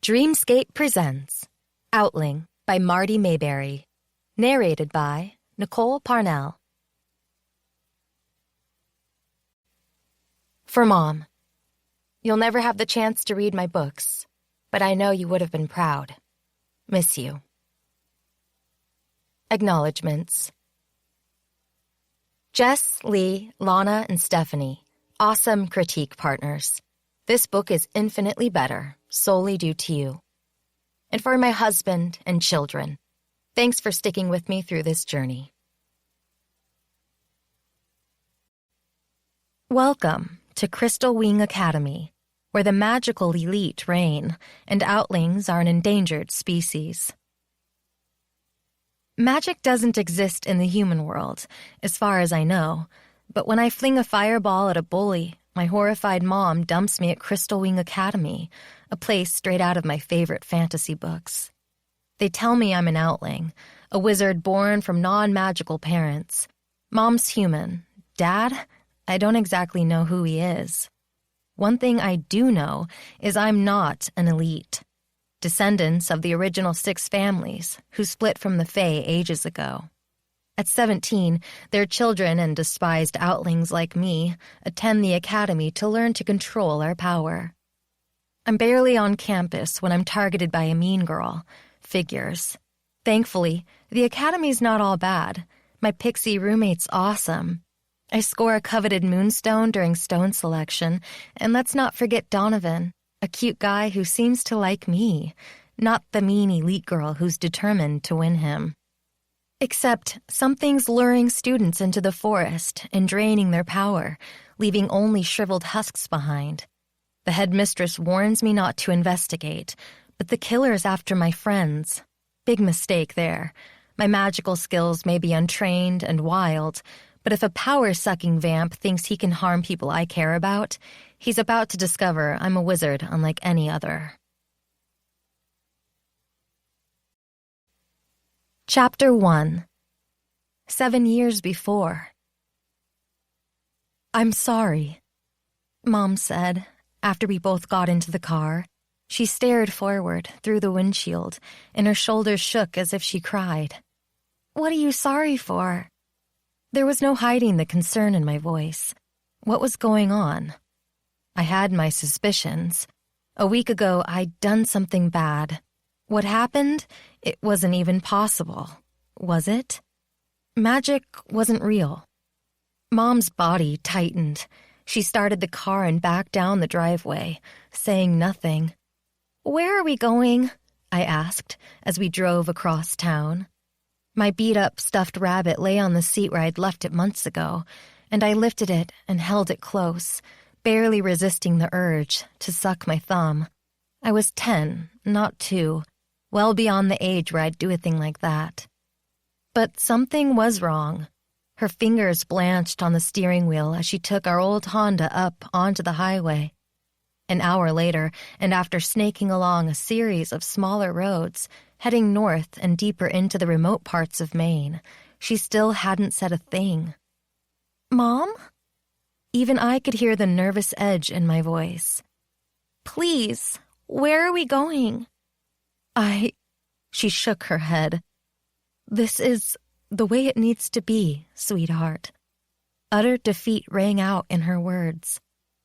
Dreamscape presents Outling by Marty Mayberry. Narrated by Nicole Parnell. For Mom. You'll never have the chance to read my books, but I know you would have been proud. Miss you. Acknowledgements. Jess, Lee, Lana, and Stephanie. Awesome critique partners. This book is infinitely better, solely due to you. And for my husband and children, thanks for sticking with me through this journey. Welcome to Crystal Wing Academy, where the magical elite reign and outlings are an endangered species. Magic doesn't exist in the human world, as far as I know, but when I fling a fireball at a bully, my horrified mom dumps me at Crystal Wing Academy, a place straight out of my favorite fantasy books. They tell me I'm an outling, a wizard born from non-magical parents. Mom's human. Dad? I don't exactly know who he is. One thing I do know is I'm not an elite. Descendants of the original 6 families who split from the Fae ages ago. At 17, their children and despised outlings like me attend the academy to learn to control our power. I'm barely on campus when I'm targeted by a mean girl. Figures. Thankfully, the academy's not all bad. My pixie roommate's awesome. I score a coveted moonstone during stone selection, and let's not forget Donovan, a cute guy who seems to like me, not the mean elite girl who's determined to win him. Except something's luring students into the forest and draining their power, leaving only shriveled husks behind. The headmistress warns me not to investigate, but the killer's after my friends. Big mistake there. My magical skills may be untrained and wild, but if a power-sucking vamp thinks he can harm people I care about, he's about to discover I'm a wizard unlike any other. Chapter 1. 7 years before. I'm sorry, Mom said, after we both got into the car. She stared forward through the windshield, and her shoulders shook as if she cried. What are you sorry for? There was no hiding the concern in my voice. What was going on? I had my suspicions. A week ago, I'd done something bad. What happened? It wasn't even possible. Was it? Magic wasn't real. Mom's body tightened. She started the car and backed down the driveway, saying nothing. Where are we going? I asked as we drove across town. My beat-up stuffed rabbit lay on the seat where I'd left it months ago, and I lifted it and held it close, barely resisting the urge to suck my thumb. I was 10, not 2. Well beyond the age where I'd do a thing like that. But something was wrong. Her fingers blanched on the steering wheel as she took our old Honda up onto the highway. An hour later, and after snaking along a series of smaller roads, heading north and deeper into the remote parts of Maine, she still hadn't said a thing. Mom? Even I could hear the nervous edge in my voice. Please, where are we going? She shook her head. This is the way it needs to be, sweetheart. Utter defeat rang out in her words.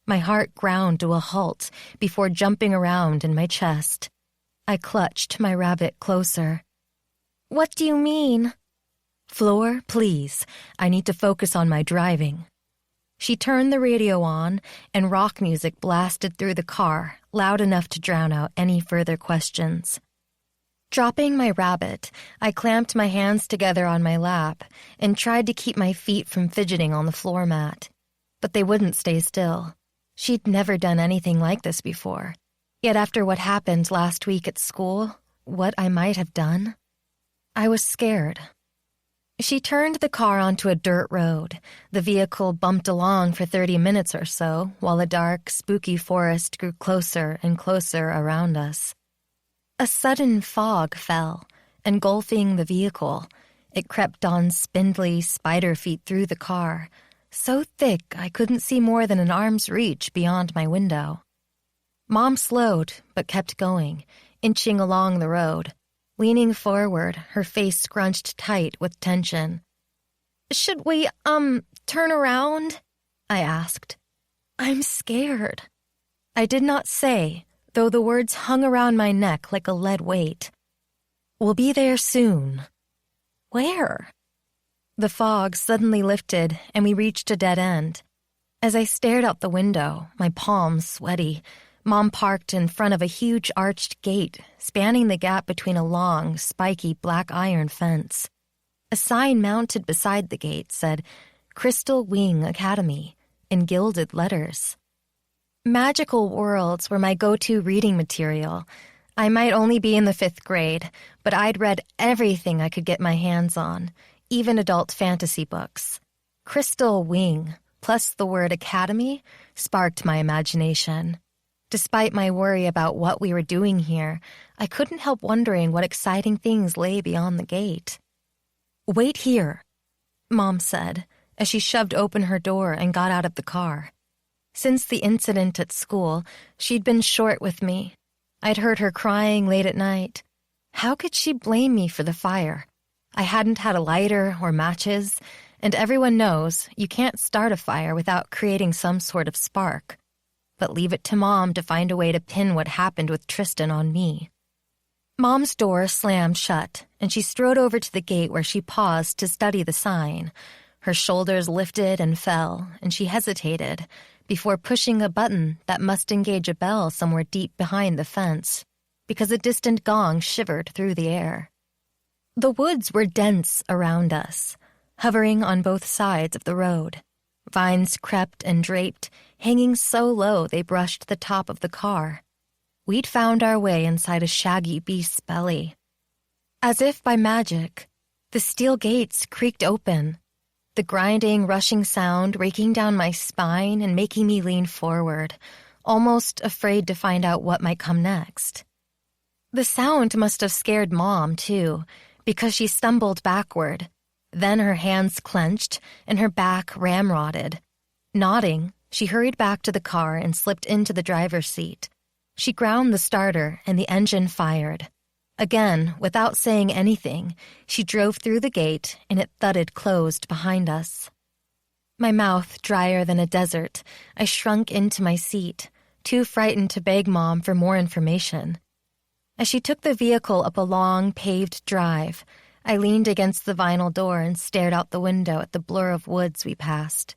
My heart ground to a halt before jumping around in my chest. I clutched my rabbit closer. What do you mean? Floor, please. I need to focus on my driving. She turned the radio on, and rock music blasted through the car, loud enough to drown out any further questions. Dropping my rabbit, I clamped my hands together on my lap and tried to keep my feet from fidgeting on the floor mat. But they wouldn't stay still. She'd never done anything like this before. Yet after what happened last week at school, what I might have done, I was scared. She turned the car onto a dirt road. The vehicle bumped along for 30 minutes or so, while a dark, spooky forest grew closer and closer around us. A sudden fog fell, engulfing the vehicle. It crept on spindly spider feet through the car, so thick I couldn't see more than an arm's reach beyond my window. Mom slowed, but kept going, inching along the road, leaning forward, her face scrunched tight with tension. "Should we, turn around?" I asked. "I'm scared." I did not say, though the words hung around my neck like a lead weight. "We'll be there soon." "Where?" The fog suddenly lifted, and we reached a dead end. As I stared out the window, my palms sweaty, Mom parked in front of a huge arched gate, spanning the gap between a long, spiky black iron fence. A sign mounted beside the gate said, "Crystal Wing Academy," in gilded letters. Magical worlds were my go-to reading material. I might only be in the 5th grade, but I'd read everything I could get my hands on, even adult fantasy books. Crystal Wing, plus the word academy, sparked my imagination. Despite my worry about what we were doing here, I couldn't help wondering what exciting things lay beyond the gate. "Wait here," Mom said, as she shoved open her door and got out of the car. Since the incident at school, she'd been short with me. I'd heard her crying late at night. How could she blame me for the fire? I hadn't had a lighter or matches, and everyone knows you can't start a fire without creating some sort of spark. But leave it to Mom to find a way to pin what happened with Tristan on me. Mom's door slammed shut, and she strode over to the gate where she paused to study the sign. Her shoulders lifted and fell, and she hesitated before pushing a button that must engage a bell somewhere deep behind the fence, because a distant gong shivered through the air. The woods were dense around us, hovering on both sides of the road. Vines crept and draped, hanging so low they brushed the top of the car. We'd found our way inside a shaggy beast's belly. As if by magic, the steel gates creaked open, the grinding, rushing sound raking down my spine and making me lean forward, almost afraid to find out what might come next. The sound must have scared Mom, too, because she stumbled backward. Then her hands clenched and her back ramrodded. Nodding, she hurried back to the car and slipped into the driver's seat. She ground the starter and the engine fired. Again, without saying anything, she drove through the gate and it thudded closed behind us. My mouth drier than a desert, I shrunk into my seat, too frightened to beg Mom for more information. As she took the vehicle up a long, paved drive, I leaned against the vinyl door and stared out the window at the blur of woods we passed.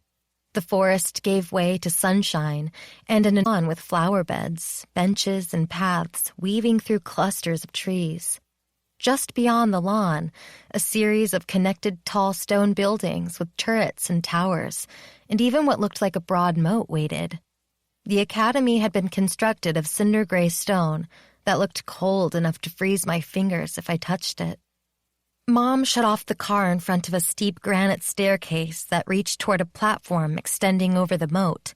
The forest gave way to sunshine and an lawn with flower beds, benches, and paths weaving through clusters of trees. Just beyond the lawn, a series of connected tall stone buildings with turrets and towers, and even what looked like a broad moat waited. The academy had been constructed of cinder-gray stone that looked cold enough to freeze my fingers if I touched it. Mom shut off the car in front of a steep granite staircase that reached toward a platform extending over the moat.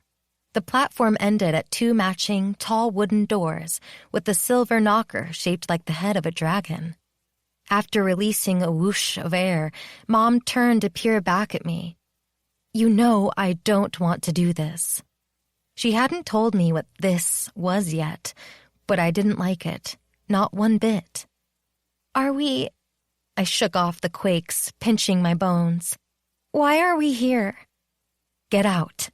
The platform ended at 2 matching, tall wooden doors with a silver knocker shaped like the head of a dragon. After releasing a whoosh of air, Mom turned to peer back at me. "You know I don't want to do this." She hadn't told me what this was yet, but I didn't like it, not one bit. "Are we—" I shook off the quakes, pinching my bones. "Why are we here?" "Get out."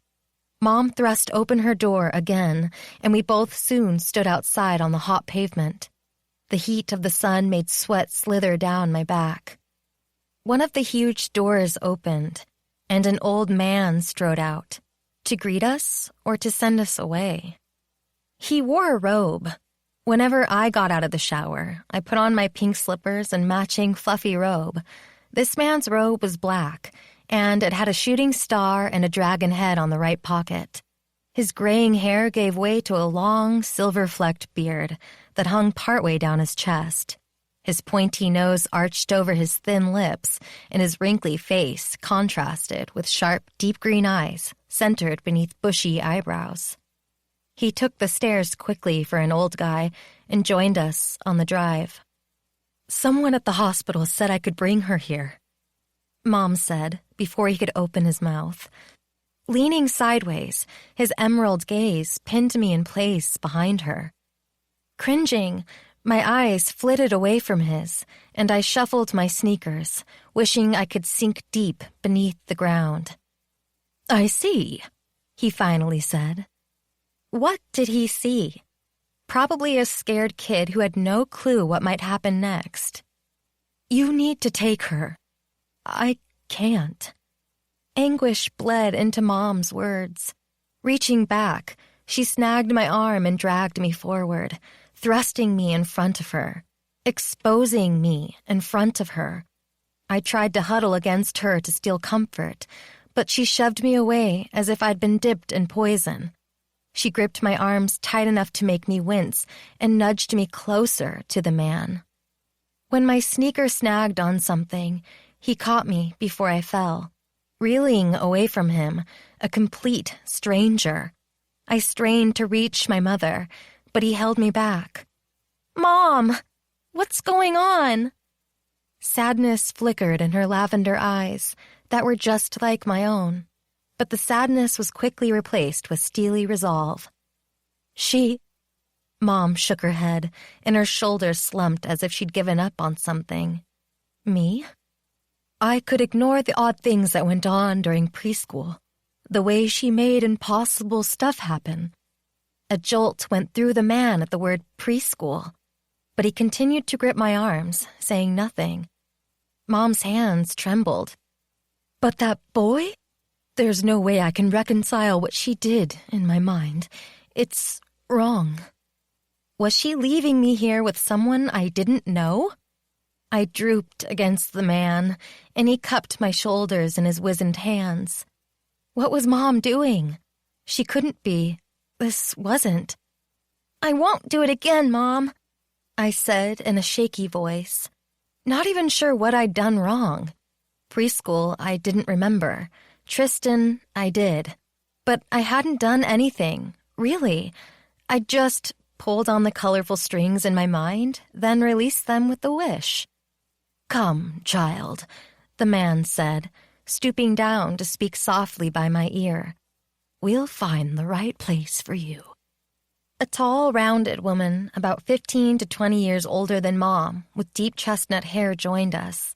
Mom thrust open her door again, and we both soon stood outside on the hot pavement. The heat of the sun made sweat slither down my back. One of the huge doors opened, and an old man strode out, to greet us or to send us away. He wore a robe. Whenever I got out of the shower, I put on my pink slippers and matching fluffy robe. This man's robe was black, and it had a shooting star and a dragon head on the right pocket. His graying hair gave way to a long, silver-flecked beard that hung partway down his chest. His pointy nose arched over his thin lips, and his wrinkly face contrasted with sharp, deep green eyes centered beneath bushy eyebrows. He took the stairs quickly for an old guy and joined us on the drive. "Someone at the hospital said I could bring her here," Mom said before he could open his mouth. Leaning sideways, his emerald gaze pinned me in place behind her. Cringing, My eyes flitted away from his, and I shuffled my sneakers, wishing I could sink deep beneath the ground. "I see," he finally said. What did he see? Probably a scared kid who had no clue what might happen next. "You need to take her." "I can't." Anguish bled into Mom's words. Reaching back, she snagged my arm and dragged me forward, thrusting me in front of her, exposing me in front of her. I tried to huddle against her to steal comfort, but she shoved me away as if I'd been dipped in poison. She gripped my arms tight enough to make me wince and nudged me closer to the man. When my sneaker snagged on something, he caught me before I fell, reeling away from him, a complete stranger. I strained to reach my mother, but he held me back. "Mom, what's going on?" Sadness flickered in her lavender eyes that were just like my own, but the sadness was quickly replaced with steely resolve. Mom shook her head, and her shoulders slumped as if she'd given up on something. Me? I could ignore the odd things that went on during preschool, the way she made impossible stuff happen. A jolt went through the man at the word preschool, but he continued to grip my arms, saying nothing. Mom's hands trembled. "But that boy? There's no way I can reconcile what she did in my mind. It's wrong." Was she leaving me here with someone I didn't know? I drooped against the man, and he cupped my shoulders in his wizened hands. What was Mom doing? She couldn't be. This wasn't. "I won't do it again, Mom," I said in a shaky voice. Not even sure what I'd done wrong. Preschool, I didn't remember. Tristan, I did. But I hadn't done anything, really. I just pulled on the colorful strings in my mind, then released them with a wish. "Come, child," the man said, stooping down to speak softly by my ear. "We'll find the right place for you." A tall, rounded woman, about 15 to 20 years older than Mom, with deep chestnut hair joined us.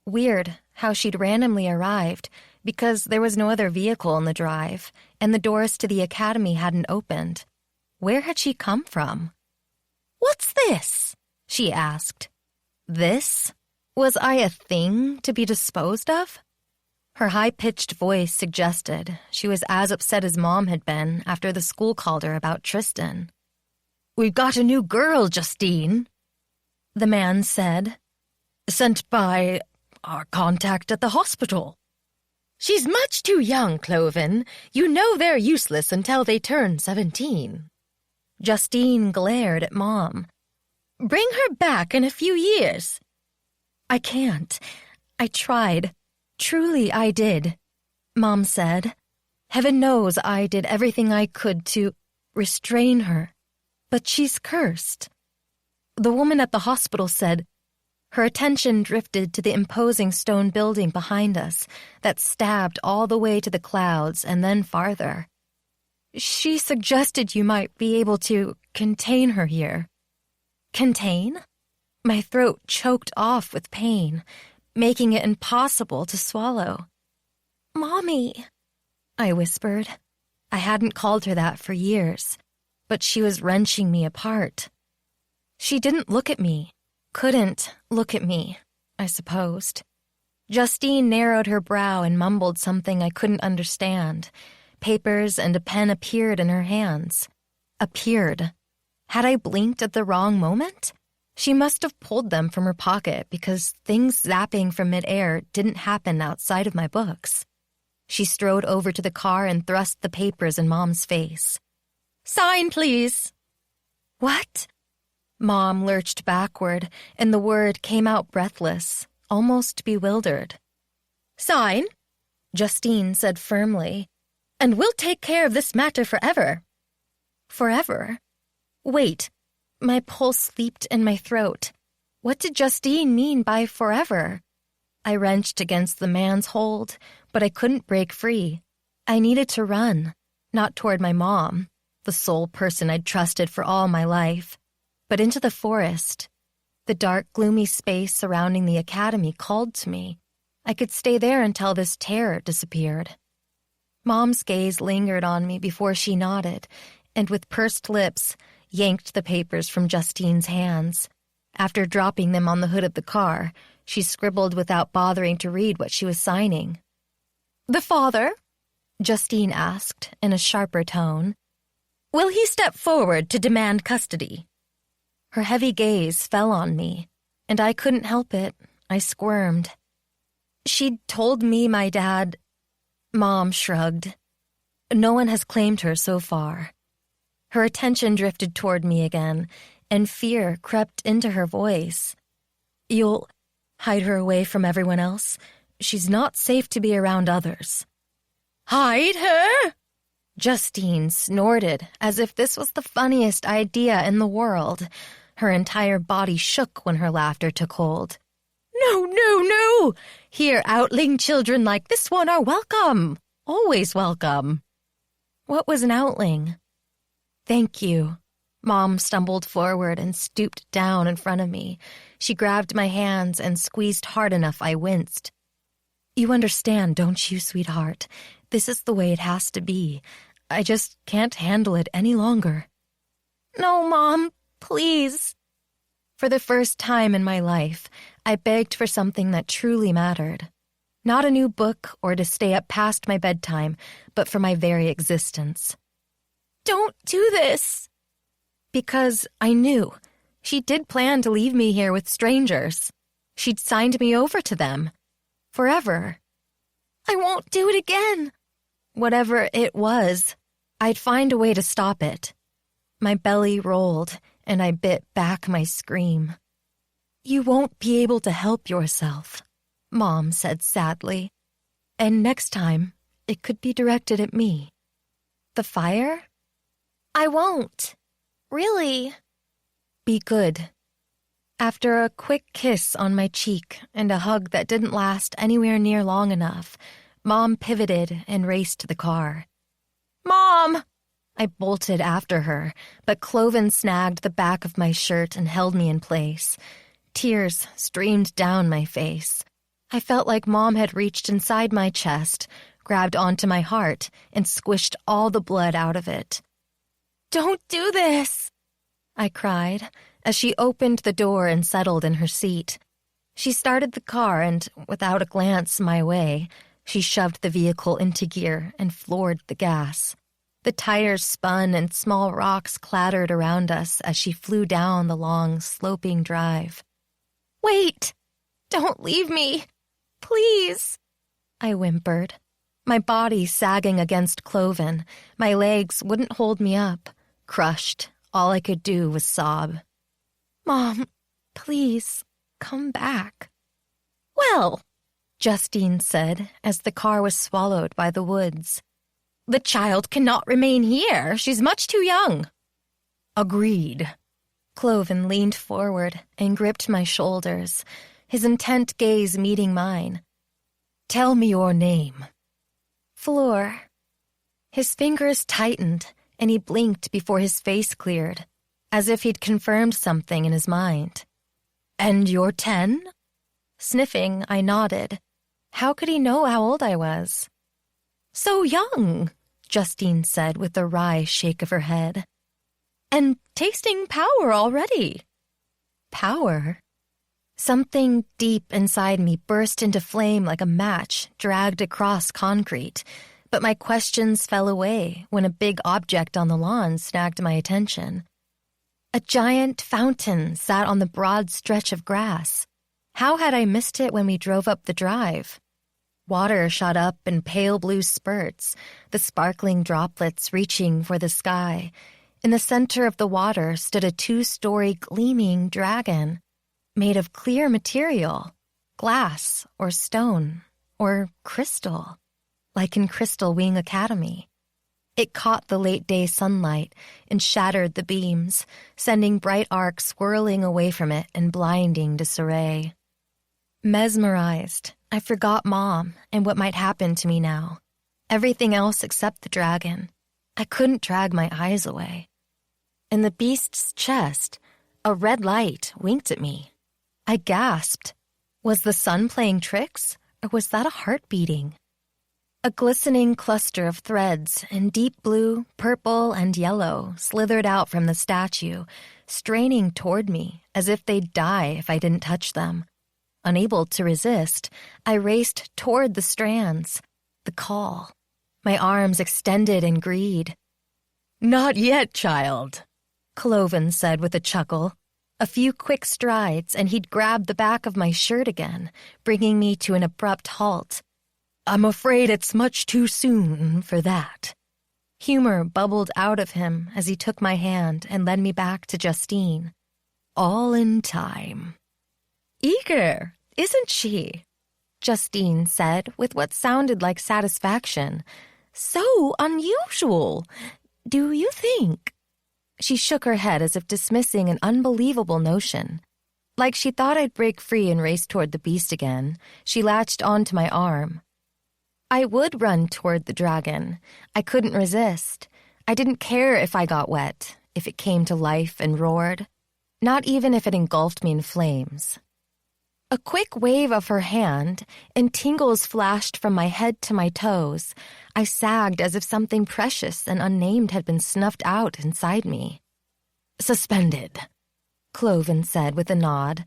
Weird how she'd randomly arrived, because there was no other vehicle in the drive, and the doors to the academy hadn't opened. Where had she come from? "What's this?" she asked. This? Was I a thing to be disposed of? Her high-pitched voice suggested she was as upset as Mom had been after the school called her about Tristan. "We've got a new girl, Justine," the man said. "Sent by our contact at the hospital. She's much too young, Cloven. You know they're useless until they turn 17. Justine glared at Mom. "Bring her back in a few years." "I can't. I tried. Truly I did," Mom said. "Heaven knows I did everything I could to restrain her. But she's cursed." The woman at the hospital said. Her attention drifted to the imposing stone building behind us that stabbed all the way to the clouds and then farther. "She suggested you might be able to contain her here." Contain? My throat choked off with pain, making it impossible to swallow. "Mommy," I whispered. I hadn't called her that for years, but she was wrenching me apart. She didn't look at me, couldn't look at me, I supposed. Justine narrowed her brow and mumbled something I couldn't understand. Papers and a pen appeared in her hands. Appeared. Had I blinked at the wrong moment? She must have pulled them from her pocket because things zapping from midair didn't happen outside of my books. She strode over to the car and thrust the papers in Mom's face. "Sign, please." "What?" Mom lurched backward, and the word came out breathless, almost bewildered. "Sign," Justine said firmly, "and we'll take care of this matter forever." Forever? Wait. My pulse leaped in my throat. What did Justine mean by forever? I wrenched against the man's hold, but I couldn't break free. I needed to run, not toward my mom, the sole person I'd trusted for all my life. but into the forest. The dark, gloomy space surrounding the academy called to me. I could stay there until this terror disappeared. Mom's gaze lingered on me before she nodded, and with pursed lips, yanked the papers from Justine's hands. After dropping them on the hood of the car, she scribbled without bothering to read what she was signing. "The father?" Justine asked in a sharper tone. "Will he step forward to demand custody?" Her heavy gaze fell on me, and I couldn't help it. I squirmed. "She'd told me my dad—" Mom shrugged. "No one has claimed her so far." Her attention drifted toward me again, and fear crept into her voice. "You'll hide her away from everyone else? She's not safe to be around others." "Hide her?" Justine snorted as if this was the funniest idea in the world. Her entire body shook when her laughter took hold. "No, no, no! Here, Outling children like this one are welcome. Always welcome." What was an Outling? "Thank you." Mom stumbled forward and stooped down in front of me. She grabbed my hands and squeezed hard enough I winced. "You understand, don't you, sweetheart? This is the way it has to be. I just can't handle it any longer." "No, Mom, please." For the first time in my life, I begged for something that truly mattered. Not a new book or to stay up past my bedtime, but for my very existence. "Don't do this." Because I knew. She did plan to leave me here with strangers. She'd signed me over to them. Forever. "I won't do it again." Whatever it was, I'd find a way to stop it. My belly rolled, and I bit back my scream. "You won't be able to help yourself," Mom said sadly. "And next time, it could be directed at me." "The fire?" "I won't. Really." "Be good." After a quick kiss on my cheek and a hug that didn't last anywhere near long enough, Mom pivoted and raced to the car. "Mom!" I bolted after her, but Cloven snagged the back of my shirt and held me in place. Tears streamed down my face. I felt like Mom had reached inside my chest, grabbed onto my heart, and squished all the blood out of it. "Don't do this!" I cried, as she opened the door and settled in her seat. She started the car and, without a glance my way, she shoved the vehicle into gear and floored the gas. The tires spun and small rocks clattered around us as she flew down the long, sloping drive. "Wait! Don't leave me! Please!" I whimpered. My body sagging against Cloven, my legs wouldn't hold me up. Crushed, all I could do was sob. "Mom, please, come back." "Well," Justine said as the car was swallowed by the woods, "the child cannot remain here. She's much too young." "Agreed." Cloven leaned forward and gripped my shoulders, his intent gaze meeting mine. "Tell me your name." "Floor." His fingers tightened, and he blinked before his face cleared, as if he'd confirmed something in his mind. "And you're 10? Sniffing, I nodded. How could he know how old I was? "So young," Justine said with a wry shake of her head. "And tasting power already." Power? Something deep inside me burst into flame like a match dragged across concrete, but my questions fell away when a big object on the lawn snagged my attention. A giant fountain sat on the broad stretch of grass. How had I missed it when we drove up the drive? Water shot up in pale blue spurts, the sparkling droplets reaching for the sky. In the center of the water stood a 2-story gleaming dragon, made of clear material, glass or stone or crystal, like in Crystal Wing Academy. It caught the late-day sunlight and shattered the beams, sending bright arcs swirling away from it in blinding disarray. Mesmerized, I forgot Mom and what might happen to me now. Everything else except the dragon. I couldn't drag my eyes away. In the beast's chest, A red light winked at me. I gasped. Was the sun playing tricks, or was that a heart beating? A glistening cluster of threads in deep blue, purple, and yellow slithered out from the statue, straining toward me as if they'd die if I didn't touch them. Unable to resist, I raced toward the strands. The call. My arms extended in greed. "Not yet, child," Cloven said with a chuckle. A few quick strides, and he'd grabbed the back of my shirt again, bringing me to an abrupt halt. "I'm afraid it's much too soon for that." Humor bubbled out of him as he took my hand and led me back to Justine. "All in time." "Eager, isn't she?" Justine said with what sounded like satisfaction. "So unusual. Do you think?" She shook her head as if dismissing an unbelievable notion. Like she thought I'd break free and race toward the beast again, she latched onto my arm. I would run toward the dragon. I couldn't resist. I didn't care if I got wet, if it came to life and roared. Not even if it engulfed me in flames. A quick wave of her hand, and tingles flashed from my head to my toes. I sagged as if something precious and unnamed had been snuffed out inside me. "Suspended," Cloven said with a nod.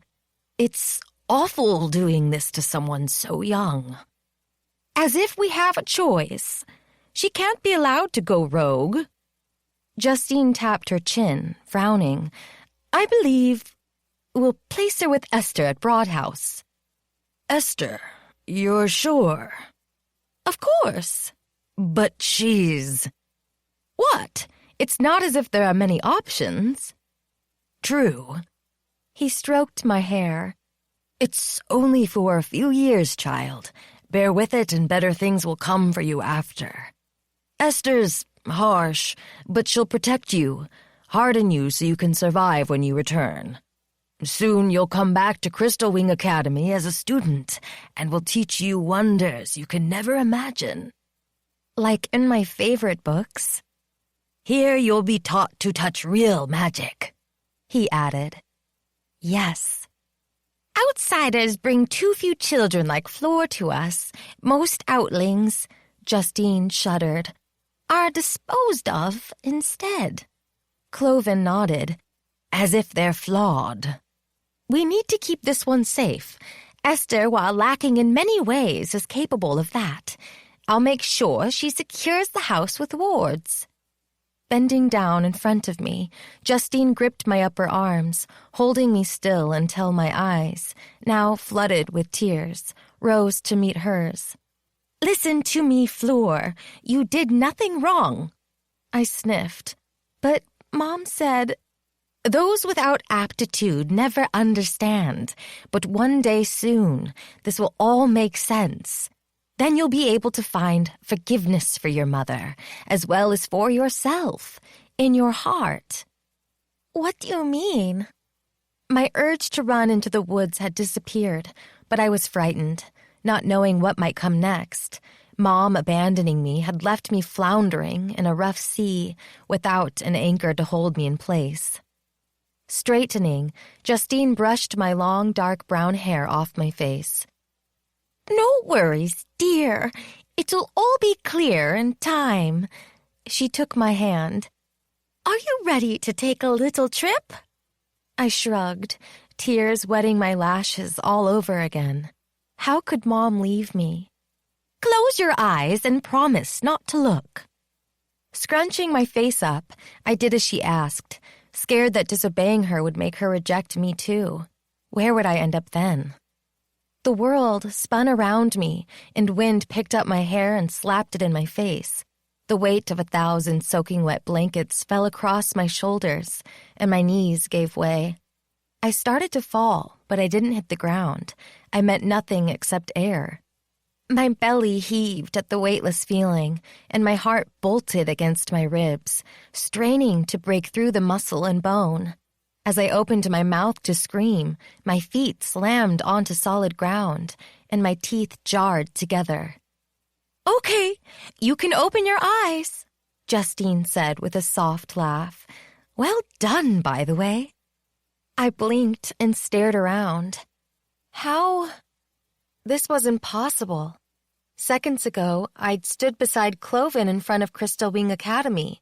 "It's awful doing this to someone so young." "As if we have a choice. She can't be allowed to go rogue." Justine tapped her chin, frowning. "I believe we'll place her with Esther at Broadhouse." "Esther, you're sure?" "Of course." "But she's—" "What? It's not as if there are many options." "True." He stroked my hair. "It's only for a few years, child. Bear with it and better things will come for you after. Esther's harsh, but she'll protect you, harden you so you can survive when you return. Soon you'll come back to Crystal Wing Academy as a student, and will teach you wonders you can never imagine." "Like in my favorite books." "Here you'll be taught to touch real magic," he added. "Yes." "Outsiders bring too few children like Fleur to us. Most Outlings," Justine shuddered, "are disposed of instead." Cloven nodded, "As if they're flawed." "We need to keep this one safe. Esther, while lacking in many ways, is capable of that. I'll make sure she secures the house with wards." Bending down in front of me, Justine gripped my upper arms, holding me still until my eyes, now flooded with tears, rose to meet hers. "Listen to me, Fleur. You did nothing wrong." I sniffed. "But Mom said—" "Those without aptitude never understand, but one day soon, this will all make sense. Then you'll be able to find forgiveness for your mother, as well as for yourself, in your heart." "What do you mean?" My urge to run into the woods had disappeared, but I was frightened, not knowing what might come next. Mom abandoning me had left me floundering in a rough sea, without an anchor to hold me in place. Straightening, Justine brushed my long, dark brown hair off my face. "No worries, dear. It'll all be clear in time." She took my hand. "Are you ready to take a little trip?" I shrugged, tears wetting my lashes all over again. How could Mom leave me? "Close your eyes and promise not to look." Scrunching my face up, I did as she asked, scared that disobeying her would make her reject me too. Where would I end up then? The world spun around me, and wind picked up my hair and slapped it in my face. The weight of 1,000 soaking wet blankets fell across my shoulders, and my knees gave way. I started to fall, but I didn't hit the ground. I met nothing except air. My belly heaved at the weightless feeling, and my heart bolted against my ribs, straining to break through the muscle and bone. As I opened my mouth to scream, my feet slammed onto solid ground, and my teeth jarred together. "Okay, you can open your eyes," Justine said with a soft laugh. "Well done, by the way." I blinked and stared around. How? This was impossible. Seconds ago, I'd stood beside Cloven in front of Crystal Wing Academy,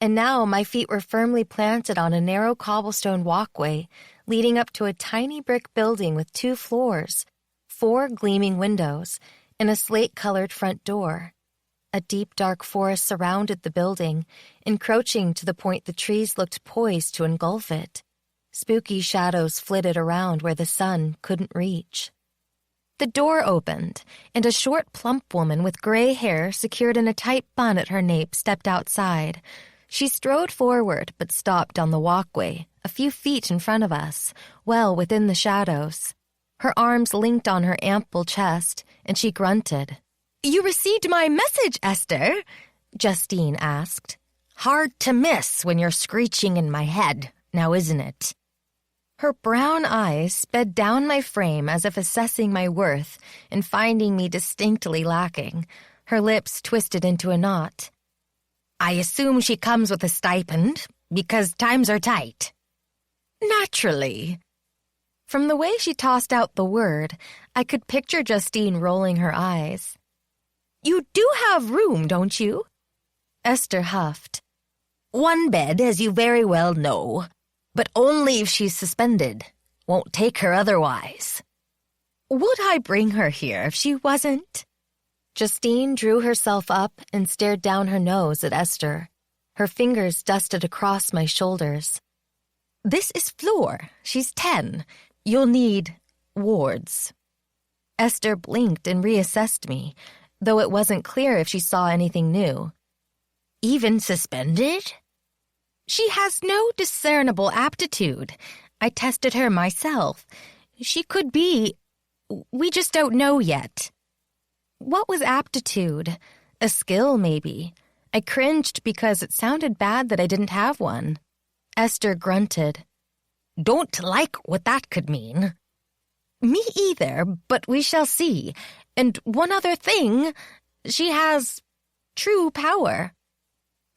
and now my feet were firmly planted on a narrow cobblestone walkway leading up to a tiny brick building with 2 floors, 4 gleaming windows, and a slate-colored front door. A deep, dark forest surrounded the building, encroaching to the point the trees looked poised to engulf it. Spooky shadows flitted around where the sun couldn't reach. The door opened, and a short, plump woman with gray hair secured in a tight bun at her nape stepped outside. She strode forward but stopped on the walkway, a few feet in front of us, well within the shadows. Her arms linked on her ample chest, and she grunted. "You received my message, Esther?" Justine asked. "Hard to miss when you're screeching in my head, now isn't it?" Her brown eyes sped down my frame as if assessing my worth and finding me distinctly lacking. Her lips twisted into a knot. "I assume she comes with a stipend, because times are tight." "Naturally." From the way she tossed out the word, I could picture Justine rolling her eyes. "You do have room, don't you?" Esther huffed. "1 bed, as you very well know. But only if she's suspended. Won't take her otherwise." "Would I bring her here if she wasn't?" Justine drew herself up and stared down her nose at Esther. Her fingers dusted across my shoulders. "This is Fleur. She's 10. You'll need wards." Esther blinked and reassessed me, though it wasn't clear if she saw anything new. "Even suspended?" "She has no discernible aptitude. I tested her myself. She could be. We just don't know yet." What was aptitude? A skill, maybe. I cringed because it sounded bad that I didn't have one. Esther grunted. "Don't like what that could mean." "Me either, but we shall see. And one other thing, she has true power."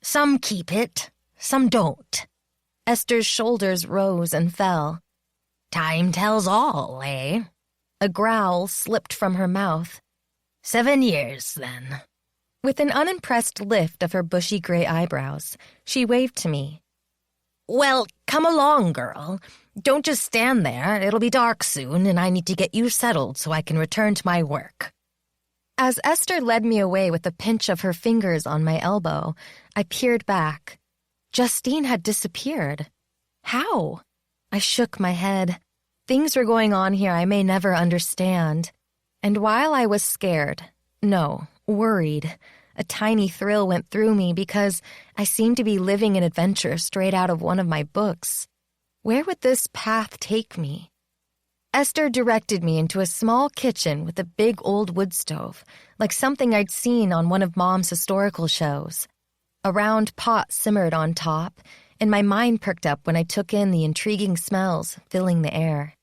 "Some keep it. Some don't." Esther's shoulders rose and fell. "Time tells all, eh?" A growl slipped from her mouth. 7 years, then." With an unimpressed lift of her bushy gray eyebrows, she waved to me. "Well, come along, girl. Don't just stand there. It'll be dark soon, and I need to get you settled so I can return to my work." As Esther led me away with a pinch of her fingers on my elbow, I peered back. Justine had disappeared. How? I shook my head. Things were going on here I may never understand. And while I was scared, no, worried, a tiny thrill went through me because I seemed to be living an adventure straight out of one of my books. Where would this path take me? Esther directed me into a small kitchen with a big old wood stove, like something I'd seen on one of Mom's historical shows. A round pot simmered on top, and my mind perked up when I took in the intriguing smells filling the air.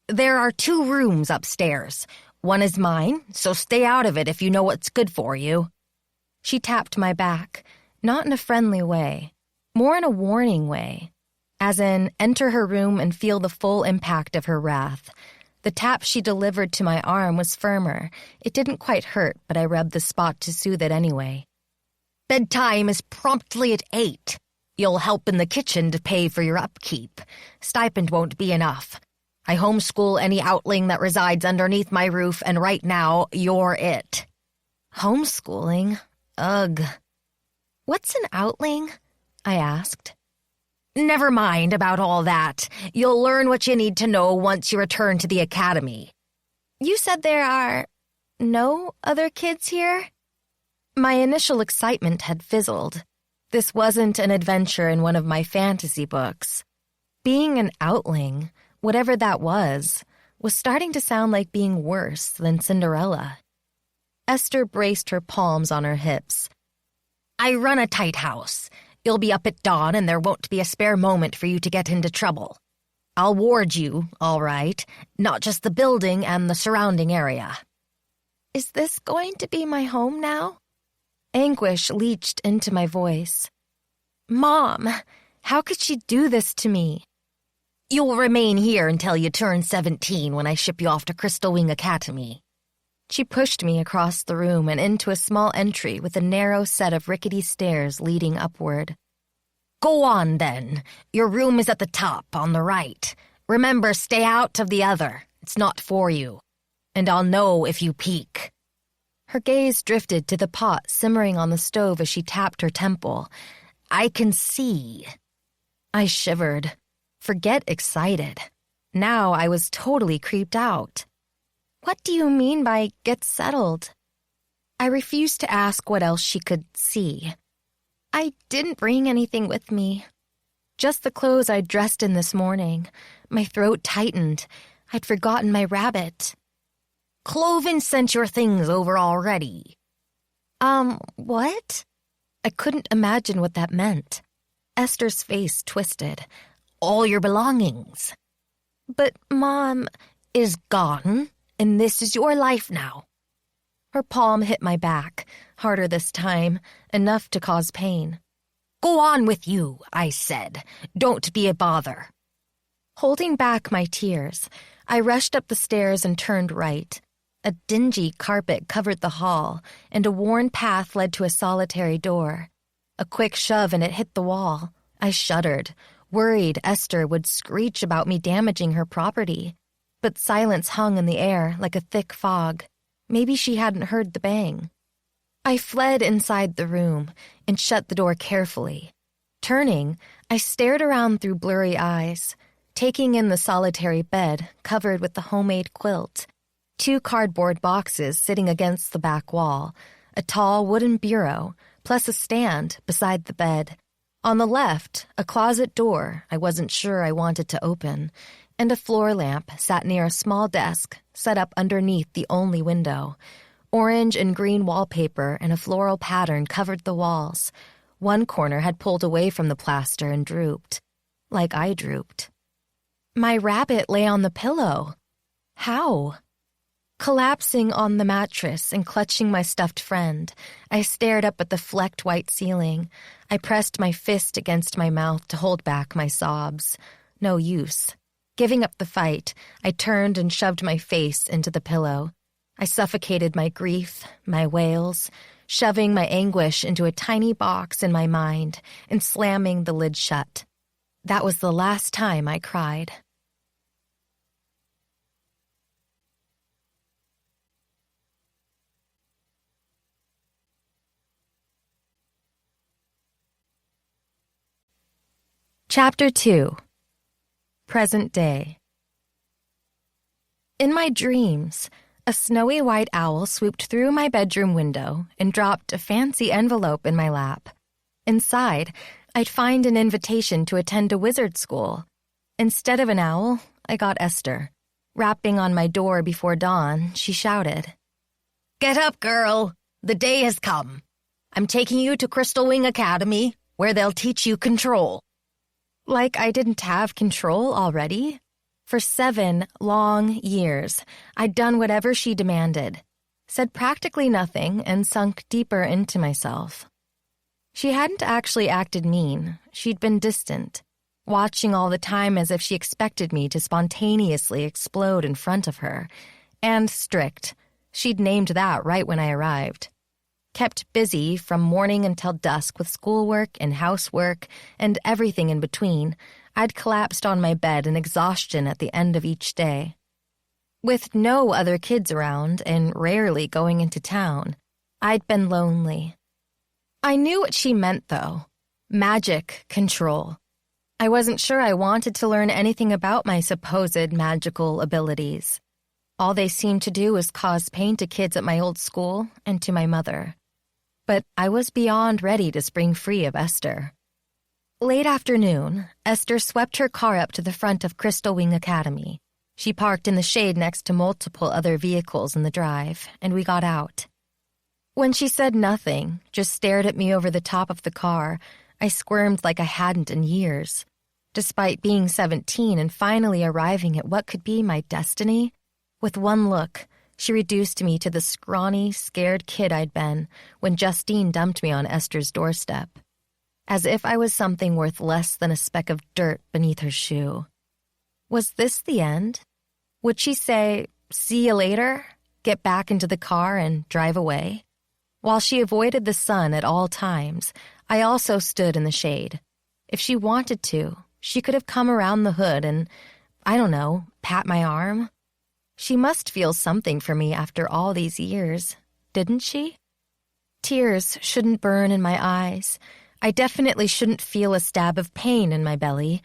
"There are 2 rooms upstairs. One is mine, so stay out of it if you know what's good for you." She tapped my back, not in a friendly way, more in a warning way, as in enter her room and feel the full impact of her wrath. The tap she delivered to my arm was firmer. It didn't quite hurt, but I rubbed the spot to soothe it anyway. "Bedtime is promptly at 8. You'll help in the kitchen to pay for your upkeep. Stipend won't be enough. I homeschool any Outling that resides underneath my roof, and right now, you're it." Homeschooling? Ugh. "What's an Outling?" I asked. "Never mind about all that. You'll learn what you need to know once you return to the academy." "You said there are no other kids here?" My initial excitement had fizzled. This wasn't an adventure in one of my fantasy books. Being an Outling, whatever that was starting to sound like being worse than Cinderella. Esther braced her palms on her hips. "I run a tight house. You'll be up at dawn and there won't be a spare moment for you to get into trouble. I'll ward you, all right, not just the building and the surrounding area." "Is this going to be my home now?" Anguish leached into my voice. "Mom, how could she do this to me?" You'll remain here until you turn 17 when I ship you off to Crystal Wing Academy." She pushed me across the room and into a small entry with a narrow set of rickety stairs leading upward. "Go on, then. Your room is at the top, on the right. Remember, stay out of the other. It's not for you. And I'll know if you peek." Her gaze drifted to the pot simmering on the stove as she tapped her temple. "I can see." I shivered. Forget excited. Now I was totally creeped out. "What do you mean by get settled?" I refused to ask what else she could see. "I didn't bring anything with me. Just the clothes I'd dressed in this morning." My throat tightened. I'd forgotten my rabbit. "Cloven sent your things over already." What?" I couldn't imagine what that meant. Esther's face twisted. "All your belongings." "But Mom..." "Is gone, and this is your life now." Her palm hit my back, harder this time, enough to cause pain. "Go on with you," I said. "Don't be a bother." Holding back my tears, I rushed up the stairs and turned right. A dingy carpet covered the hall, and a worn path led to a solitary door. A quick shove and it hit the wall. I shuddered, worried Esther would screech about me damaging her property. But silence hung in the air like a thick fog. Maybe she hadn't heard the bang. I fled inside the room and shut the door carefully. Turning, I stared around through blurry eyes, taking in the solitary bed covered with the homemade quilt, 2 cardboard boxes sitting against the back wall, a tall wooden bureau, plus a stand beside the bed. On the left, a closet door I wasn't sure I wanted to open, and a floor lamp sat near a small desk set up underneath the only window. Orange and green wallpaper and a floral pattern covered the walls. One corner had pulled away from the plaster and drooped, like I drooped. My rabbit lay on the pillow. How? Collapsing on the mattress and clutching my stuffed friend, I stared up at the flecked white ceiling. I pressed my fist against my mouth to hold back my sobs. No use. Giving up the fight, I turned and shoved my face into the pillow. I suffocated my grief, my wails, shoving my anguish into a tiny box in my mind and slamming the lid shut. That was the last time I cried. Chapter 2. Present Day. In my dreams, a snowy white owl swooped through my bedroom window and dropped a fancy envelope in my lap. Inside, I'd find an invitation to attend a wizard school. Instead of an owl, I got Esther. Rapping on my door before dawn, she shouted, "Get up, girl! The day has come. I'm taking you to Crystal Wing Academy, where they'll teach you control." Like I didn't have control already? For 7 long years, I'd done whatever she demanded, said practically nothing, and sunk deeper into myself. She hadn't actually acted mean. She'd been distant, watching all the time as if she expected me to spontaneously explode in front of her, and strict. She'd named that right when I arrived. Kept busy from morning until dusk with schoolwork and housework and everything in between, I'd collapsed on my bed in exhaustion at the end of each day. With no other kids around and rarely going into town, I'd been lonely. I knew what she meant, though. Magic control. I wasn't sure I wanted to learn anything about my supposed magical abilities. All they seemed to do was cause pain to kids at my old school and to my mother. But I was beyond ready to spring free of Esther. Late afternoon, Esther swept her car up to the front of Crystal Wing Academy. She parked in the shade next to multiple other vehicles in the drive, and we got out. When she said nothing, just stared at me over the top of the car, I squirmed like I hadn't in years. Despite being 17 and finally arriving at what could be my destiny, with one look, she reduced me to the scrawny, scared kid I'd been when Justine dumped me on Esther's doorstep. As if I was something worth less than a speck of dirt beneath her shoe. Was this the end? Would she say, "See you later," get back into the car and drive away? While she avoided the sun at all times, I also stood in the shade. If she wanted to, she could have come around the hood and, I don't know, pat my arm. She must feel something for me after all these years, didn't she? Tears shouldn't burn in my eyes. I definitely shouldn't feel a stab of pain in my belly.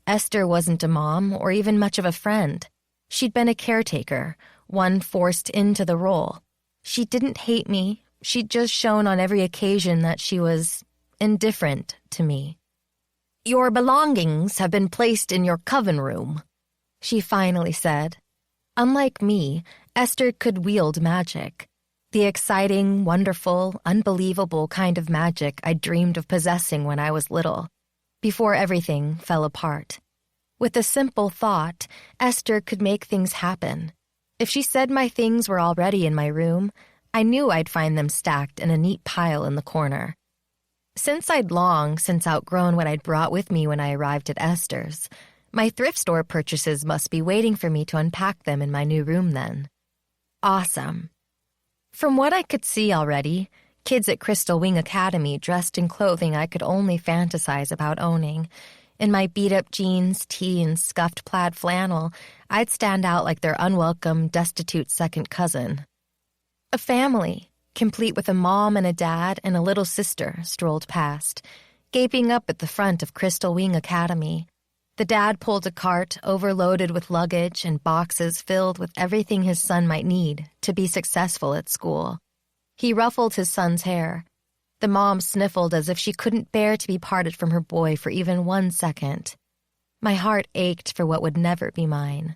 Esther wasn't a mom or even much of a friend. She'd been a caretaker, one forced into the role. She didn't hate me. She'd just shown on every occasion that she was indifferent to me. "Your belongings have been placed in your coven room," she finally said. Unlike me, Esther could wield magic. The exciting, wonderful, unbelievable kind of magic I dreamed of possessing when I was little, before everything fell apart. With a simple thought, Esther could make things happen. If she said my things were already in my room, I knew I'd find them stacked in a neat pile in the corner. Since I'd long since outgrown what I'd brought with me when I arrived at Esther's, my thrift store purchases must be waiting for me to unpack them in my new room then. Awesome. From what I could see already, kids at Crystal Wing Academy dressed in clothing I could only fantasize about owning. In my beat-up jeans, tee, and scuffed plaid flannel, I'd stand out like their unwelcome, destitute second cousin. A family, complete with a mom and a dad and a little sister, strolled past, gaping up at the front of Crystal Wing Academy. The dad pulled a cart overloaded with luggage and boxes filled with everything his son might need to be successful at school. He ruffled his son's hair. The mom sniffled as if she couldn't bear to be parted from her boy for even 1 second. My heart ached for what would never be mine.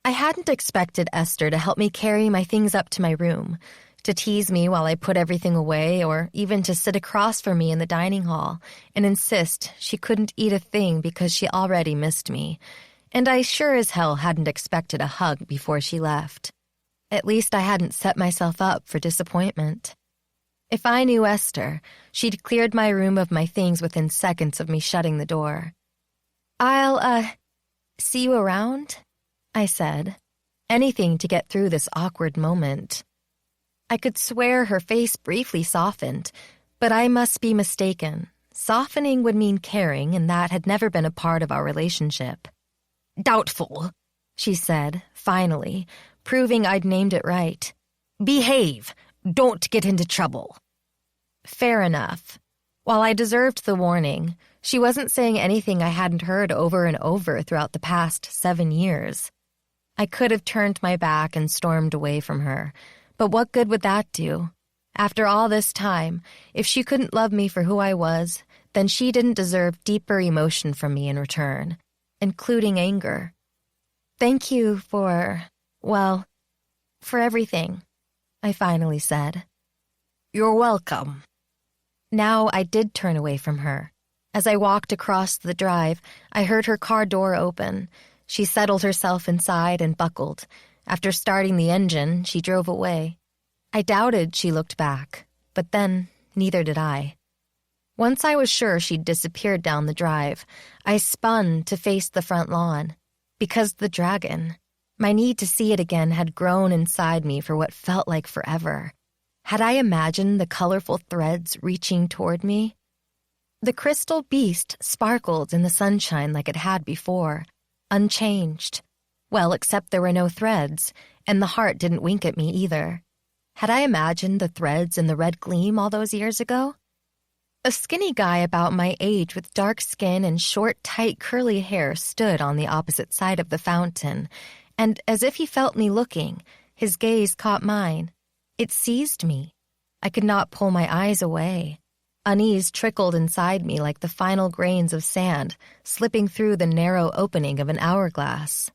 I hadn't expected Esther to help me carry my things up to my room, to tease me while I put everything away, or even to sit across from me in the dining hall and insist she couldn't eat a thing because she already missed me. And I sure as hell hadn't expected a hug before she left. At least I hadn't set myself up for disappointment. If I knew Esther, she'd cleared my room of my things within seconds of me shutting the door. "I'll, see you around?" I said. Anything to get through this awkward moment. I could swear her face briefly softened, but I must be mistaken. Softening would mean caring, and that had never been a part of our relationship. "Doubtful," she said, finally, proving I'd named it right. "Behave. Don't get into trouble." Fair enough. While I deserved the warning, she wasn't saying anything I hadn't heard over and over throughout the past 7 years. I could have turned my back and stormed away from her, but what good would that do? After all this time, if she couldn't love me for who I was, then she didn't deserve deeper emotion from me in return, including anger. "Thank you for everything," I finally said. "You're welcome." Now I did turn away from her. As I walked across the drive, I heard her car door open. She settled herself inside and buckled. After starting the engine, she drove away. I doubted she looked back, but then neither did I. Once I was sure she'd disappeared down the drive, I spun to face the front lawn. Because the dragon, my need to see it again, had grown inside me for what felt like forever. Had I imagined the colorful threads reaching toward me? The crystal beast sparkled in the sunshine like it had before, unchanged. Well, except there were no threads, and the heart didn't wink at me either. Had I imagined the threads in the red gleam all those years ago? A skinny guy about my age with dark skin and short, tight, curly hair stood on the opposite side of the fountain, and as if he felt me looking, his gaze caught mine. It seized me. I could not pull my eyes away. Unease trickled inside me like the final grains of sand slipping through the narrow opening of an hourglass.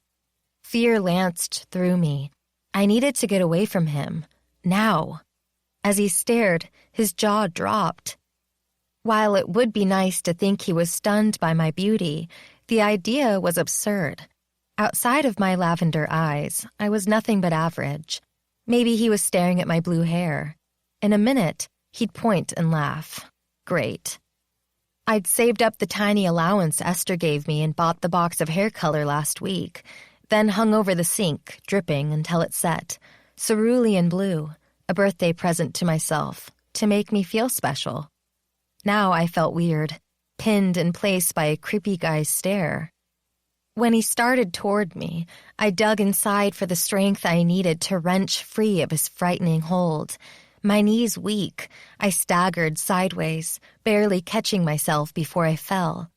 Fear lanced through me. I needed to get away from him. Now. As he stared, his jaw dropped. While it would be nice to think he was stunned by my beauty, the idea was absurd. Outside of my lavender eyes, I was nothing but average. Maybe he was staring at my blue hair. In a minute, he'd point and laugh. Great. I'd saved up the tiny allowance Esther gave me and bought the box of hair color last week, then hung over the sink, dripping until it set, cerulean blue, a birthday present to myself, to make me feel special. Now I felt weird, pinned in place by a creepy guy's stare. When he started toward me, I dug inside for the strength I needed to wrench free of his frightening hold. My knees weak, I staggered sideways, barely catching myself before I fell.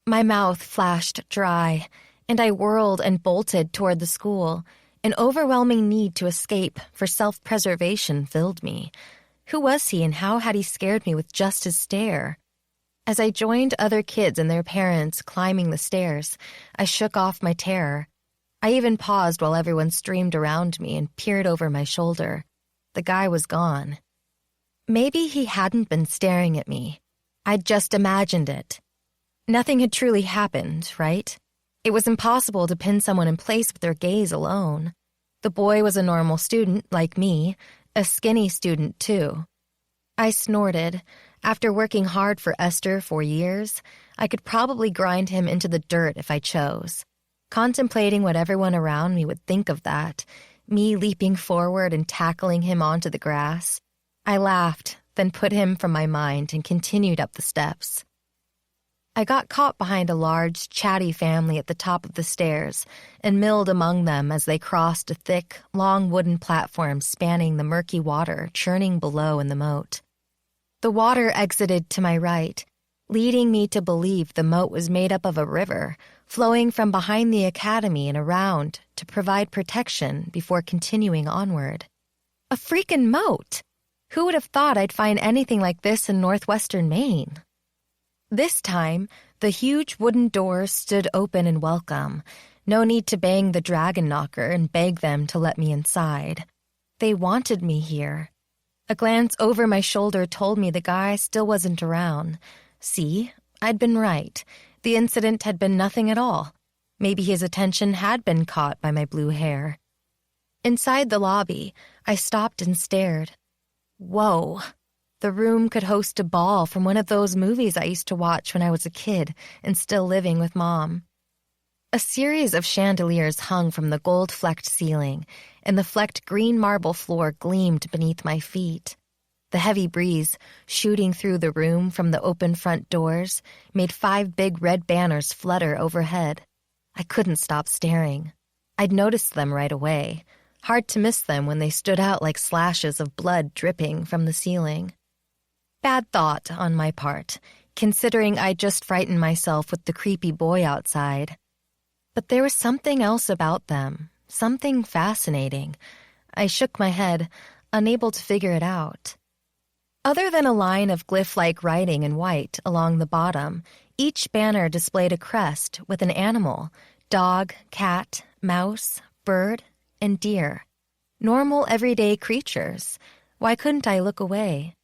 My mouth flashed dry, and I whirled and bolted toward the school. An overwhelming need to escape for self-preservation filled me. Who was he and how had he scared me with just his stare? As I joined other kids and their parents climbing the stairs, I shook off my terror. I even paused while everyone streamed around me and peered over my shoulder. The guy was gone. Maybe he hadn't been staring at me. I'd just imagined it. Nothing had truly happened, right? It was impossible to pin someone in place with their gaze alone. The boy was a normal student, like me, a skinny student, too. I snorted. After working hard for Esther for years, I could probably grind him into the dirt if I chose. Contemplating what everyone around me would think of that, me leaping forward and tackling him onto the grass, I laughed, then put him from my mind and continued up the steps. I got caught behind a large, chatty family at the top of the stairs and milled among them as they crossed a thick, long wooden platform spanning the murky water churning below in the moat. The water exited to my right, leading me to believe the moat was made up of a river, flowing from behind the academy and around to provide protection before continuing onward. A freaking moat! Who would have thought I'd find anything like this in northwestern Maine? This time, the huge wooden doors stood open in welcome. No need to bang the dragon knocker and beg them to let me inside. They wanted me here. A glance over my shoulder told me the guy still wasn't around. See, I'd been right. The incident had been nothing at all. Maybe his attention had been caught by my blue hair. Inside the lobby, I stopped and stared. Whoa! The room could host a ball from one of those movies I used to watch when I was a kid and still living with Mom. A series of chandeliers hung from the gold-flecked ceiling, and the flecked green marble floor gleamed beneath my feet. The heavy breeze, shooting through the room from the open front doors, made 5 big red banners flutter overhead. I couldn't stop staring. I'd noticed them right away. Hard to miss them when they stood out like slashes of blood dripping from the ceiling. Bad thought on my part, considering I'd just frightened myself with the creepy boy outside. But there was something else about them, something fascinating. I shook my head, unable to figure it out. Other than a line of glyph-like writing in white along the bottom, each banner displayed a crest with an animal: dog, cat, mouse, bird, and deer. Normal, everyday creatures. Why couldn't I look away?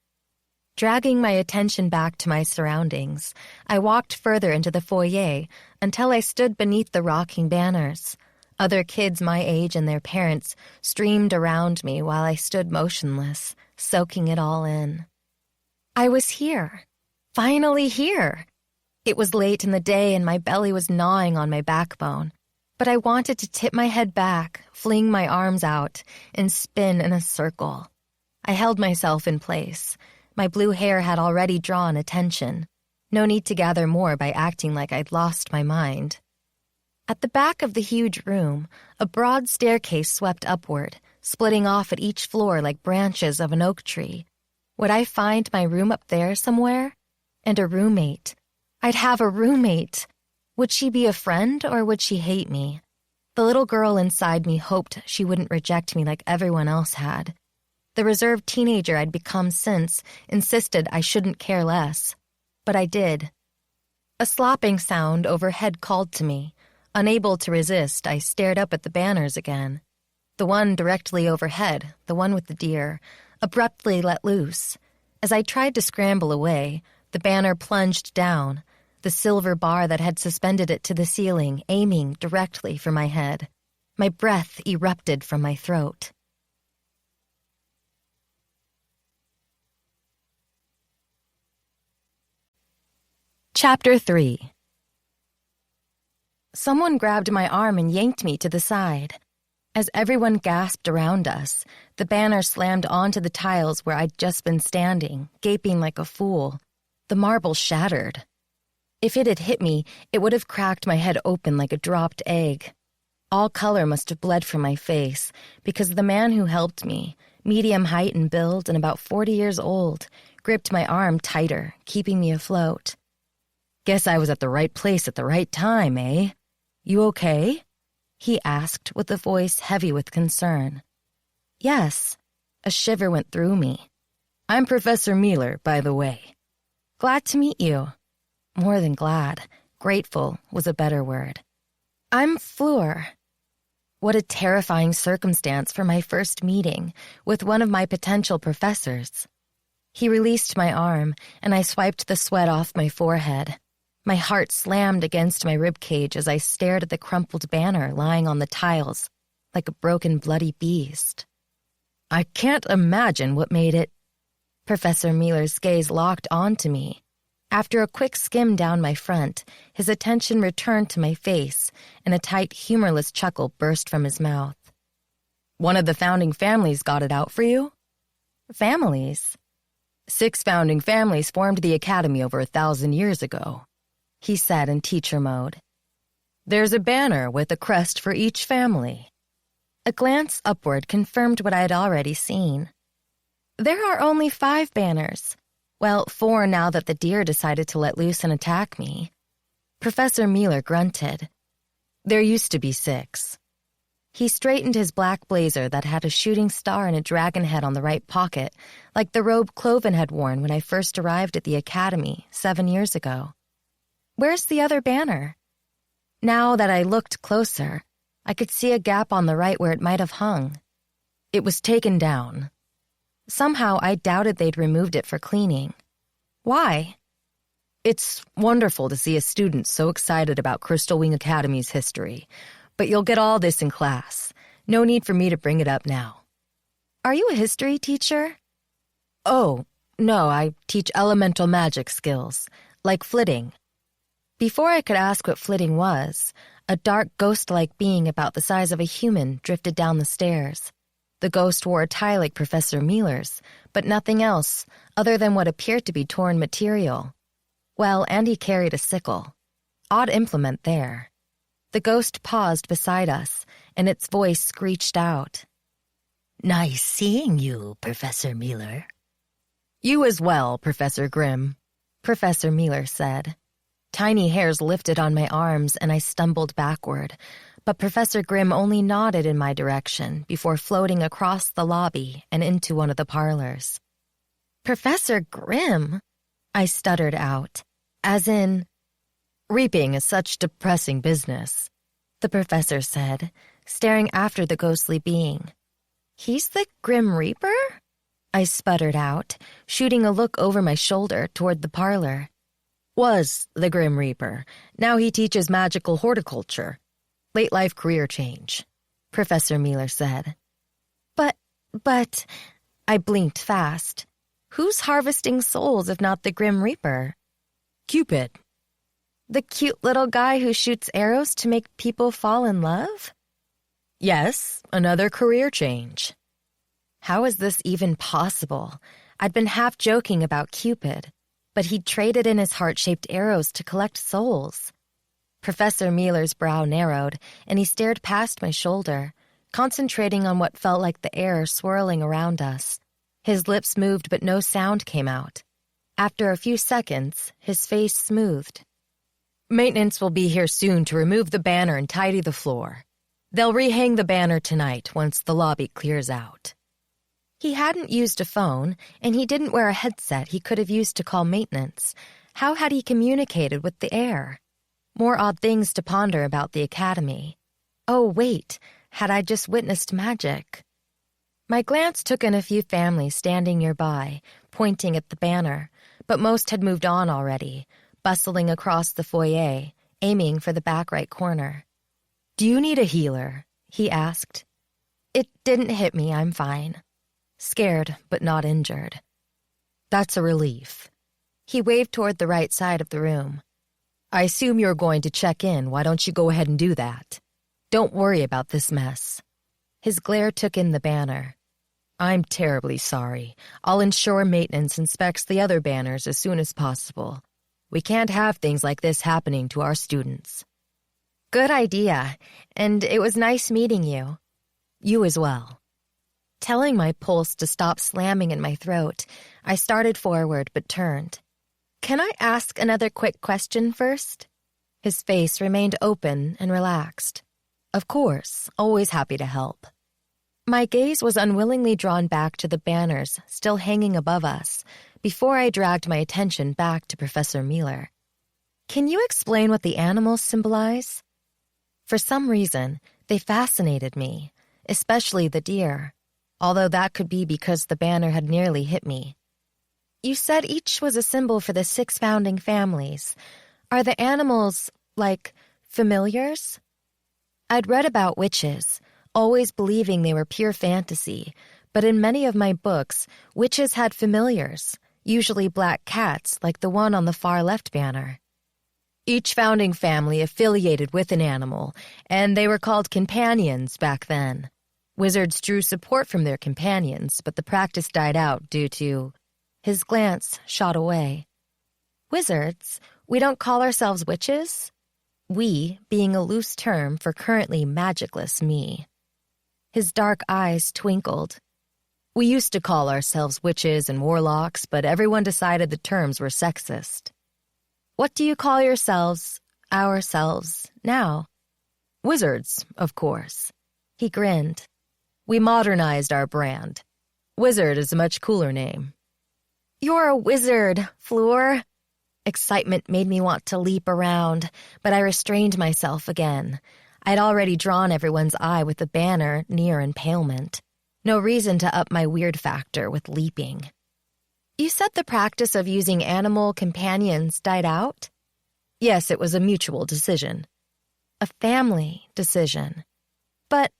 Dragging my attention back to my surroundings, I walked further into the foyer until I stood beneath the rocking banners. Other kids my age and their parents streamed around me while I stood motionless, soaking it all in. I was here. Finally here. It was late in the day and my belly was gnawing on my backbone, but I wanted to tip my head back, fling my arms out, and spin in a circle. I held myself in place. My blue hair had already drawn attention. No need to gather more by acting like I'd lost my mind. At the back of the huge room, a broad staircase swept upward, splitting off at each floor like branches of an oak tree. Would I find my room up there somewhere? And a roommate. I'd have a roommate. Would she be a friend or would she hate me? The little girl inside me hoped she wouldn't reject me like everyone else had. The reserved teenager I'd become since insisted I shouldn't care less. But I did. A slopping sound overhead called to me. Unable to resist, I stared up at the banners again. The one directly overhead, the one with the deer, abruptly let loose. As I tried to scramble away, the banner plunged down, the silver bar that had suspended it to the ceiling aiming directly for my head. My breath erupted from my throat. Chapter 3. Someone grabbed my arm and yanked me to the side. As everyone gasped around us, the banner slammed onto the tiles where I'd just been standing, gaping like a fool. The marble shattered. If it had hit me, it would have cracked my head open like a dropped egg. All color must have bled from my face, because the man who helped me, medium height and build and about 40 years old, gripped my arm tighter, keeping me afloat. "Guess I was at the right place at the right time, eh? You okay?" he asked with a voice heavy with concern. "Yes." A shiver went through me. "I'm Professor Miller, by the way." "Glad to meet you." More than glad. Grateful was a better word. "I'm Fleur." What a terrifying circumstance for my first meeting with one of my potential professors. He released my arm, and I swiped the sweat off my forehead. My heart slammed against my ribcage as I stared at the crumpled banner lying on the tiles, like a broken bloody beast. "I can't imagine what made it—" Professor Miller's gaze locked onto me. After a quick skim down my front, his attention returned to my face, and a tight, humorless chuckle burst from his mouth. "One of the founding families got it out for you?" "Families?" "6 founding families formed the academy over 1,000 years ago," he said in teacher mode. "There's a banner with a crest for each family." A glance upward confirmed what I had already seen. "There are only 5 banners. Well, 4 now that the deer decided to let loose and attack me." Professor Miller grunted. "There used to be 6. He straightened his black blazer that had a shooting star and a dragon head on the right pocket, like the robe Cloven had worn when I first arrived at the academy 7 years ago. "Where's the other banner?" Now that I looked closer, I could see a gap on the right where it might have hung. "It was taken down." Somehow I doubted they'd removed it for cleaning. "Why?" "It's wonderful to see a student so excited about Crystal Wing Academy's history, but you'll get all this in class. No need for me to bring it up now." "Are you a history teacher?" "Oh, no, I teach elemental magic skills, like flitting." Before I could ask what flitting was, a dark ghost-like being about the size of a human drifted down the stairs. The ghost wore a tie like Professor Miller's, but nothing else other than what appeared to be torn material. Well, and he carried a sickle. Odd implement there. The ghost paused beside us, and its voice screeched out. "Nice seeing you, Professor Miller." "You as well, Professor Grimm," Professor Miller said. Tiny hairs lifted on my arms, and I stumbled backward, but Professor Grimm only nodded in my direction before floating across the lobby and into one of the parlors. "Professor Grimm?" I stuttered out, as in, "Reaping is such depressing business," the professor said, staring after the ghostly being. "He's the Grim Reaper?" I sputtered out, shooting a look over my shoulder toward the parlor. "Was the Grim Reaper. Now he teaches magical horticulture. Late-life career change," Professor Miller said. But, I blinked fast. Who's harvesting souls if not the Grim Reaper? "Cupid." "The cute little guy who shoots arrows to make people fall in love?" "Yes, another career change." How is this even possible? I'd been half joking about Cupid, but he'd traded in his heart-shaped arrows to collect souls. Professor Miller's brow narrowed, and he stared past my shoulder, concentrating on what felt like the air swirling around us. His lips moved, but no sound came out. After a few seconds, his face smoothed. "Maintenance will be here soon to remove the banner and tidy the floor. They'll rehang the banner tonight once the lobby clears out." He hadn't used a phone, and he didn't wear a headset he could have used to call maintenance. How had he communicated with the air? More odd things to ponder about the academy. Oh, wait, had I just witnessed magic? My glance took in a few families standing nearby, pointing at the banner, but most had moved on already, bustling across the foyer, aiming for the back right corner. "Do you need a healer?" he asked. "It didn't hit me, I'm fine." Scared, but not injured. "That's a relief." He waved toward the right side of the room. I assume you're going to check in. Why don't you go ahead and do that? Don't worry about this mess. His glare took in the banner. I'm terribly sorry. I'll ensure maintenance inspects the other banners as soon as possible. We can't have things like this happening to our students. Good idea, and it was nice meeting you. You as well. Telling my pulse to stop slamming in my throat, I started forward but turned. Can I ask another quick question first? His face remained open and relaxed. Of course, always happy to help. My gaze was unwillingly drawn back to the banners still hanging above us before I dragged my attention back to Professor Miller. Can you explain what the animals symbolize? For some reason, they fascinated me, especially the deer, although that could be because the banner had nearly hit me. You said each was a symbol for the 6 founding families. Are the animals, like, familiars? I'd read about witches, always believing they were pure fantasy, but in many of my books, witches had familiars, usually black cats like the one on the far left banner. Each founding family affiliated with an animal, and they were called companions back then. Wizards drew support from their companions, but the practice died out due to... His glance shot away. Wizards? We don't call ourselves witches? We being a loose term for currently magicless me. His dark eyes twinkled. We used to call ourselves witches and warlocks, but everyone decided the terms were sexist. What do you call yourselves, ourselves, now? Wizards, of course. He grinned. We modernized our brand. Wizard is a much cooler name. You're a wizard, Fleur. Excitement made me want to leap around, but I restrained myself again. I'd already drawn everyone's eye with the banner near impalement. No reason to up my weird factor with leaping. You said the practice of using animal companions died out? Yes, it was a mutual decision. A family decision. But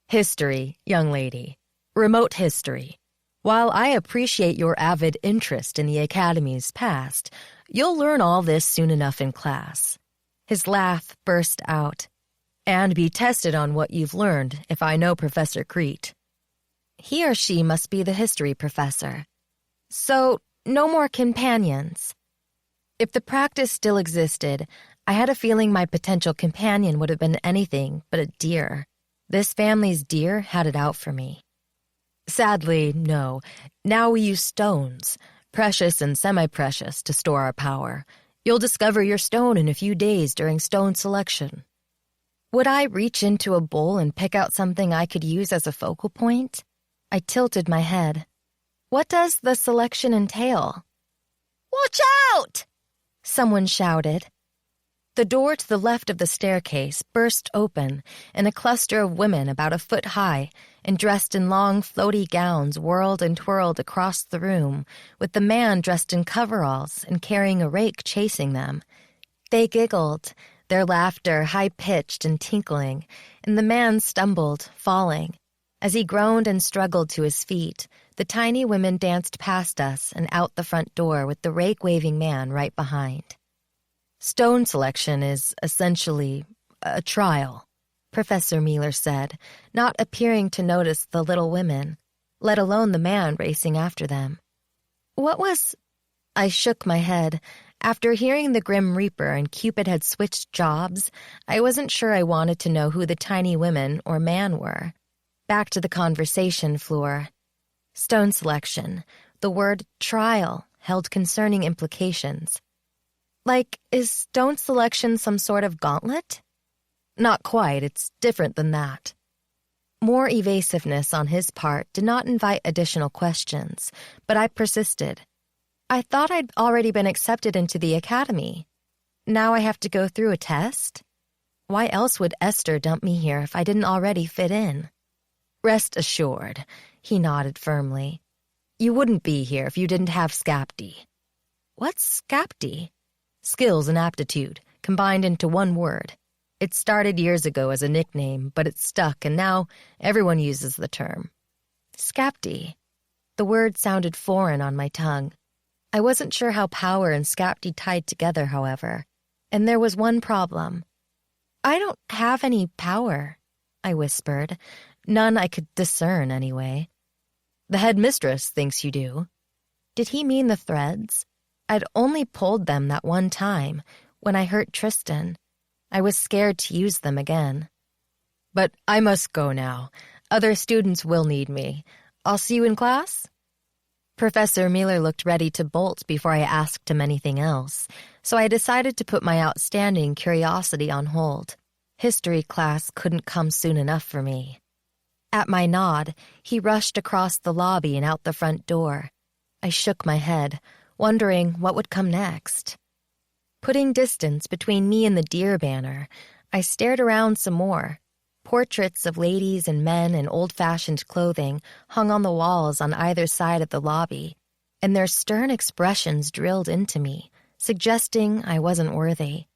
history, young lady. Remote history. While I appreciate your avid interest in the Academy's past, you'll learn all this soon enough in class. His laugh burst out. And be tested on what you've learned if I know Professor Crete. He or she must be the history professor. So, no more companions. If the practice still existed, I had a feeling my potential companion would have been anything but a deer. This family's deer had it out for me. Sadly, no. Now we use stones, precious and semi-precious, to store our power. You'll discover your stone in a few days during stone selection. Would I reach into a bowl and pick out something I could use as a focal point? I tilted my head. What does the selection entail? Watch out! Someone shouted. The door to the left of the staircase burst open, and a cluster of women about a foot high and dressed in long, floaty gowns whirled and twirled across the room, with the man dressed in coveralls and carrying a rake chasing them. They giggled, their laughter high-pitched and tinkling, and the man stumbled, falling. As he groaned and struggled to his feet, the tiny women danced past us and out the front door with the rake-waving man right behind. Stone selection is essentially a trial, Professor Miller said, not appearing to notice the little women, let alone the man racing after them. What was... I shook my head. After hearing the Grim Reaper and Cupid had switched jobs, I wasn't sure I wanted to know who the tiny women or man were. Back to the conversation, Fleur. Stone selection. The word trial held concerning implications. Like, is stone selection some sort of gauntlet? Not quite, it's different than that. More evasiveness on his part did not invite additional questions, but I persisted. I thought I'd already been accepted into the academy. Now I have to go through a test? Why else would Esther dump me here if I didn't already fit in? Rest assured, he nodded firmly. You wouldn't be here if you didn't have Scapti. What's Scapti? Skills and aptitude, combined into one word. It started years ago as a nickname, but it's stuck, and now everyone uses the term. Scapti. The word sounded foreign on my tongue. I wasn't sure how power and Skapti tied together, however, and there was one problem. "I don't have any power," I whispered. None I could discern, anyway. "The headmistress thinks you do." Did he mean the threads? I'd only pulled them that one time, when I hurt Tristan. I was scared to use them again. "But I must go now. Other students will need me. I'll see you in class?" Professor Miller looked ready to bolt before I asked him anything else, so I decided to put my outstanding curiosity on hold. History class couldn't come soon enough for me. At my nod, he rushed across the lobby and out the front door. I shook my head, wondering what would come next. Putting distance between me and the deer banner, I stared around some more. Portraits of ladies and men in old-fashioned clothing hung on the walls on either side of the lobby, and their stern expressions drilled into me, suggesting I wasn't worthy.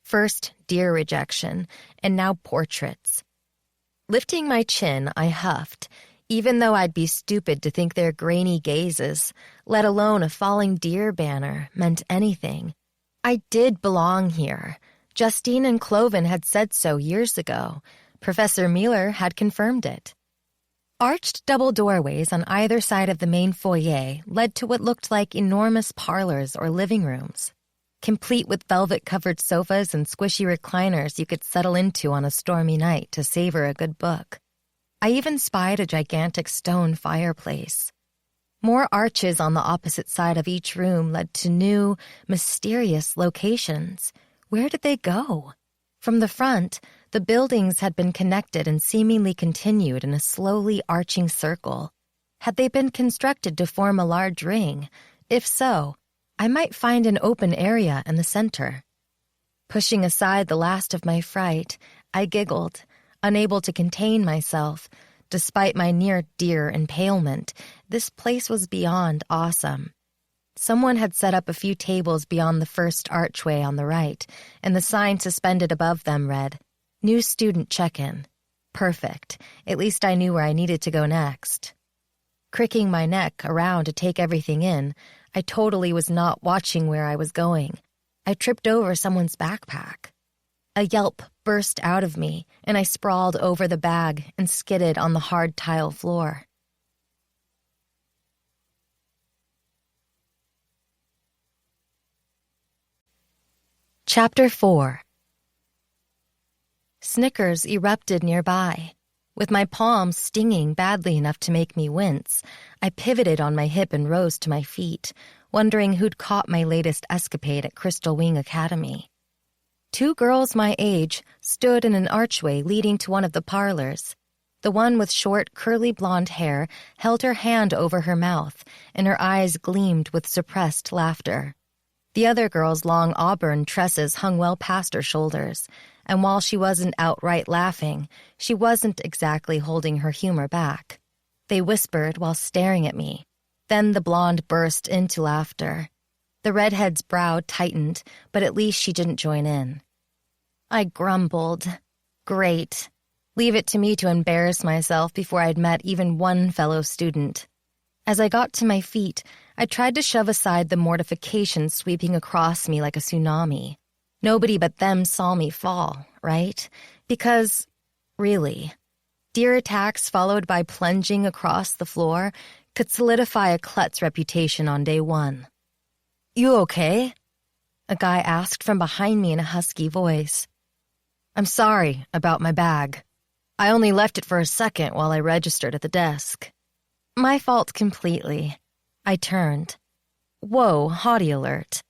First deer rejection, and now portraits. Lifting my chin, I huffed, even though I'd be stupid to think their grainy gazes, let alone a falling deer banner, meant anything. I did belong here. Justine and Cloven had said so years ago. Professor Miller had confirmed it. Arched double doorways on either side of the main foyer led to what looked like enormous parlors or living rooms, complete with velvet-covered sofas and squishy recliners you could settle into on a stormy night to savor a good book. I even spied a gigantic stone fireplace. More arches on the opposite side of each room led to new, mysterious locations. Where did they go? From the front, the buildings had been connected and seemingly continued in a slowly arching circle. Had they been constructed to form a large ring? If so, I might find an open area in the center. Pushing aside the last of my fright, I giggled, unable to contain myself. Despite my near-deer impalement, this place was beyond awesome. Someone had set up a few tables beyond the first archway on the right, and the sign suspended above them read, "New student check-in." Perfect. At least I knew where I needed to go next. Cricking my neck around to take everything in, I totally was not watching where I was going. I tripped over someone's backpack. A yelp burst out of me, and I sprawled over the bag and skidded on the hard tile floor. Chapter 4. Snickers erupted nearby. With my palms stinging badly enough to make me wince, I pivoted on my hip and rose to my feet, wondering who'd caught my latest escapade at Crystal Wing Academy. Two girls my age stood in an archway leading to one of the parlors. The one with short, curly blonde hair held her hand over her mouth, and her eyes gleamed with suppressed laughter. The other girl's long auburn tresses hung well past her shoulders, and while she wasn't outright laughing, she wasn't exactly holding her humor back. They whispered while staring at me. Then the blonde burst into laughter. The redhead's brow tightened, but at least she didn't join in. I grumbled. Great. Leave it to me to embarrass myself before I'd met even one fellow student. As I got to my feet, I tried to shove aside the mortification sweeping across me like a tsunami. Nobody but them saw me fall, right? Because, really, deer attacks followed by plunging across the floor could solidify a klutz reputation on day one. "You okay?" a guy asked from behind me in a husky voice. "I'm sorry about my bag. I only left it for a second while I registered at the desk." My fault completely. I turned. Whoa, haughty alert.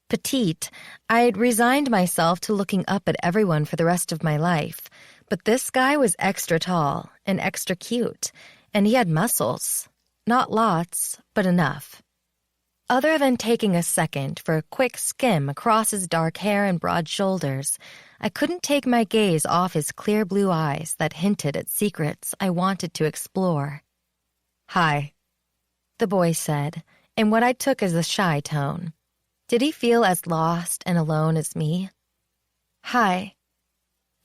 Petite, I'd resigned myself to looking up at everyone for the rest of my life, but this guy was extra tall and extra cute, and he had muscles. Not lots, but enough. Other than taking a second for a quick skim across his dark hair and broad shoulders, I couldn't take my gaze off his clear blue eyes that hinted at secrets I wanted to explore. "Hi," the boy said, in what I took as a shy tone. Did he feel as lost and alone as me? "Hi."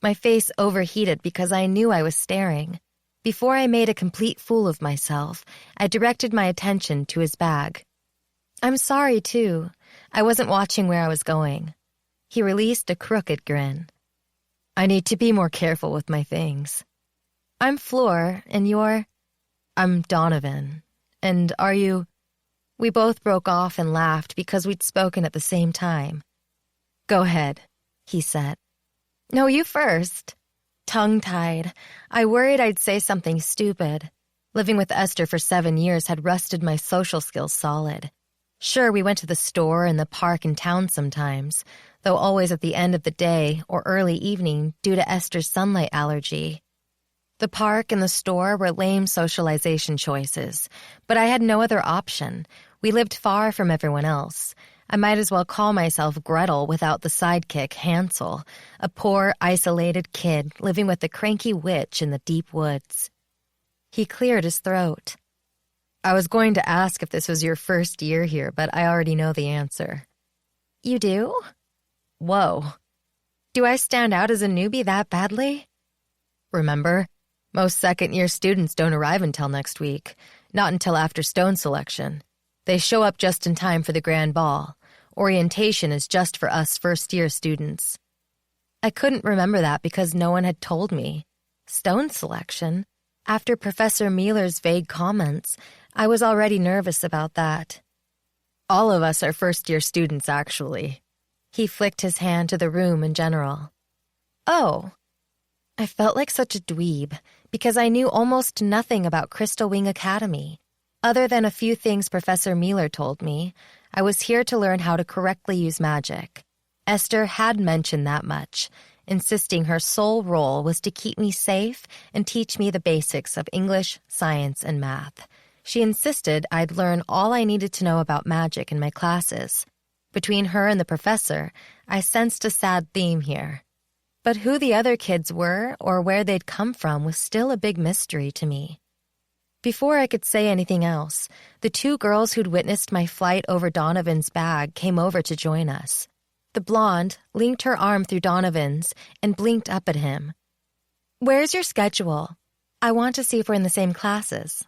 My face overheated because I knew I was staring. Before I made a complete fool of myself, I directed my attention to his bag. I'm sorry, too. I wasn't watching where I was going. He released a crooked grin. I need to be more careful with my things. I'm Fleur, and you're... I'm Donovan. And are you... We both broke off and laughed because we'd spoken at the same time. Go ahead, he said. No, you first. Tongue-tied, I worried I'd say something stupid. Living with Esther for 7 years had rusted my social skills solid. Sure, we went to the store and the park in town sometimes, though always at the end of the day or early evening due to Esther's sunlight allergy. The park and the store were lame socialization choices, but I had no other option. We lived far from everyone else. I might as well call myself Gretel without the sidekick Hansel, a poor, isolated kid living with a cranky witch in the deep woods. He cleared his throat. I was going to ask if this was your first year here, but I already know the answer. You do? Whoa. Do I stand out as a newbie that badly? Remember, most second-year students don't arrive until next week, not until after stone selection. They show up just in time for the grand ball. Orientation is just for us first-year students. I couldn't remember that because no one had told me. Stone selection? After Professor Mueller's vague comments, I was already nervous about that. All of us are first-year students, actually. He flicked his hand to the room in general. Oh. I felt like such a dweeb because I knew almost nothing about Crystal Wing Academy. Other than a few things Professor Mueller told me, I was here to learn how to correctly use magic. Esther had mentioned that much, insisting her sole role was to keep me safe and teach me the basics of English, science, and math. She insisted I'd learn all I needed to know about magic in my classes. Between her and the professor, I sensed a sad theme here. But who the other kids were or where they'd come from was still a big mystery to me. Before I could say anything else, the 2 girls who'd witnessed my flight over Donovan's bag came over to join us. The blonde linked her arm through Donovan's and blinked up at him. Where's your schedule? I want to see if we're in the same classes.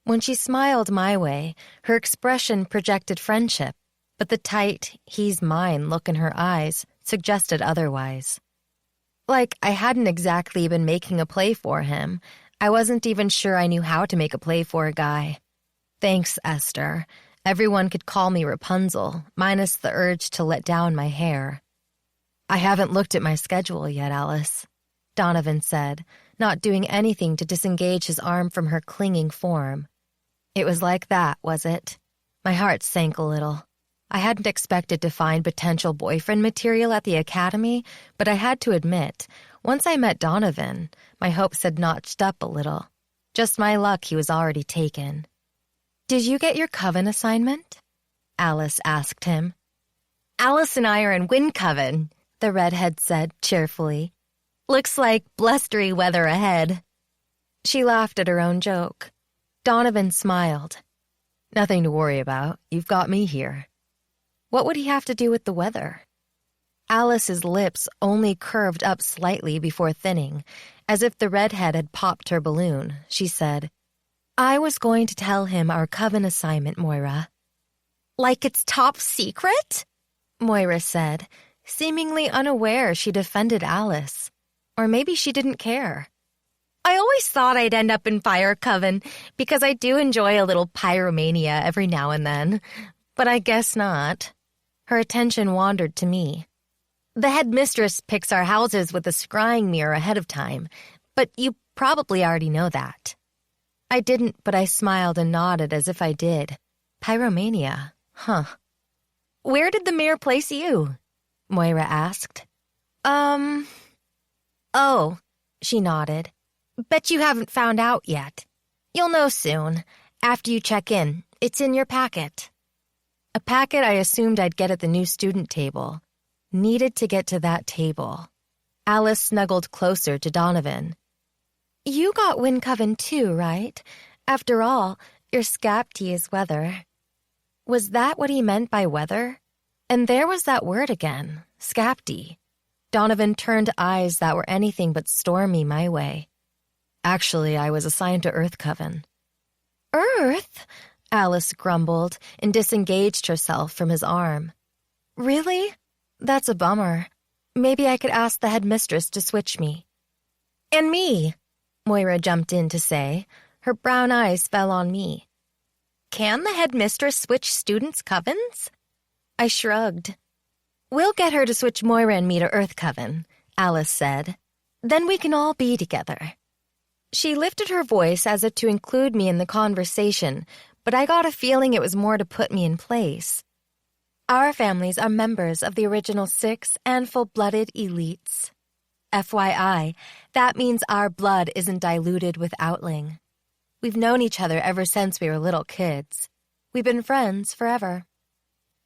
When she smiled my way, her expression projected friendship, but the tight, he's mine look in her eyes suggested otherwise. Like I hadn't exactly been making a play for him. I wasn't even sure I knew how to make a play for a guy. Thanks, Esther. Everyone could call me Rapunzel, minus the urge to let down my hair. I haven't looked at my schedule yet, Alice, Donovan said, not doing anything to disengage his arm from her clinging form. It was like that, was it? My heart sank a little. I hadn't expected to find potential boyfriend material at the academy, but I had to admit, once I met Donovan, my hopes had notched up a little. Just my luck he was already taken. Did you get your coven assignment? Alice asked him. Alice and I are in Wind Coven, the redhead said cheerfully. Looks like blustery weather ahead. She laughed at her own joke. Donovan smiled. Nothing to worry about. You've got me here. What would he have to do with the weather? Alice's lips only curved up slightly before thinning, as if the redhead had popped her balloon. She said, I was going to tell him our coven assignment, Moira. Like it's top secret? Moira said, seemingly unaware she defended Alice. Or maybe she didn't care. I always thought I'd end up in Fire Coven because I do enjoy a little pyromania every now and then. But I guess not. Her attention wandered to me. The headmistress picks our houses with a scrying mirror ahead of time, but you probably already know that. I didn't, but I smiled and nodded as if I did. Pyromania, huh. Where did the mirror place you? Moira asked. Oh, she nodded. Bet you haven't found out yet. You'll know soon. After you check in, it's in your packet. A packet I assumed I'd get at the new student table. Needed to get to that table. Alice snuggled closer to Donovan. You got Wind Coven too, right? After all, your scapty is weather. Was that what he meant by weather? And there was that word again, scapty. Donovan turned eyes that were anything but stormy my way. Actually, I was assigned to Earth Coven. Earth? Alice grumbled and disengaged herself from his arm. Really? That's a bummer. Maybe I could ask the headmistress to switch me. And me, Moira jumped in to say. Her brown eyes fell on me. Can the headmistress switch students' covens? I shrugged. We'll get her to switch Moira and me to Earth Coven, Alice said. Then we can all be together. She lifted her voice as if to include me in the conversation, but I got a feeling it was more to put me in place. Our families are members of the original 6 and full-blooded elites. FYI, that means our blood isn't diluted with Outling. We've known each other ever since we were little kids. We've been friends forever.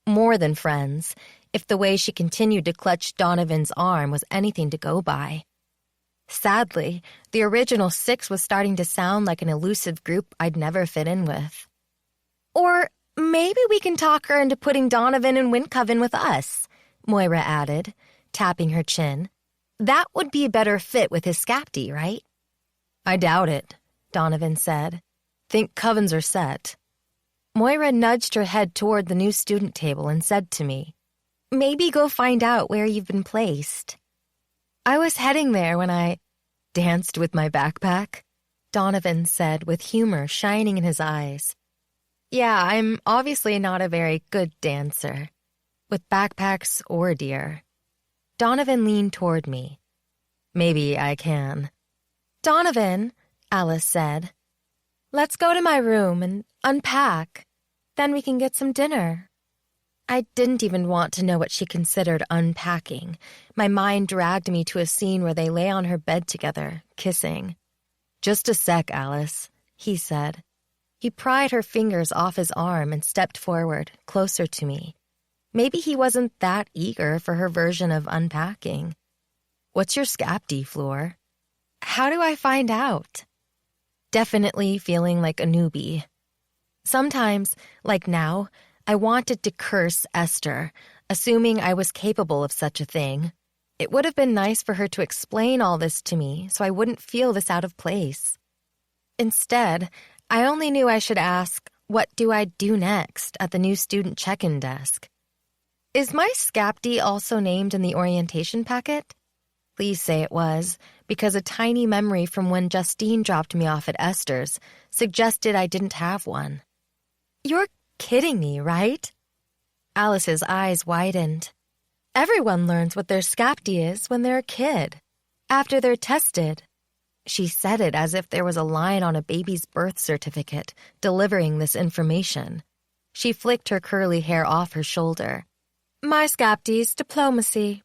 More than friends, if the way she continued to clutch Donovan's arm was anything to go by. Sadly, the original 6 was starting to sound like an elusive group I'd never fit in with. Or maybe we can talk her into putting Donovan in Windcoven with us, Moira added, tapping her chin. That would be a better fit with his Scapty, right? I doubt it, Donovan said. Think covens are set. Moira nudged her head toward the new student table and said to me, Maybe go find out where you've been placed. I was heading there when I danced with my backpack, Donovan said with humor shining in his eyes. Yeah, I'm obviously not a very good dancer, with backpacks or deer. Donovan leaned toward me. Maybe I can. Donovan, Alice said, let's go to my room and unpack. Then we can get some dinner. I didn't even want to know what she considered unpacking. My mind dragged me to a scene where they lay on her bed together, kissing. Just a sec, Alice, he said. He pried her fingers off his arm and stepped forward, closer to me. Maybe he wasn't that eager for her version of unpacking. What's your Scapty, Floor? How do I find out? Definitely feeling like a newbie. Sometimes, like now, I wanted to curse Esther, assuming I was capable of such a thing. It would have been nice for her to explain all this to me so I wouldn't feel this out of place. Instead, I only knew I should ask, what do I do next at the new student check-in desk? Is my Scapty also named in the orientation packet? Please say it was, because a tiny memory from when Justine dropped me off at Esther's suggested I didn't have one. You're kidding me, right? Alice's eyes widened. Everyone learns what their Scapty is when they're a kid, after they're tested. She said it as if there was a line on a baby's birth certificate delivering this information. She flicked her curly hair off her shoulder. My Scapty's diplomacy.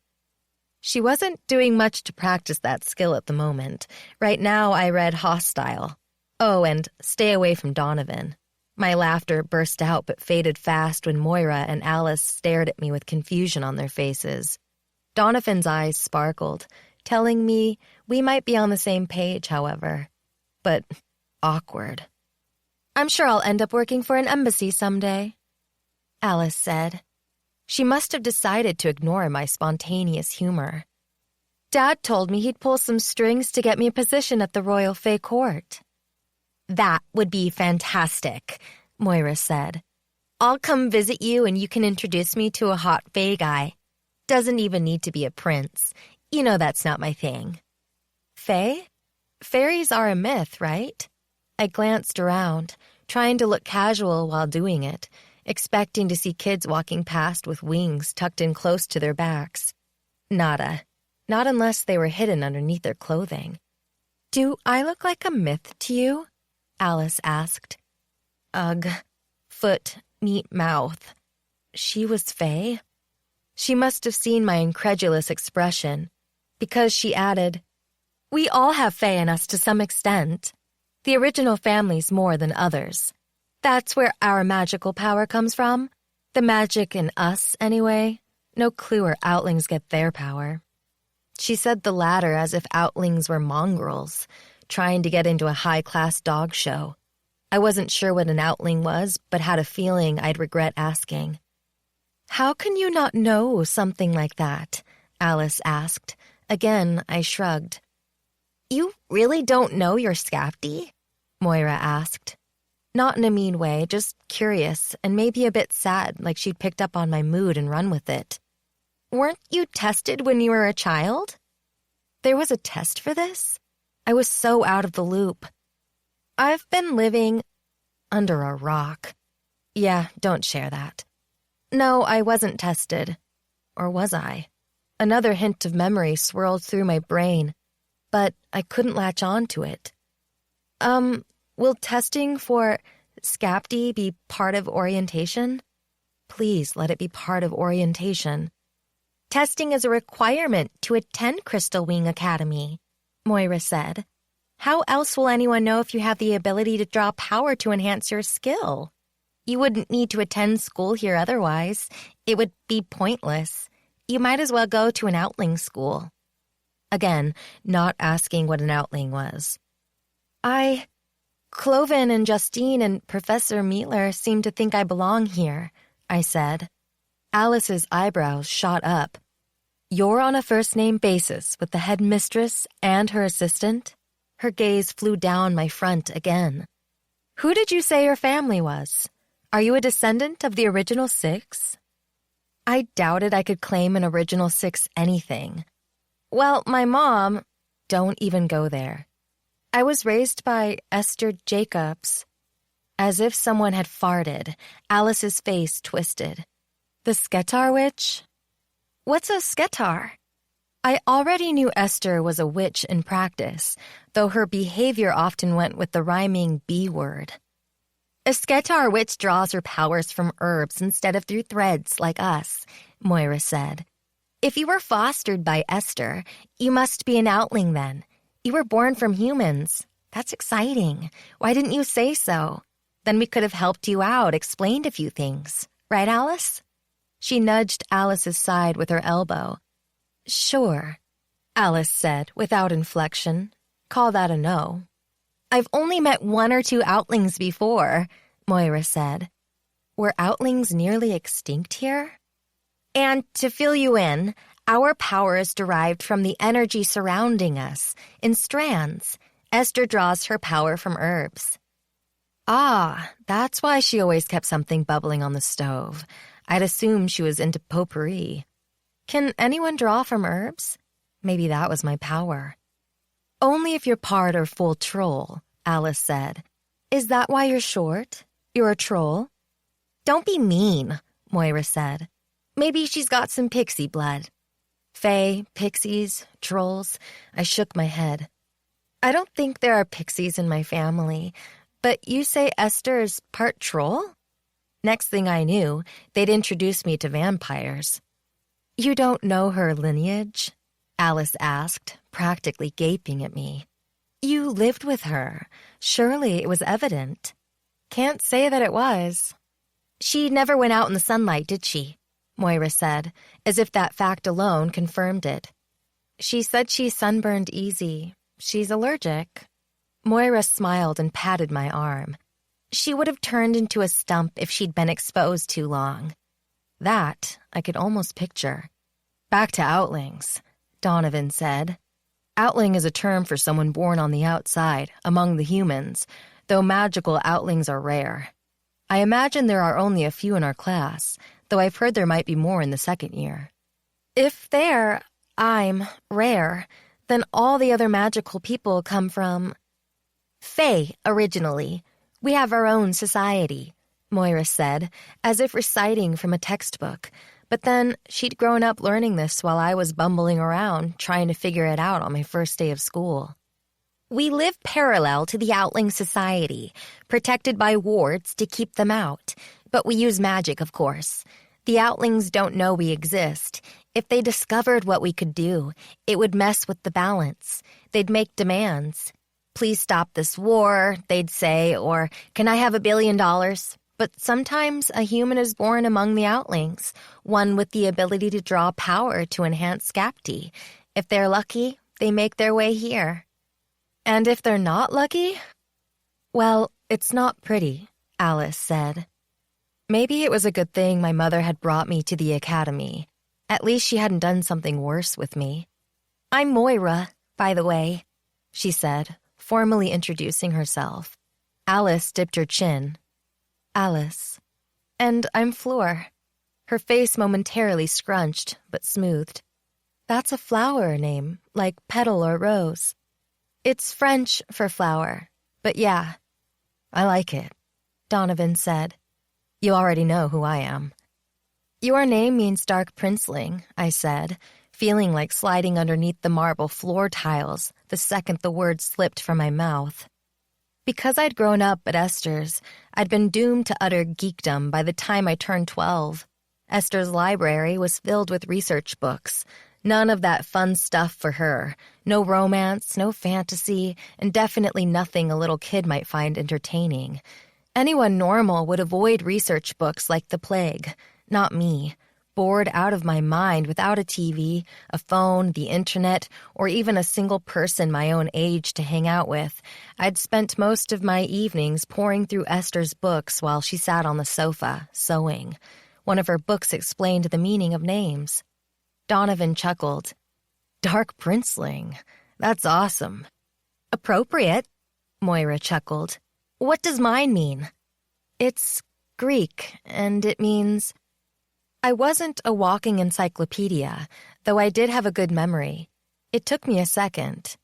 She wasn't doing much to practice that skill at the moment. Right now I read hostile. Oh, and stay away from Donovan. My laughter burst out but faded fast when Moira and Alice stared at me with confusion on their faces. Donovan's eyes sparkled, telling me we might be on the same page, however. But awkward. I'm sure I'll end up working for an embassy someday, Alice said. She must have decided to ignore my spontaneous humor. Dad told me he'd pull some strings to get me a position at the Royal Fae Court. That would be fantastic, Moira said. I'll come visit you and you can introduce me to a hot Fae guy. Doesn't even need to be a prince. You know that's not my thing. Fae? Fairies are a myth, right? I glanced around, trying to look casual while doing it, expecting to see kids walking past with wings tucked in close to their backs. Nada. Not unless they were hidden underneath their clothing. Do I look like a myth to you? Alice asked. Ugh. Foot, meet mouth. She was Fae? She must have seen my incredulous expression, because she added, We all have Fae in us to some extent. The original families more than others. That's where our magical power comes from. The magic in us, anyway. No clue where Outlings get their power. She said the latter as if Outlings were mongrels, trying to get into a high-class dog show. I wasn't sure what an Outling was, but had a feeling I'd regret asking. How can you not know something like that? Alice asked. Again, I shrugged. You really don't know your Scapty? Moira asked. Not in a mean way, just curious and maybe a bit sad, like she'd picked up on my mood and run with it. Weren't you tested when you were a child? There was a test for this? I was so out of the loop. I've been living under a rock. Yeah, don't share that. No, I wasn't tested. Or was I? Another hint of memory swirled through my brain, but I couldn't latch on to it. Will testing for SCAPD be part of orientation? Please let it be part of orientation. Testing is a requirement to attend Crystal Wing Academy, Moira said. How else will anyone know if you have the ability to draw power to enhance your skill? You wouldn't need to attend school here otherwise. It would be pointless. You might as well go to an Outling school. Again, not asking what an Outling was. Cloven and Justine and Professor Miller seem to think I belong here, I said. Alice's eyebrows shot up. You're on a first-name basis with the headmistress and her assistant? Her gaze flew down my front again. Who did you say your family was? Are you a descendant of the original six? I doubted I could claim an original six anything. Well, my mom... Don't even go there. I was raised by Esther Jacobs. As if someone had farted, Alice's face twisted. The Sketar witch? What's a Sketar? I already knew Esther was a witch in practice, though her behavior often went with the rhyming B word. A Sketar witch draws her powers from herbs instead of through threads like us, Moira said. If you were fostered by Esther, you must be an Outling then. You were born from humans. That's exciting. Why didn't you say so? Then we could have helped you out, explained a few things. Right, Alice? She nudged Alice's side with her elbow. Sure, Alice said without inflection. Call that a no. I've only met 1 or 2 Outlings before, Moira said. Were Outlings nearly extinct here? And to fill you in, our power is derived from the energy surrounding us, in strands. Esther draws her power from herbs. Ah, that's why she always kept something bubbling on the stove. I'd assumed she was into potpourri. Can anyone draw from herbs? Maybe that was my power. Only if you're part or full troll, Alice said. Is that why you're short? You're a troll? Don't be mean, Moira said. Maybe she's got some pixie blood. Fae, pixies, trolls. I shook my head. I don't think there are pixies in my family, but you say Esther's part troll? Next thing I knew, they'd introduce me to vampires. You don't know her lineage? Alice asked, practically gaping at me. You lived with her. Surely it was evident. Can't say that it was. She never went out in the sunlight, did she? Moira said, as if that fact alone confirmed it. She said she sunburned easy. She's allergic. Moira smiled and patted my arm. She would have turned into a stump if she'd been exposed too long. That I could almost picture. Back to Outlings, Donovan said. Outling is a term for someone born on the outside, among the humans, though magical Outlings are rare. I imagine there are only a few in our class, though I've heard there might be more in the second year. If I'm rare, then all the other magical people come from... Fae, originally. We have our own society, Moira said, as if reciting from a textbook. But then she'd grown up learning this while I was bumbling around, trying to figure it out on my first day of school. We live parallel to the Outling Society, protected by wards to keep them out. But we use magic, of course. The Outlings don't know we exist. If they discovered what we could do, it would mess with the balance. They'd make demands. Please stop this war, they'd say, or can I have $1 billion? But sometimes a human is born among the Outlings, one with the ability to draw power to enhance SCAPD. If they're lucky, they make their way here. And if they're not lucky? Well, it's not pretty, Alice said. Maybe it was a good thing my mother had brought me to the academy. At least she hadn't done something worse with me. I'm Moira, by the way, she said, formally introducing herself. Alice dipped her chin. Alice. And I'm Fleur. Her face momentarily scrunched, but smoothed. That's a flower name, like petal or rose. It's French for flower, but yeah. I like it, Donovan said. You already know who I am. Your name means dark princeling, I said, feeling like sliding underneath the marble floor tiles the second the word slipped from my mouth. Because I'd grown up at Esther's, I'd been doomed to utter geekdom by the time I turned 12. Esther's library was filled with research books. None of that fun stuff for her. No romance, no fantasy, and definitely nothing a little kid might find entertaining. Anyone normal would avoid research books like the plague. Not me. Bored out of my mind without a TV, a phone, the internet, or even a single person my own age to hang out with, I'd spent most of my evenings poring through Esther's books while she sat on the sofa, sewing. One of her books explained the meaning of names. Donovan chuckled. Dark princeling. That's awesome. Appropriate, Moira chuckled. What does mine mean? It's Greek, and it means... I wasn't a walking encyclopedia, though I did have a good memory. It took me a second.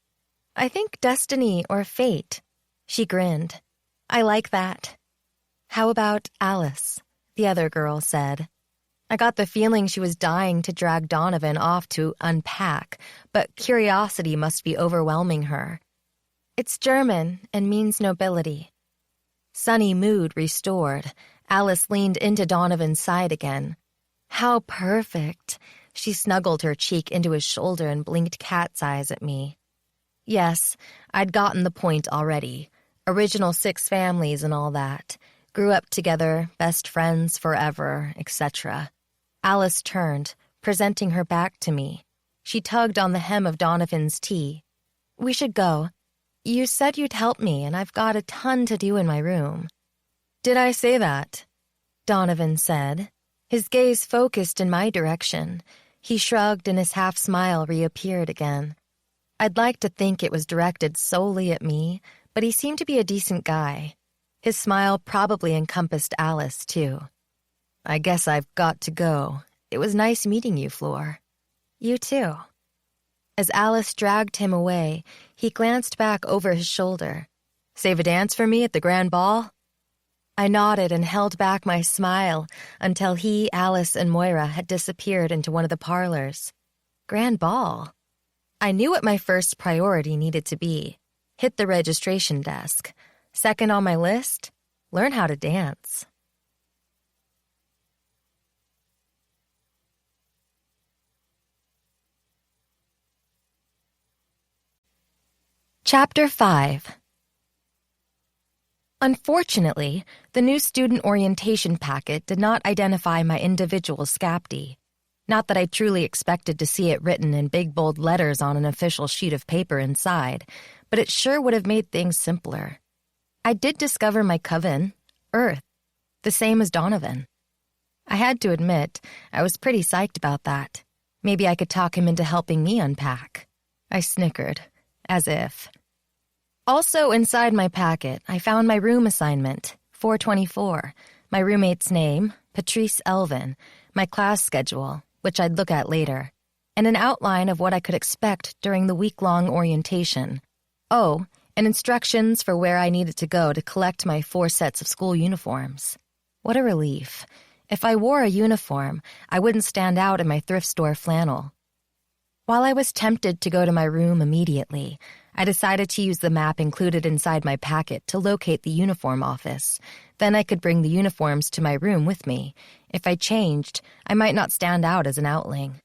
I think destiny or fate. She grinned. I like that. How about Alice? The other girl said. I got the feeling she was dying to drag Donovan off to unpack, but curiosity must be overwhelming her. It's German and means nobility. Sunny mood restored. Alice leaned into Donovan's side again. How perfect. She snuggled her cheek into his shoulder and blinked cat's eyes at me. Yes, I'd gotten the point already. Original 6 families and all that. Grew up together, best friends forever, etc. Alice turned, presenting her back to me. She tugged on the hem of Donovan's tee. We should go. You said you'd help me, and I've got a ton to do in my room. Did I say that? Donovan said. His gaze focused in my direction. He shrugged and his half-smile reappeared again. I'd like to think it was directed solely at me, but he seemed to be a decent guy. His smile probably encompassed Alice, too. I guess I've got to go. It was nice meeting you, Fleur. You too. As Alice dragged him away, he glanced back over his shoulder. Save a dance for me at the grand ball? I nodded and held back my smile until he, Alice, and Moira had disappeared into one of the parlors. Grand ball. I knew what my first priority needed to be. Hit the registration desk. Second on my list, learn how to dance. Chapter 5. Unfortunately, the new student orientation packet did not identify my individual scapty. Not that I truly expected to see it written in big bold letters on an official sheet of paper inside, but it sure would have made things simpler. I did discover my coven, Earth, the same as Donovan. I had to admit, I was pretty psyched about that. Maybe I could talk him into helping me unpack. I snickered, as if. Also inside my packet, I found my room assignment, 424, my roommate's name, Patrice Elvin, my class schedule, which I'd look at later, and an outline of what I could expect during the week-long orientation. Oh, and instructions for where I needed to go to collect my 4 sets of school uniforms. What a relief. If I wore a uniform, I wouldn't stand out in my thrift store flannel. While I was tempted to go to my room immediately, I decided to use the map included inside my packet to locate the uniform office. Then I could bring the uniforms to my room with me. If I changed, I might not stand out as an outling.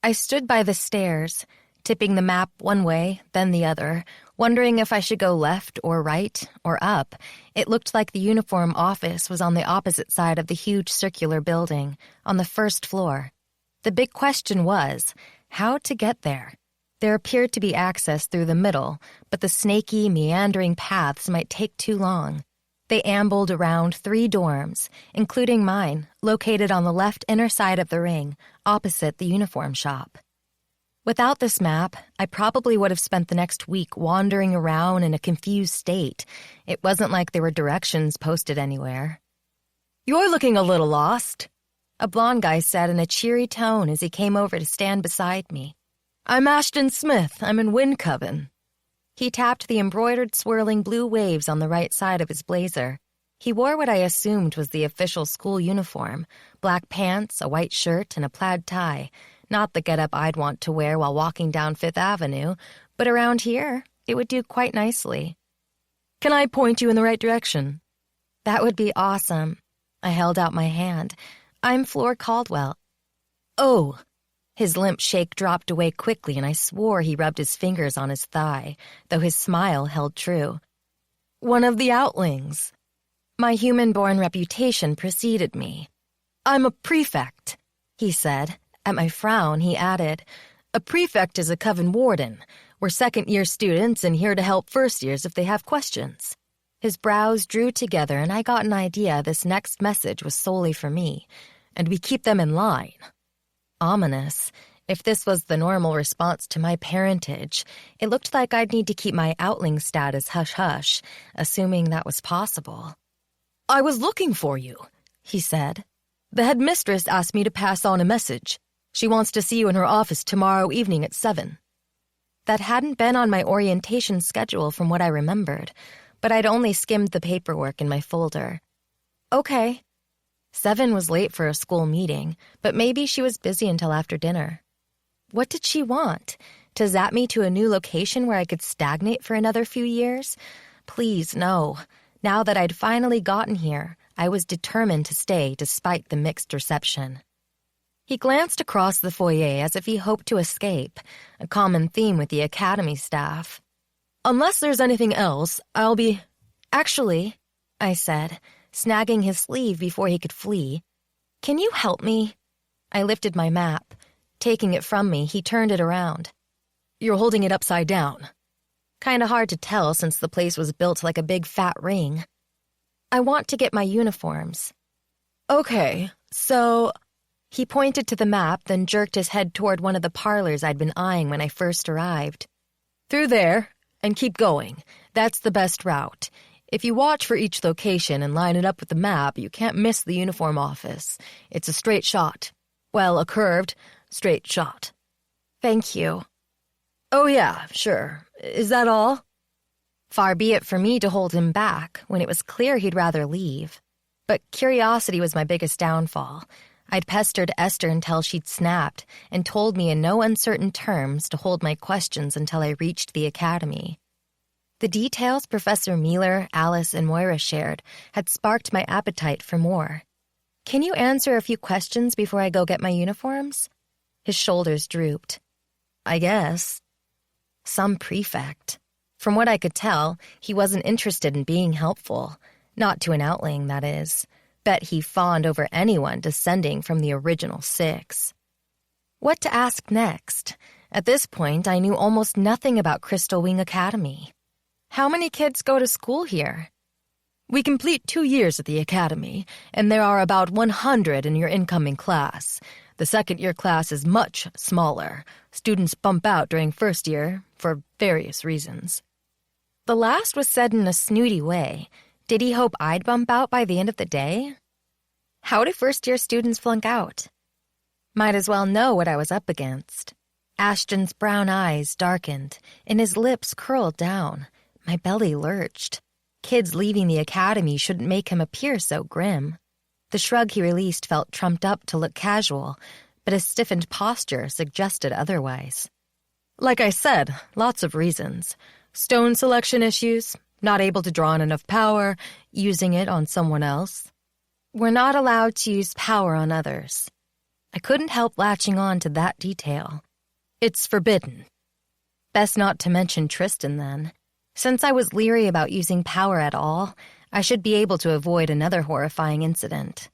I stood by the stairs, tipping the map one way, then the other, wondering if I should go left or right or up. It looked like the uniform office was on the opposite side of the huge circular building, on the first floor. The big question was, how to get there? There appeared to be access through the middle, but the snaky, meandering paths might take too long. They ambled around 3 dorms, including mine, located on the left inner side of the ring, opposite the uniform shop. Without this map, I probably would have spent the next week wandering around in a confused state. It wasn't like there were directions posted anywhere. "You're looking a little lost," a blond guy said in a cheery tone as he came over to stand beside me. "I'm Ashton Smith. I'm in Wind Coven." He tapped the embroidered swirling blue waves on the right side of his blazer. He wore what I assumed was the official school uniform, black pants, a white shirt, and a plaid tie. Not the getup I'd want to wear while walking down Fifth Avenue, but around here, it would do quite nicely. "Can I point you in the right direction?" "That would be awesome." I held out my hand. "I'm Fleur Caldwell." "Oh." His limp shake dropped away quickly, and I swore he rubbed his fingers on his thigh, though his smile held true. "One of the Outlings." My human-born reputation preceded me. "I'm a prefect," he said. At my frown, he added, "A prefect is a coven warden. We're second-year students and here to help first-years if they have questions." His brows drew together, and I got an idea this next message was solely for me. "And we keep them in line." Ominous. If this was the normal response to my parentage, it looked like I'd need to keep my Outling status hush-hush, assuming that was possible. "I was looking for you," he said. "The headmistress asked me to pass on a message. She wants to see you in her office tomorrow evening at 7. That hadn't been on my orientation schedule from what I remembered, but I'd only skimmed the paperwork in my folder. Okay. 7 was late for a school meeting, but maybe she was busy until after dinner. What did she want? To zap me to a new location where I could stagnate for another few years? Please, no. Now that I'd finally gotten here, I was determined to stay despite the mixed reception. He glanced across the foyer as if he hoped to escape, a common theme with the academy staff. "Unless there's anything else, I'll be—" "Actually," I said, snagging his sleeve before he could flee. "Can you help me?" I lifted my map. Taking it from me, he turned it around. "You're holding it upside down." Kinda hard to tell since the place was built like a big fat ring. "I want to get my uniforms." "Okay, so—" He pointed to the map, then jerked his head toward one of the parlors I'd been eyeing when I first arrived. "Through there, and keep going. That's the best route. If you watch for each location and line it up with the map, you can't miss the uniform office. It's a straight shot. Well, a curved, straight shot." "Thank you." "Oh yeah, sure. Is that all?" Far be it for me to hold him back when it was clear he'd rather leave. But curiosity was my biggest downfall. I'd pestered Esther until she'd snapped and told me in no uncertain terms to hold my questions until I reached the academy. The details Professor Miller, Alice, and Moira shared had sparked my appetite for more. "Can you answer a few questions before I go get my uniforms?" His shoulders drooped. "I guess." Some prefect. From what I could tell, he wasn't interested in being helpful. Not to an Outling, that is. Bet he fawned over anyone descending from the original 6. What to ask next? At this point, I knew almost nothing about Crystal Wing Academy. How many kids go to school here? "We complete 2 years at the academy, and there are about 100 in your incoming class. The second-year class is much smaller. Students bump out during first year for various reasons." The last was said in a snooty way. Did he hope I'd bump out by the end of the day? How do first-year students flunk out? Might as well know what I was up against. Ashton's brown eyes darkened, and his lips curled down. My belly lurched. Kids leaving the academy shouldn't make him appear so grim. The shrug he released felt trumped up to look casual, but his stiffened posture suggested otherwise. "Like I said, lots of reasons. Stone selection issues, not able to draw on enough power, using it on someone else. We're not allowed to use power on others." I couldn't help latching on to that detail. "It's forbidden." Best not to mention Tristan, then. Since I was leery about using power at all, I should be able to avoid another horrifying incident.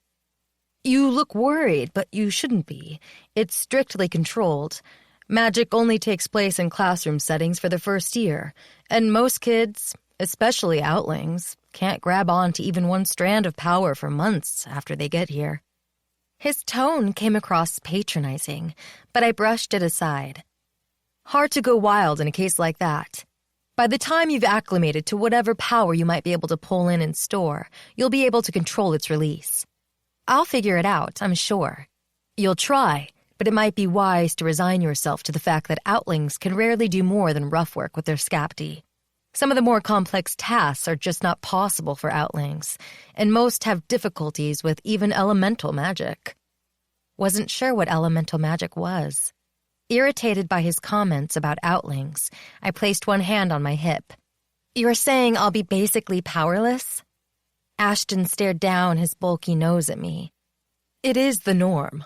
"You look worried, but you shouldn't be. It's strictly controlled. Magic only takes place in classroom settings for the first year, and most kids, especially Outlings, can't grab on to even one strand of power for months after they get here." His tone came across patronizing, but I brushed it aside. Hard to go wild in a case like that. By the time you've acclimated to whatever power you might be able to pull in and store, you'll be able to control its release. I'll figure it out, I'm sure. You'll try, but it might be wise to resign yourself to the fact that Outlings can rarely do more than rough work with their scapti. Some of the more complex tasks are just not possible for Outlings, and most have difficulties with even elemental magic. Wasn't sure what elemental magic was. Irritated by his comments about Outlings, I placed one hand on my hip. You're saying I'll be basically powerless? Ashton stared down his bulky nose at me. It is the norm.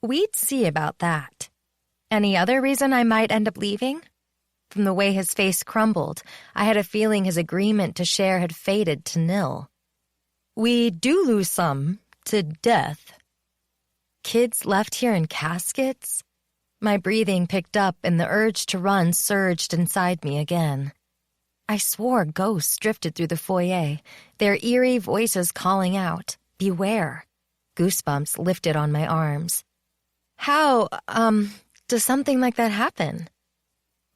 We'd see about that. Any other reason I might end up leaving? From the way his face crumbled, I had a feeling his agreement to share had faded to nil. We do lose some to death. Kids left here in caskets? My breathing picked up and the urge to run surged inside me again. I swore ghosts drifted through the foyer, their eerie voices calling out, "Beware." Goosebumps lifted on my arms. How, does something like that happen?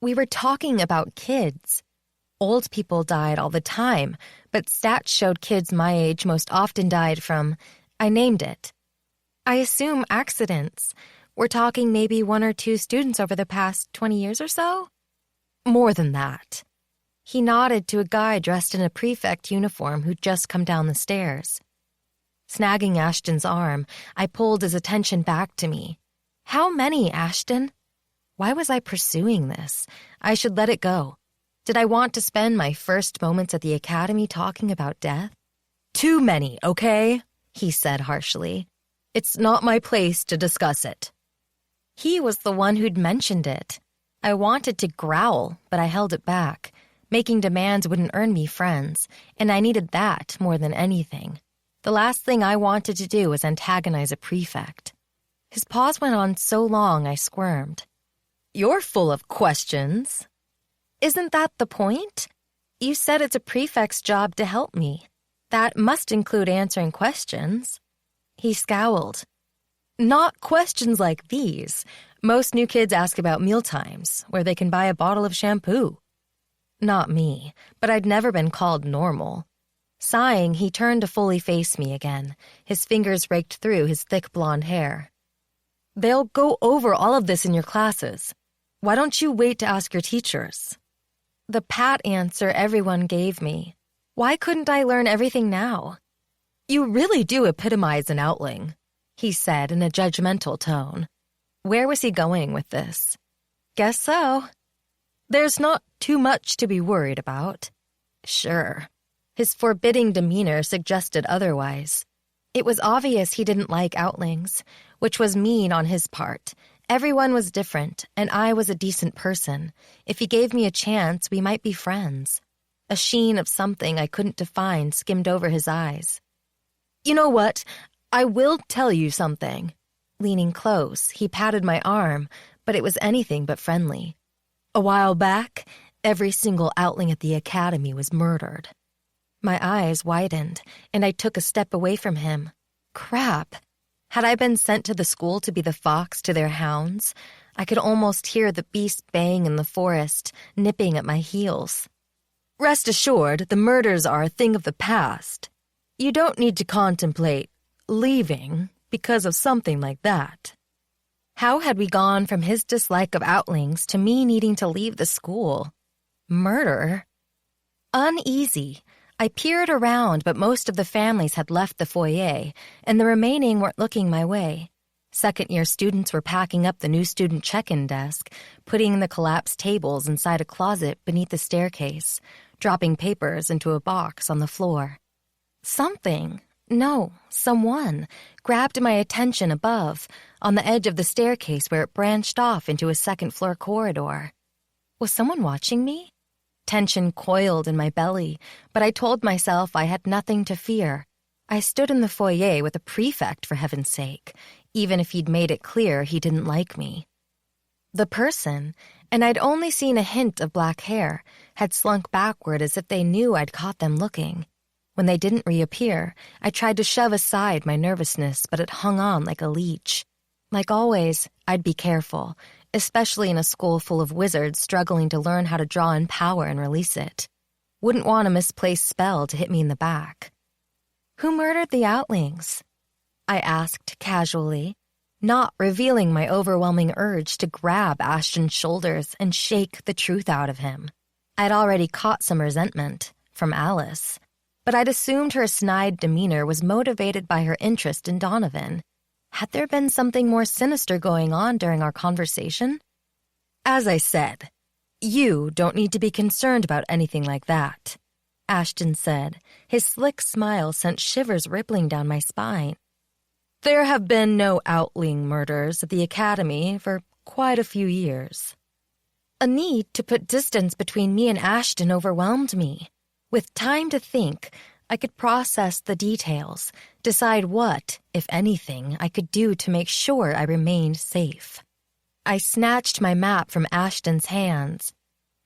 We were talking about kids. Old people died all the time, but stats showed kids my age most often died from, I named it. I assume accidents. We're talking maybe 1 or 2 students over the past 20 years or so? More than that. He nodded to a guy dressed in a prefect uniform who'd just come down the stairs. Snagging Ashton's arm, I pulled his attention back to me. How many, Ashton? Why was I pursuing this? I should let it go. Did I want to spend my first moments at the academy talking about death? Too many, okay? He said harshly. It's not my place to discuss it. He was the one who'd mentioned it. I wanted to growl, but I held it back. Making demands wouldn't earn me friends, and I needed that more than anything. The last thing I wanted to do was antagonize a prefect. His pause went on so long I squirmed. You're full of questions. Isn't that the point? You said it's a prefect's job to help me. That must include answering questions. He scowled. Not questions like these. Most new kids ask about mealtimes, where they can buy a bottle of shampoo. Not me, but I'd never been called normal. Sighing, he turned to fully face me again. His fingers raked through his thick blonde hair. They'll go over all of this in your classes. Why don't you wait to ask your teachers? The pat answer everyone gave me. Why couldn't I learn everything now? You really do epitomize an Outling, he said in a judgmental tone. Where was he going with this? Guess so. There's not too much to be worried about. Sure. His forbidding demeanor suggested otherwise. It was obvious he didn't like Outlings, which was mean on his part. Everyone was different, and I was a decent person. If he gave me a chance, we might be friends. A sheen of something I couldn't define skimmed over his eyes. You know what? I will tell you something. Leaning close, he patted my arm, but it was anything but friendly. A while back, every single Outling at the academy was murdered. My eyes widened, and I took a step away from him. Crap. Had I been sent to the school to be the fox to their hounds? I could almost hear the beast baying in the forest, nipping at my heels. Rest assured, the murders are a thing of the past. You don't need to contemplate leaving because of something like that. How had we gone from his dislike of Outlings to me needing to leave the school? Murder? Uneasy. I peered around, but most of the families had left the foyer, and the remaining weren't looking my way. Second-year students were packing up the new student check-in desk, putting the collapsed tables inside a closet beneath the staircase, dropping papers into a box on the floor. Someone grabbed my attention above, on the edge of the staircase where it branched off into a second-floor corridor. Was someone watching me? Tension coiled in my belly, but I told myself I had nothing to fear. I stood in the foyer with a prefect, for heaven's sake, even if he'd made it clear he didn't like me. The person, and I'd only seen a hint of black hair, had slunk backward as if they knew I'd caught them looking. When they didn't reappear, I tried to shove aside my nervousness, but it hung on like a leech. Like always, I'd be careful, especially in a school full of wizards struggling to learn how to draw in power and release it. Wouldn't want a misplaced spell to hit me in the back. Who murdered the Outlings? I asked casually, not revealing my overwhelming urge to grab Ashton's shoulders and shake the truth out of him. I'd already caught some resentment from Alice, but I'd assumed her snide demeanor was motivated by her interest in Donovan. Had there been something more sinister going on during our conversation? As I said, you don't need to be concerned about anything like that, Ashton said. His slick smile sent shivers rippling down my spine. There have been no Outling murders at the Academy for quite a few years. A need to put distance between me and Ashton overwhelmed me. With time to think, I could process the details, decide what, if anything, I could do to make sure I remained safe. I snatched my map from Ashton's hands.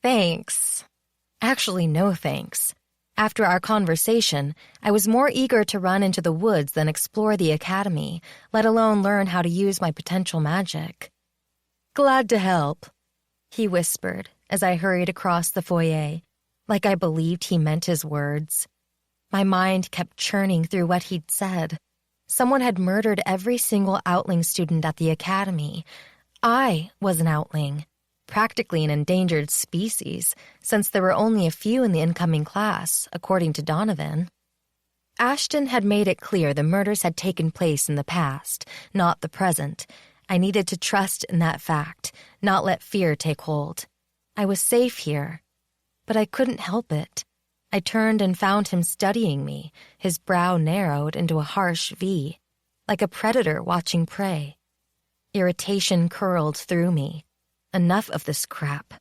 Thanks. Actually, no thanks. After our conversation, I was more eager to run into the woods than explore the academy, let alone learn how to use my potential magic. Glad to help, he whispered as I hurried across the foyer, like I believed he meant his words. My mind kept churning through what he'd said. Someone had murdered every single Outling student at the academy. I was an Outling, practically an endangered species, since there were only a few in the incoming class, according to Donovan. Ashton had made it clear the murders had taken place in the past, not the present. I needed to trust in that fact, not let fear take hold. I was safe here, but I couldn't help it. I turned and found him studying me, his brow narrowed into a harsh V, like a predator watching prey. Irritation curled through me. Enough of this crap.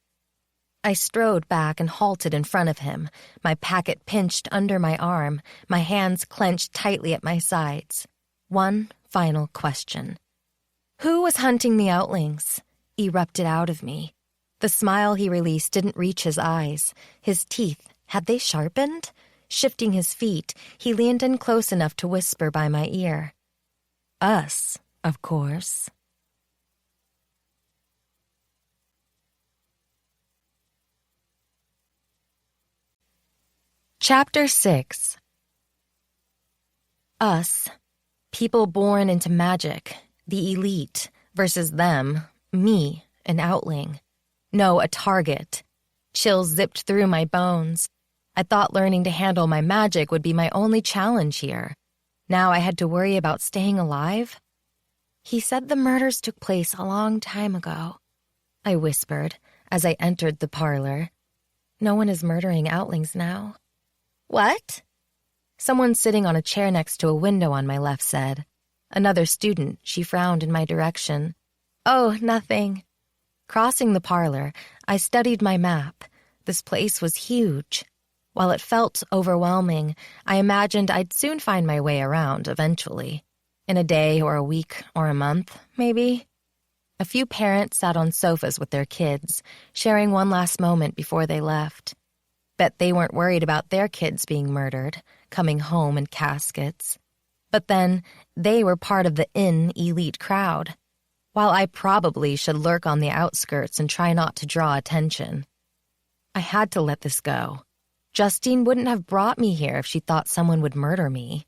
I strode back and halted in front of him, my packet pinched under my arm, my hands clenched tightly at my sides. One final question. Who was hunting the Outlings? Erupted out of me. The smile he released didn't reach his eyes. His teeth, had they sharpened? Shifting his feet, he leaned in close enough to whisper by my ear. Us, of course. Chapter 6. Us, people born into magic, the elite, versus them, me, an Outling. No, a target. Chills zipped through my bones. I thought learning to handle my magic would be my only challenge here. Now I had to worry about staying alive? He said the murders took place a long time ago, I whispered as I entered the parlor. No one is murdering Outlings now. What? Someone sitting on a chair next to a window on my left said. Another student, she frowned in my direction. Oh, nothing. Crossing the parlor, I studied my map. This place was huge. While it felt overwhelming, I imagined I'd soon find my way around eventually. In a day or a week or a month, maybe. A few parents sat on sofas with their kids, sharing one last moment before they left. Bet they weren't worried about their kids being murdered, coming home in caskets. But then, they were part of the elite crowd. While I probably should lurk on the outskirts and try not to draw attention. I had to let this go. Justine wouldn't have brought me here if she thought someone would murder me.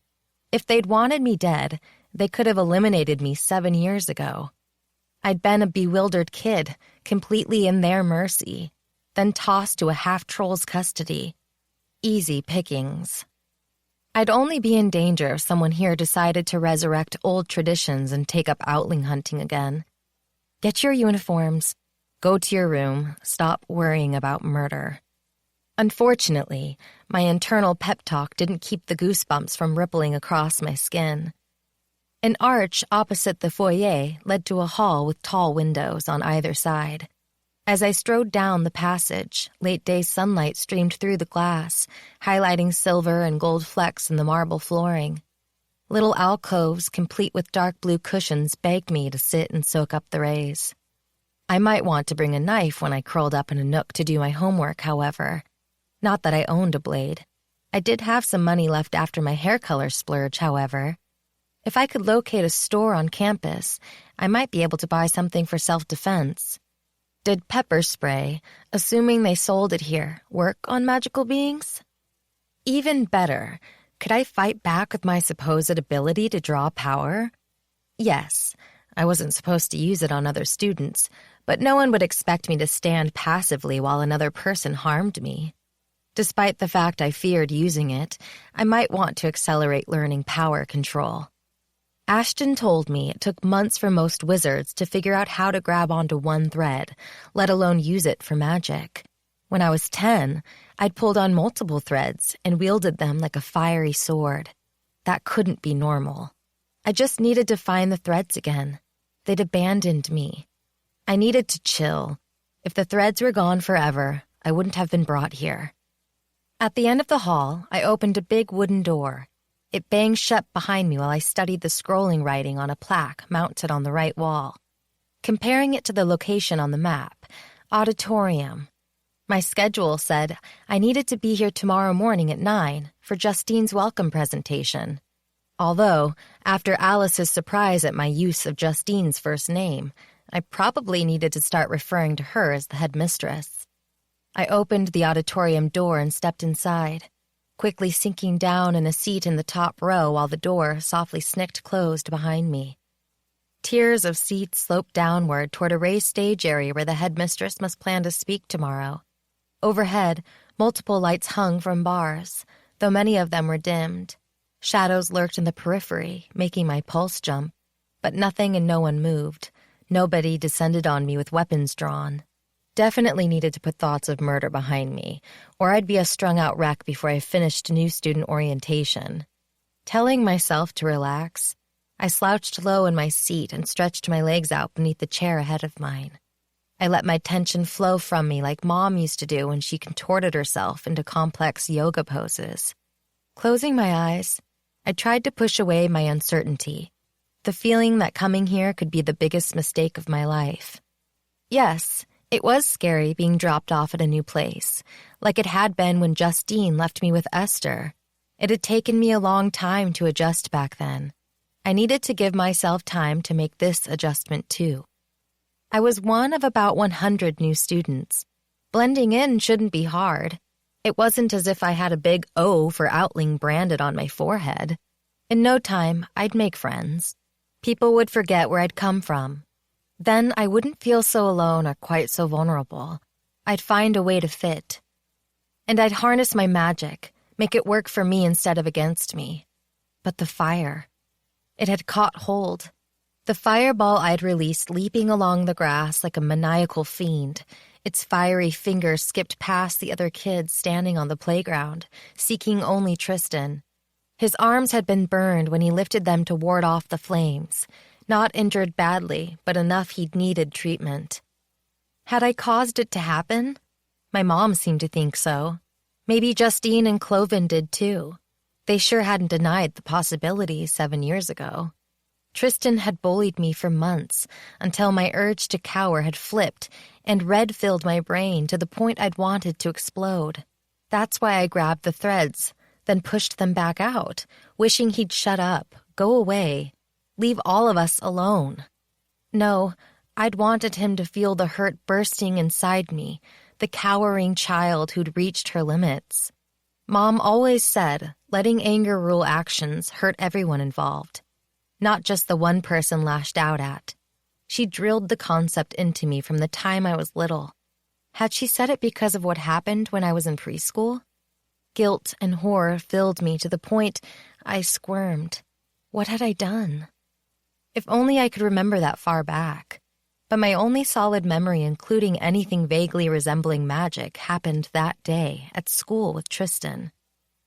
If they'd wanted me dead, they could have eliminated me 7 years ago. I'd been a bewildered kid, completely in their mercy, then tossed to a half-troll's custody. Easy pickings. I'd only be in danger if someone here decided to resurrect old traditions and take up Outling hunting again. Get your uniforms, go to your room, stop worrying about murder. Unfortunately, my internal pep talk didn't keep the goosebumps from rippling across my skin. An arch opposite the foyer led to a hall with tall windows on either side. As I strode down the passage, late-day sunlight streamed through the glass, highlighting silver and gold flecks in the marble flooring. Little alcoves, complete with dark blue cushions, begged me to sit and soak up the rays. I might want to bring a knife when I curled up in a nook to do my homework, however. Not that I owned a blade. I did have some money left after my hair color splurge, however. If I could locate a store on campus, I might be able to buy something for self-defense. Did pepper spray, assuming they sold it here, work on magical beings? Even better, could I fight back with my supposed ability to draw power? Yes, I wasn't supposed to use it on other students, but no one would expect me to stand passively while another person harmed me. Despite the fact I feared using it, I might want to accelerate learning power control. Ashton told me it took months for most wizards to figure out how to grab onto one thread, let alone use it for magic. When I was 10, I'd pulled on multiple threads and wielded them like a fiery sword. That couldn't be normal. I just needed to find the threads again. They'd abandoned me. I needed to chill. If the threads were gone forever, I wouldn't have been brought here. At the end of the hall, I opened a big wooden door. It banged shut behind me while I studied the scrolling writing on a plaque mounted on the right wall. Comparing it to the location on the map, auditorium. My schedule said I needed to be here tomorrow morning at 9 for Justine's welcome presentation. Although, after Alice's surprise at my use of Justine's first name, I probably needed to start referring to her as the headmistress. I opened the auditorium door and stepped inside, quickly sinking down in a seat in the top row while the door softly snicked closed behind me. Tiers of seats sloped downward toward a raised stage area where the headmistress must plan to speak tomorrow. Overhead, multiple lights hung from bars, though many of them were dimmed. Shadows lurked in the periphery, making my pulse jump, but nothing and no one moved. Nobody descended on me with weapons drawn. Definitely needed to put thoughts of murder behind me, or I'd be a strung-out wreck before I finished new student orientation. Telling myself to relax, I slouched low in my seat and stretched my legs out beneath the chair ahead of mine. I let my tension flow from me like Mom used to do when she contorted herself into complex yoga poses. Closing my eyes, I tried to push away my uncertainty, the feeling that coming here could be the biggest mistake of my life. Yes, it was scary being dropped off at a new place, like it had been when Justine left me with Esther. It had taken me a long time to adjust back then. I needed to give myself time to make this adjustment too. I was one of about 100 new students. Blending in shouldn't be hard. It wasn't as if I had a big O for Outling branded on my forehead. In no time, I'd make friends. People would forget where I'd come from. Then I wouldn't feel so alone or quite so vulnerable. I'd find a way to fit. And I'd harness my magic, make it work for me instead of against me. But the fire. It had caught hold. The fireball I'd released leaping along the grass like a maniacal fiend. Its fiery fingers skipped past the other kids standing on the playground, seeking only Tristan. His arms had been burned when he lifted them to ward off the flames. Not injured badly, but enough he'd needed treatment. Had I caused it to happen? My mom seemed to think so. Maybe Justine and Cloven did too. They sure hadn't denied the possibility 7 years ago. Tristan had bullied me for months, until my urge to cower had flipped, and red filled my brain to the point I'd wanted to explode. That's why I grabbed the threads, then pushed them back out, wishing he'd shut up, go away, leave all of us alone. No, I'd wanted him to feel the hurt bursting inside me, the cowering child who'd reached her limits. Mom always said letting anger rule actions hurt everyone involved, not just the one person lashed out at. She drilled the concept into me from the time I was little. Had she said it because of what happened when I was in preschool? Guilt and horror filled me to the point I squirmed. What had I done? If only I could remember that far back. But my only solid memory, including anything vaguely resembling magic, happened that day at school with Tristan.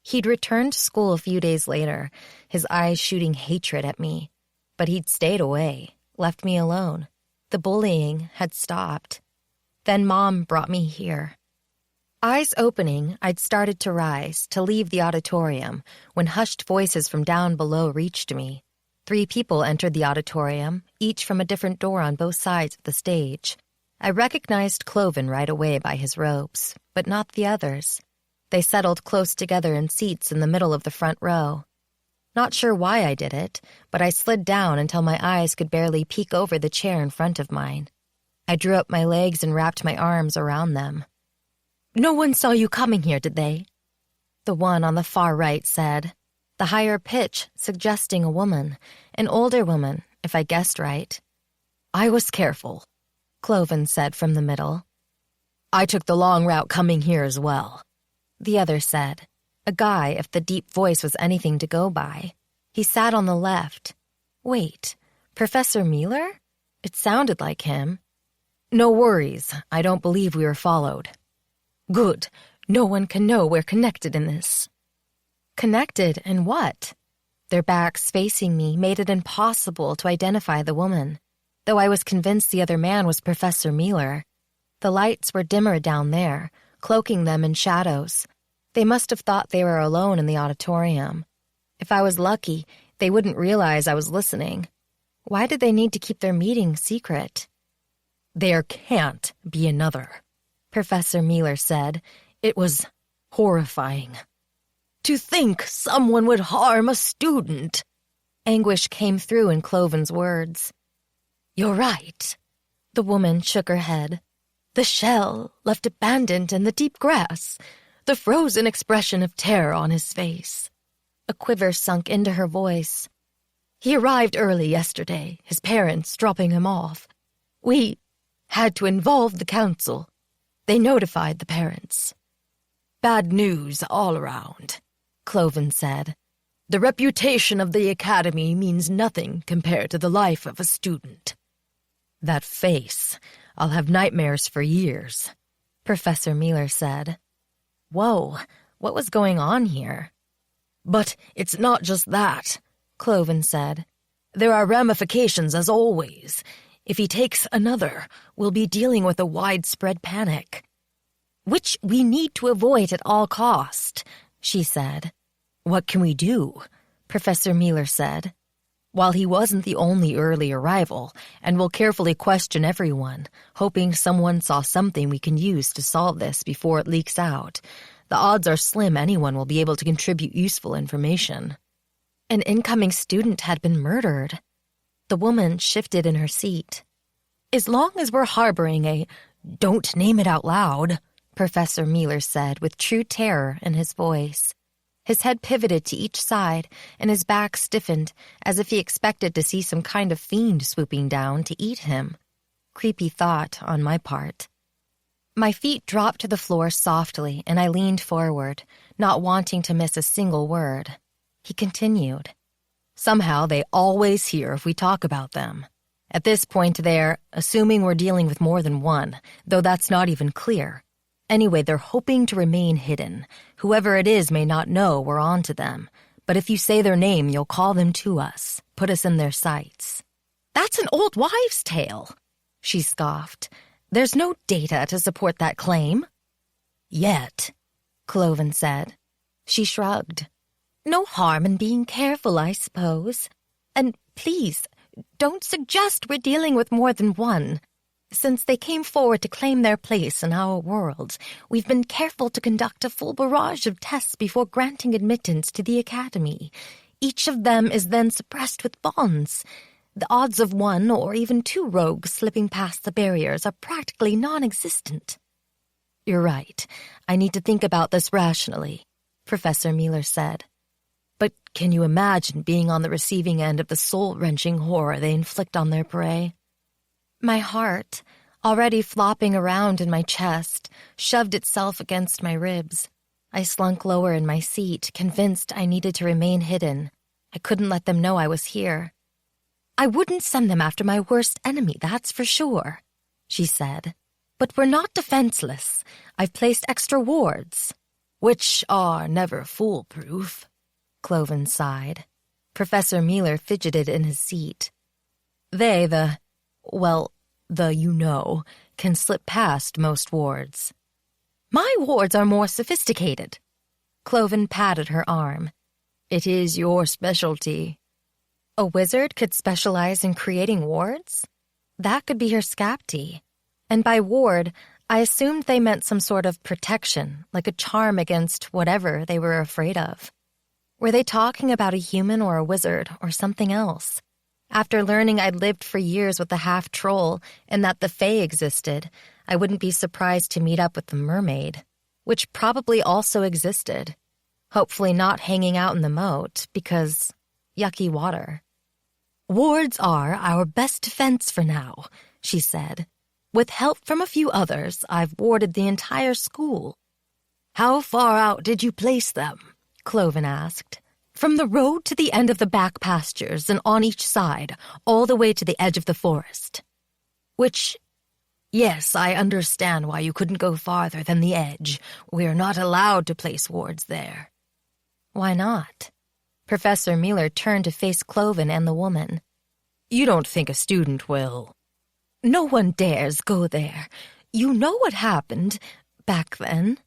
He'd returned to school a few days later, his eyes shooting hatred at me. But he'd stayed away, left me alone. The bullying had stopped. Then Mom brought me here. Eyes opening, I'd started to rise, to leave the auditorium, when hushed voices from down below reached me. 3 people entered the auditorium, each from a different door on both sides of the stage. I recognized Cloven right away by his robes, but not the others. They settled close together in seats in the middle of the front row. Not sure why I did it, but I slid down until my eyes could barely peek over the chair in front of mine. I drew up my legs and wrapped my arms around them. "No one saw you coming here, did they?" The one on the far right said, the higher pitch suggesting a woman, an older woman, if I guessed right. "I was careful," Cloven said from the middle. "I took the long route coming here as well," the other said, a guy if the deep voice was anything to go by. He sat on the left. Wait, Professor Miller? It sounded like him. "No worries, I don't believe we were followed." "Good, no one can know we're connected in this." Connected in what? Their backs facing me made it impossible to identify the woman, though I was convinced the other man was Professor Miller. The lights were dimmer down there, cloaking them in shadows. They must have thought they were alone in the auditorium. If I was lucky, they wouldn't realize I was listening. Why did they need to keep their meeting secret? "There can't be another," Professor Miller said. It was horrifying. "To think someone would harm a student." Anguish came through in Cloven's words. "You're right." The woman shook her head. "The shell left abandoned in the deep grass, the frozen expression of terror on his face." A quiver sunk into her voice. "He arrived early yesterday, his parents dropping him off. We had to involve the council. They notified the parents." "Bad news all around," Cloven said. "The reputation of the academy means nothing compared to the life of a student." "That face, I'll have nightmares for years," Professor Miller said. Whoa, what was going on here? "But it's not just that," Cloven said. "There are ramifications as always. If he takes another, we'll be dealing with a widespread panic." "Which we need to avoid at all cost," she said. "What can we do?" Professor Miller said. "While he wasn't the only early arrival, and we'll carefully question everyone, hoping someone saw something we can use to solve this before it leaks out, the odds are slim anyone will be able to contribute useful information." An incoming student had been murdered. The woman shifted in her seat. "As long as we're harboring a 'don't name it out loud,'" Professor Miller said with true terror in his voice. His head pivoted to each side, and his back stiffened, as if he expected to see some kind of fiend swooping down to eat him. Creepy thought on my part. My feet dropped to the floor softly, and I leaned forward, not wanting to miss a single word. He continued. "Somehow they always hear if we talk about them. At this point they're assuming we're dealing with more than one, though that's not even clear. Anyway, they're hoping to remain hidden. Whoever it is may not know we're on to them, but if you say their name, you'll call them to us, put us in their sights." "That's an old wives' tale," she scoffed. "There's no data to support that claim." "Yet," Cloven said. She shrugged. "No harm in being careful, I suppose. And please, don't suggest we're dealing with more than one. Since they came forward to claim their place in our world, we've been careful to conduct a full barrage of tests before granting admittance to the academy. Each of them is then suppressed with bonds. The odds of one or even two rogues slipping past the barriers are practically non-existent." "You're right. I need to think about this rationally," Professor Miller said. "But can you imagine being on the receiving end of the soul-wrenching horror they inflict on their prey?" My heart, already flopping around in my chest, shoved itself against my ribs. I slunk lower in my seat, convinced I needed to remain hidden. I couldn't let them know I was here. "I wouldn't send them after my worst enemy, that's for sure," she said. "But we're not defenseless. I've placed extra wards." "Which are never foolproof," Cloven sighed. Professor Miller fidgeted in his seat. The can slip past most wards." "My wards are more sophisticated." Cloven patted her arm. "It is your specialty." A wizard could specialize in creating wards? That could be her scapty. And by ward, I assumed they meant some sort of protection, like a charm against whatever they were afraid of. Were they talking about a human or a wizard or something else? After learning I'd lived for years with the half-troll and that the Fae existed, I wouldn't be surprised to meet up with the mermaid, which probably also existed. Hopefully not hanging out in the moat, because yucky water. "Wards are our best defense for now," she said. "With help from a few others, I've warded the entire school." "How far out did you place them?" Cloven asked. "From the road to the end of the back pastures and on each side, all the way to the edge of the forest." "Which... Yes, I understand why you couldn't go farther than the edge. We're not allowed to place wards there." "Why not?" Professor Miller turned to face Cloven and the woman. "You don't think a student will..." "No one dares go there. You know what happened back then."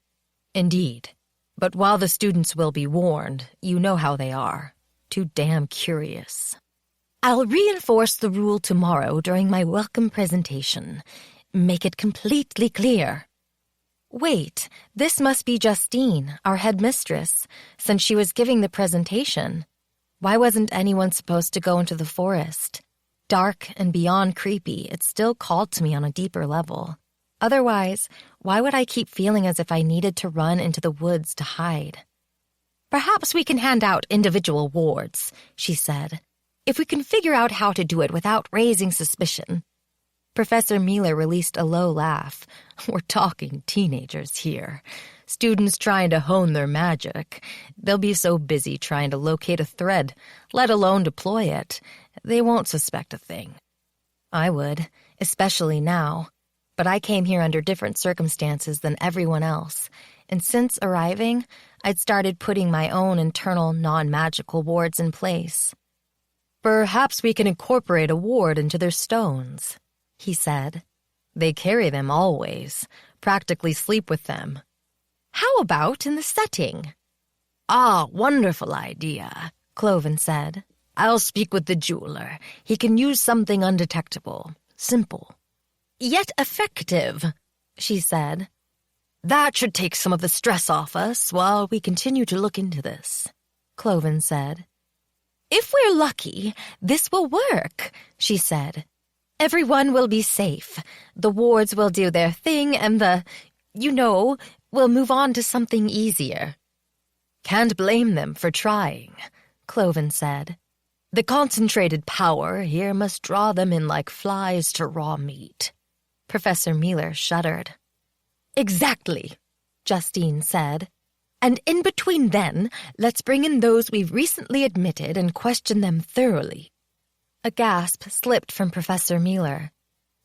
"Indeed. But while the students will be warned, you know how they are. Too damn curious." "I'll reinforce the rule tomorrow during my welcome presentation. Make it completely clear." Wait, this must be Justine, our headmistress, since she was giving the presentation. Why wasn't anyone supposed to go into the forest? Dark and beyond creepy, it still called to me on a deeper level. Otherwise, why would I keep feeling as if I needed to run into the woods to hide? "Perhaps we can hand out individual wards," she said. "If we can figure out how to do it without raising suspicion." Professor Miller released a low laugh. "We're talking teenagers here. Students trying to hone their magic. They'll be so busy trying to locate a thread, let alone deploy it. They won't suspect a thing." I would, especially now. But I came here under different circumstances than everyone else, and since arriving, I'd started putting my own internal non-magical wards in place. "Perhaps we can incorporate a ward into their stones," he said. "They carry them always, practically sleep with them." "How about in the setting?" "Ah, wonderful idea," Cloven said. "I'll speak with the jeweler. He can use something undetectable, simple." "Yet effective," she said. "That should take some of the stress off us while we continue to look into this," Cloven said. "If we're lucky, this will work," she said. "Everyone will be safe. The wards will do their thing and we'll move on to something easier." "Can't blame them for trying," Cloven said. "The concentrated power here must draw them in like flies to raw meat." Professor Miller shuddered. "Exactly," Justine said. "And in between then, let's bring in those we've recently admitted and question them thoroughly." A gasp slipped from Professor Miller.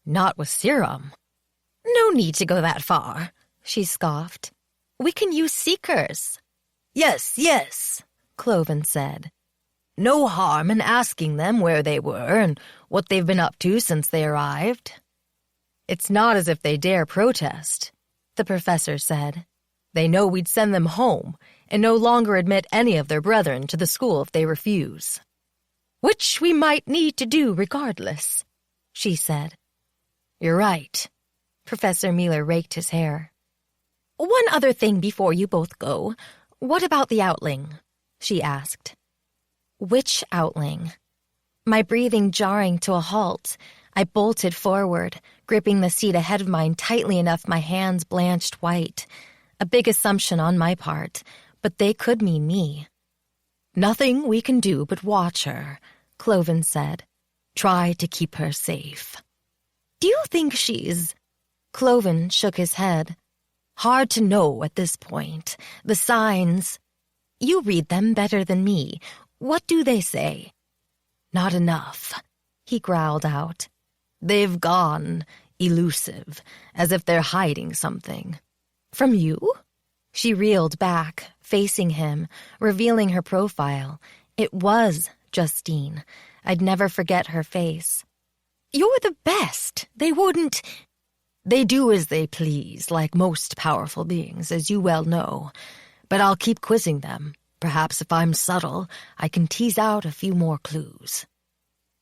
"Not with serum." "No need to go that far," she scoffed. "We can use seekers." Yes, Cloven said. "No harm in asking them where they were and what they've been up to since they arrived." "It's not as if they dare protest," the professor said. "They know we'd send them home and no longer admit any of their brethren to the school if they refuse." "Which we might need to do regardless," she said. "You're right." Professor Miller raked his hair. "One other thing before you both go. What about the Outling?" she asked. Which Outling? My breathing jarring to a halt, I bolted forward, gripping the seat ahead of mine tightly enough my hands blanched white. A big assumption on my part, but they could mean me. "Nothing we can do but watch her," Cloven said. "Try to keep her safe." "Do you think she's—" Cloven shook his head. "Hard to know at this point. The signs—" "You read them better than me. What do they say?" "Not enough," he growled out. "They've gone elusive, as if they're hiding something." "From you?" She reeled back, facing him, revealing her profile. It was Justine. I'd never forget her face. "You're the best. They wouldn't—" "They do as they please, like most powerful beings, as you well know. But I'll keep quizzing them. Perhaps if I'm subtle, I can tease out a few more clues."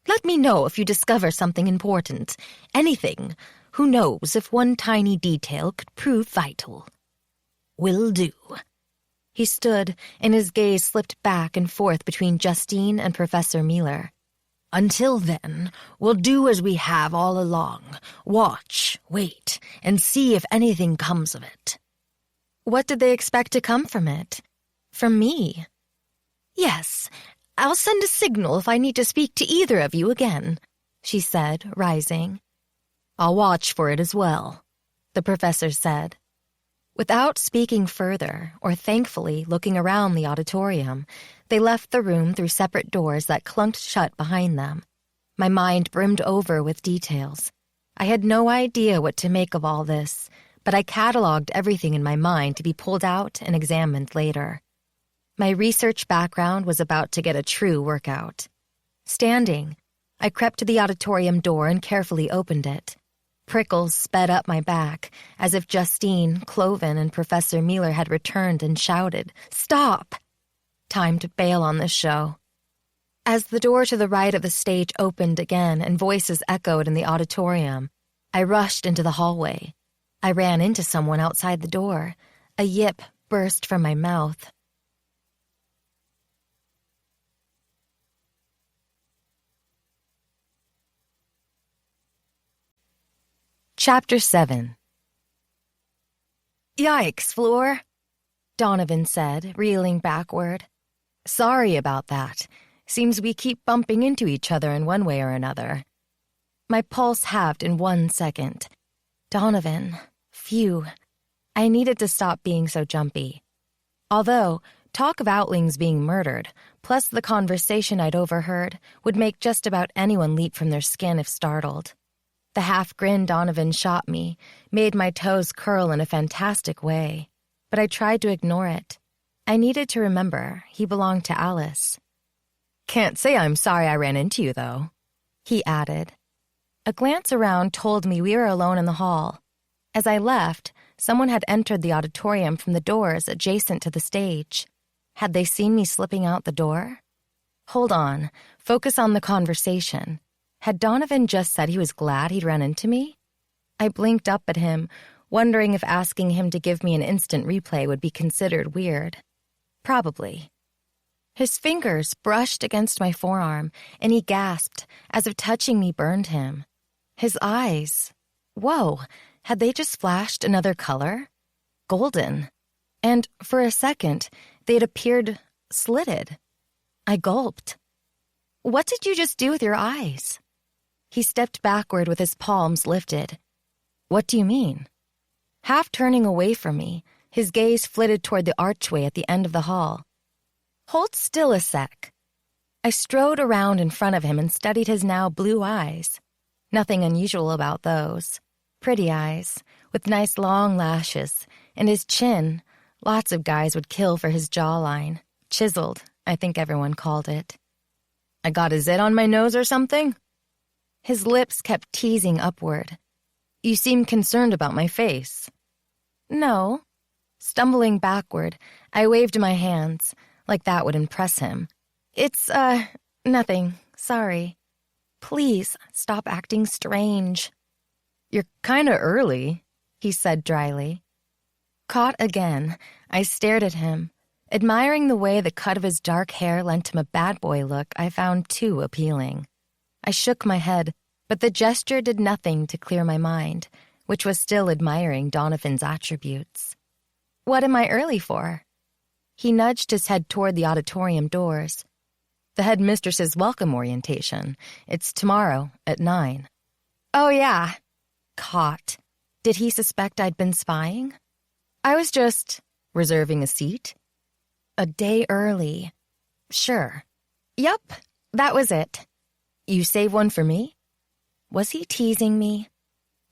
"Let me know if you discover something important. Anything. Who knows if one tiny detail could prove vital." "Will do." He stood, and his gaze slipped back and forth between Justine and Professor Miller. Until then, we'll do as we have all along. Watch, wait, and see if anything comes of it." What did they expect to come from it? From me? "Yes, I'll send a signal if I need to speak to either of you again," she said, rising. "I'll watch for it as well," the professor said. Without speaking further, or thankfully looking around the auditorium, they left the room through separate doors that clunked shut behind them. My mind brimmed over with details. I had no idea what to make of all this, but I cataloged everything in my mind to be pulled out and examined later. My research background was about to get a true workout. Standing, I crept to the auditorium door and carefully opened it. Prickles sped up my back, as if Justine, Cloven, and Professor Mueller had returned and shouted, "Stop!" Time to bail on this show. As the door to the right of the stage opened again and voices echoed in the auditorium, I rushed into the hallway. I ran into someone outside the door. A yip burst from my mouth. Chapter 7. "Yikes, Floor," Donovan said, reeling backward. "Sorry about that. Seems we keep bumping into each other in one way or another." My pulse halved in 1 second. Donovan. Phew. I needed to stop being so jumpy. Although, talk of Outlings being murdered, plus the conversation I'd overheard, would make just about anyone leap from their skin if startled. The half-grin Donovan shot me made my toes curl in a fantastic way, but I tried to ignore it. I needed to remember he belonged to Alice. "Can't say I'm sorry I ran into you, though," he added. A glance around told me we were alone in the hall. As I left, someone had entered the auditorium from the doors adjacent to the stage. Had they seen me slipping out the door? Hold on, focus on the conversation. Had Donovan just said he was glad he'd run into me? I blinked up at him, wondering if asking him to give me an instant replay would be considered weird. Probably. His fingers brushed against my forearm, and he gasped, as if touching me burned him. His eyes. Whoa, had they just flashed another color? Golden. And for a second, they'd appeared slitted. I gulped. "What did you just do with your eyes?" He stepped backward with his palms lifted. "What do you mean?" Half turning away from me, his gaze flitted toward the archway at the end of the hall. "Hold still a sec." I strode around in front of him and studied his now blue eyes. Nothing unusual about those. Pretty eyes, with nice long lashes, and his chin. Lots of guys would kill for his jawline. Chiseled, I think everyone called it. "I got a zit on my nose or something?" His lips kept teasing upward. "You seem concerned about my face." "No." Stumbling backward, I waved my hands, like that would impress him. "It's, nothing. Sorry. Please, stop acting strange." "You're kinda early," he said dryly. Caught again, I stared at him, admiring the way the cut of his dark hair lent him a bad boy look I found too appealing. I shook my head, but the gesture did nothing to clear my mind, which was still admiring Donovan's attributes. "What am I early for?" He nudged his head toward the auditorium doors. "The headmistress's welcome orientation. It's tomorrow at 9. "Oh, yeah." Caught. Did he suspect I'd been spying? I was just reserving a seat. A day early. Sure. Yup, that was it. You save one for me? Was he teasing me?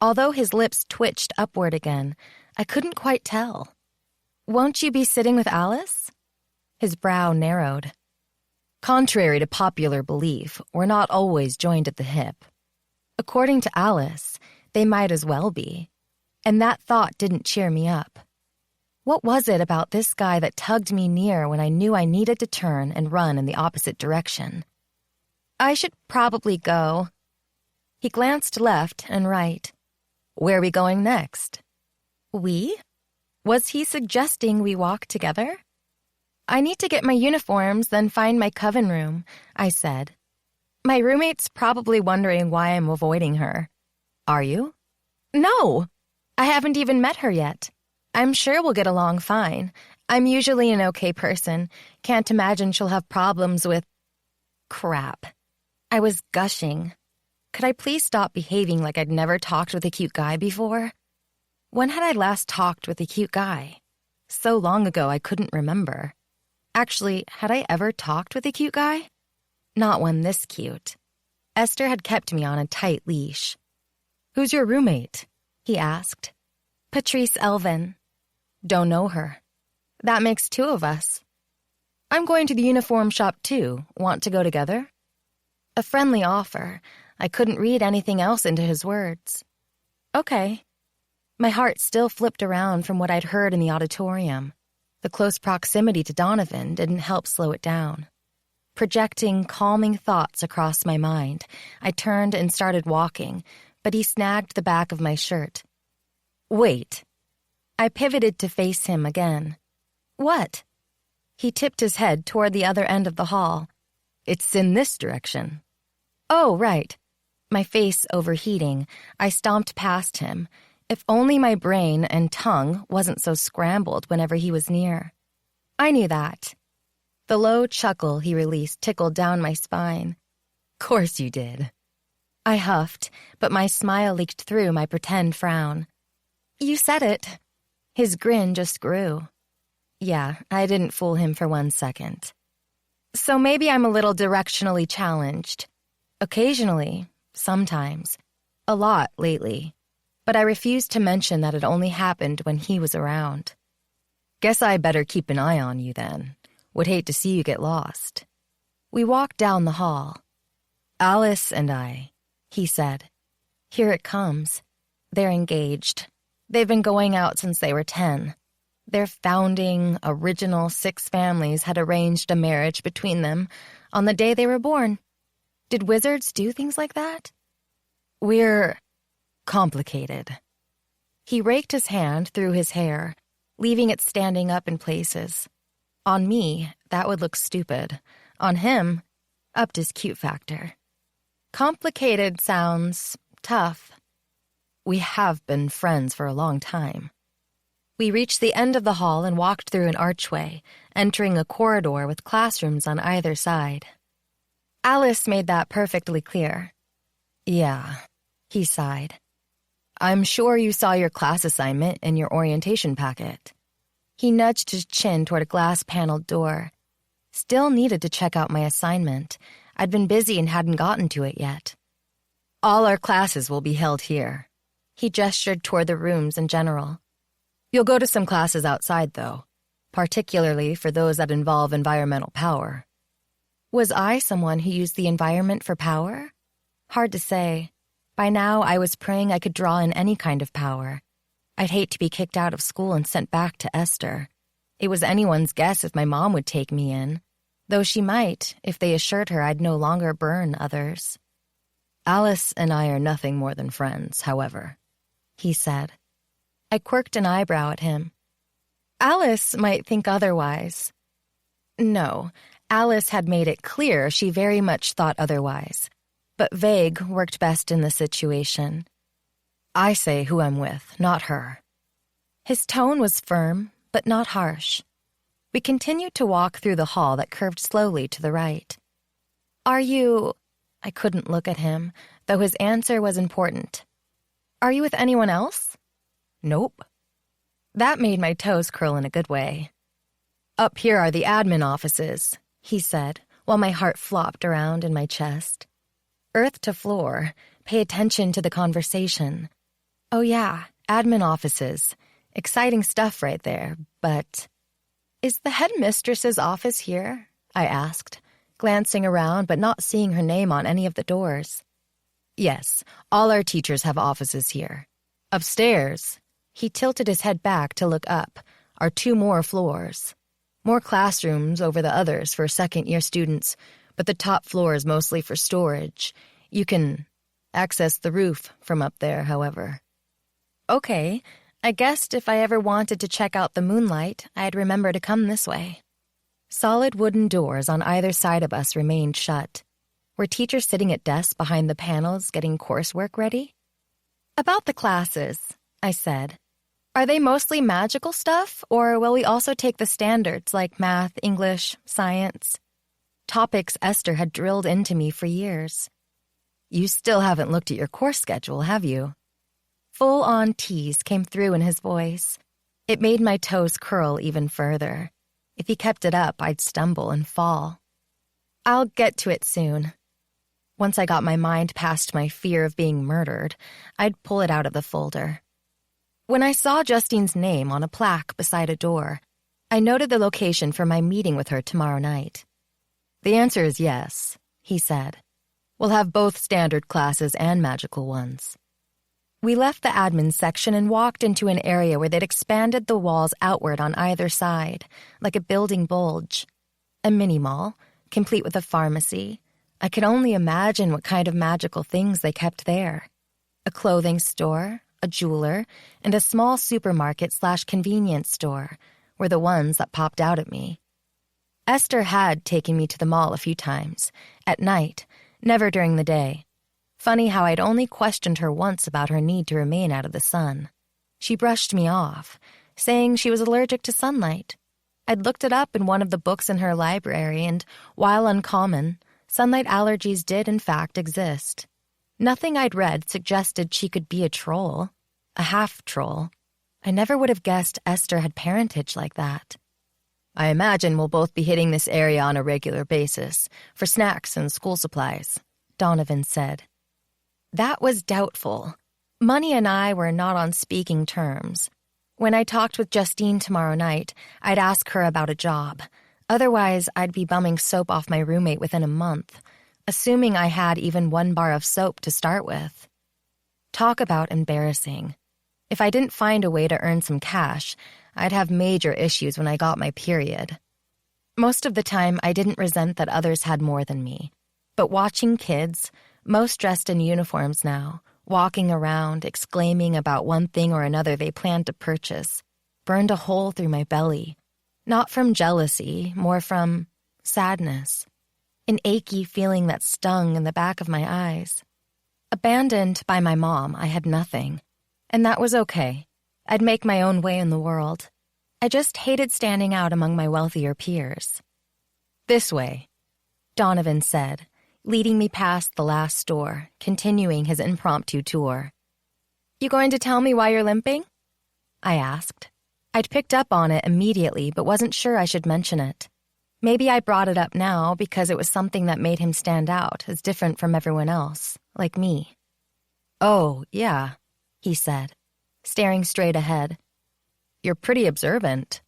Although his lips twitched upward again, I couldn't quite tell. "Won't you be sitting with Alice?" His brow narrowed. Contrary to popular belief, we're not always joined at the hip. According to Alice, they might as well be. And that thought didn't cheer me up. What was it about this guy that tugged me near when I knew I needed to turn and run in the opposite direction? "I should probably go." He glanced left and right. "Where are we going next?" "We?" Was he suggesting we walk together? "I need to get my uniforms, then find my coven room," I said. My roommate's probably wondering why I'm avoiding her. Are you? No! I haven't even met her yet. I'm sure we'll get along fine. I'm usually an okay person. Can't imagine she'll have problems with... Crap. I was gushing. Could I please stop behaving like I'd never talked with a cute guy before? When had I last talked with a cute guy? So long ago I couldn't remember. Actually, had I ever talked with a cute guy? Not one this cute. Esther had kept me on a tight leash. Who's your roommate? He asked. Patrice Elvin. Don't know her. That makes 2 of us. I'm going to the uniform shop too. Want to go together? A friendly offer. I couldn't read anything else into his words. Okay. My heart still flipped around from what I'd heard in the auditorium. The close proximity to Donovan didn't help slow it down. Projecting calming thoughts across my mind, I turned and started walking, but he snagged the back of my shirt. Wait. I pivoted to face him again. What? He tipped his head toward the other end of the hall. It's in this direction. Oh, right. My face overheating, I stomped past him. If only my brain and tongue wasn't so scrambled whenever he was near. I knew that. The low chuckle he released tickled down my spine. Course you did. I huffed, but my smile leaked through my pretend frown. You said it. His grin just grew. Yeah, I didn't fool him for 1 second. So maybe I'm a little directionally challenged. Occasionally, sometimes, a lot lately. But I refused to mention that it only happened when he was around. Guess I better keep an eye on you then. Would hate to see you get lost. We walked down the hall. Alice and I, he said. Here it comes. They're engaged. They've been going out since they were 10. Their founding, original 6 families had arranged a marriage between them on the day they were born. Did wizards do things like that? We're complicated. He raked his hand through his hair, leaving it standing up in places. On me, that would look stupid. On him, upped his cute factor. Complicated sounds tough. We have been friends for a long time. We reached the end of the hall and walked through an archway, entering a corridor with classrooms on either side. Alice made that perfectly clear. Yeah, he sighed. I'm sure you saw your class assignment in your orientation packet. He nudged his chin toward a glass-paneled door. Still needed to check out my assignment. I'd been busy and hadn't gotten to it yet. All our classes will be held here. He gestured toward the rooms in general. You'll go to some classes outside, though, particularly for those that involve environmental power. Was I someone who used the environment for power? Hard to say. By now, I was praying I could draw in any kind of power. I'd hate to be kicked out of school and sent back to Esther. It was anyone's guess if my mom would take me in, though she might if they assured her I'd no longer burn others. Alice and I are nothing more than friends, however, he said. I quirked an eyebrow at him. Alice might think otherwise. No, Alice had made it clear she very much thought otherwise, but vague worked best in the situation. I say who I'm with, not her. His tone was firm, but not harsh. We continued to walk through the hall that curved slowly to the right. Are you... I couldn't look at him, though his answer was important. Are you with anyone else? Nope. That made my toes curl in a good way. Up here are the admin offices, he said, while my heart flopped around in my chest. Earth to floor, pay attention to the conversation. Oh yeah, admin offices. Exciting stuff right there, but... Is the headmistress's office here? I asked, glancing around but not seeing her name on any of the doors. Yes, all our teachers have offices here. Upstairs, he tilted his head back to look up, are 2 more floors. More classrooms over the others for second-year students, but the top floor is mostly for storage. You can access the roof from up there, however. Okay, I guessed if I ever wanted to check out the moonlight, I'd remember to come this way. Solid wooden doors on either side of us remained shut. Were teachers sitting at desks behind the panels getting coursework ready? About the classes, I said. Are they mostly magical stuff, or will we also take the standards like math, English, science? Topics Esther had drilled into me for years. You still haven't looked at your course schedule, have you? Full-on tease came through in his voice. It made my toes curl even further. If he kept it up, I'd stumble and fall. I'll get to it soon. Once I got my mind past my fear of being murdered, I'd pull it out of the folder. When I saw Justine's name on a plaque beside a door, I noted the location for my meeting with her tomorrow night. The answer is yes, he said. We'll have both standard classes and magical ones. We left the admin section and walked into an area where they'd expanded the walls outward on either side, like a building bulge. A mini-mall, complete with a pharmacy. I could only imagine what kind of magical things they kept there. A clothing store, a jeweler, and a small supermarket/convenience store were the ones that popped out at me. Esther had taken me to the mall a few times, at night, never during the day. Funny how I'd only questioned her once about her need to remain out of the sun. She brushed me off, saying she was allergic to sunlight. I'd looked it up in one of the books in her library, and while uncommon, sunlight allergies did in fact exist. Nothing I'd read suggested she could be a troll, a half-troll. I never would have guessed Esther had parentage like that. I imagine we'll both be hitting this area on a regular basis, for snacks and school supplies, Donovan said. That was doubtful. Money and I were not on speaking terms. When I talked with Justine tomorrow night, I'd ask her about a job. Otherwise, I'd be bumming soap off my roommate within a month, assuming I had even one bar of soap to start with. Talk about embarrassing. If I didn't find a way to earn some cash, I'd have major issues when I got my period. Most of the time, I didn't resent that others had more than me. But watching kids, most dressed in uniforms now, walking around, exclaiming about one thing or another they planned to purchase, burned a hole through my belly. Not from jealousy, more from sadness. An achy feeling that stung in the back of my eyes. Abandoned by my mom, I had nothing. And that was okay. I'd make my own way in the world. I just hated standing out among my wealthier peers. This way, Donovan said, leading me past the last store, continuing his impromptu tour. You going to tell me why you're limping? I asked. I'd picked up on it immediately, but wasn't sure I should mention it. Maybe I brought it up now because it was something that made him stand out as different from everyone else, like me. Oh, yeah, he said, staring straight ahead. You're pretty observant.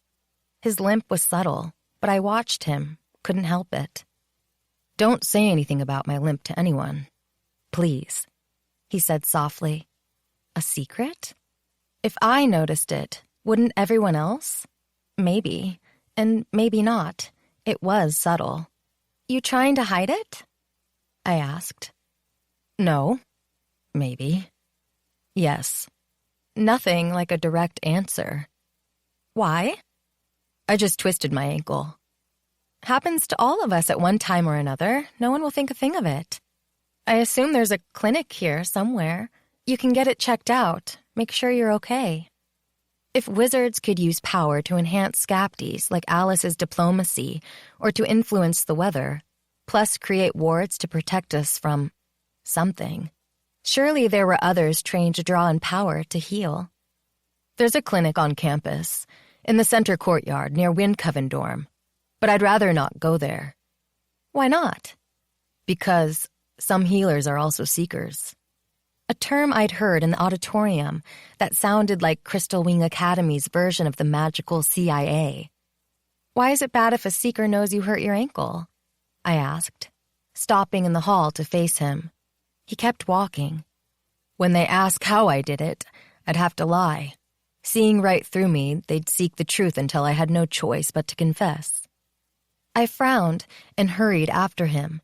His limp was subtle, but I watched him, couldn't help it. Don't say anything about my limp to anyone. Please, he said softly. A secret? If I noticed it, wouldn't everyone else? Maybe, and maybe not. It was subtle. You trying to hide it? I asked. No. Maybe. Yes. Nothing like a direct answer. Why? I just twisted my ankle. Happens to all of us at one time or another. No one will think a thing of it. I assume there's a clinic here somewhere. You can get it checked out. Make sure you're okay. If wizards could use power to enhance Skapties like Alice's diplomacy or to influence the weather, plus create wards to protect us from something, surely there were others trained to draw in power to heal. There's a clinic on campus, in the center courtyard near Windcoven dorm, but I'd rather not go there. Why not? Because some healers are also seekers. A term I'd heard in the auditorium that sounded like Crystal Wing Academy's version of the magical CIA. Why is it bad if a seeker knows you hurt your ankle? I asked, stopping in the hall to face him. He kept walking. When they ask how I did it, I'd have to lie. Seeing right through me, they'd seek the truth until I had no choice but to confess. I frowned and hurried after him,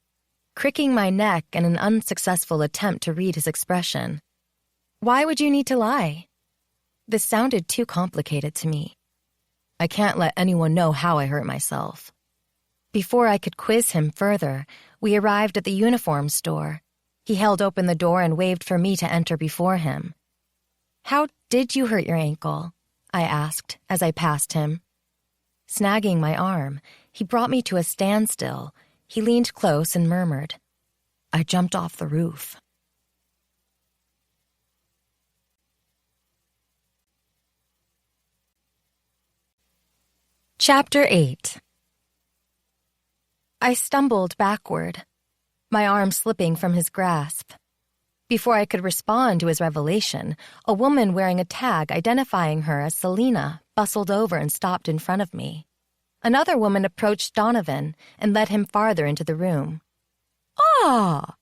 cricking my neck in an unsuccessful attempt to read his expression. Why would you need to lie? This sounded too complicated to me. I can't let anyone know how I hurt myself. Before I could quiz him further, we arrived at the uniform store. He held open the door and waved for me to enter before him. "How did you hurt your ankle?" I asked as I passed him. Snagging my arm, he brought me to a standstill. He leaned close and murmured, "I jumped off the roof." Chapter 8. I stumbled backward, my arm slipping from his grasp. Before I could respond to his revelation, a woman wearing a tag identifying her as Selena bustled over and stopped in front of me. Another woman approached Donovan and led him farther into the room. "Ah,"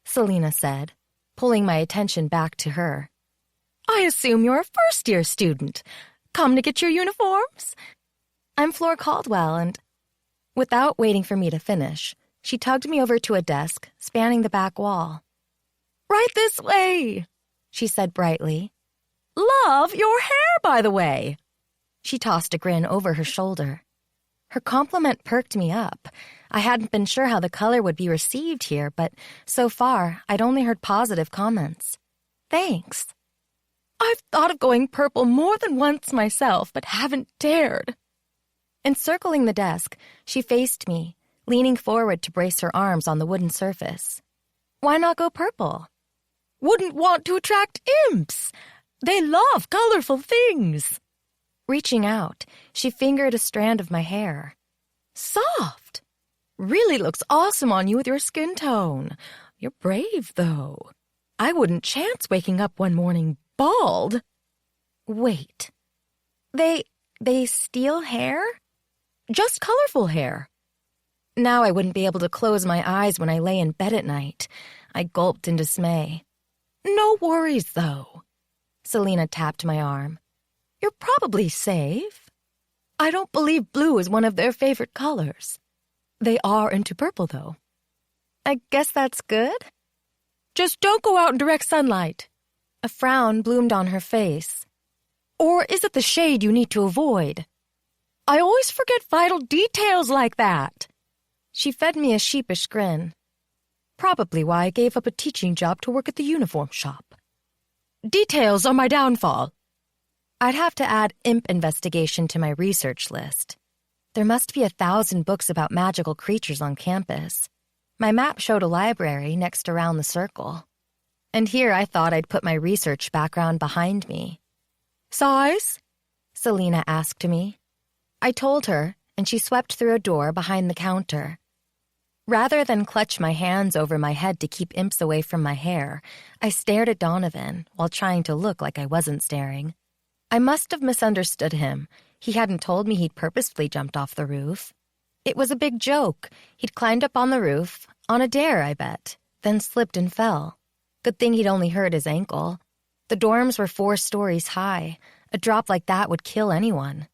Selena said, pulling my attention back to her. "I assume you're a first-year student. Come to get your uniforms?" "I'm Flor Caldwell and—" Without waiting for me to finish, she tugged me over to a desk spanning the back wall. "Right this way," she said brightly. "Love your hair, by the way." She tossed a grin over her shoulder. Her compliment perked me up. I hadn't been sure how the color would be received here, but so far I'd only heard positive comments. "Thanks." "I've thought of going purple more than once myself, but haven't dared." Encircling the desk, she faced me, leaning forward to brace her arms on the wooden surface. "Why not go purple?" "Wouldn't want to attract imps. They love colorful things." Reaching out, she fingered a strand of my hair. "Soft. Really looks awesome on you with your skin tone. You're brave, though. I wouldn't chance waking up one morning bald." "Wait. They steal hair?" "Just colorful hair." Now I wouldn't be able to close my eyes when I lay in bed at night. I gulped in dismay. "No worries, though." Selena tapped my arm. "You're probably safe. I don't believe blue is one of their favorite colors. They are into purple, though." "I guess that's good." "Just don't go out in direct sunlight." A frown bloomed on her face. "Or is it the shade you need to avoid?" "I always forget vital details like that." She fed me a sheepish grin. "Probably why I gave up a teaching job to work at the uniform shop. Details are my downfall." I'd have to add imp investigation to my research list. There must be 1,000 books about magical creatures on campus. My map showed a library next around the circle. And here I thought I'd put my research background behind me. "Size?" Selena asked me. I told her, and she swept through a door behind the counter. Rather than clutch my hands over my head to keep imps away from my hair, I stared at Donovan while trying to look like I wasn't staring. I must have misunderstood him. He hadn't told me he'd purposefully jumped off the roof. It was a big joke. He'd climbed up on the roof, on a dare, I bet, then slipped and fell. Good thing he'd only hurt his ankle. The dorms were 4 stories high. A drop like that would kill anyone.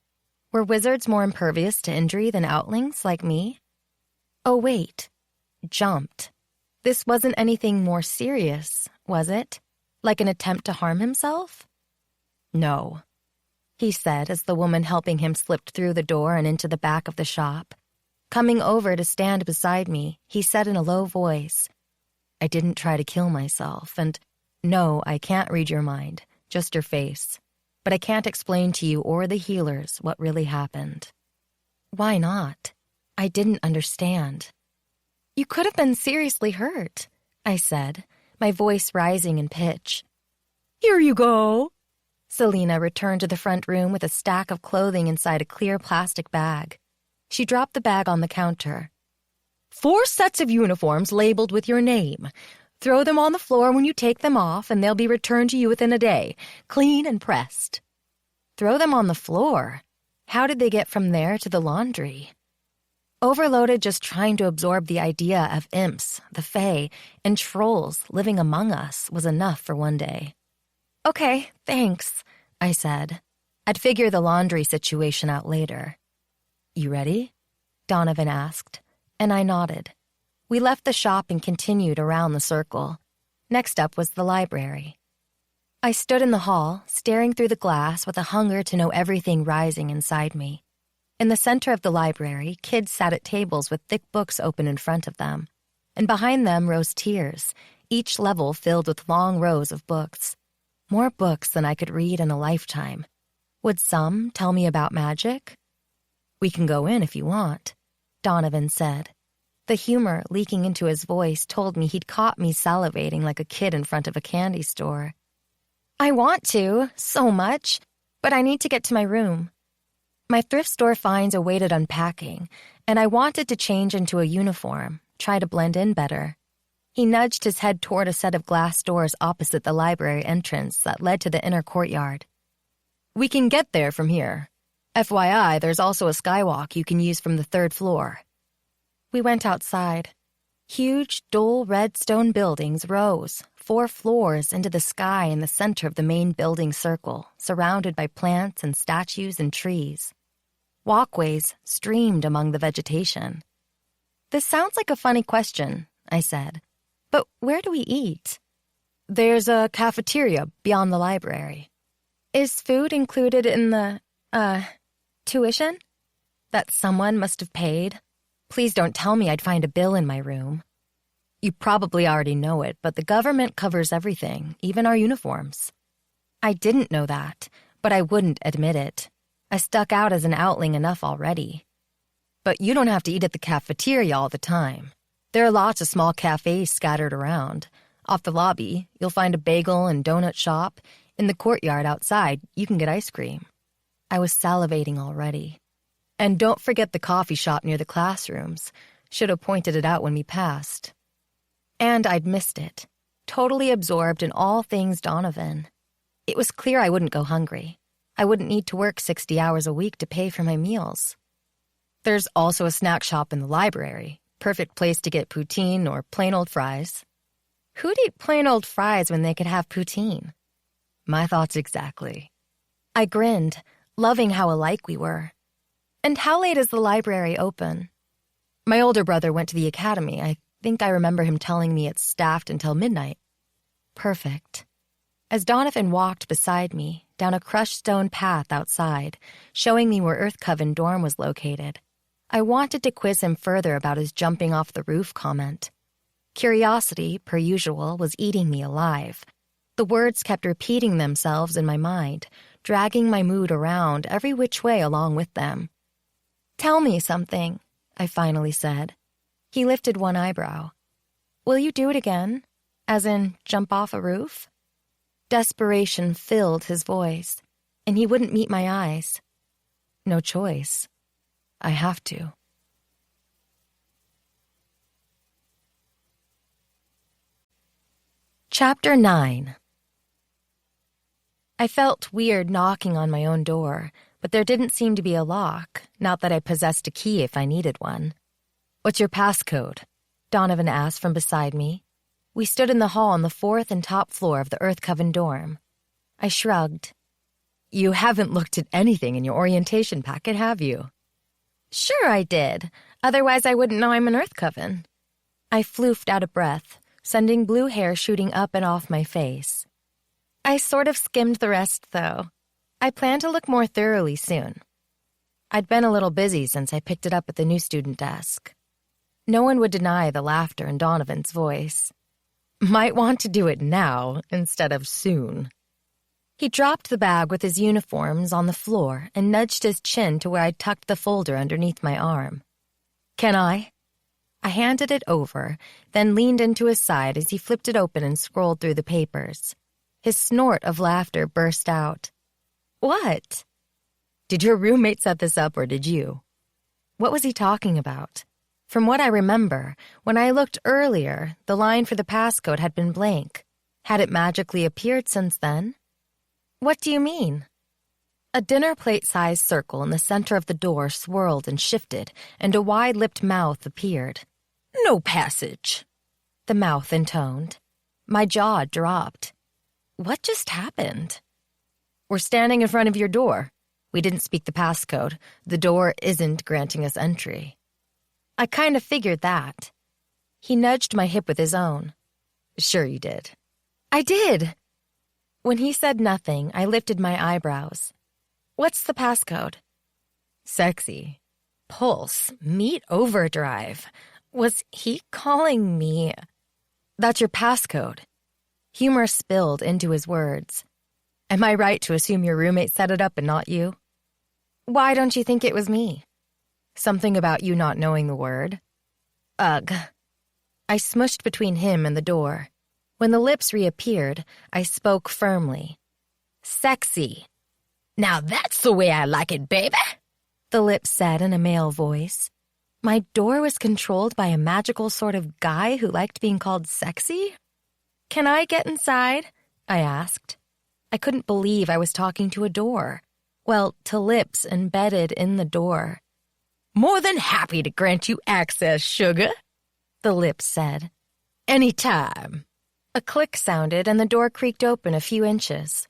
Were wizards more impervious to injury than outlings like me? Oh, wait. Jumped. This wasn't anything more serious, was it? Like an attempt to harm himself? "No," he said as the woman helping him slipped through the door and into the back of the shop. Coming over to stand beside me, he said in a low voice, "I didn't try to kill myself, and no, I can't read your mind, just your face. But I can't explain to you or the healers what really happened." "Why not?" I didn't understand. "You could have been seriously hurt," I said, my voice rising in pitch. "Here you go." Selena returned to the front room with a stack of clothing inside a clear plastic bag. She dropped the bag on the counter. 4 sets of uniforms labeled with your name. Throw them on the floor when you take them off, and they'll be returned to you within a day, clean and pressed." Throw them on the floor? How did they get from there to the laundry? Overloaded just trying to absorb the idea of imps, the fae, and trolls living among us was enough for one day. "Okay, thanks," I said. I'd figure the laundry situation out later. "You ready?" Donovan asked, and I nodded. We left the shop and continued around the circle. Next up was the library. I stood in the hall, staring through the glass with a hunger to know everything rising inside me. In the center of the library, kids sat at tables with thick books open in front of them, and behind them rose tiers, each level filled with long rows of books. More books than I could read in a lifetime. Would some tell me about magic? "We can go in if you want," Donovan said. The humor leaking into his voice told me he'd caught me salivating like a kid in front of a candy store. "I want to, so much, but I need to get to my room." My thrift store finds awaited unpacking, and I wanted to change into a uniform, try to blend in better. He nudged his head toward a set of glass doors opposite the library entrance that led to the inner courtyard. "We can get there from here. FYI, there's also a skywalk you can use from the 3rd floor." We went outside. Huge, dull red stone buildings rose, 4 floors into the sky in the center of the main building circle, surrounded by plants and statues and trees. Walkways streamed among the vegetation. "This sounds like a funny question," I said. "But where do we eat?" "There's a cafeteria beyond the library." "Is food included in the, tuition?" That someone must have paid. Please don't tell me I'd find a bill in my room. "You probably already know it, but the government covers everything, even our uniforms." I didn't know that, but I wouldn't admit it. I stuck out as an Outling enough already. "But you don't have to eat at the cafeteria all the time. There are lots of small cafes scattered around. Off the lobby, you'll find a bagel and donut shop. In the courtyard outside, you can get ice cream." I was salivating already. "And don't forget the coffee shop near the classrooms. Should have pointed it out when we passed." And I'd missed it, totally absorbed in all things Donovan. It was clear I wouldn't go hungry. I wouldn't need to work 60 hours a week to pay for my meals. "There's also a snack shop in the library. Perfect place to get poutine or plain old fries." Who'd eat plain old fries when they could have poutine? My thoughts exactly. I grinned, loving how alike we were. "And how late is the library open?" "My older brother went to the academy. I think I remember him telling me it's staffed until midnight." Perfect. As Donovan walked beside me, down a crushed stone path outside, showing me where Earth Coven dorm was located, I wanted to quiz him further about his jumping off the roof comment. Curiosity, per usual, was eating me alive. The words kept repeating themselves in my mind, dragging my mood around every which way along with them. "Tell me something," I finally said. He lifted one eyebrow. "Will you do it again? As in, jump off a roof?" Desperation filled his voice, and he wouldn't meet my eyes. No choice. I have to. Chapter 9. I felt weird knocking on my own door, but there didn't seem to be a lock, not that I possessed a key if I needed one. "What's your passcode?" Donovan asked from beside me. We stood in the hall on the 4th and top floor of the Earth Coven dorm. I shrugged. "You haven't looked at anything in your orientation packet, have you?" "Sure I did. Otherwise I wouldn't know I'm an Earth Coven." I floofed out of breath, sending blue hair shooting up and off my face. "I sort of skimmed the rest, though. I plan to look more thoroughly soon." I'd been a little busy since I picked it up at the new student desk. No one would deny the laughter in Donovan's voice. "Might want to do it now instead of soon." He dropped the bag with his uniforms on the floor and nudged his chin to where I'd tucked the folder underneath my arm. "Can I?" I handed it over, then leaned into his side as he flipped it open and scrolled through the papers. His snort of laughter burst out. "What?" "Did your roommate set this up or did you?" What was he talking about? From what I remember, when I looked earlier, the line for the passcode had been blank. Had it magically appeared since then? "What do you mean?" A dinner plate-sized circle in the center of the door swirled and shifted, and a wide-lipped mouth appeared. "No passage," the mouth intoned. My jaw dropped. What just happened? "We're standing in front of your door. We didn't speak the passcode. The door isn't granting us entry." I kind of figured that. He nudged my hip with his own. "Sure you did." "I did." When he said nothing, I lifted my eyebrows. "What's the passcode?" Sexy. Pulse. Meat overdrive. Was he calling me? That's your passcode. Humor spilled into his words. Am I right to assume your roommate set it up and not you? Why don't you think it was me? Something about you not knowing the word? Ugh. I smushed between him and the door. When the lips reappeared, I spoke firmly. Sexy. Now that's the way I like it, baby, the lips said in a male voice. My door was controlled by a magical sort of guy who liked being called sexy? Can I get inside? I asked. I couldn't believe I was talking to a door. Well, to lips embedded in the door. More than happy to grant you access, sugar, the lips said. Anytime. A click sounded and the door creaked open a few inches.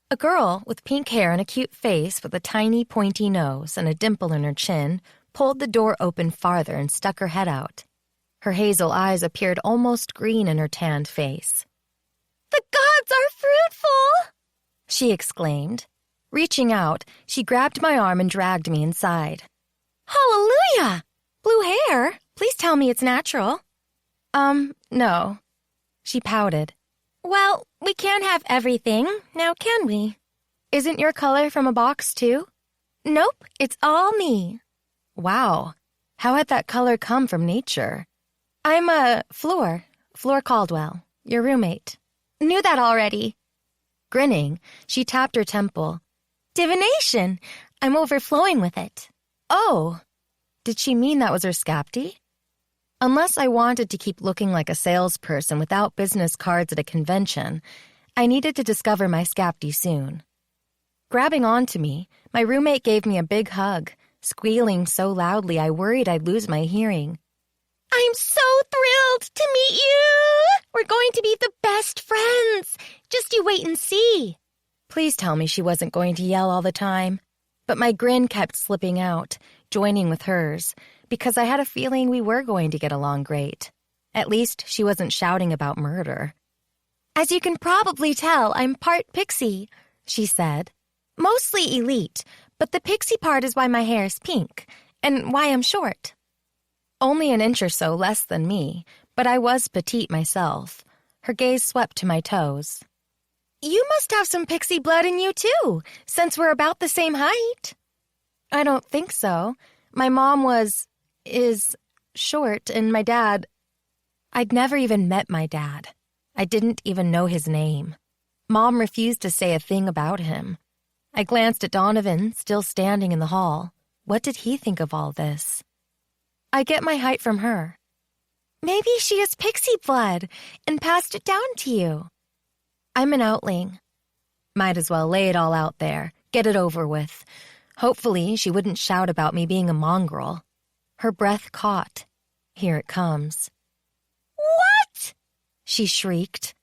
A girl with pink hair and a cute face with a tiny pointy nose and a dimple in her chin pulled the door open farther and stuck her head out. Her hazel eyes appeared almost green in her tanned face. The gods are fruitful! She exclaimed. Reaching out, she grabbed my arm and dragged me inside. Hallelujah! Blue hair? Please tell me it's natural. No. She pouted. Well, we can't have everything, now can we? Isn't your color from a box, too? Nope, it's all me. Wow. How had that color come from nature? I'm Fleur Caldwell, your roommate. Knew that already. Grinning, she tapped her temple. Divination! I'm overflowing with it. Oh, did she mean that was her scapty? Unless I wanted to keep looking like a salesperson without business cards at a convention, I needed to discover my scapty soon. Grabbing onto me, my roommate gave me a big hug, squealing so loudly I worried I'd lose my hearing. I'm so thrilled to meet you! We're going to be the best friends! Just you wait and see. Please tell me she wasn't going to yell all the time. But my grin kept slipping out, joining with hers, because I had a feeling we were going to get along great. At least she wasn't shouting about murder. As you can probably tell, I'm part pixie, she said. Mostly elite, but the pixie part is why my hair is pink, and why I'm short. Only an inch or so less than me, but I was petite myself. Her gaze swept to my toes. You must have some pixie blood in you, too, since we're about the same height. I don't think so. My mom is short, and my dad... I'd never even met my dad. I didn't even know his name. Mom refused to say a thing about him. I glanced at Donovan, still standing in the hall. What did he think of all this? I get my height from her. Maybe she has pixie blood and passed it down to you. I'm an Outling. Might as well lay it all out there, get it over with. Hopefully she wouldn't shout about me being a mongrel. Her breath caught. Here it comes. What? She shrieked.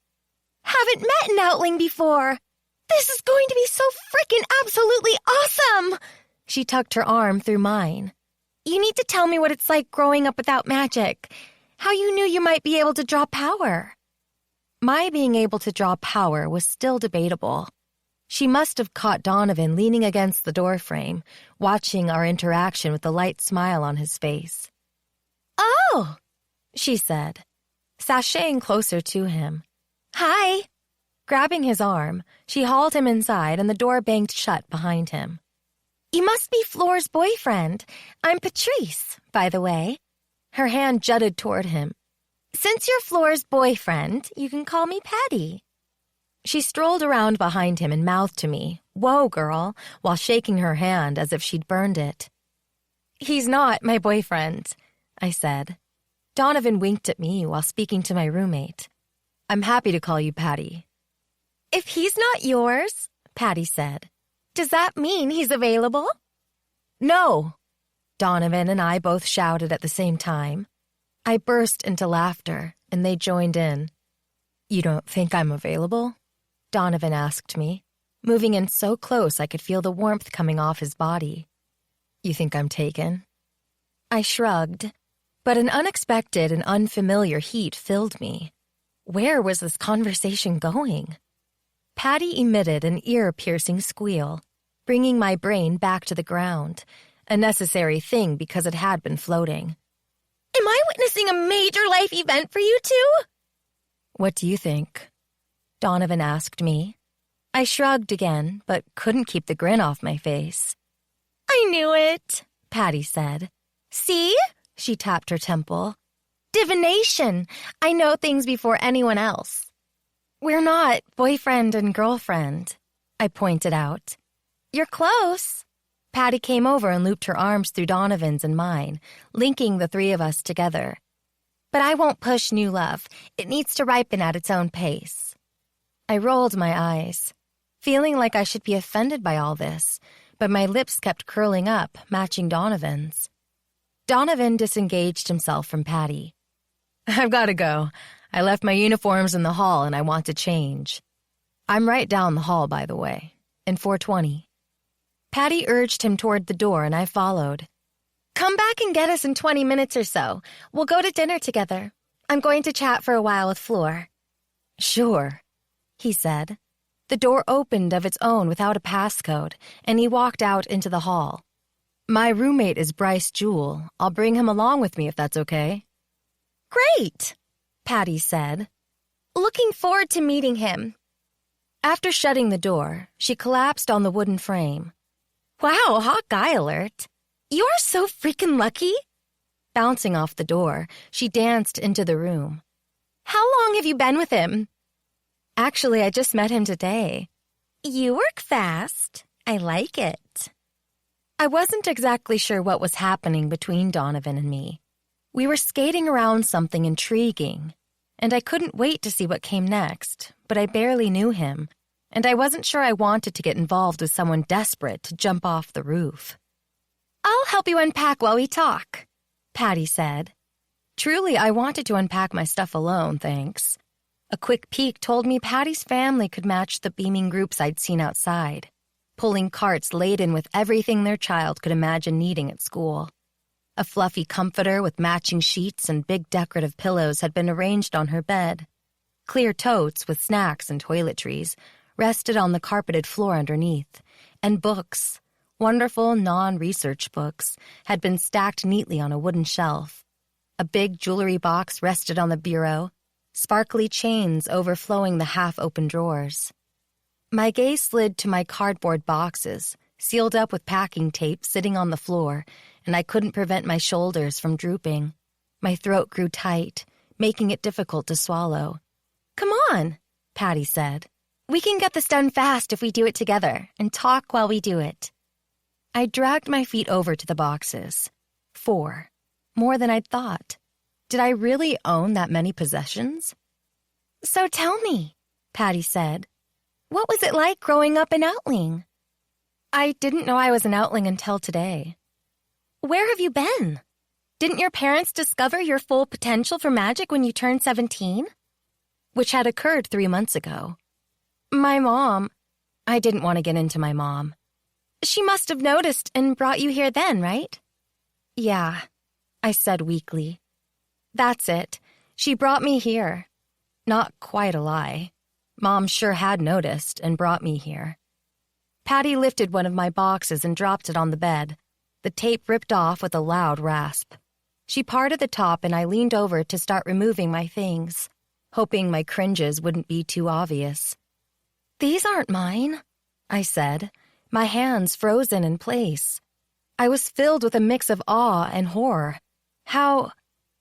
Haven't met an Outling before. This is going to be so frickin' absolutely awesome! She tucked her arm through mine. You need to tell me what it's like growing up without magic. How you knew you might be able to draw power. My being able to draw power was still debatable. She must have caught Donovan leaning against the doorframe, watching our interaction with a light smile on his face. Oh, she said, sashaying closer to him. Hi. Grabbing his arm, she hauled him inside and the door banged shut behind him. You must be Fleur's boyfriend. I'm Patrice, by the way. Her hand jutted toward him. Since you're Fleur's boyfriend, you can call me Patty. She strolled around behind him and mouthed to me, "Whoa, girl," while shaking her hand as if she'd burned it. He's not my boyfriend, I said. Donovan winked at me while speaking to my roommate. I'm happy to call you Patty. If he's not yours, Patty said, does that mean he's available? No, Donovan and I both shouted at the same time. I burst into laughter, and they joined in. You don't think I'm available? Donovan asked me, moving in so close I could feel the warmth coming off his body. You think I'm taken? I shrugged, but an unexpected and unfamiliar heat filled me. Where was this conversation going? Patty emitted an ear-piercing squeal, bringing my brain back to the ground. a necessary thing because it had been floating. Am I witnessing a major life event for you two? What do you think? Donovan asked me. I shrugged again, but couldn't keep the grin off my face. I knew it, Patty said. See? She tapped her temple. Divination. I know things before anyone else. We're not boyfriend and girlfriend, I pointed out. You're close. Patty came over and looped her arms through Donovan's and mine, linking the three of us together. But I won't push new love. It needs to ripen at its own pace. I rolled my eyes, feeling like I should be offended by all this, but my lips kept curling up, matching Donovan's. Donovan disengaged himself from Patty. I've got to go. I left my uniforms in the hall and I want to change. I'm right down the hall, by the way, in 420. Patty urged him toward the door and I followed. Come back and get us in 20 minutes or so. We'll go to dinner together. I'm going to chat for a while with Fleur. Sure, he said. The door opened of its own without a passcode, and he walked out into the hall. My roommate is Bryce Jewell. I'll bring him along with me if that's okay. Great, Patty said. Looking forward to meeting him. After shutting the door, she collapsed on the wooden frame. Wow, hot guy alert. You're so freaking lucky. Bouncing off the door, she danced into the room. How long have you been with him? Actually, I just met him today. You work fast. I like it. I wasn't exactly sure what was happening between Donovan and me. We were skating around something intriguing, and I couldn't wait to see what came next, but I barely knew him, and I wasn't sure I wanted to get involved with someone desperate to jump off the roof. I'll help you unpack while we talk, Patty said. Truly, I wanted to unpack my stuff alone, thanks. A quick peek told me Patty's family could match the beaming groups I'd seen outside, pulling carts laden with everything their child could imagine needing at school. A fluffy comforter with matching sheets and big decorative pillows had been arranged on her bed. Clear totes with snacks and toiletries rested on the carpeted floor underneath, and books, wonderful non-research books, had been stacked neatly on a wooden shelf. A big jewelry box rested on the bureau, sparkly chains overflowing the half-open drawers. My gaze slid to my cardboard boxes, sealed up with packing tape sitting on the floor, and I couldn't prevent my shoulders from drooping. My throat grew tight, making it difficult to swallow. Come on, Patty said. We can get this done fast if we do it together, and talk while we do it. I dragged my feet over to the boxes. 4. More than I'd thought. Did I really own that many possessions? So tell me, Patty said. What was it like growing up in Outling? I didn't know I was an Outling until today. Where have you been? Didn't your parents discover your full potential for magic when you turned 17? Which had occurred 3 months ago. My mom... I didn't want to get into my mom. She must have noticed and brought you here then, right? Yeah, I said weakly. That's it. She brought me here. Not quite a lie. Mom sure had noticed and brought me here. Patty lifted one of my boxes and dropped it on the bed. The tape ripped off with a loud rasp. She parted the top and I leaned over to start removing my things, hoping my cringes wouldn't be too obvious. These aren't mine, I said, my hands frozen in place. I was filled with a mix of awe and horror. How...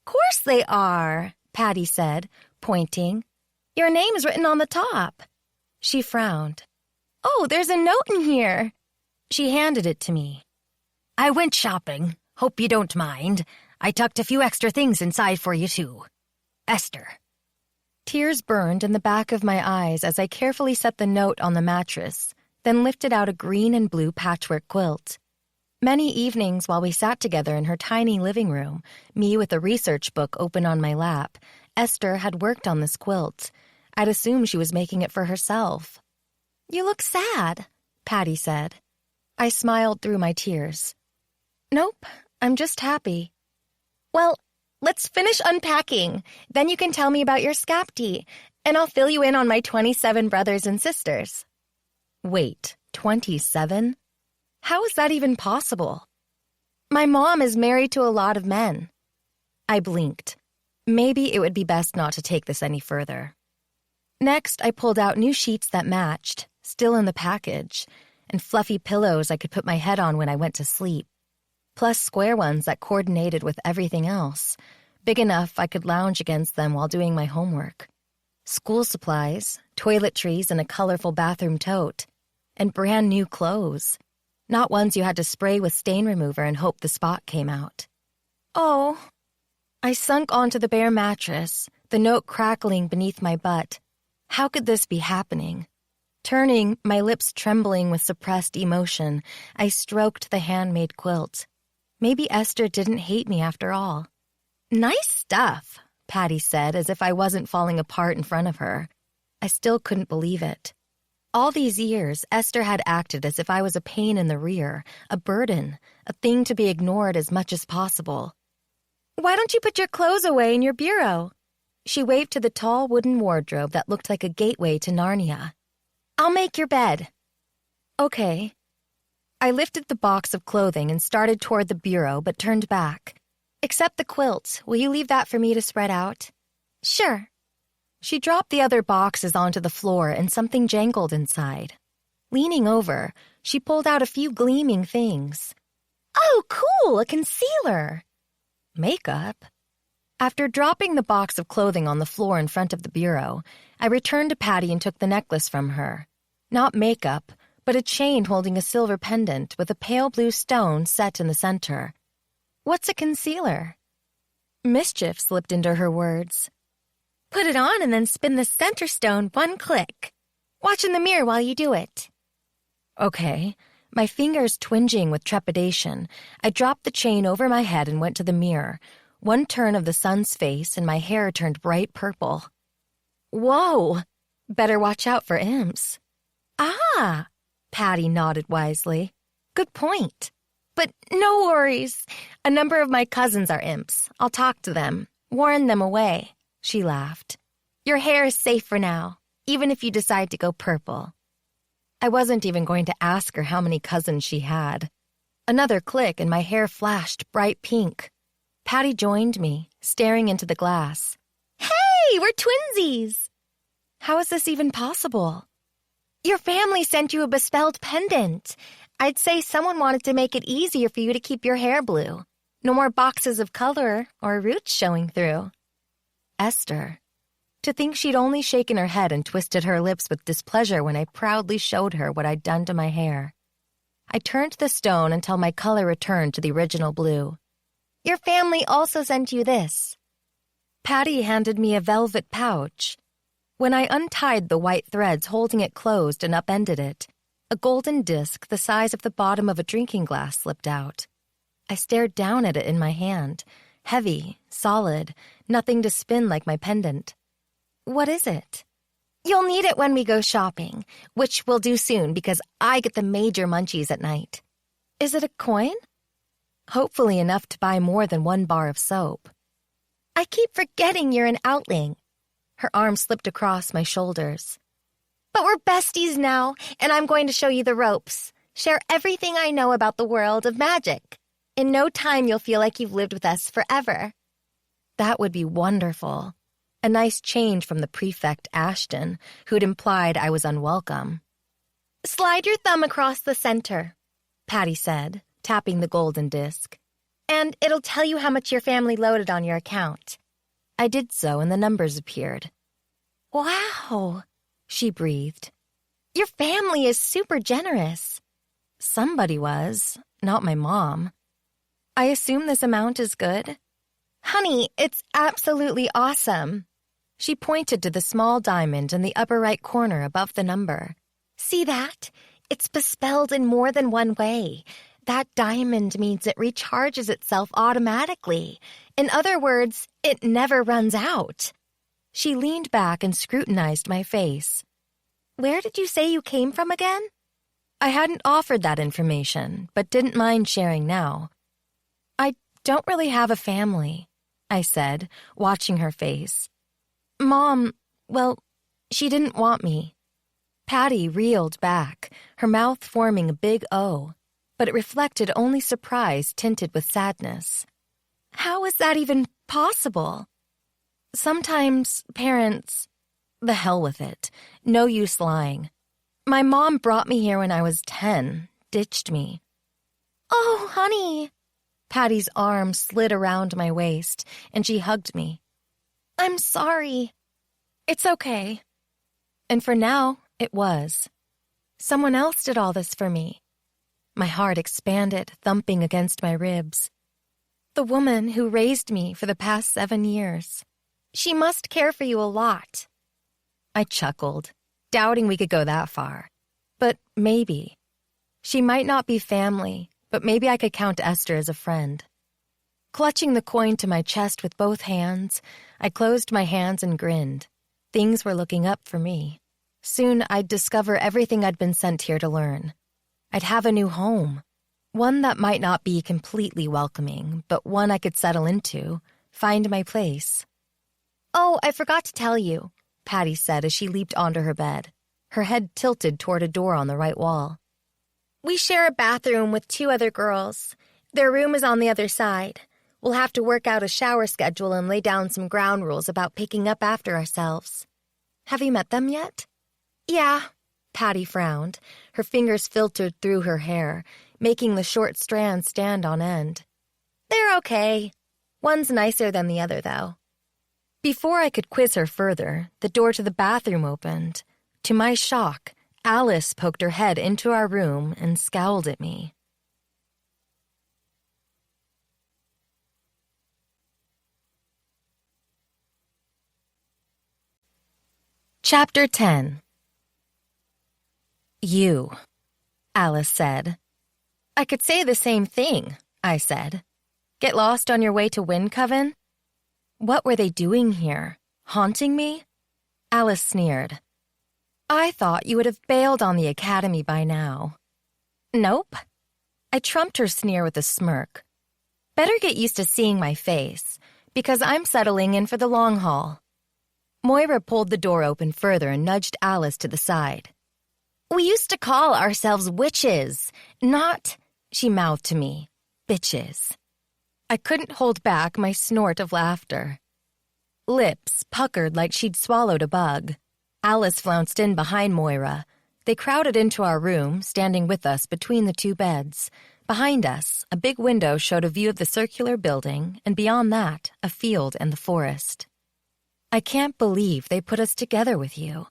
Course they are, Patty said, pointing. Your name's written on the top. She frowned. Oh, there's a note in here. She handed it to me. I went shopping. Hope you don't mind. I tucked a few extra things inside for you, too. Esther. Tears burned in the back of my eyes as I carefully set the note on the mattress, then lifted out a green and blue patchwork quilt. Many evenings while we sat together in her tiny living room, me with a research book open on my lap, Esther had worked on this quilt. I'd assume she was making it for herself. You look sad, Patty said. I smiled through my tears. Nope, I'm just happy. Well, let's finish unpacking. Then you can tell me about your scapty, and I'll fill you in on my 27 brothers and sisters. Wait, 27? How is that even possible? My mom is married to a lot of men. I blinked. Maybe it would be best not to take this any further. Next, I pulled out new sheets that matched, still in the package, and fluffy pillows I could put my head on when I went to sleep, plus square ones that coordinated with everything else, big enough I could lounge against them while doing my homework. School supplies, toiletries, and a colorful bathroom tote, and brand new clothes, not ones you had to spray with stain remover and hope the spot came out. Oh. I sunk onto the bare mattress, the note crackling beneath my butt. How could this be happening? Turning, my lips trembling with suppressed emotion, I stroked the handmade quilt. Maybe Esther didn't hate me after all. Nice stuff, Patty said, as if I wasn't falling apart in front of her. I still couldn't believe it. All these years, Esther had acted as if I was a pain in the rear, a burden, a thing to be ignored as much as possible. Why don't you put your clothes away in your bureau? She waved to the tall wooden wardrobe that looked like a gateway to Narnia. I'll make your bed. Okay. I lifted the box of clothing and started toward the bureau, but turned back. Except the quilt. Will you leave that for me to spread out? Sure. She dropped the other boxes onto the floor and something jangled inside. Leaning over, she pulled out a few gleaming things. Oh, cool, a concealer. Makeup? After dropping the box of clothing on the floor in front of the bureau, I returned to Patty and took the necklace from her. Not makeup, but a chain holding a silver pendant with a pale blue stone set in the center. What's a concealer? Mischief slipped into her words. Put it on and then spin the center stone one click. Watch in the mirror while you do it. Okay. My fingers twinging with trepidation, I dropped the chain over my head and went to the mirror. One turn of the sun's face and my hair turned bright purple. Whoa! Better watch out for imps. Ah! Patty nodded wisely. Good point. But no worries. A number of my cousins are imps. I'll talk to them. Warn them away. She laughed. Your hair is safe for now, even if you decide to go purple. I wasn't even going to ask her how many cousins she had. Another click and my hair flashed bright pink. Patty joined me, staring into the glass. Hey, we're twinsies! How is this even possible? Your family sent you a bespelled pendant. I'd say someone wanted to make it easier for you to keep your hair blue. No more boxes of color or roots showing through. Esther. To think she'd only shaken her head and twisted her lips with displeasure when I proudly showed her what I'd done to my hair. I turned the stone until my color returned to the original blue. Your family also sent you this. Patty handed me a velvet pouch. When I untied the white threads holding it closed and upended it, a golden disc the size of the bottom of a drinking glass slipped out. I stared down at it in my hand, heavy, solid, nothing to spin like my pendant. What is it? You'll need it when we go shopping, which we'll do soon because I get the major munchies at night. Is it a coin? Hopefully enough to buy more than one bar of soap. I keep forgetting you're an Outling. Her arm slipped across my shoulders. But we're besties now, and I'm going to show you the ropes. Share everything I know about the world of magic. In no time, you'll feel like you've lived with us forever. That would be wonderful. A nice change from the prefect Ashton, who'd implied I was unwelcome. Slide your thumb across the center, Patty said, tapping the golden disc. And it'll tell you how much your family loaded on your account. I did so, and the numbers appeared. Wow, she breathed. Your family is super generous. Somebody was, not my mom. I assume this amount is good? Honey, it's absolutely awesome. She pointed to the small diamond in the upper right corner above the number. See that? It's bespelled in more than one way. That diamond means it recharges itself automatically. In other words, it never runs out. She leaned back and scrutinized my face. Where did you say you came from again? I hadn't offered that information, but didn't mind sharing now. I don't really have a family, I said, watching her face. Mom, well, she didn't want me. Patty reeled back, her mouth forming a big O. but it reflected only surprise tinted with sadness. How is that even possible? Sometimes parents... The hell with it. No use lying. My mom brought me here when I was 10, ditched me. Oh, honey. Patty's arm slid around my waist, and she hugged me. I'm sorry. It's okay. And for now, it was. Someone else did all this for me. My heart expanded, thumping against my ribs. The woman who raised me for the past 7 years. She must care for you a lot. I chuckled, doubting we could go that far. But maybe. She might not be family, but maybe I could count Esther as a friend. Clutching the coin to my chest with both hands, I closed my hands and grinned. Things were looking up for me. Soon I'd discover everything I'd been sent here to learn. I'd have a new home. One that might not be completely welcoming, but one I could settle into, find my place. Oh, I forgot to tell you, Patty said as she leaped onto her bed, her head tilted toward a door on the right wall. We share a bathroom with 2 other girls. Their room is on the other side. We'll have to work out a shower schedule and lay down some ground rules about picking up after ourselves. Have you met them yet? Yeah, Patty frowned. Her fingers filtered through her hair, making the short strands stand on end. They're okay. One's nicer than the other, though. Before I could quiz her further, the door to the bathroom opened. To my shock, Alice poked her head into our room and scowled at me. Chapter 10. You, Alice said. I could say the same thing, I said. Get lost on your way to Windcoven? What were they doing here? Haunting me? Alice sneered. I thought you would have bailed on the academy by now. Nope. I trumped her sneer with a smirk. Better get used to seeing my face, because I'm settling in for the long haul. Moira pulled the door open further and nudged Alice to the side. We used to call ourselves witches, not, she mouthed to me, bitches. I couldn't hold back my snort of laughter. Lips puckered like she'd swallowed a bug. Alice flounced in behind Moira. They crowded into our room, standing with us between the 2 beds. Behind us, a big window showed a view of the circular building, and beyond that, a field and the forest. I can't believe they put us together with you,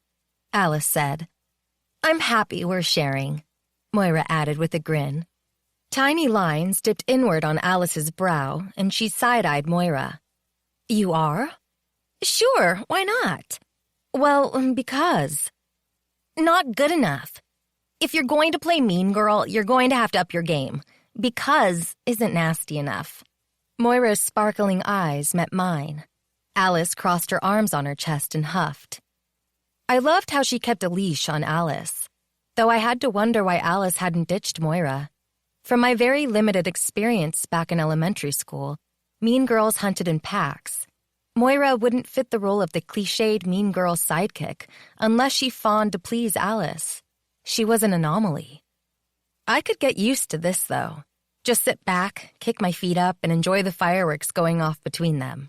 Alice said. I'm happy we're sharing, Moira added with a grin. Tiny lines dipped inward on Alice's brow, and she side-eyed Moira. You are? Sure, why not? Well, because. Not good enough. If you're going to play mean girl, you're going to have to up your game. Because isn't nasty enough. Moira's sparkling eyes met mine. Alice crossed her arms on her chest and huffed. I loved how she kept a leash on Alice, though I had to wonder why Alice hadn't ditched Moira. From my very limited experience back in elementary school, mean girls hunted in packs. Moira wouldn't fit the role of the cliched mean girl sidekick unless she fawned to please Alice. She was an anomaly. I could get used to this, though. Just sit back, kick my feet up, and enjoy the fireworks going off between them.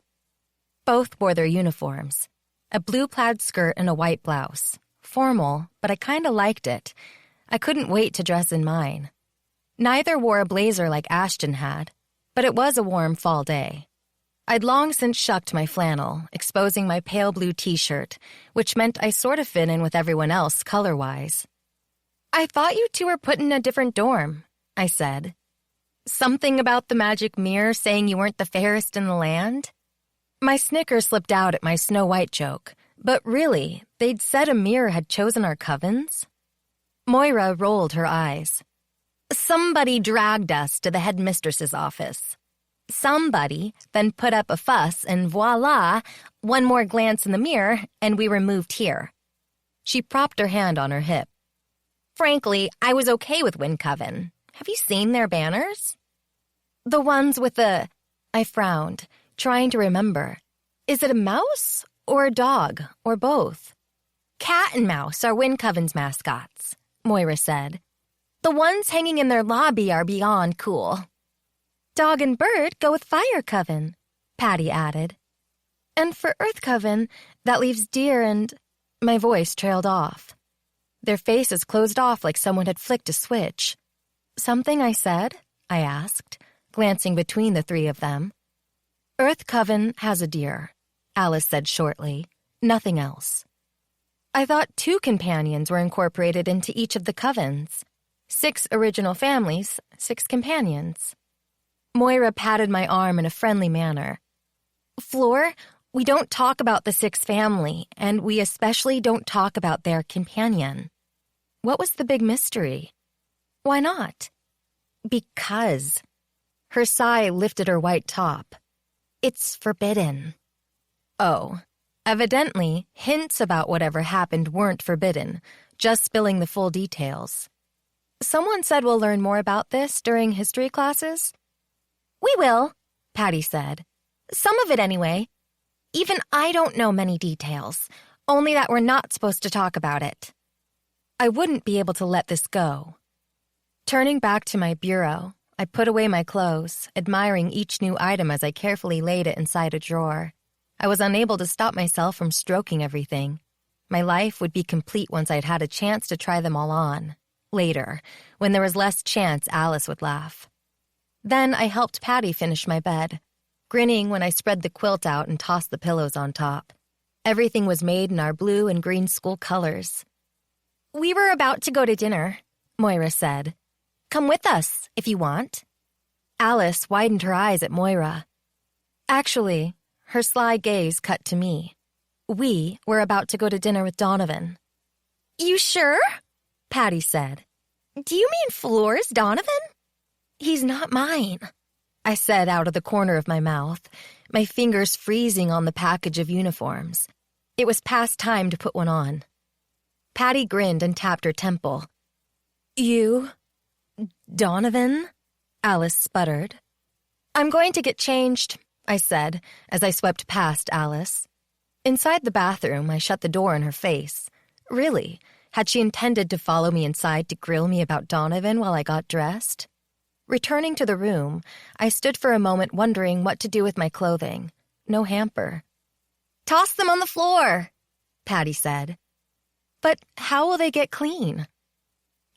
Both wore their uniforms, a blue plaid skirt and a white blouse. Formal, but I kinda liked it. I couldn't wait to dress in mine. Neither wore a blazer like Ashton had, but it was a warm fall day. I'd long since shucked my flannel, exposing my pale blue t-shirt, which meant I sort of fit in with everyone else color-wise. I thought you 2 were put in a different dorm, I said. Something about the magic mirror saying you weren't the fairest in the land? My snicker slipped out at my Snow White joke, but really, they'd said a mirror had chosen our covens? Moira rolled her eyes. Somebody dragged us to the headmistress's office. Somebody then put up a fuss, and voila, one more glance in the mirror, and we were moved here. She propped her hand on her hip. Frankly, I was okay with Windcoven. Have you seen their banners? The ones with the... I frowned, trying to remember. Is it a mouse or a dog or both? Cat and Mouse are Windcoven's mascots, Moira said. The ones hanging in their lobby are beyond cool. Dog and bird go with fire coven, Patty added. And for earth coven, that leaves deer and... My voice trailed off. Their faces closed off like someone had flicked a switch. Something I said? I asked, glancing between the three of them. Earth coven has a deer, Alice said shortly. Nothing else. I thought 2 companions were incorporated into each of the covens. 6 original families, 6 companions. Moira patted my arm in a friendly manner. Floor, we don't talk about the 6th family, and we especially don't talk about their companion. What was the big mystery? Why not? Because. Her sigh lifted her white top. It's forbidden. Oh. Evidently, hints about whatever happened weren't forbidden, just spilling the full details. Someone said we'll learn more about this during history classes. We will, Patty said. Some of it anyway. Even I don't know many details, only that we're not supposed to talk about it. I wouldn't be able to let this go. Turning back to my bureau, I put away my clothes, admiring each new item as I carefully laid it inside a drawer. I was unable to stop myself from stroking everything. My life would be complete once I'd had a chance to try them all on. Later, when there was less chance Alice would laugh. Then I helped Patty finish my bed, grinning when I spread the quilt out and tossed the pillows on top. Everything was made in our blue and green school colors. We were about to go to dinner, Moira said. Come with us, if you want. Alice widened her eyes at Moira. Actually, her sly gaze cut to me. We were about to go to dinner with Donovan. You sure? Patty said. Do you mean Floor's Donovan? He's not mine, I said out of the corner of my mouth, my fingers freezing on the package of uniforms. It was past time to put one on. Patty grinned and tapped her temple. You? Donovan? Alice sputtered. I'm going to get changed, I said, as I swept past Alice. Inside the bathroom, I shut the door in her face. Really, had she intended to follow me inside to grill me about Donovan while I got dressed? Returning to the room, I stood for a moment wondering what to do with my clothing. No hamper. Toss them on the floor, Patty said. But how will they get clean?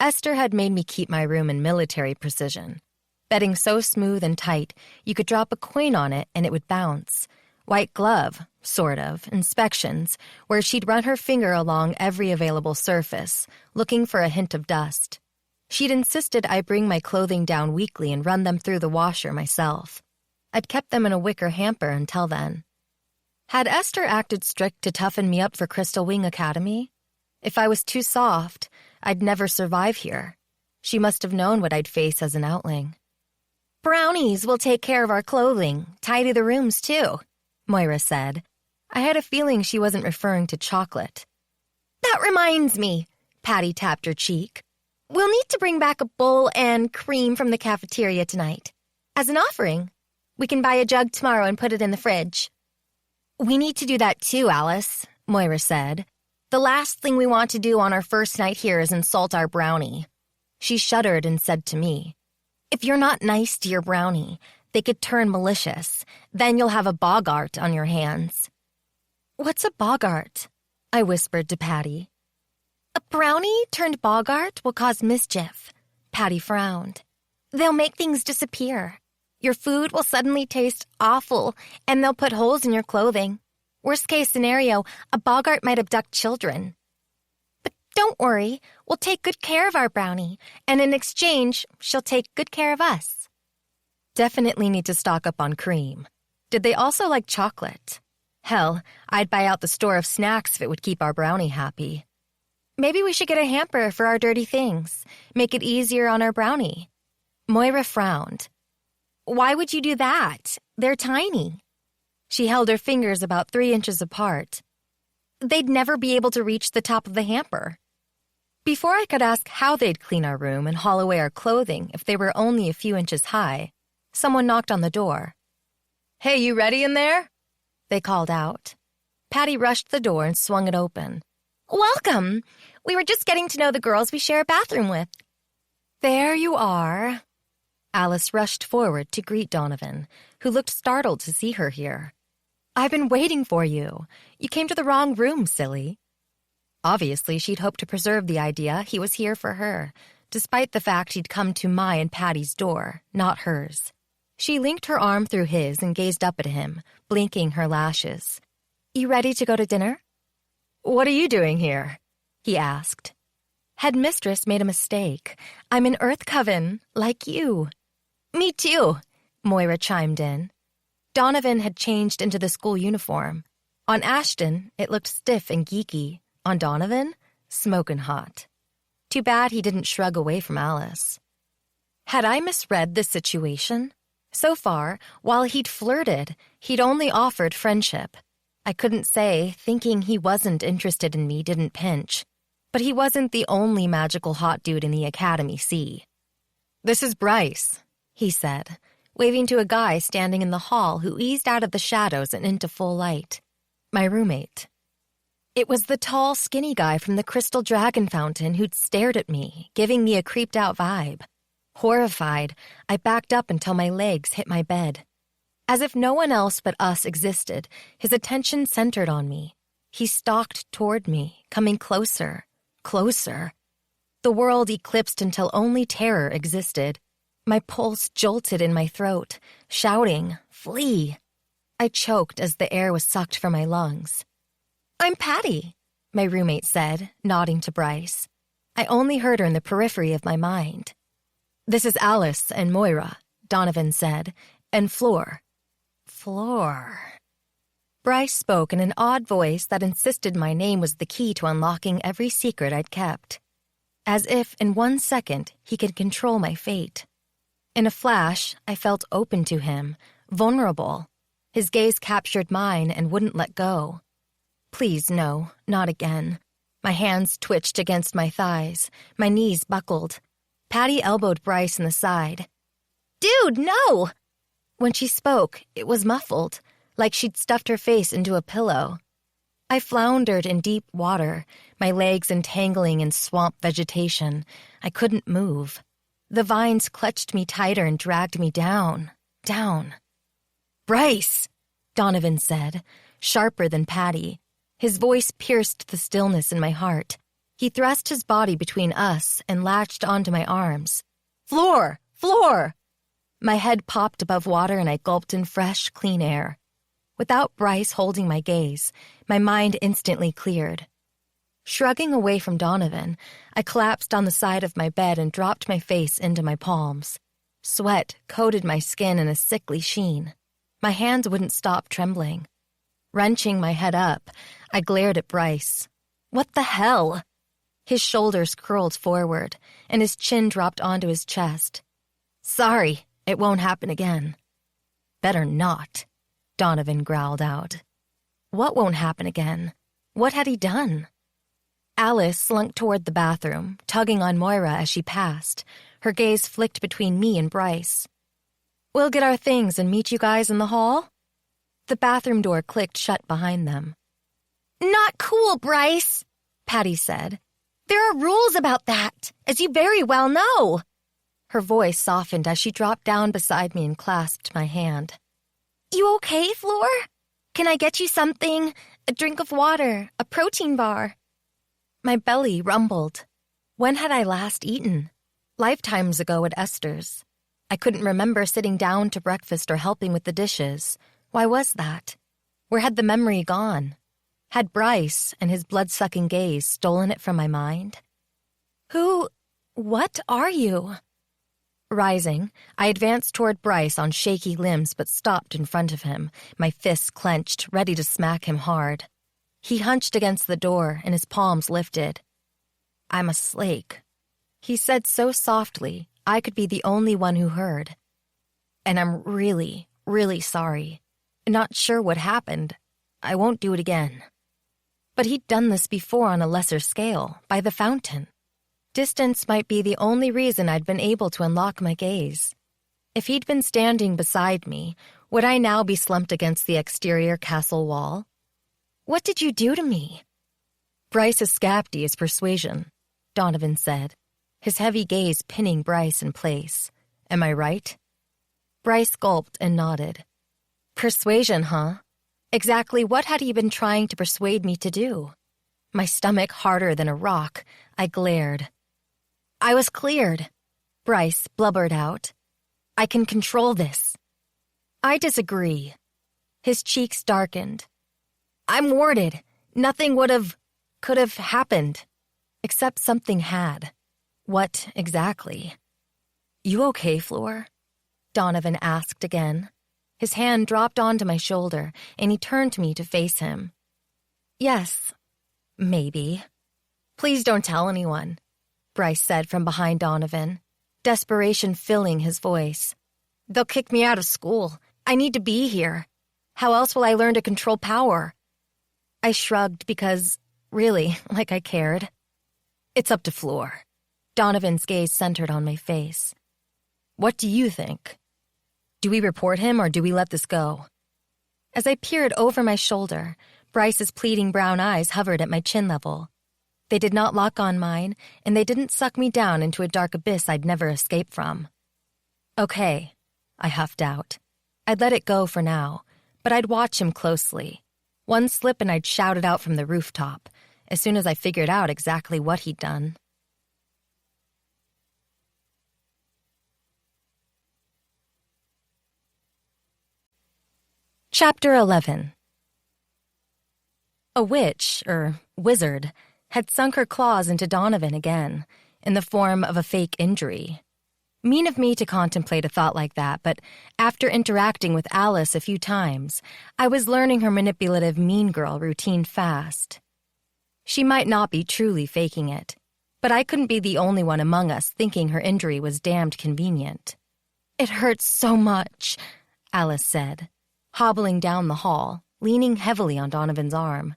Esther had made me keep my room in military precision. Bedding so smooth and tight, you could drop a coin on it and it would bounce. White glove, sort of, inspections, where she'd run her finger along every available surface, looking for a hint of dust. She'd insisted I bring my clothing down weekly and run them through the washer myself. I'd kept them in a wicker hamper until then. Had Esther acted strict to toughen me up for Crystal Wing Academy? If I was too soft, I'd never survive here. She must have known what I'd face as an Outling. Brownies will take care of our clothing, tidy the rooms too, Moira said. I had a feeling she wasn't referring to chocolate. That reminds me, Patty tapped her cheek. We'll need to bring back a bowl and cream from the cafeteria tonight. As an offering, we can buy a jug tomorrow and put it in the fridge. We need to do that too, Alice, Moira said. The last thing we want to do on our first night here is insult our brownie. She shuddered and said to me, If you're not nice to your brownie, they could turn malicious. Then you'll have a boggart on your hands. What's a boggart? I whispered to Patty. A brownie turned boggart will cause mischief. Patty frowned. They'll make things disappear. Your food will suddenly taste awful, and they'll put holes in your clothing. Worst case scenario, a boggart might abduct children. But don't worry, we'll take good care of our brownie, and in exchange, she'll take good care of us. Definitely need to stock up on cream. Did they also like chocolate? Hell, I'd buy out the store of snacks if it would keep our brownie happy. Maybe we should get a hamper for our dirty things. Make it easier on our brownie. Moira frowned. Why would you do that? They're tiny. She held her fingers about 3 inches apart. They'd never be able to reach the top of the hamper. Before I could ask how they'd clean our room and haul away our clothing if they were only a few inches high, someone knocked on the door. Hey, you ready in there? They called out. Patty rushed the door and swung it open. Welcome! We were just getting to know the girls we share a bathroom with. There you are. Alice rushed forward to greet Donovan, who looked startled to see her here. I've been waiting for you. You came to the wrong room, silly. Obviously, she'd hoped to preserve the idea he was here for her, despite the fact he'd come to my and Patty's door, not hers. She linked her arm through his and gazed up at him, blinking her lashes. You ready to go to dinner? What are you doing here? He asked. Headmistress made a mistake. I'm in Earth Coven, like you. Me too, Moira chimed in. Donovan had changed into the school uniform. On Ashton, it looked stiff and geeky. On Donovan, smokin' hot. Too bad he didn't shrug away from Alice. Had I misread the situation? So far, while he'd flirted, he'd only offered friendship. I couldn't say thinking he wasn't interested in me didn't pinch. But he wasn't the only magical hot dude in the Academy C. This is Bryce, he said, waving to a guy standing in the hall who eased out of the shadows and into full light. My roommate. It was the tall, skinny guy from the Crystal Dragon Fountain who'd stared at me, giving me a creeped-out vibe. Horrified, I backed up until my legs hit my bed. As if no one else but us existed, his attention centered on me. He stalked toward me, coming closer, closer. The world eclipsed until only terror existed. My pulse jolted in my throat, shouting, "Flee!" I choked as the air was sucked from my lungs. I'm Patty, my roommate said, nodding to Bryce. I only heard her in the periphery of my mind. This is Alice and Moira, Donovan said, and Floor. Floor. Bryce spoke in an odd voice that insisted my name was the key to unlocking every secret I'd kept. As if, in 1 second, he could control my fate. In a flash, I felt open to him, vulnerable. His gaze captured mine and wouldn't let go. Please, no, not again. My hands twitched against my thighs. My knees buckled. Patty elbowed Bryce in the side. Dude, no! When she spoke, it was muffled, like she'd stuffed her face into a pillow. I floundered in deep water, my legs entangling in swamp vegetation. I couldn't move. The vines clutched me tighter and dragged me down, down. Bryce, Donovan said, sharper than Patty. His voice pierced the stillness in my heart. He thrust his body between us and latched onto my arms. Floor! Floor! My head popped above water and I gulped in fresh, clean air. Without Bryce holding my gaze, my mind instantly cleared. Shrugging away from Donovan, I collapsed on the side of my bed and dropped my face into my palms. Sweat coated my skin in a sickly sheen. My hands wouldn't stop trembling. Wrenching my head up, I glared at Bryce. What the hell? His shoulders curled forward, and his chin dropped onto his chest. Sorry, it won't happen again. Better not, Donovan growled out. What won't happen again? What had he done? Alice slunk toward the bathroom, tugging on Moira as she passed. Her gaze flicked between me and Bryce. We'll get our things and meet you guys in the hall? The bathroom door clicked shut behind them. Not cool, Bryce, Patty said. There are rules about that, as you very well know. Her voice softened as she dropped down beside me and clasped my hand. You okay, Floor? Can I get you something? A drink of water, a protein bar? My belly rumbled. When had I last eaten? Lifetimes ago at Esther's. I couldn't remember sitting down to breakfast or helping with the dishes. Why was that? Where had the memory gone? Had Bryce and his blood-sucking gaze stolen it from my mind? What are you? Rising, I advanced toward Bryce on shaky limbs but stopped in front of him, my fists clenched, ready to smack him hard. He hunched against the door and his palms lifted. I'm a slake, he said so softly I could be the only one who heard. And I'm really, really sorry. Not sure what happened. I won't do it again. But he'd done this before on a lesser scale, by the fountain. Distance might be the only reason I'd been able to unlock my gaze. If he'd been standing beside me, would I now be slumped against the exterior castle wall? What did you do to me? Bryce escaped his persuasion, Donovan said. his heavy gaze pinning Bryce in place. Am I right? Bryce gulped and nodded. Persuasion, huh? Exactly what had he been trying to persuade me to do? My stomach harder than a rock, I glared. I was cleared, Bryce blubbered out. I can control this. I disagree. His cheeks darkened. I'm warded. Nothing could have happened. Except something had. What exactly? You okay, Fleur? Donovan asked again. His hand dropped onto my shoulder, and he turned to me to face him. Yes, maybe. Please don't tell anyone, Bryce said from behind Donovan, desperation filling his voice. They'll kick me out of school. I need to be here. How else will I learn to control power? I shrugged because, really, like I cared. It's up to Fleur. Donovan's gaze centered on my face. What do you think? Do we report him or do we let this go? As I peered over my shoulder, Bryce's pleading brown eyes hovered at my chin level. They did not lock on mine, and they didn't suck me down into a dark abyss I'd never escape from. Okay, I huffed out. I'd let it go for now, but I'd watch him closely. One slip and I'd shout it out from the rooftop, as soon as I figured out exactly what he'd done. Chapter 11. A witch, wizard, had sunk her claws into Donovan again, in the form of a fake injury. Mean of me to contemplate a thought like that, but after interacting with Alice a few times, I was learning her manipulative mean girl routine fast. She might not be truly faking it, but I couldn't be the only one among us thinking her injury was damned convenient. It hurts so much, Alice said, hobbling down the hall, leaning heavily on Donovan's arm.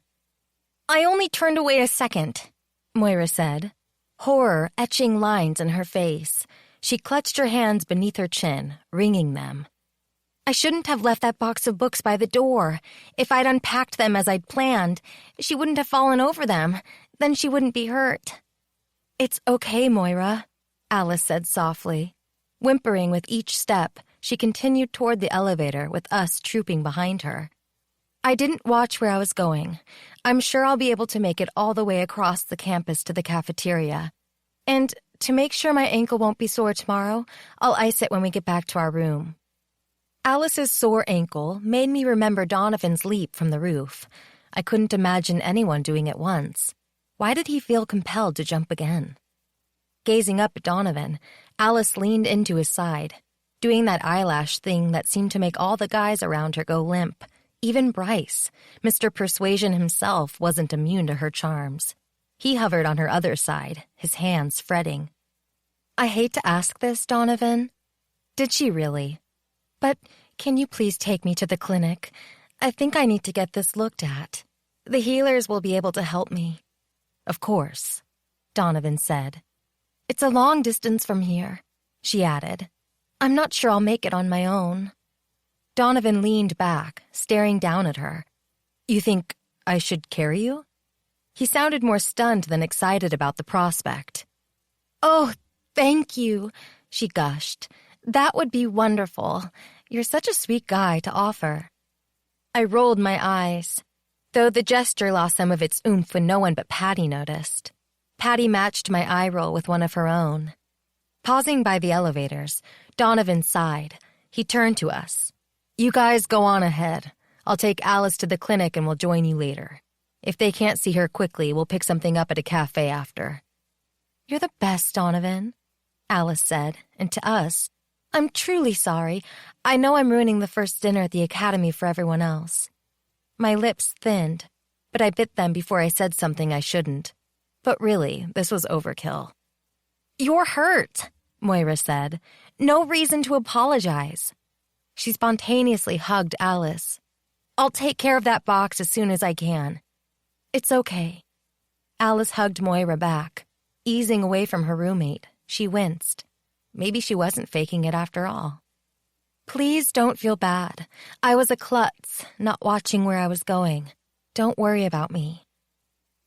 I only turned away a second, Moira said, horror etching lines in her face. She clutched her hands beneath her chin, wringing them. I shouldn't have left that box of books by the door. If I'd unpacked them as I'd planned, she wouldn't have fallen over them. Then she wouldn't be hurt. It's okay, Moira, Alice said softly. Whimpering with each step, she continued toward the elevator with us trooping behind her. I didn't watch where I was going. I'm sure I'll be able to make it all the way across the campus to the cafeteria. And to make sure my ankle won't be sore tomorrow, I'll ice it when we get back to our room. Alice's sore ankle made me remember Donovan's leap from the roof. I couldn't imagine anyone doing it once. Why did he feel compelled to jump again? Gazing up at Donovan, Alice leaned into his side, doing that eyelash thing that seemed to make all the guys around her go limp. Even Bryce, Mr. Persuasion himself, wasn't immune to her charms. He hovered on her other side, his hands fretting. I hate to ask this, Donovan. Did she really? But can you please take me to the clinic? I think I need to get this looked at. The healers will be able to help me. Of course, Donovan said. It's a long distance from here, she added. I'm not sure I'll make it on my own. Donovan leaned back, staring down at her. You think I should carry you? He sounded more stunned than excited about the prospect. Oh, thank you, she gushed. That would be wonderful. You're such a sweet guy to offer. I rolled my eyes, though the gesture lost some of its oomph when no one but Patty noticed. Patty matched my eye roll with one of her own. Pausing by the elevators, Donovan sighed. He turned to us. You guys go on ahead. I'll take Alice to the clinic and we'll join you later. If they can't see her quickly, we'll pick something up at a cafe after. You're the best, Donovan, Alice said, and to us, I'm truly sorry. I know I'm ruining the first dinner at the academy for everyone else. My lips thinned, but I bit them before I said something I shouldn't. But really, this was overkill. You're hurt, Moira said. No reason to apologize. She spontaneously hugged Alice. I'll take care of that box as soon as I can. It's okay. Alice hugged Moira back. Easing away from her roommate, she winced. Maybe she wasn't faking it after all. Please don't feel bad. I was a klutz, not watching where I was going. Don't worry about me.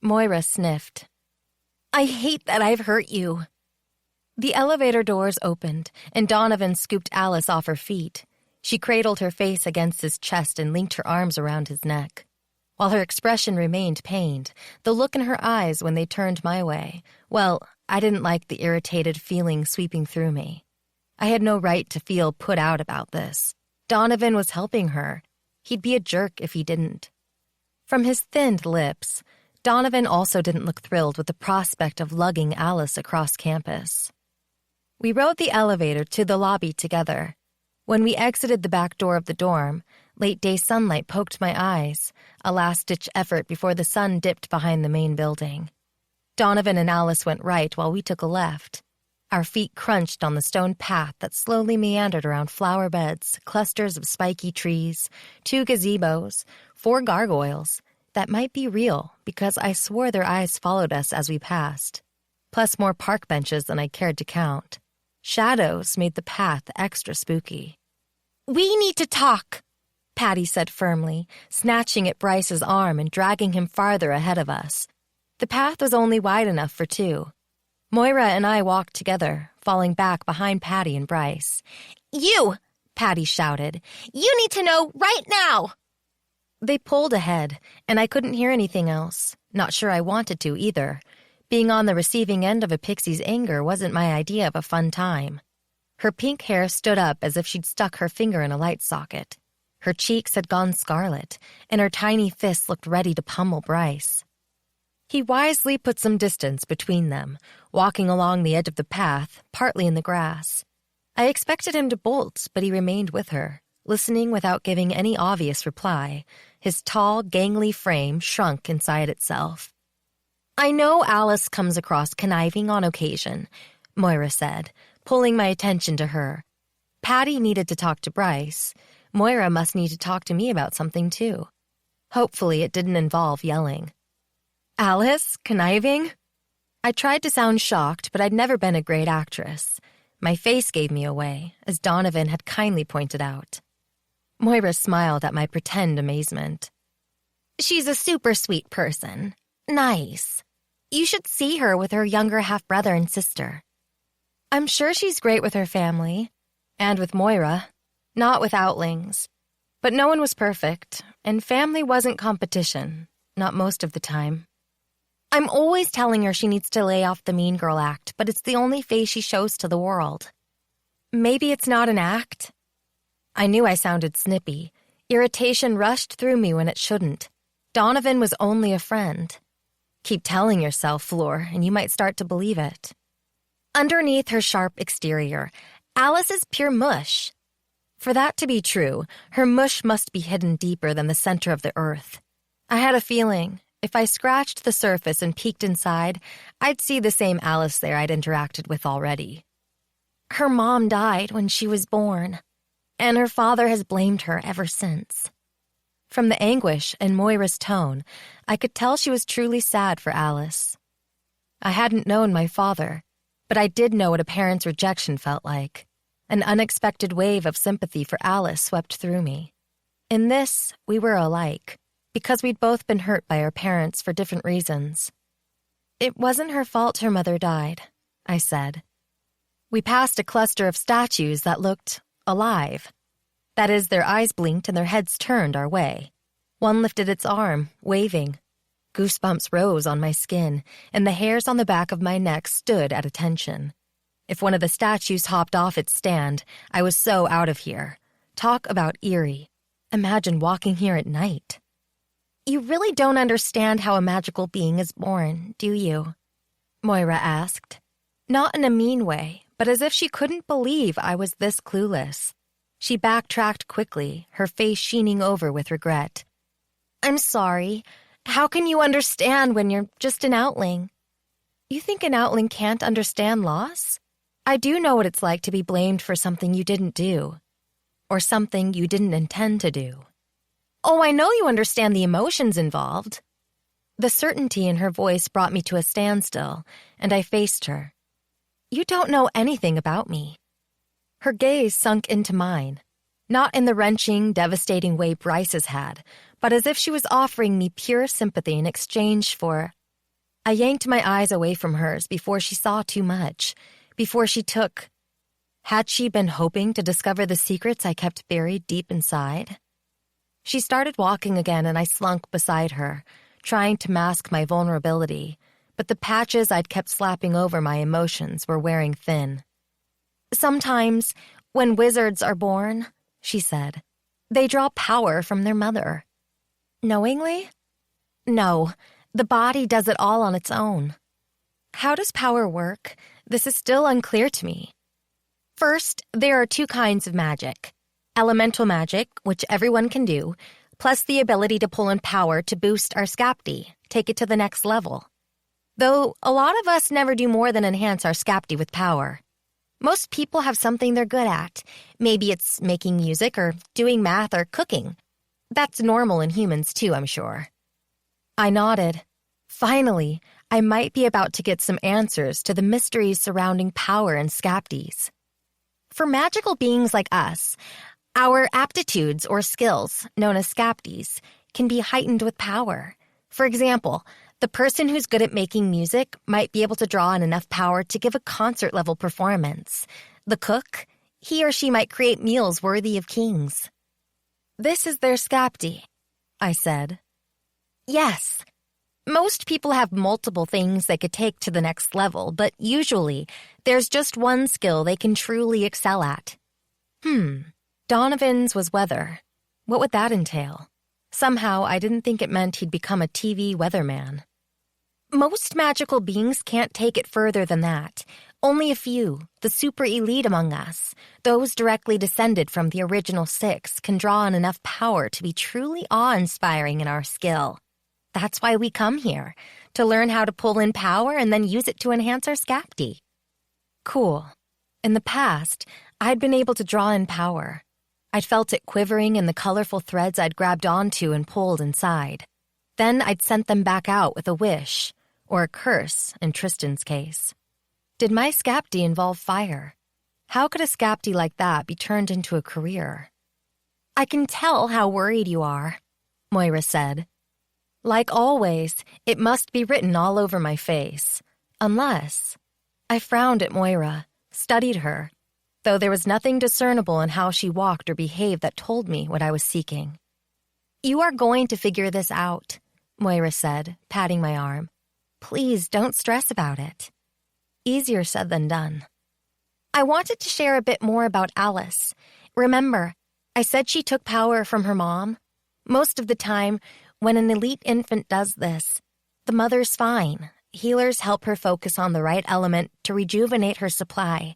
Moira sniffed. I hate that I've hurt you. The elevator doors opened, and Donovan scooped Alice off her feet. She cradled her face against his chest and linked her arms around his neck. While her expression remained pained, the look in her eyes when they turned my way, well, I didn't like the irritated feeling sweeping through me. I had no right to feel put out about this. Donovan was helping her. He'd be a jerk if he didn't. From his thinned lips, Donovan also didn't look thrilled with the prospect of lugging Alice across campus. We rode the elevator to the lobby together. When we exited the back door of the dorm, late-day sunlight poked my eyes, a last-ditch effort before the sun dipped behind the main building. Donovan and Alice went right while we took a left. Our feet crunched on the stone path that slowly meandered around flower beds, clusters of spiky trees, 2 gazebos, 4 gargoyles that might be real because I swore their eyes followed us as we passed, plus more park benches than I cared to count. Shadows made the path extra spooky. "We need to talk," Patty said firmly, snatching at Bryce's arm and dragging him farther ahead of us. The path was only wide enough for 2. Moira and I walked together, falling back behind Patty and Bryce. "You!" Patty shouted. "You need to know right now!" They pulled ahead, and I couldn't hear anything else. Not sure I wanted to either. Being on the receiving end of a pixie's anger wasn't my idea of a fun time. Her pink hair stood up as if she'd stuck her finger in a light socket. Her cheeks had gone scarlet, and her tiny fists looked ready to pummel Bryce. He wisely put some distance between them, walking along the edge of the path, partly in the grass. I expected him to bolt, but he remained with her, listening without giving any obvious reply. His tall, gangly frame shrunk inside itself. "I know Alice comes across conniving on occasion," Moira said, pulling my attention to her. Patty needed to talk to Bryce. Moira must need to talk to me about something, too. Hopefully it didn't involve yelling. "Alice? Conniving?" I tried to sound shocked, but I'd never been a great actress. My face gave me away, as Donovan had kindly pointed out. Moira smiled at my pretend amazement. "She's a super sweet person. Nice. You should see her with her younger half-brother and sister." "I'm sure she's great with her family. And with Moira. Not with Outlings. But no one was perfect, and family wasn't competition. Not most of the time. I'm always telling her she needs to lay off the mean girl act, but it's the only face she shows to the world." "Maybe it's not an act?" I knew I sounded snippy. Irritation rushed through me when it shouldn't. Donovan was only a friend. Keep telling yourself, Fleur, and you might start to believe it. Underneath her sharp exterior, Alice is pure mush. For that to be true, her mush must be hidden deeper than the center of the earth. I had a feeling, if I scratched the surface and peeked inside, I'd see the same Alice there I'd interacted with already. Her mom died when she was born, and her father has blamed her ever since. From the anguish in Moira's tone, I could tell she was truly sad for Alice. I hadn't known my father, but I did know what a parent's rejection felt like. An unexpected wave of sympathy for Alice swept through me. In this, we were alike, because we'd both been hurt by our parents for different reasons. "It wasn't her fault her mother died," I said. We passed a cluster of statues that looked alive. That is, their eyes blinked and their heads turned our way. One lifted its arm, waving. Goosebumps rose on my skin, and the hairs on the back of my neck stood at attention. If one of the statues hopped off its stand, I was so out of here. Talk about eerie. Imagine walking here at night. "You really don't understand how a magical being is born, do you?" Moira asked. Not in a mean way, but as if she couldn't believe I was this clueless. She backtracked quickly, her face sheening over with regret. "I'm sorry. How can you understand when you're just an Outling?" "You think an Outling can't understand loss? I do know what it's like to be blamed for something you didn't do, or something you didn't intend to do." "Oh, I know you understand the emotions involved." The certainty in her voice brought me to a standstill, and I faced her. "You don't know anything about me." Her gaze sunk into mine, not in the wrenching, devastating way Bryce's had, but as if she was offering me pure sympathy in exchange for... I yanked my eyes away from hers before she saw too much, before she took... Had she been hoping to discover the secrets I kept buried deep inside? She started walking again, and I slunk beside her, trying to mask my vulnerability, but the patches I'd kept slapping over my emotions were wearing thin. Sometimes, when wizards are born, she said, they draw power from their mother. Knowingly? No, the body does it all on its own. How does power work? This is still unclear to me. First, there are two kinds of magic. Elemental magic, which everyone can do, plus the ability to pull in power to boost our Skapti, take it to the next level. Though a lot of us never do more than enhance our Skapti with power. Most people have something they're good at. Maybe it's making music or doing math or cooking. That's normal in humans too, I'm sure. I nodded. Finally, I might be about to get some answers to the mysteries surrounding power and Skaptis. For magical beings like us, our aptitudes or skills, known as Skaptis, can be heightened with power. For example, the person who's good at making music might be able to draw in enough power to give a concert-level performance. The cook, he or she might create meals worthy of kings. This is their Skapti, I said. Yes. Most people have multiple things they could take to the next level, but usually there's just one skill they can truly excel at. Donovan's was weather. What would that entail? Somehow I didn't think it meant he'd become a TV weatherman. Most magical beings can't take it further than that. Only a few, the super elite among us, those directly descended from the original six, can draw on enough power to be truly awe-inspiring in our skill. That's why we come here, to learn how to pull in power and then use it to enhance our Skapti. Cool. In the past, I'd been able to draw in power. I'd felt it quivering in the colorful threads I'd grabbed onto and pulled inside. Then I'd sent them back out with a wish, or a curse in Tristan's case. Did my Skapti involve fire? How could a Skapti like that be turned into a career? I can tell how worried you are, Moira said. Like always, it must be written all over my face. Unless... I frowned at Moira, studied her, though there was nothing discernible in how she walked or behaved that told me what I was seeking. You are going to figure this out, Moira said, patting my arm. Please don't stress about it. Easier said than done. I wanted to share a bit more about Alice. Remember, I said she took power from her mom? Most of the time, when an elite infant does this, the mother's fine. Healers help her focus on the right element to rejuvenate her supply.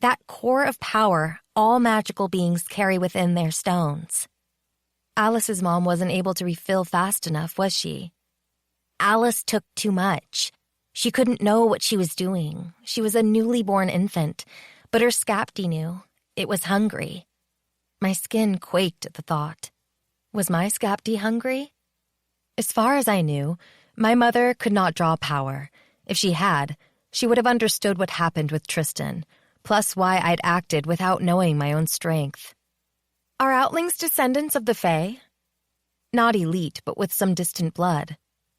That core of power all magical beings carry within their stones. Alice's mom wasn't able to refill fast enough, was she? Alice took too much. She couldn't know what she was doing. She was a newly born infant, but her Skapti knew. It was hungry. My skin quaked at the thought. Was my Skapti hungry? As far as I knew, my mother could not draw power. If she had, she would have understood what happened with Tristan, plus why I'd acted without knowing my own strength. Are Outlings descendants of the Fae? Not elite, but with some distant blood.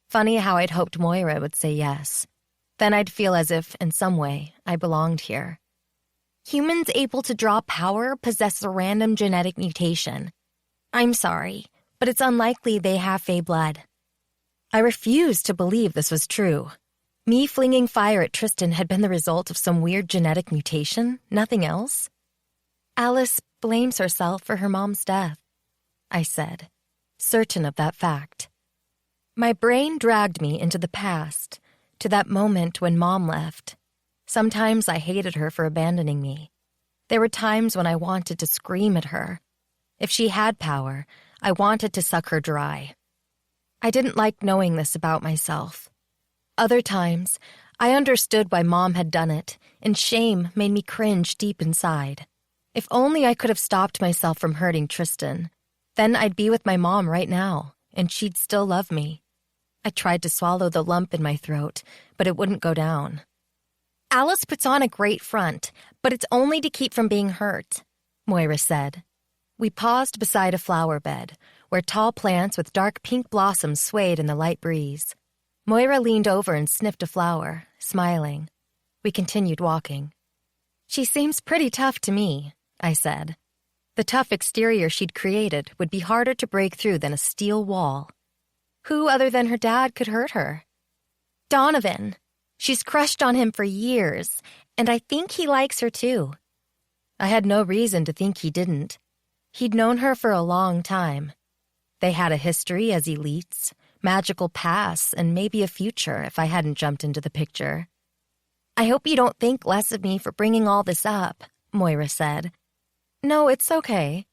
Funny how I'd hoped Moira would say yes. Then I'd feel as if, in some way, I belonged here. Humans able to draw power possess a random genetic mutation. I'm sorry, but it's unlikely they have Fae blood. I refused to believe this was true. Me flinging fire at Tristan had been the result of some weird genetic mutation, nothing else. Alice blames herself for her mom's death, I said, certain of that fact. My brain dragged me into the past, to that moment when Mom left. Sometimes I hated her for abandoning me. There were times when I wanted to scream at her. If she had power, I wanted to suck her dry. I didn't like knowing this about myself. Other times, I understood why Mom had done it, and shame made me cringe deep inside. If only I could have stopped myself from hurting Tristan. Then I'd be with my mom right now, and she'd still love me. I tried to swallow the lump in my throat, but it wouldn't go down. Alice puts on a great front, but it's only to keep from being hurt, Moira said. We paused beside a flower bed, where tall plants with dark pink blossoms swayed in the light breeze. Moira leaned over and sniffed a flower, smiling. We continued walking. She seems pretty tough to me, I said. The tough exterior she'd created would be harder to break through than a steel wall. Who other than her dad could hurt her? Donovan. She's crushed on him for years, and I think he likes her too. I had no reason to think he didn't. He'd known her for a long time. They had a history as elites, magical pasts, and maybe a future if I hadn't jumped into the picture. I hope you don't think less of me for bringing all this up, Moira said. No, it's okay.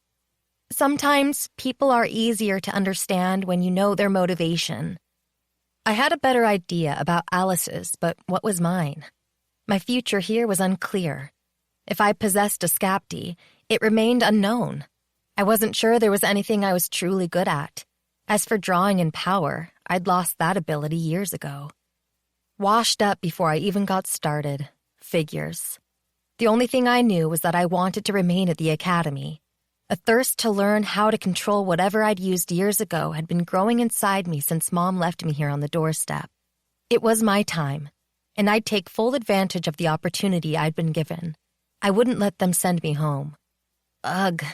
Sometimes people are easier to understand when you know their motivation. I had a better idea about Alice's, but what was mine? My future here was unclear. If I possessed a Scapti, it remained unknown. I wasn't sure there was anything I was truly good at. As for drawing and power, I'd lost that ability years ago. Washed up before I even got started. Figures. The only thing I knew was that I wanted to remain at the academy. A thirst to learn how to control whatever I'd used years ago had been growing inside me since Mom left me here on the doorstep. It was my time, and I'd take full advantage of the opportunity I'd been given. I wouldn't let them send me home. Ugh.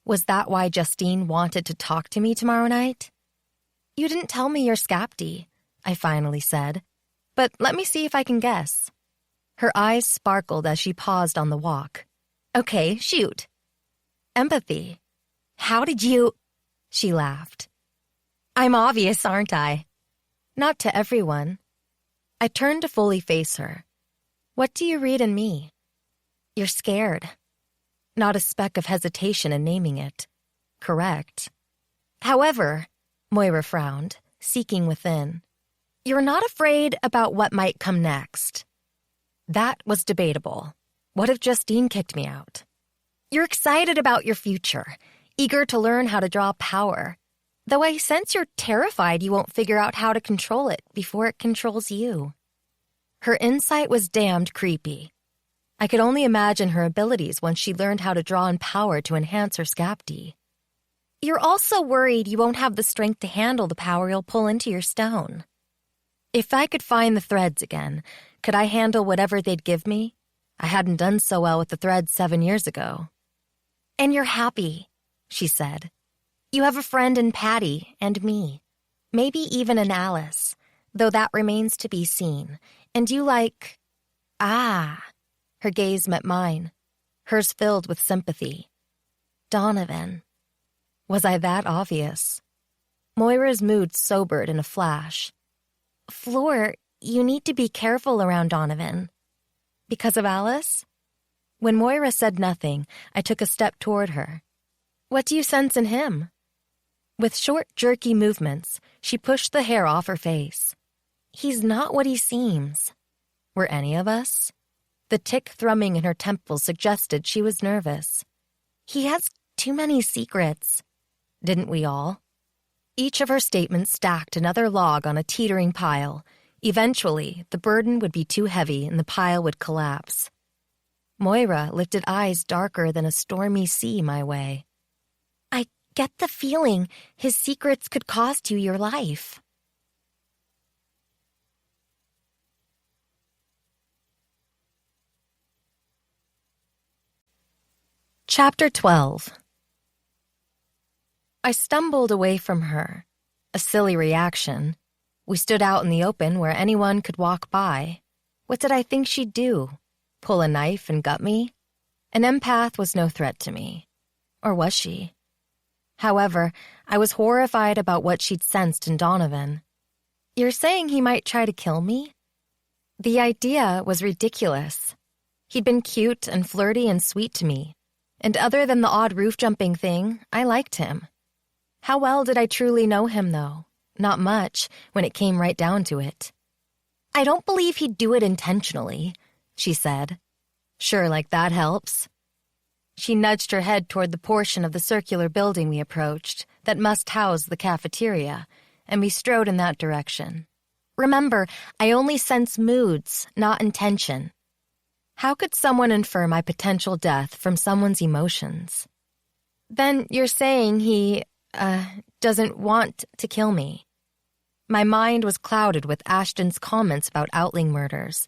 Was that why Justine wanted to talk to me tomorrow night? You didn't tell me you're Scapti, I finally said. But let me see if I can guess. Her eyes sparkled as she paused on the walk. Okay, shoot. Empathy. How did you... She laughed. I'm obvious, aren't I? Not to everyone. I turned to fully face her. What do you read in me? You're scared. Not a speck of hesitation in naming it. Correct. However, Moira frowned, seeking within. You're not afraid about what might come next. That was debatable. What if Justine kicked me out? You're excited about your future, eager to learn how to draw power. Though I sense you're terrified you won't figure out how to control it before it controls you. Her insight was damned creepy. I could only imagine her abilities once she learned how to draw in power to enhance her Scapti. You're also worried you won't have the strength to handle the power you'll pull into your stone. If I could find the threads again, could I handle whatever they'd give me? I hadn't done so well with the threads 7 years ago. And you're happy, she said. You have a friend in Patty and me. Maybe even an Alice, though that remains to be seen. And you like... Ah... Her gaze met mine, hers filled with sympathy. Donovan. Was I that obvious? Moira's mood sobered in a flash. Fleur, you need to be careful around Donovan. Because of Alice? When Moira said nothing, I took a step toward her. What do you sense in him? With short, jerky movements, she pushed the hair off her face. He's not what he seems. Were any of us? The tick thrumming in her temples suggested she was nervous. He has too many secrets. Didn't we all? Each of her statements stacked another log on a teetering pile. Eventually, the burden would be too heavy and the pile would collapse. Moira lifted eyes darker than a stormy sea my way. I get the feeling his secrets could cost you your life. Chapter 12. I stumbled away from her. A silly reaction. We stood out in the open where anyone could walk by. What did I think she'd do? Pull a knife and gut me? An empath was no threat to me. Or was she? However, I was horrified about what she'd sensed in Donovan. You're saying he might try to kill me? The idea was ridiculous. He'd been cute and flirty and sweet to me. And other than the odd roof-jumping thing, I liked him. How well did I truly know him, though? Not much, when it came right down to it. I don't believe he'd do it intentionally, she said. Sure, like that helps. She nudged her head toward the portion of the circular building we approached that must house the cafeteria, and we strode in that direction. Remember, I only sense moods, not intention. How could someone infer my potential death from someone's emotions? Then you're saying he, doesn't want to kill me. My mind was clouded with Ashton's comments about Outling murders.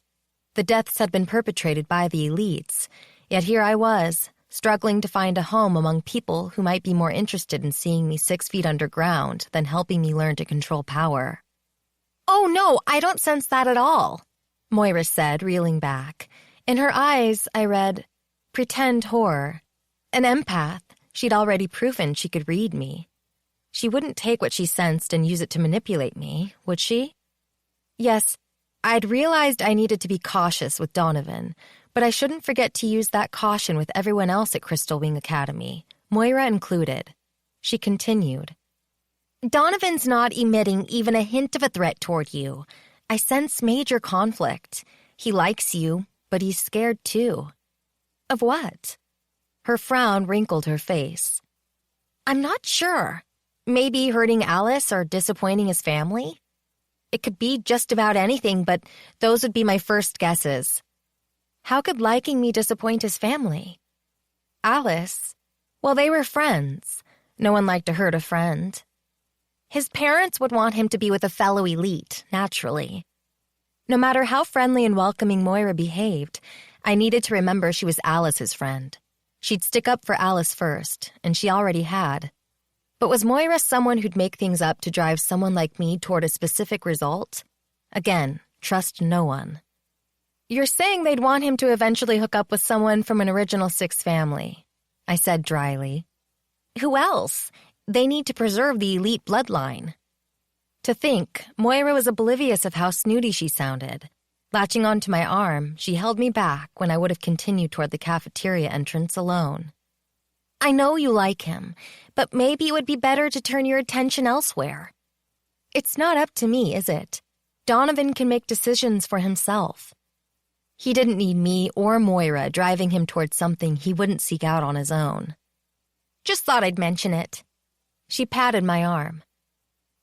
The deaths had been perpetrated by the elites. Yet here I was, struggling to find a home among people who might be more interested in seeing me 6 feet underground than helping me learn to control power. "Oh no, I don't sense that at all," Moira said, reeling back. In her eyes, I read, pretend horror. An empath, she'd already proven she could read me. She wouldn't take what she sensed and use it to manipulate me, would she? Yes, I'd realized I needed to be cautious with Donovan, but I shouldn't forget to use that caution with everyone else at Crystal Wing Academy, Moira included. She continued, "Donovan's not emitting even a hint of a threat toward you. I sense major conflict. He likes you, but he's scared too." "Of what?" Her frown wrinkled her face. "I'm not sure. Maybe hurting Alice or disappointing his family? It could be just about anything, but those would be my first guesses." "How could liking me disappoint his family?" "Alice? Well, they were friends. No one liked to hurt a friend. His parents would want him to be with a fellow elite, naturally." No matter how friendly and welcoming Moira behaved, I needed to remember she was Alice's friend. She'd stick up for Alice first, and she already had. But was Moira someone who'd make things up to drive someone like me toward a specific result? Again, trust no one. "You're saying they'd want him to eventually hook up with someone from an Original Six family," I said dryly. "Who else? They need to preserve the elite bloodline." To think, Moira was oblivious of how snooty she sounded. Latching onto my arm, she held me back when I would have continued toward the cafeteria entrance alone. "I know you like him, but maybe it would be better to turn your attention elsewhere." "It's not up to me, is it? Donovan can make decisions for himself." He didn't need me or Moira driving him towards something he wouldn't seek out on his own. "Just thought I'd mention it." She patted my arm.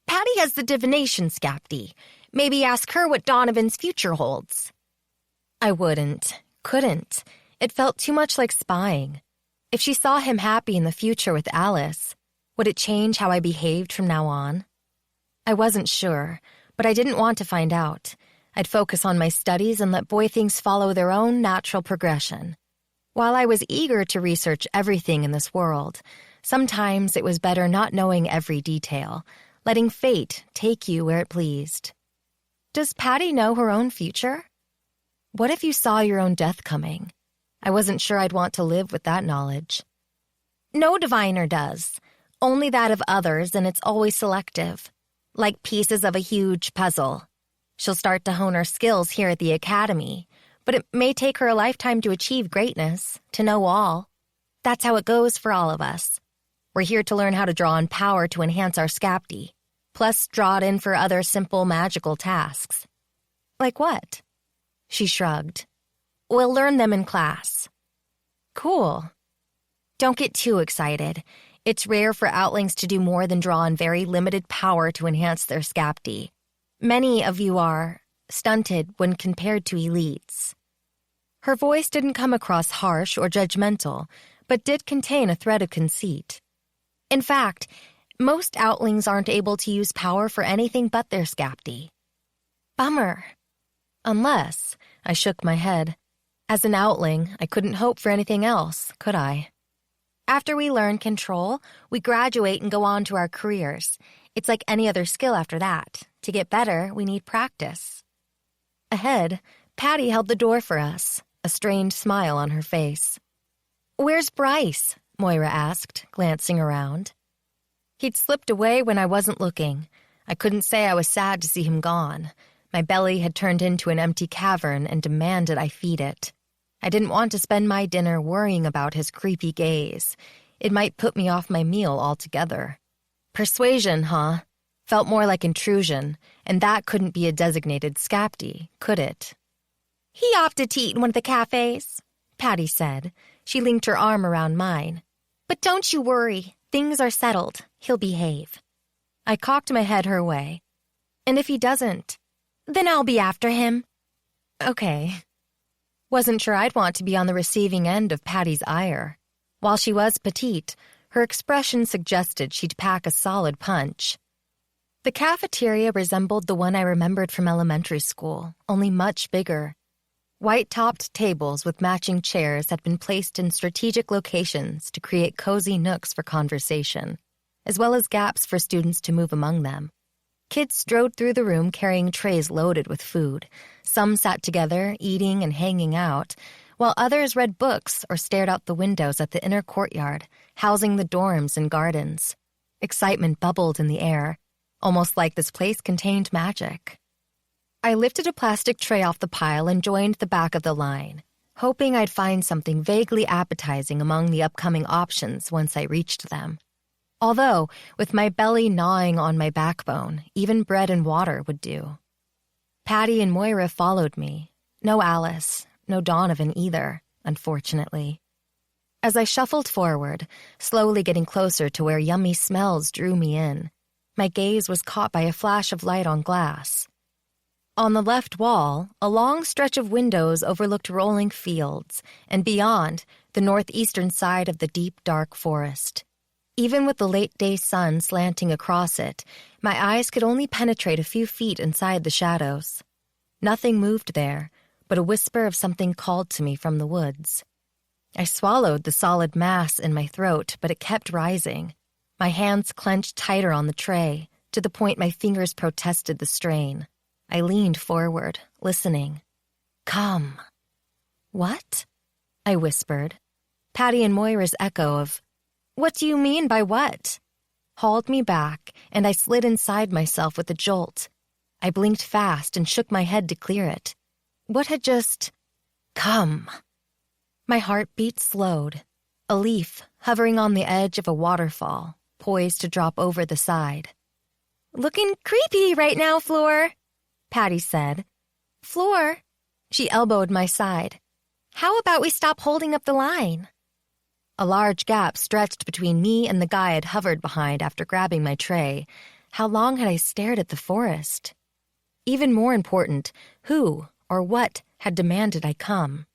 "Patty has the divination scapty. Maybe ask her what Donovan's future holds." I couldn't. It felt too much like spying. If she saw him happy in the future with Alice, would it change how I behaved from now on? I wasn't sure, but I didn't want to find out. I'd focus on my studies and let boy things follow their own natural progression. While I was eager to research everything in this world, sometimes it was better not knowing every detail, letting fate take you where it pleased. Does Patty know her own future? What if you saw your own death coming? I wasn't sure I'd want to live with that knowledge. No diviner does. Only that of others, and it's always selective. Like pieces of a huge puzzle. She'll start to hone her skills here at the academy, but it may take her a lifetime to achieve greatness, to know all. That's how it goes for all of us. We're here to learn how to draw on power to enhance our scapty, plus draw it in for other simple magical tasks. Like what? She shrugged. We'll learn them in class. Cool. Don't get too excited. It's rare for Outlings to do more than draw on very limited power to enhance their scapty. Many of you are stunted when compared to elites. Her voice didn't come across harsh or judgmental, but did contain a thread of conceit. In fact, most Outlings aren't able to use power for anything but their scapty. Bummer. Unless, I shook my head. As an Outling, I couldn't hope for anything else, could I? After we learn control, we graduate and go on to our careers. It's like any other skill after that. To get better, we need practice. Ahead, Patty held the door for us, a strained smile on her face. Where's Bryce? Moira asked, glancing around. He'd slipped away when I wasn't looking. I couldn't say I was sad to see him gone. My belly had turned into an empty cavern and demanded I feed it. I didn't want to spend my dinner worrying about his creepy gaze. It might put me off my meal altogether. Persuasion, huh? Felt more like intrusion, and that couldn't be a designated scapty, could it? He opted to eat in one of the cafes, Patty said. She linked her arm around mine. But don't you worry. Things are settled. He'll behave. I cocked my head her way. And if he doesn't, then I'll be after him. Okay. Wasn't sure I'd want to be on the receiving end of Patty's ire. While she was petite, her expression suggested she'd pack a solid punch. The cafeteria resembled the one I remembered from elementary school, only much bigger. White-topped tables with matching chairs had been placed in strategic locations to create cozy nooks for conversation, as well as gaps for students to move among them. Kids strode through the room carrying trays loaded with food. Some sat together, eating and hanging out, while others read books or stared out the windows at the inner courtyard, housing the dorms and gardens. Excitement bubbled in the air, almost like this place contained magic. I lifted a plastic tray off the pile and joined the back of the line, hoping I'd find something vaguely appetizing among the upcoming options once I reached them. Although, with my belly gnawing on my backbone, even bread and water would do. Patty and Moira followed me. No Alice, no Donovan either, unfortunately. As I shuffled forward, slowly getting closer to where yummy smells drew me in, my gaze was caught by a flash of light on glass. On the left wall, a long stretch of windows overlooked rolling fields, and beyond, the northeastern side of the deep, dark forest. Even with the late-day sun slanting across it, my eyes could only penetrate a few feet inside the shadows. Nothing moved there, but a whisper of something called to me from the woods. I swallowed the solid mass in my throat, but it kept rising. My hands clenched tighter on the tray, to the point my fingers protested the strain. I leaned forward, listening. "Come." "What?" I whispered. Patty and Moira's echo of, "What do you mean by what?" hauled me back, and I slid inside myself with a jolt. I blinked fast and shook my head to clear it. What had just come? My heartbeat slowed. A leaf hovering on the edge of a waterfall, poised to drop over the side. "Looking creepy right now, Floor," Patty said. "Floor," she elbowed my side. "How about we stop holding up the line?" A large gap stretched between me and the guy I'd hovered behind after grabbing my tray. How long had I stared at the forest? Even more important, who or what had demanded I come?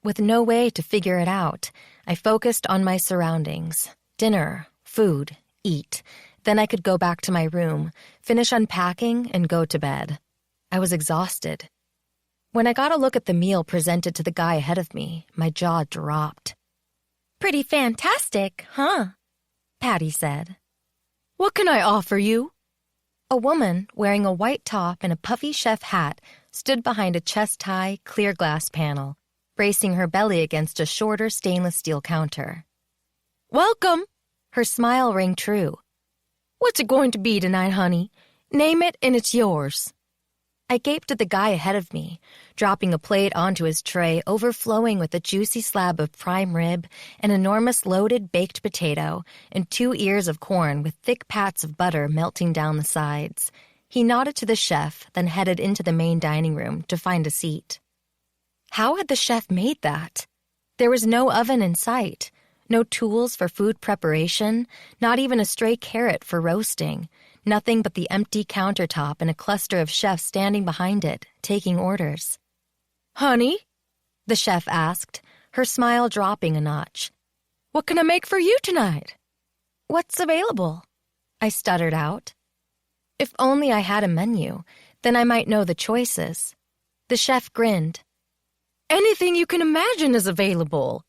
With no way to figure it out, I focused on my surroundings. Dinner, food, eat. Then I could go back to my room, finish unpacking, and go to bed. I was exhausted. When I got a look at the meal presented to the guy ahead of me, my jaw dropped. "Pretty fantastic, huh?" Patty said. "What can I offer you?" A woman wearing a white top and a puffy chef hat stood behind a chest-high, clear glass panel, bracing her belly against a shorter stainless steel counter. "Welcome!" Her smile rang true. "What's it going to be tonight, honey? Name it and it's yours." I gaped at the guy ahead of me, dropping a plate onto his tray overflowing with a juicy slab of prime rib, an enormous loaded baked potato, and 2 ears of corn with thick pats of butter melting down the sides. He nodded to the chef, then headed into the main dining room to find a seat. How had the chef made that? There was no oven in sight, no tools for food preparation, not even a stray carrot for roasting. Nothing but the empty countertop and a cluster of chefs standing behind it, taking orders. "Honey?" the chef asked, her smile dropping a notch. "What can I make for you tonight?" "What's available?" I stuttered out. If only I had a menu, then I might know the choices. The chef grinned. "Anything you can imagine is available.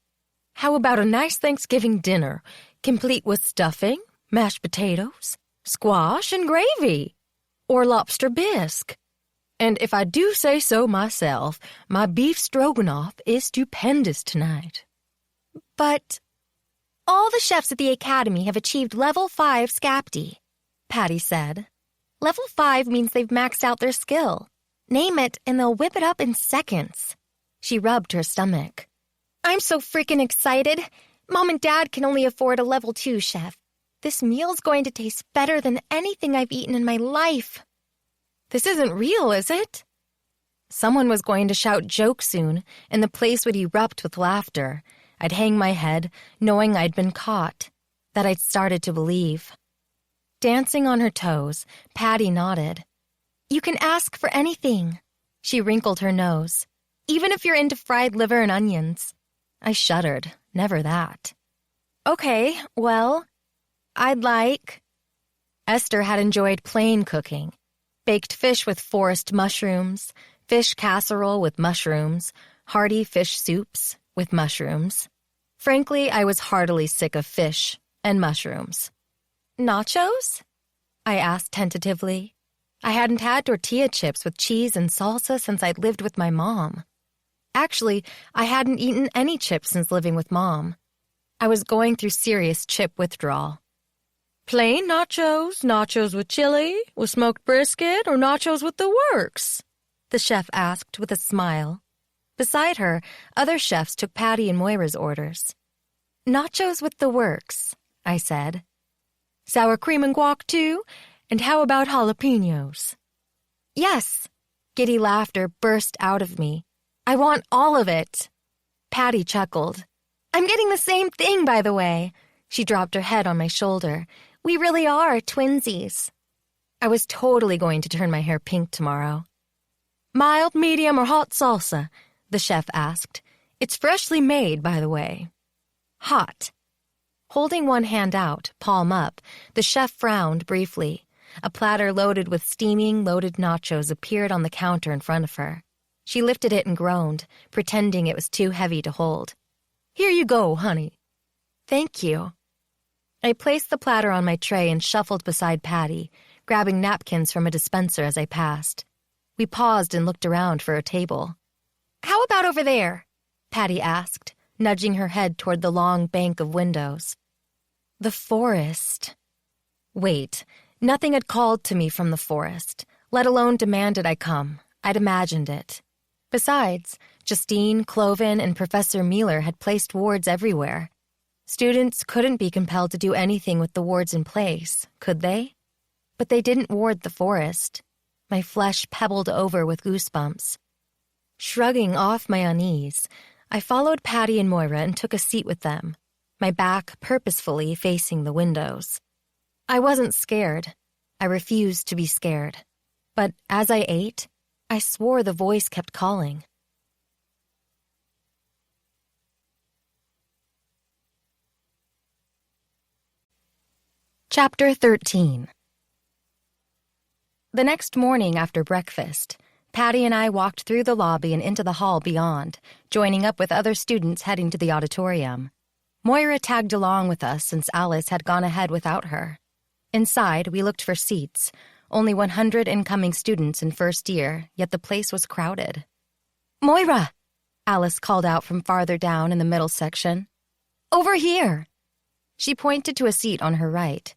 How about a nice Thanksgiving dinner, complete with stuffing, mashed potatoes, squash, and gravy, or lobster bisque? And if I do say so myself, my beef stroganoff is stupendous tonight." "But all the chefs at the Academy have achieved Level 5 SCAPTI," Patty said. "Level 5 means they've maxed out their skill. Name it and they'll whip it up in seconds." She rubbed her stomach. "I'm so freaking excited. Mom and Dad can only afford a Level 2 chef. This meal's going to taste better than anything I've eaten in my life." "This isn't real, is it?" Someone was going to shout joke soon, and the place would erupt with laughter. I'd hang my head, knowing I'd been caught, that I'd started to believe. Dancing on her toes, Patty nodded. "You can ask for anything." She wrinkled her nose. "Even if you're into fried liver and onions." I shuddered. Never that. "Okay, well, I'd like..." Esther had enjoyed plain cooking. Baked fish with forest mushrooms, Fish casserole with mushrooms, hearty fish soups with mushrooms. Frankly, I was heartily sick of fish and mushrooms. Nachos? I asked tentatively. I hadn't had tortilla chips with cheese and salsa since I'd lived with my mom. Actually, I hadn't eaten any chips since living with Mom. I was going through serious chip withdrawal. Plain nachos, nachos with chili, with smoked brisket, or nachos with the works? The chef asked with a smile. Beside her, other chefs took Patty and Moira's orders. Nachos with the works, I said. Sour cream and guac, too? And how about jalapenos? Yes. Giddy laughter burst out of me. I want all of it. Patty chuckled. I'm getting the same thing, by the way. She dropped her head on my shoulder. We really are twinsies. I was totally going to turn my hair pink tomorrow. Mild, medium, or hot salsa? The chef asked. It's freshly made, by the way. Hot. Holding one hand out, palm up, the chef frowned briefly. A platter loaded with steaming, loaded nachos appeared on the counter in front of her. She lifted it and groaned, pretending it was too heavy to hold. Here you go, honey. Thank you. I placed the platter on my tray and shuffled beside Patty, grabbing napkins from a dispenser as I passed. We paused and looked around for a table. How about over there? Patty asked, nudging her head toward the long bank of windows. The forest. Wait, nothing had called to me from the forest, let alone demanded I come. I'd imagined it. Besides, Justine, Cloven, and Professor Mealer had placed wards everywhere. Students couldn't be compelled to do anything with the wards in place, could they? But they didn't ward the forest. My flesh pebbled over with goosebumps. Shrugging off my unease, I followed Patty and Moira and took a seat with them, my back purposefully facing the windows. I wasn't scared. I refused to be scared. But as I ate, I swore the voice kept calling. Chapter 13. The next morning after breakfast, Patty and I walked through the lobby and into the hall beyond, joining up with other students heading to the auditorium. Moira tagged along with us since Alice had gone ahead without her. Inside, we looked for seats. Only 100 incoming students in first year, yet the place was crowded. Moira! Alice called out from farther down in the middle section. Over here! She pointed to a seat on her right.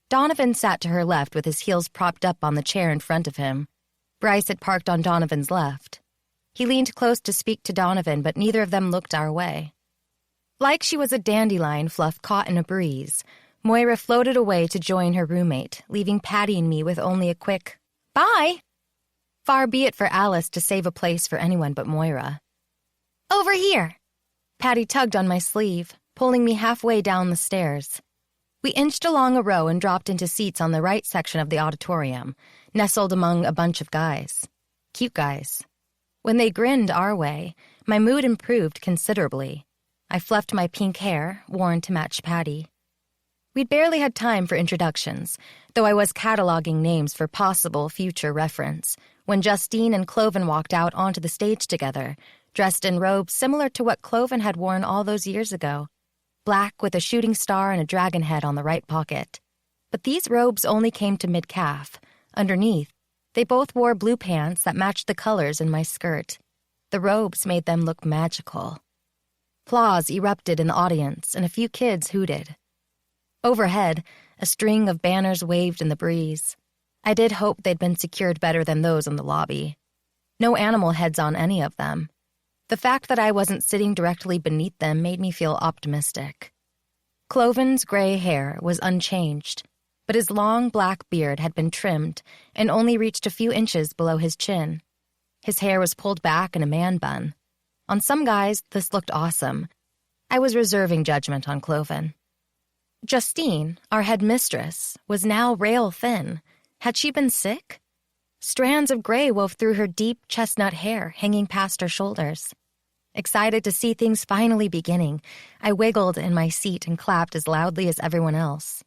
Donovan sat to her left with his heels propped up on the chair in front of him. Bryce had parked on Donovan's left. He leaned close to speak to Donovan, but neither of them looked our way. Like she was a dandelion fluff caught in a breeze, Moira floated away to join her roommate, leaving Patty and me with only a quick, bye! Far be it for Alice to save a place for anyone but Moira. Over here! Patty tugged on my sleeve, pulling me halfway down the stairs. We inched along a row and dropped into seats on the right section of the auditorium, nestled among a bunch of guys. Cute guys. When they grinned our way, my mood improved considerably. I fluffed my pink hair, worn to match Patty. We'd barely had time for introductions, though I was cataloging names for possible future reference, when Justine and Cloven walked out onto the stage together, dressed in robes similar to what Cloven had worn all those years ago. Black with a shooting star and a dragon head on the right pocket. But these robes only came to mid-calf. Underneath, they both wore blue pants that matched the colors in my skirt. The robes made them look magical. Applause erupted in the audience, and a few kids hooted. Overhead, a string of banners waved in the breeze. I did hope they'd been secured better than those in the lobby. No animal heads on any of them. The fact that I wasn't sitting directly beneath them made me feel optimistic. Cloven's gray hair was unchanged, but his long black beard had been trimmed and only reached a few inches below his chin. His hair was pulled back in a man bun. On some guys, this looked awesome. I was reserving judgment on Cloven. Justine, our headmistress, was now rail thin. Had she been sick? Strands of gray wove through her deep chestnut hair, hanging past her shoulders. Excited to see things finally beginning, I wiggled in my seat and clapped as loudly as everyone else.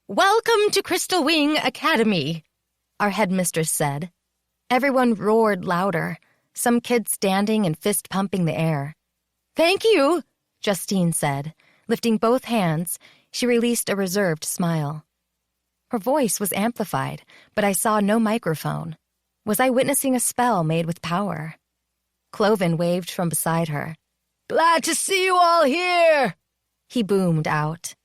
"Welcome to Crystal Wing Academy," our headmistress said. Everyone roared louder, some kids standing and fist-pumping the air. "Thank you," Justine said. Lifting both hands, she released a reserved smile. Her voice was amplified, but I saw no microphone. Was I witnessing a spell made with power? Cloven waved from beside her. "Glad to see you all here," he boomed out.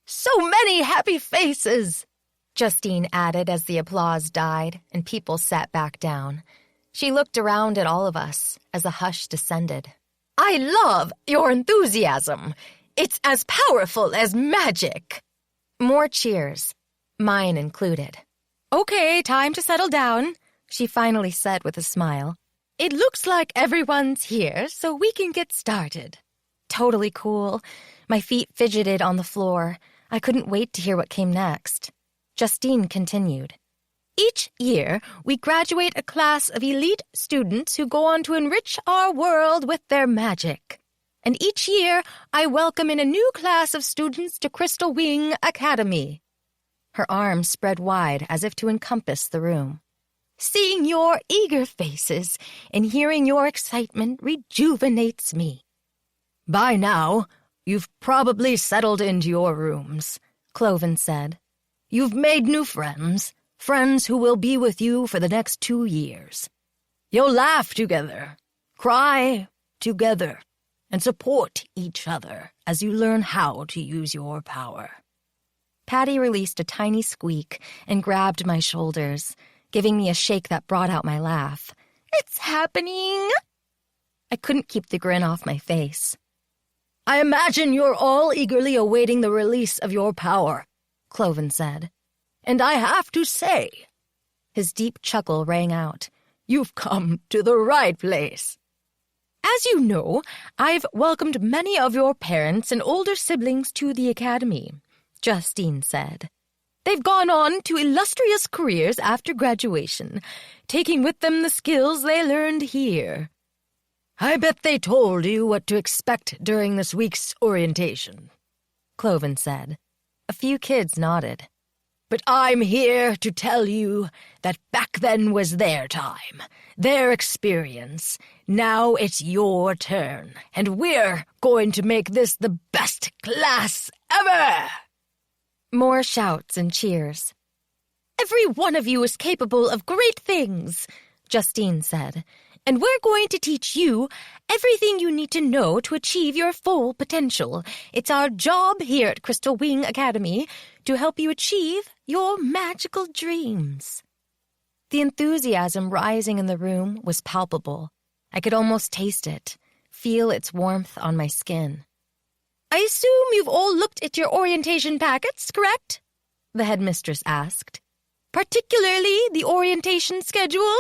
"So many happy faces," Justine added as the applause died and people sat back down. She looked around at all of us as a hush descended. "I love your enthusiasm. It's as powerful as magic." More cheers, mine included. "Okay, time to settle down," she finally said with a smile. "It looks like everyone's here, so we can get started." Totally cool. My feet fidgeted on the floor. I couldn't wait to hear what came next. Justine continued. "Each year, we graduate a class of elite students who go on to enrich our world with their magic. And each year, I welcome in a new class of students to Crystal Wing Academy." Her arms spread wide as if to encompass the room. "Seeing your eager faces and hearing your excitement rejuvenates me." "By now, you've probably settled into your rooms," Cloven said. "You've made new friends, friends who will be with you for the next 2 years. You'll laugh together, cry together, and support each other as you learn how to use your power." Patty released a tiny squeak and grabbed my shoulders, giving me a shake that brought out my laugh. "It's happening!" I couldn't keep the grin off my face. "I imagine you're all eagerly awaiting the release of your power," Cloven said. "And I have to say," his deep chuckle rang out, "you've come to the right place. As you know, I've welcomed many of your parents and older siblings to the academy," Justine said. "They've gone on to illustrious careers after graduation, taking with them the skills they learned here." "I bet they told you what to expect during this week's orientation," Cloven said. A few kids nodded. "But I'm here to tell you that back then was their time, their experience. Now it's your turn, and we're going to make this the best class ever!" More shouts and cheers. "Every one of you is capable of great things," Justine said, "and we're going to teach you everything you need to know to achieve your full potential. It's our job here at Crystal Wing Academy to help you achieve your magical dreams." The enthusiasm rising in the room was palpable. I could almost taste it, feel its warmth on my skin. "I assume you've all looked at your orientation packets, correct?" the headmistress asked. "Particularly the orientation schedule?"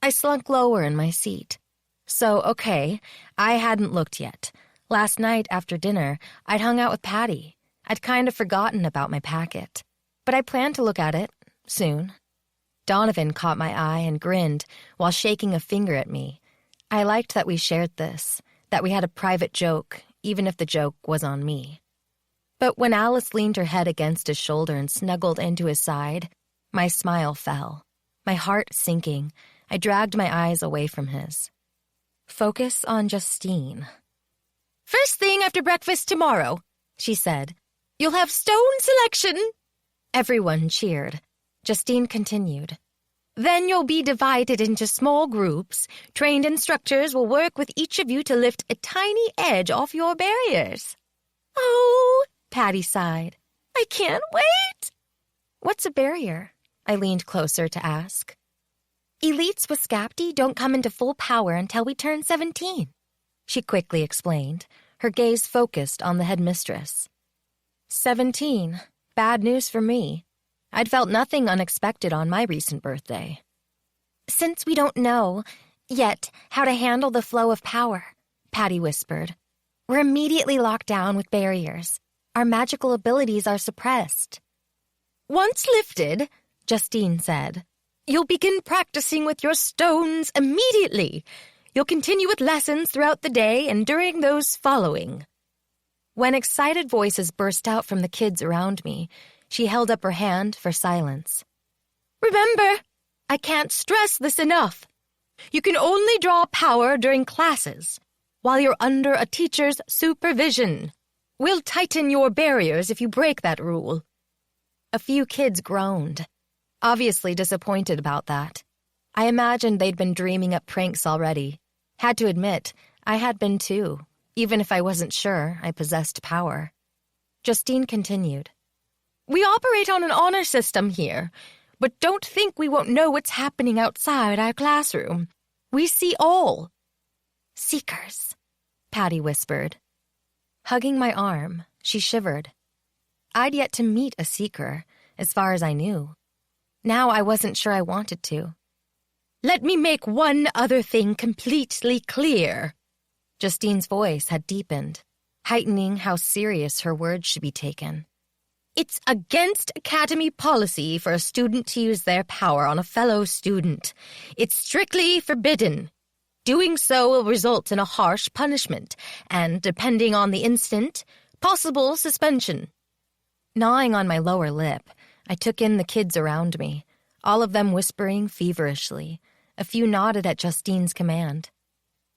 I slunk lower in my seat. So, okay, I hadn't looked yet. Last night after dinner, I'd hung out with Patty. I'd kind of forgotten about my packet. But I planned to look at it soon. Donovan caught my eye and grinned while shaking a finger at me. I liked that we shared this, that we had a private joke, even if the joke was on me. But when Alice leaned her head against his shoulder and snuggled into his side, my smile fell. My heart sinking, I dragged my eyes away from his. Focus on Justine. "First thing after breakfast tomorrow," she said. "You'll have stone selection." Everyone cheered. Justine continued. "Then you'll be divided into small groups. Trained instructors will work with each of you to lift a tiny edge off your barriers." "Oh," Patty sighed. "I can't wait." "What's a barrier?" I leaned closer to ask. "Elites with Scapti don't come into full power until we turn 17, she quickly explained, her gaze focused on the headmistress. 17. Bad news for me. I'd felt nothing unexpected on my recent birthday. "Since we don't know, yet, how to handle the flow of power," Patty whispered, "we're immediately locked down with barriers. Our magical abilities are suppressed." "Once lifted," Justine said, "you'll begin practicing with your stones immediately. You'll continue with lessons throughout the day and during those following." When excited voices burst out from the kids around me, she held up her hand for silence. "Remember," I can't stress this enough. You can only draw power during classes, while you're under a teacher's supervision. We'll tighten your barriers if you break that rule." A few kids groaned, obviously disappointed about that. I imagined they'd been dreaming up pranks already. Had to admit, I had been too, even if I wasn't sure I possessed power. Justine continued. "We operate on an honor system here, but don't think we won't know what's happening outside our classroom. We see all." "Seekers," Patty whispered. Hugging my arm, she shivered. I'd yet to meet a seeker, as far as I knew. Now I wasn't sure I wanted to. "Let me make one other thing completely clear." Justine's voice had deepened, heightening how serious her words should be taken. "It's against Academy policy for a student to use their power on a fellow student. It's strictly forbidden. Doing so will result in a harsh punishment, and, depending on the instant, possible suspension." Gnawing on my lower lip, I took in the kids around me, all of them whispering feverishly. A few nodded at Justine's command.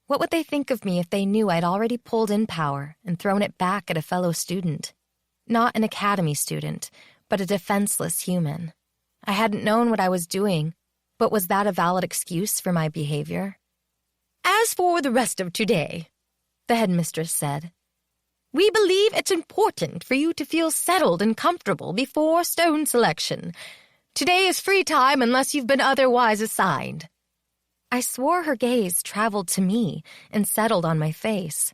What would they think of me if they knew I'd already pulled in power and thrown it back at a fellow student? Not an academy student, but a defenseless human. I hadn't known what I was doing, but was that a valid excuse for my behavior? "As for the rest of today," the headmistress said, "we believe it's important for you to feel settled and comfortable before stone selection. Today is free time unless you've been otherwise assigned." I swore her gaze traveled to me and settled on my face.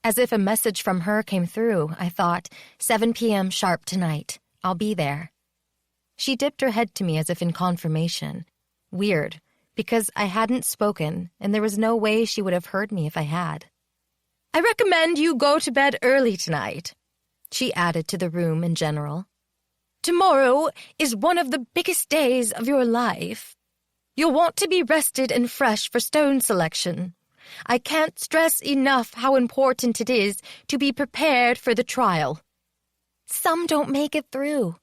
As if a message from her came through, I thought, 7 p.m. sharp tonight. I'll be there. She dipped her head to me as if in confirmation. Weird, because I hadn't spoken, and there was no way she would have heard me if I had. "I recommend you go to bed early tonight," she added to the room in general. "Tomorrow is one of the biggest days of your life. You'll want to be rested and fresh for stone selection. I can't stress enough how important it is to be prepared for the trial." "Some don't make it through,"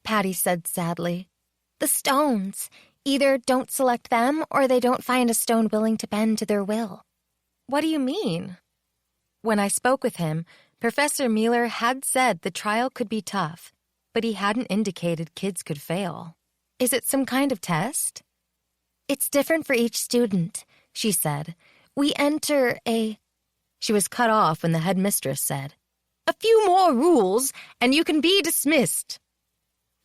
Patty said sadly. "The stones. Either don't select them or they don't find a stone willing to bend to their will." "What do you mean?" When I spoke with him, Professor Mueller had said the trial could be tough, but he hadn't indicated kids could fail. "Is it some kind of test?" "It's different for each student," she said. "We enter a—" She was cut off when the headmistress said, "A few more rules, and you can be dismissed."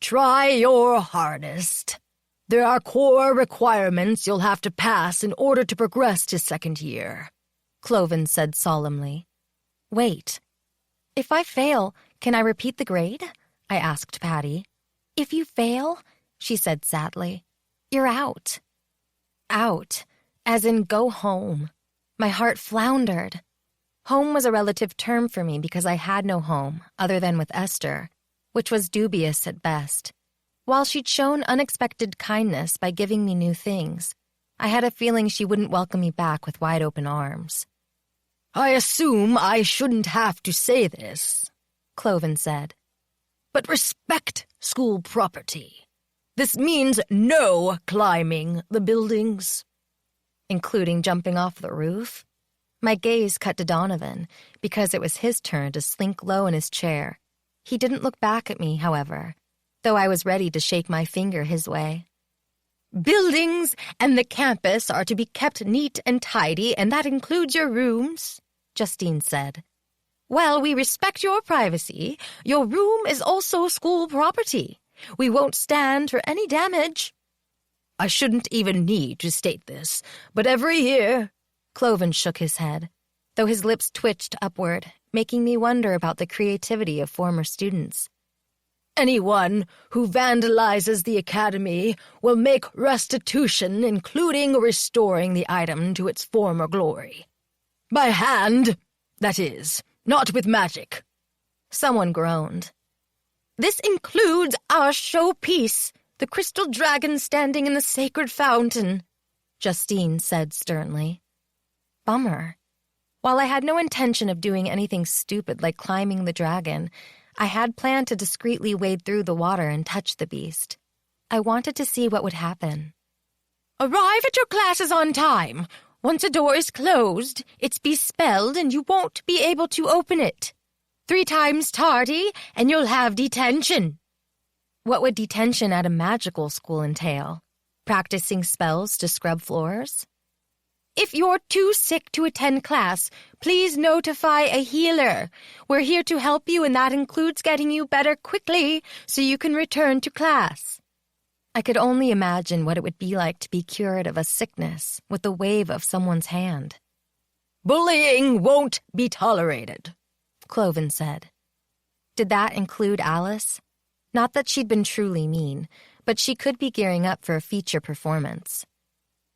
"Try your hardest. There are core requirements you'll have to pass in order to progress to second year," Cloven said solemnly. "Wait. If I fail, can I repeat the grade?" I asked Patty. "If you fail," she said sadly, "you're out." Out, as in go home. My heart floundered. Home was a relative term for me because I had no home other than with Esther, which was dubious at best. While she'd shown unexpected kindness by giving me new things, I had a feeling she wouldn't welcome me back with wide-open arms. "I assume I shouldn't have to say this," Cloven said, "but respect school property. This means no climbing the buildings." "Including jumping off the roof?" My gaze cut to Donovan, because it was his turn to slink low in his chair. He didn't look back at me, however, though I was ready to shake my finger his way. "Buildings and the campus are to be kept neat and tidy, and that includes your rooms," Justine said. "While we respect your privacy, your room is also school property. We won't stand for any damage." "I shouldn't even need to state this, but every year—" Cloven shook his head, though his lips twitched upward, making me wonder about the creativity of former students. "Anyone who vandalizes the academy will make restitution, including restoring the item to its former glory. By hand, that is, not with magic." Someone groaned. "This includes our showpiece, the crystal dragon standing in the sacred fountain," Justine said sternly. Bummer. While I had no intention of doing anything stupid like climbing the dragon, I had planned to discreetly wade through the water and touch the beast. I wanted to see what would happen. Arrive at your classes on time. Once a door is closed, it's bespelled and you won't be able to open it. 3 times tardy, and you'll have detention. What would detention at a magical school entail? Practicing spells to scrub floors? If you're too sick to attend class, please notify a healer. We're here to help you, and that includes getting you better quickly so you can return to class. I could only imagine what it would be like to be cured of a sickness with the wave of someone's hand. Bullying won't be tolerated, Cloven said. Did that include Alice? Not that she'd been truly mean, but she could be gearing up for a feature performance.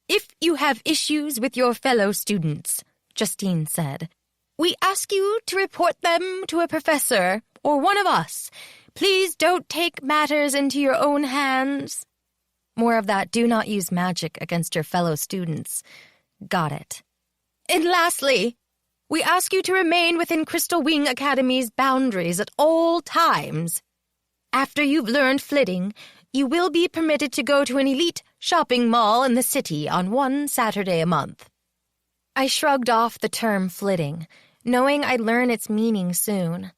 If you have issues with your fellow students, Justine said, we ask you to report them to a professor or one of us. Please don't take matters into your own hands. More of that do not use magic against your fellow students. Got it. And lastly, we ask you to remain within Crystal Wing Academy's boundaries at all times. After you've learned flitting, you will be permitted to go to an elite shopping mall in the city on 1 Saturday a month. I shrugged off the term flitting, knowing I'd learn its meaning soon.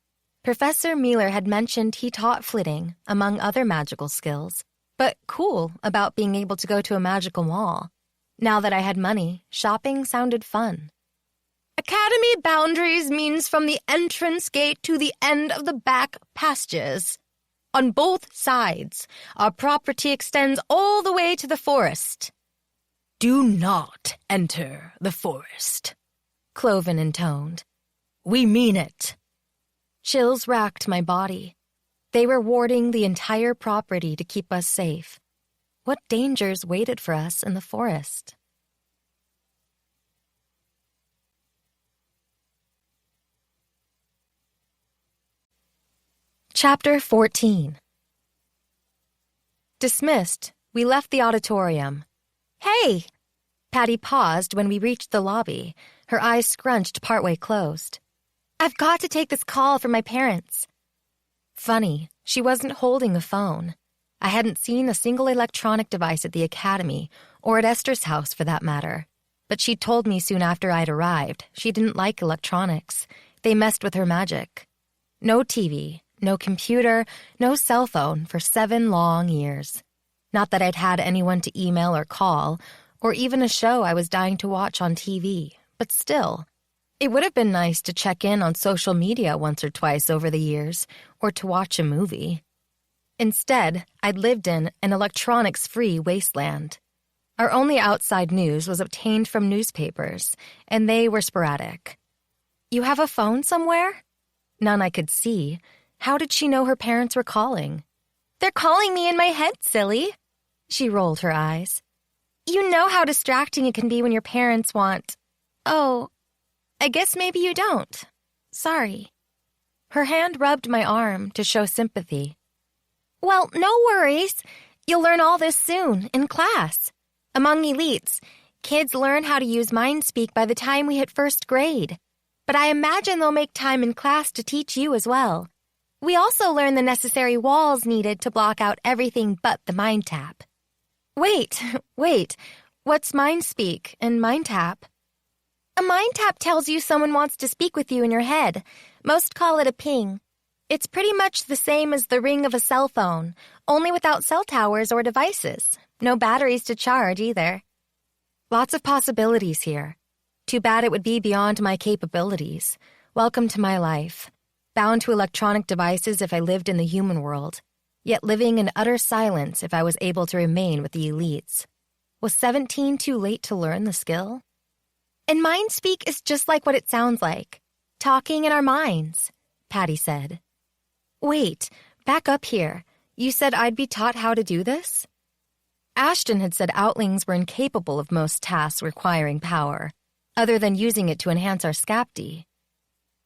Professor Mealer had mentioned he taught flitting, among other magical skills, but cool about being able to go to a magical mall. Now that I had money, shopping sounded fun. Academy boundaries means from the entrance gate to the end of the back pastures. On both sides, our property extends all the way to the forest. Do not enter the forest, Cloven intoned. We mean it. Chills racked my body. They were warding the entire property to keep us safe. What dangers waited for us in the forest? Chapter 14. Dismissed, we left the auditorium. Hey! Patty paused when we reached the lobby, her eyes scrunched partway closed. I've got to take this call from my parents. Funny, she wasn't holding a phone. I hadn't seen a single electronic device at the academy, or at Esther's house for that matter. But she'd told me soon after I'd arrived she didn't like electronics. They messed with her magic. No TV. No computer, no cell phone for 7 long years. Not that I'd had anyone to email or call, or even a show I was dying to watch on TV, but still. It would have been nice to check in on social media once or twice over the years, or to watch a movie. Instead, I'd lived in an electronics-free wasteland. Our only outside news was obtained from newspapers, and they were sporadic. You have a phone somewhere? None I could see. How did she know her parents were calling? They're calling me in my head, silly. She rolled her eyes. You know how distracting it can be when your parents want... Oh, I guess maybe you don't. Sorry. Her hand rubbed my arm to show sympathy. Well, no worries. You'll learn all this soon, in class. Among elites, kids learn how to use mind speak by the time we hit 1st grade. But I imagine they'll make time in class to teach you as well. We also learn the necessary walls needed to block out everything but the mind tap. Wait. What's mind speak and mind tap? A mind tap tells you someone wants to speak with you in your head. Most call it a ping. It's pretty much the same as the ring of a cell phone, only without cell towers or devices. No batteries to charge either. Lots of possibilities here. Too bad it would be beyond my capabilities. Welcome to my life. Bound to electronic devices if I lived in the human world, yet living in utter silence if I was able to remain with the elites. Was 17 too late to learn the skill? And mind speak is just like what it sounds like. Talking in our minds, Patty said. Wait, back up here. You said I'd be taught how to do this? Ashton had said Outlings were incapable of most tasks requiring power, other than using it to enhance our scapti.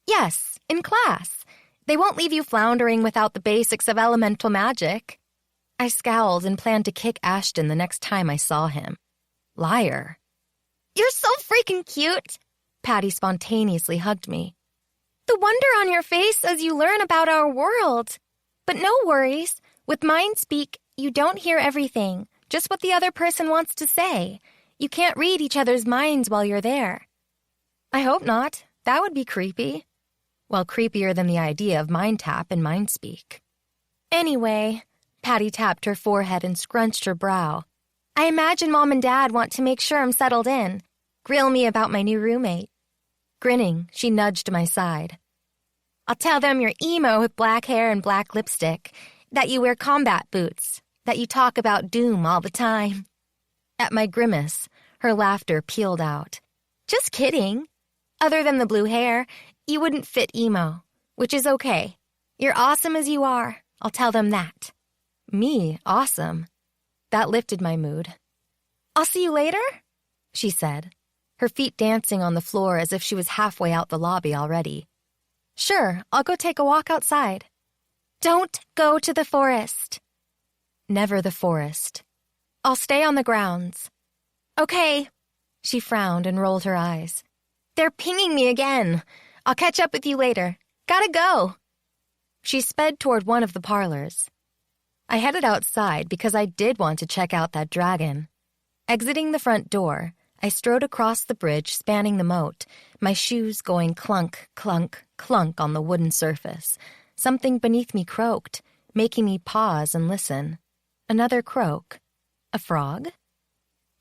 Yes, in class. They won't leave you floundering without the basics of elemental magic. I scowled and planned to kick Ashton the next time I saw him. Liar. You're so freaking cute. Patty spontaneously hugged me. The wonder on your face as you learn about our world. But no worries. With mind speak, you don't hear everything, Just what the other person wants to say. You can't read each other's minds while you're there. I hope not. That would be creepy. Well, creepier than the idea of mind tap and mind speak. Anyway, Patty tapped her forehead and scrunched her brow. I imagine Mom and Dad want to make sure I'm settled in. Grill me about my new roommate. Grinning, she nudged my side. I'll tell them you're emo with black hair and black lipstick, that you wear combat boots, that you talk about doom all the time. At my grimace, her laughter peeled out. Just kidding. Other than the blue hair, you wouldn't fit emo, which is okay. You're awesome as you are. I'll tell them that. Me, awesome. That lifted my mood. I'll see you later, she said, her feet dancing on the floor as if she was halfway out the lobby already. Sure, I'll go take a walk outside. Don't go to the forest. Never the forest. I'll stay on the grounds. Okay. She frowned and rolled her eyes. They're pinging me again. I'll catch up with you later. Gotta go. She sped toward one of the parlors. I headed outside because I did want to check out that dragon. Exiting the front door, I strode across the bridge spanning the moat, my shoes going clunk, clunk, clunk on the wooden surface. Something beneath me croaked, making me pause and listen. Another croak. A frog?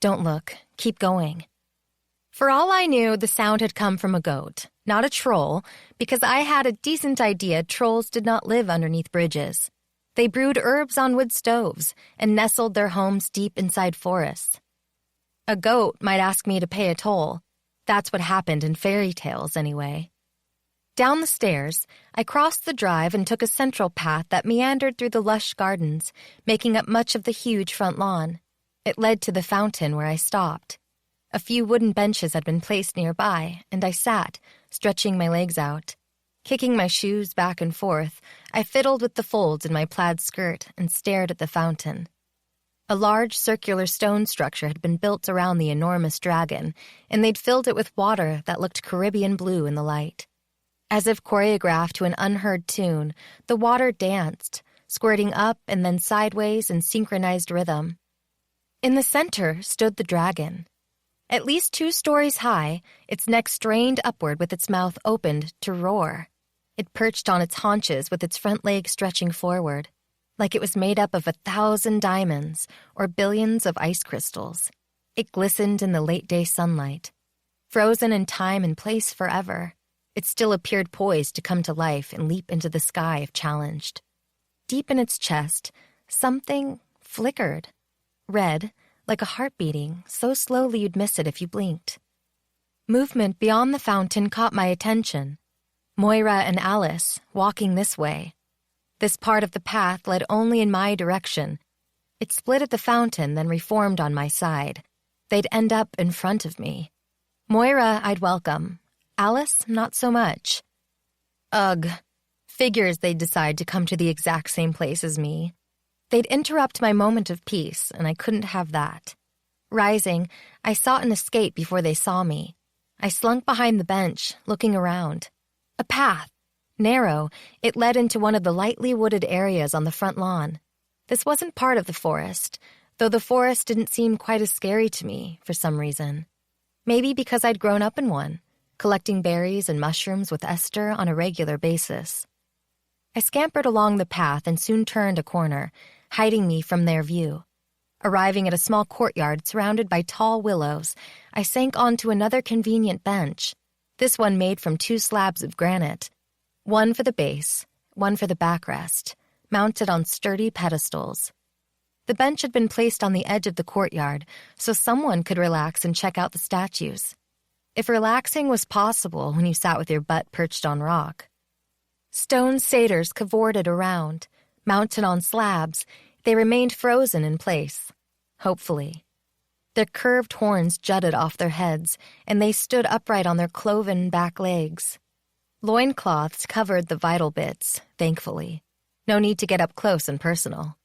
Don't look. Keep going. For all I knew, the sound had come from a goat, not a troll, because I had a decent idea trolls did not live underneath bridges. They brewed herbs on wood stoves and nestled their homes deep inside forests. A goat might ask me to pay a toll. That's what happened in fairy tales, anyway. Down the stairs, I crossed the drive and took a central path that meandered through the lush gardens, making up much of the huge front lawn. It led to the fountain where I stopped. A few wooden benches had been placed nearby, and I sat, stretching my legs out. Kicking my shoes back and forth, I fiddled with the folds in my plaid skirt and stared at the fountain. A large circular stone structure had been built around the enormous dragon, and they'd filled it with water that looked Caribbean blue in the light. As if choreographed to an unheard tune, the water danced, squirting up and then sideways in synchronized rhythm. In the center stood the dragon. At least 2 stories high, its neck strained upward with its mouth opened to roar. It perched on its haunches with its front legs stretching forward, like it was made up of 1,000 diamonds or billions of ice crystals. It glistened in the late-day sunlight. Frozen in time and place forever, it still appeared poised to come to life and leap into the sky if challenged. Deep in its chest, something flickered. Red, like a heart beating, so slowly you'd miss it if you blinked. Movement beyond the fountain caught my attention. Moira and Alice, walking this way. This part of the path led only in my direction. It split at the fountain, then reformed on my side. They'd end up in front of me. Moira I'd welcome. Alice, not so much. Ugh. Figures they'd decide to come to the exact same place as me. They'd interrupt my moment of peace, and I couldn't have that. Rising, I sought an escape before they saw me. I slunk behind the bench, looking around. A path. Narrow, it led into one of the lightly wooded areas on the front lawn. This wasn't part of the forest, though the forest didn't seem quite as scary to me for some reason. Maybe because I'd grown up in one, collecting berries and mushrooms with Esther on a regular basis. I scampered along the path and soon turned a corner, hiding me from their view. Arriving at a small courtyard surrounded by tall willows, I sank onto another convenient bench, this one made from 2 slabs of granite, one for the base, one for the backrest, mounted on sturdy pedestals. The bench had been placed on the edge of the courtyard, so someone could relax and check out the statues. If relaxing was possible when you sat with your butt perched on rock. Stone satyrs cavorted around. Mounted on slabs, they remained frozen in place. Hopefully. Their curved horns jutted off their heads, and they stood upright on their cloven back legs. Loincloths covered the vital bits, thankfully. No need to get up close and personal.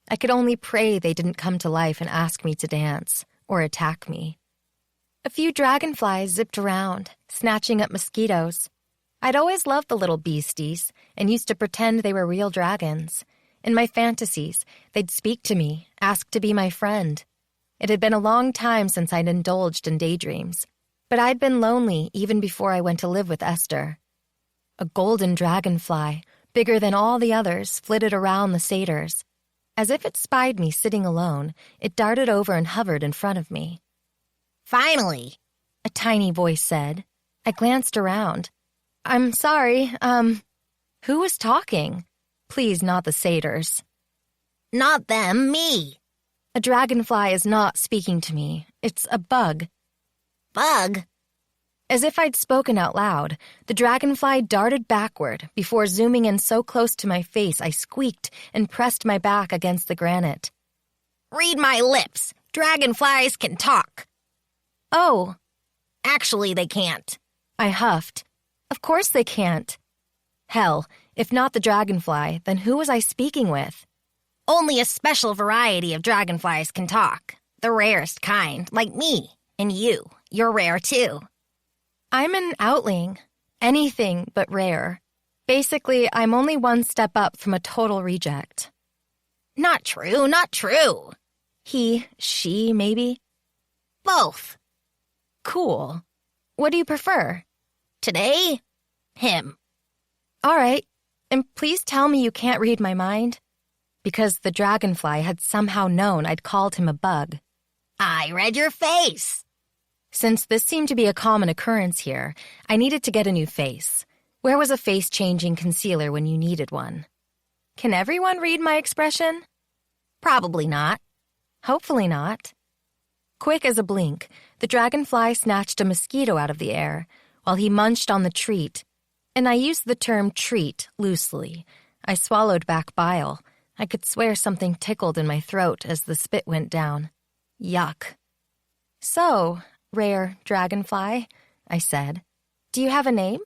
I could only pray they didn't come to life and ask me to dance, or attack me. A few dragonflies zipped around, snatching up mosquitoes. I'd always loved the little beasties and used to pretend they were real dragons. In my fantasies, they'd speak to me, ask to be my friend. It had been a long time since I'd indulged in daydreams, but I'd been lonely even before I went to live with Esther. A golden dragonfly, bigger than all the others, flitted around the satyrs. As if it spied me sitting alone, it darted over and hovered in front of me. "Finally," a tiny voice said. I glanced around. "I'm sorry, who was talking? Please, not the satyrs." "Not them, me." A dragonfly is not speaking to me. It's a bug. "Bug?" As if I'd spoken out loud, the dragonfly darted backward before zooming in so close to my face I squeaked and pressed my back against the granite. "Read my lips. Dragonflies can talk." "Oh." "Actually, they can't." I huffed. "Of course they can't." Hell, if not the dragonfly, then who was I speaking with? "Only a special variety of dragonflies can talk. The rarest kind, like me and you. You're rare, too." I'm an Outling. Anything but rare. Basically, I'm only one step up from a total reject. "Not true, not true." He, she, maybe? "Both." Cool. What do you prefer? "Today, him." All right. And please tell me you can't read my mind? Because the dragonfly had somehow known I'd called him a bug. "I read your face." Since this seemed to be a common occurrence here, I needed to get a new face. Where was a face-changing concealer when you needed one? Can everyone read my expression? "Probably not." Hopefully not. Quick as a blink, the dragonfly snatched a mosquito out of the air while he munched on the treat, and I used the term treat loosely. I swallowed back bile. I could swear something tickled in my throat as the spit went down. Yuck. "So, rare dragonfly," I said, "do you have a name?"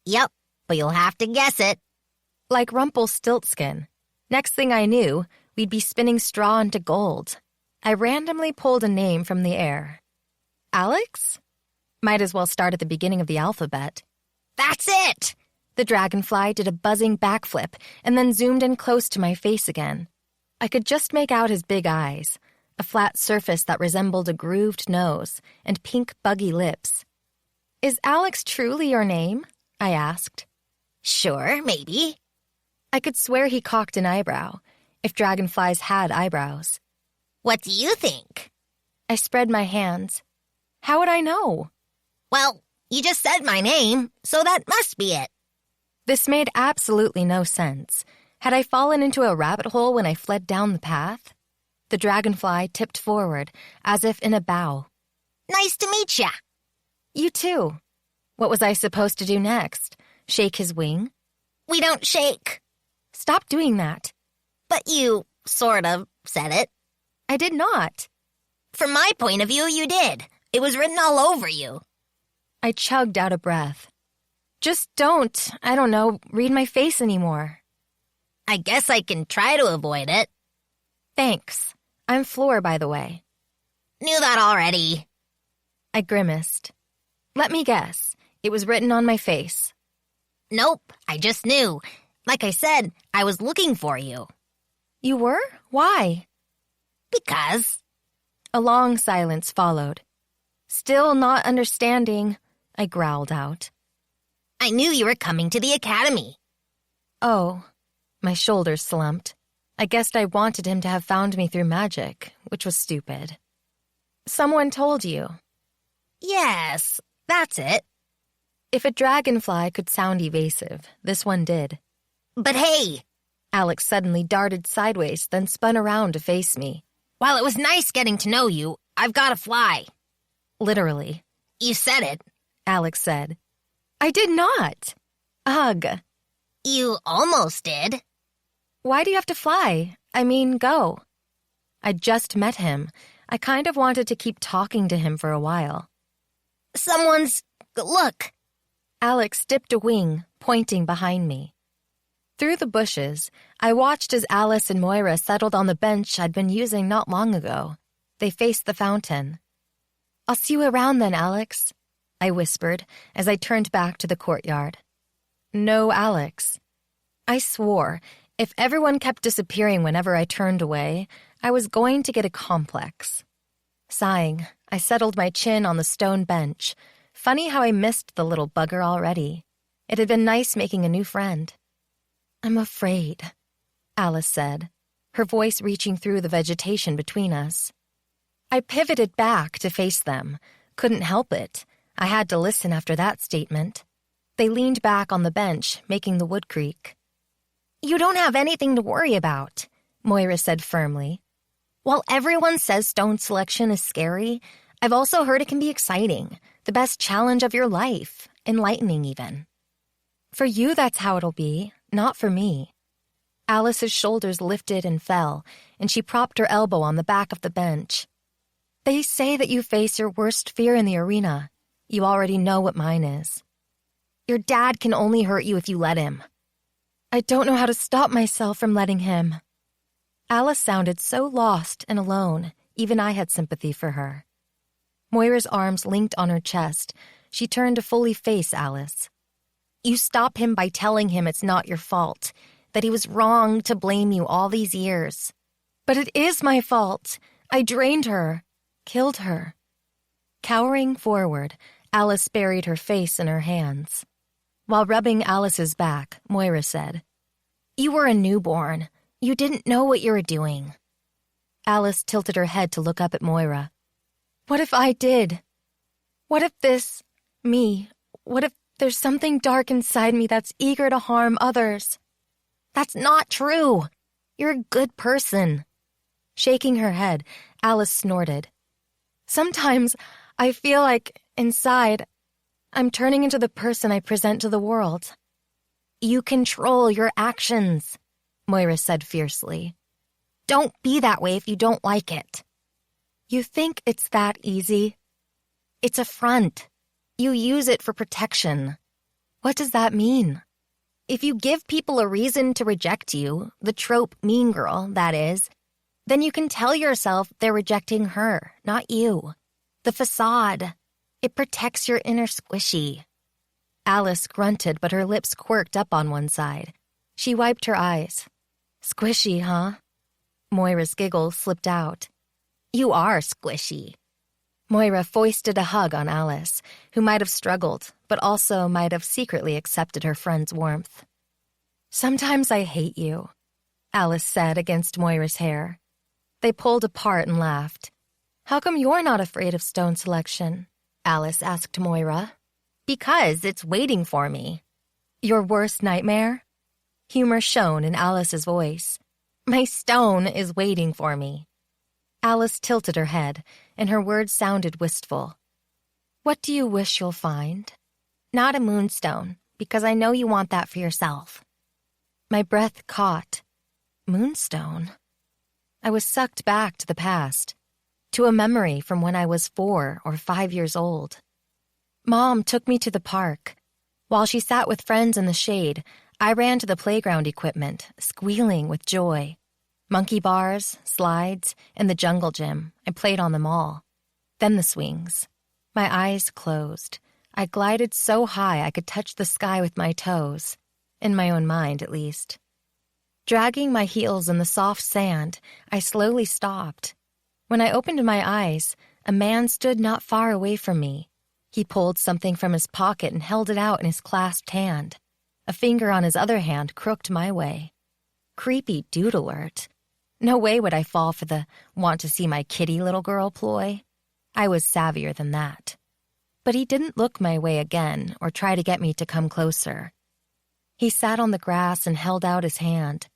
"Yep, but you'll have to guess it." Like Rumpelstiltskin. Next thing I knew, we'd be spinning straw into gold. I randomly pulled a name from the air. Alex? Might as well start at the beginning of the alphabet. "That's it!" The dragonfly did a buzzing backflip and then zoomed in close to my face again. I could just make out his big eyes, a flat surface that resembled a grooved nose, and pink buggy lips. "Is Alex truly your name?" I asked. "Sure, maybe." I could swear he cocked an eyebrow, if dragonflies had eyebrows. "What do you think?" I spread my hands. How would I know? "Well, you just said my name, so that must be it." This made absolutely no sense. Had I fallen into a rabbit hole when I fled down the path? The dragonfly tipped forward, as if in a bow. "Nice to meet ya." You too. What was I supposed to do next? Shake his wing? "We don't shake." Stop doing that. "But you, sort of, said it." I did not. "From my point of view, you did. It was written all over you." I chugged out a breath. Just don't, I don't know, read my face anymore. "I guess I can try to avoid it." Thanks. I'm Floor, by the way. "Knew that already." I grimaced. Let me guess. It was written on my face. "Nope, I just knew. Like I said, I was looking for you." You were? Why? "Because." A long silence followed. Still not understanding, I growled out. "I knew you were coming to the academy." Oh. My shoulders slumped. I guessed I wanted him to have found me through magic, which was stupid. Someone told you. "Yes, that's it." If a dragonfly could sound evasive, this one did. "But hey!" Alex suddenly darted sideways, then spun around to face me. "While it was nice getting to know you, I've got to fly." Literally. "You said it." Alex said. I did not. Ugh. "You almost did." Why do you have to fly? I mean, go. I'd just met him. I kind of wanted to keep talking to him for a while. "Someone's... Look." Alex dipped a wing, pointing behind me. Through the bushes, I watched as Alice and Moira settled on the bench I'd been using not long ago. They faced the fountain. I'll see you around then, Alex, I whispered as I turned back to the courtyard. No Alex. I swore, If everyone kept disappearing whenever I turned away, I was going to get a complex. Sighing, I settled my chin on the stone bench. Funny how I missed the little bugger already. It had been nice making a new friend. "I'm afraid," Alice said, her voice reaching through the vegetation between us. I pivoted back to face them. Couldn't help it. I had to listen after that statement. They leaned back on the bench, making the wood creak. "You don't have anything to worry about," Moira said firmly. "While everyone says stone selection is scary, I've also heard it can be exciting, the best challenge of your life, enlightening even." "For you, that's how it'll be, not for me." Alice's shoulders lifted and fell, and she propped her elbow on the back of the bench. "They say that you face your worst fear in the arena. You already know what mine is." "Your dad can only hurt you if you let him." "I don't know how to stop myself from letting him." Alice sounded so lost and alone, even I had sympathy for her. Moira's arms linked on her chest. She turned to fully face Alice. "You stop him by telling him it's not your fault, that he was wrong to blame you all these years." "But it is my fault. I drained her, killed her." Cowering forward, Alice buried her face in her hands. While rubbing Alice's back, Moira said, "You were a newborn. You didn't know what you were doing." Alice tilted her head to look up at Moira. "What if I did? What if what if there's something dark inside me that's eager to harm others?" "That's not true. You're a good person." Shaking her head, Alice snorted. "Sometimes I feel like, inside, I'm turning into the person I present to the world." "You control your actions," Moira said fiercely. "Don't be that way if you don't like it." "You think it's that easy?" "It's a front. You use it for protection." "What does that mean?" "If you give people a reason to reject you, the trope mean girl, that is, then you can tell yourself they're rejecting her, not you. The facade. It protects your inner squishy." Alice grunted, but her lips quirked up on one side. She wiped her eyes. "Squishy, huh?" Moira's giggle slipped out. "You are squishy." Moira foisted a hug on Alice, who might have struggled, but also might have secretly accepted her friend's warmth. "Sometimes I hate you," Alice said against Moira's hair. They pulled apart and laughed. "How come you're not afraid of stone selection?" Alice asked Moira. "Because it's waiting for me." "Your worst nightmare?" Humor shone in Alice's voice. "My stone is waiting for me." Alice tilted her head, and her words sounded wistful. "What do you wish you'll find?" "Not a moonstone, because I know you want that for yourself." My breath caught. Moonstone? I was sucked back to the past, to a memory from when I was 4 or 5 years old. Mom took me to the park. While she sat with friends in the shade, I ran to the playground equipment, squealing with joy. Monkey bars, slides, and the jungle gym. I played on them all. Then the swings. My eyes closed. I glided so high I could touch the sky with my toes, in my own mind at least. Dragging my heels in the soft sand, I slowly stopped. When I opened my eyes, a man stood not far away from me. He pulled something from his pocket and held it out in his clasped hand. A finger on his other hand crooked my way. Creepy dude alert. No way would I fall for the want-to-see-my-kitty little girl ploy. I was savvier than that. But he didn't look my way again or try to get me to come closer. He sat on the grass and held out his hand,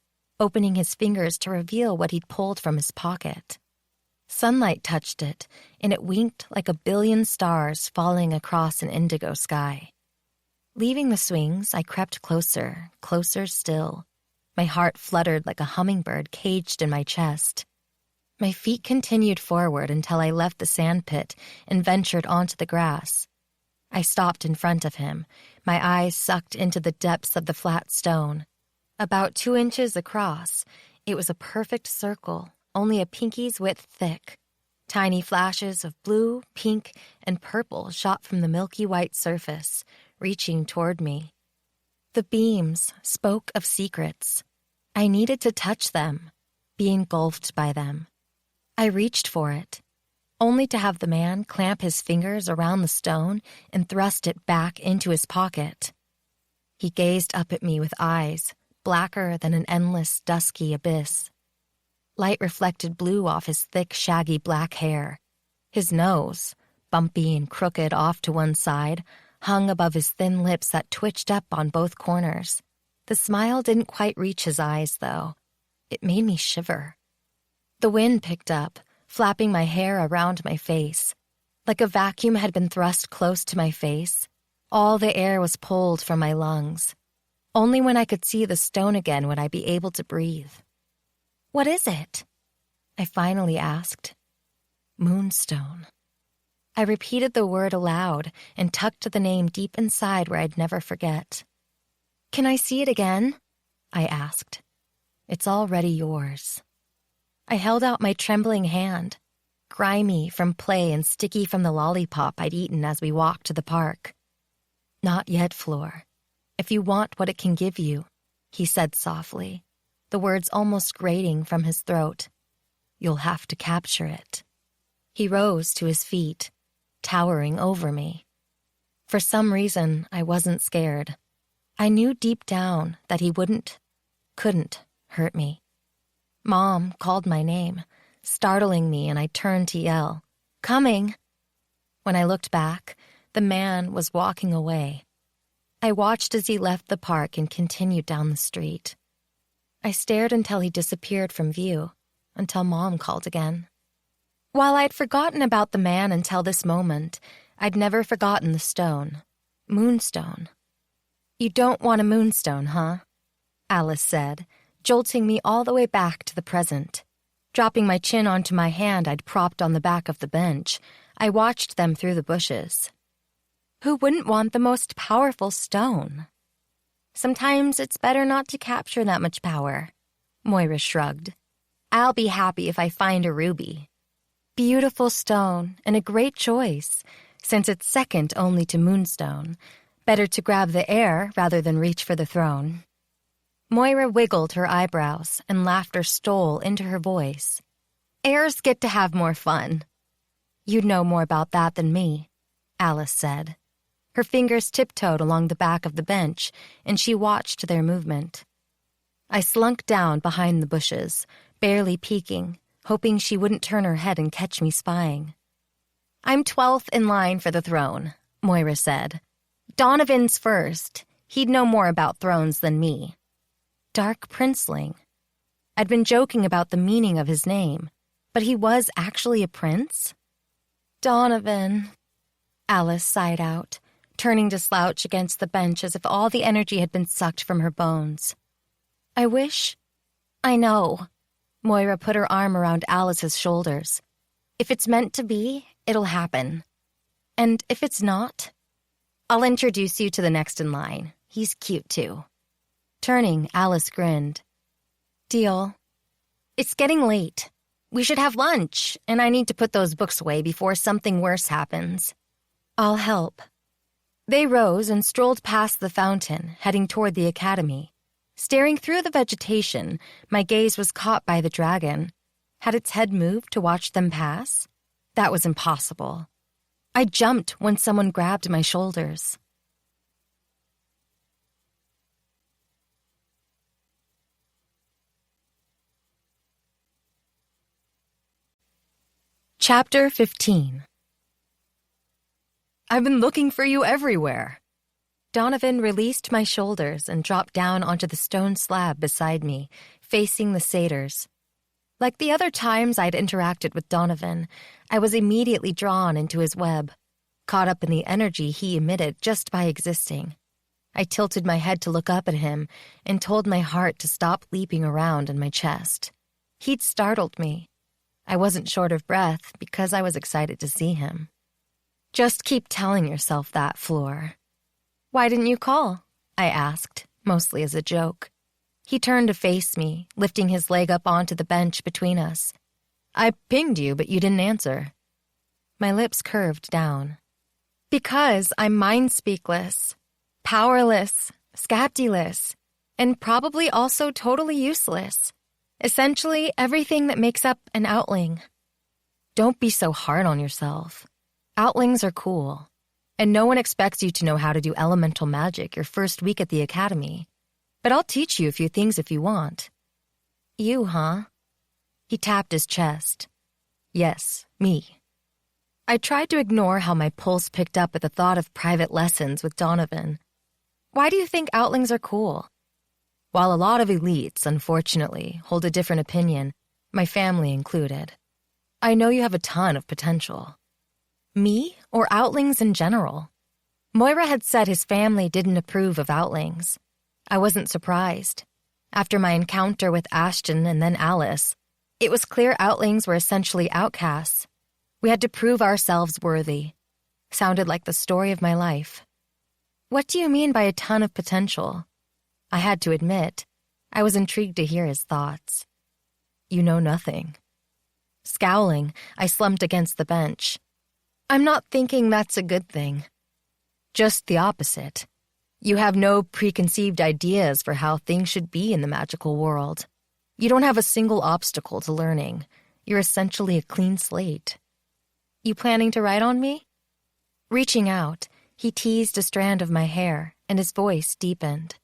opening his fingers to reveal what he'd pulled from his pocket. Sunlight touched it, and it winked like a billion stars falling across an indigo sky. Leaving the swings, I crept closer, closer still. My heart fluttered like a hummingbird caged in my chest. My feet continued forward until I left the sandpit and ventured onto the grass. I stopped in front of him, my eyes sucked into the depths of the flat stone. About 2 inches across, it was a perfect circle, only a pinky's width thick. Tiny flashes of blue, pink, and purple shot from the milky white surface, reaching toward me. The beams spoke of secrets. I needed to touch them, be engulfed by them. I reached for it, only to have the man clamp his fingers around the stone and thrust it back into his pocket. He gazed up at me with eyes blacker than an endless, dusky abyss. Light reflected blue off his thick, shaggy black hair. His nose, bumpy and crooked off to one side, hung above his thin lips that twitched up on both corners. The smile didn't quite reach his eyes, though. It made me shiver. The wind picked up, flapping my hair around my face. Like a vacuum had been thrust close to my face. All the air was pulled from my lungs. Only when I could see the stone again would I be able to breathe. "What is it?" I finally asked. "Moonstone." I repeated the word aloud and tucked the name deep inside where I'd never forget. "Can I see it again?" I asked. "It's already yours." I held out my trembling hand, grimy from play and sticky from the lollipop I'd eaten as we walked to the park. "Not yet, Fleur. If you want what it can give you," he said softly, the words almost grating from his throat, "you'll have to capture it." He rose to his feet, towering over me. For some reason, I wasn't scared. I knew deep down that he couldn't hurt me. Mom called my name, startling me, and I turned to yell, "Coming!" When I looked back, the man was walking away. I watched as he left the park and continued down the street. I stared until he disappeared from view, until Mom called again. While I'd forgotten about the man until this moment, I'd never forgotten the stone. Moonstone. "You don't want a moonstone, huh?" Alice said, jolting me all the way back to the present. Dropping my chin onto my hand I'd propped on the back of the bench, I watched them through the bushes. Who wouldn't want the most powerful stone? "Sometimes it's better not to capture that much power," Moira shrugged. "I'll be happy if I find a ruby." Beautiful stone, and a great choice, since it's second only to moonstone. Better to grab the air rather than reach for the throne. Moira wiggled her eyebrows, and laughter stole into her voice. "Heirs get to have more fun." "You'd know more about that than me," Alice said. Her fingers tiptoed along the back of the bench, and she watched their movement. I slunk down behind the bushes, barely peeking, hoping she wouldn't turn her head and catch me spying. "I'm 12th in line for the throne," Moira said. "Donovan's first. He'd know more about thrones than me." Dark Princeling. I'd been joking about the meaning of his name, but he was actually a prince? "Donovan," Alice sighed out, turning to slouch against the bench as if all the energy had been sucked from her bones. "I wish—" "I know." Moira put her arm around Alice's shoulders. "If it's meant to be, it'll happen. And if it's not, I'll introduce you to the next in line. He's cute, too." Turning, Alice grinned. "Deal." "It's getting late. We should have lunch, and I need to put those books away before something worse happens." "I'll help." They rose and strolled past the fountain, heading toward the academy. Staring through the vegetation, my gaze was caught by the dragon. Had its head moved to watch them pass? That was impossible. I jumped when someone grabbed my shoulders. Chapter 15. "I've been looking for you everywhere." Donovan released my shoulders and dropped down onto the stone slab beside me, facing the satyrs. Like the other times I'd interacted with Donovan, I was immediately drawn into his web, caught up in the energy he emitted just by existing. I tilted my head to look up at him and told my heart to stop leaping around in my chest. He'd startled me. I wasn't short of breath because I was excited to see him. "Just keep telling yourself that, Fleur." "Why didn't you call?" I asked, mostly as a joke. He turned to face me, lifting his leg up onto the bench between us. "I pinged you, but you didn't answer." My lips curved down. "Because I'm mind-speakless, powerless, scaptyless, and probably also totally useless. Essentially, everything that makes up an Outling. Don't be so hard on yourself. Outlings are cool, and no one expects you to know how to do elemental magic your first week at the academy. But I'll teach you a few things if you want. You, huh? He tapped his chest. Yes, me. I tried to ignore how my pulse picked up at the thought of private lessons with Donovan. Why do you think Outlings are cool? While a lot of elites, unfortunately, hold a different opinion, my family included, I know you have a ton of potential. Me or Outlings in general? Moira had said his family didn't approve of Outlings. I wasn't surprised. After my encounter with Ashton and then Alice, it was clear Outlings were essentially outcasts. We had to prove ourselves worthy. Sounded like the story of my life. What do you mean by a ton of potential? I had to admit, I was intrigued to hear his thoughts. You know nothing. Scowling, I slumped against the bench. I'm not thinking that's a good thing. Just the opposite. You have no preconceived ideas for how things should be in the magical world. You don't have a single obstacle to learning. You're essentially a clean slate. You planning to write on me? Reaching out, he teased a strand of my hair, and his voice deepened.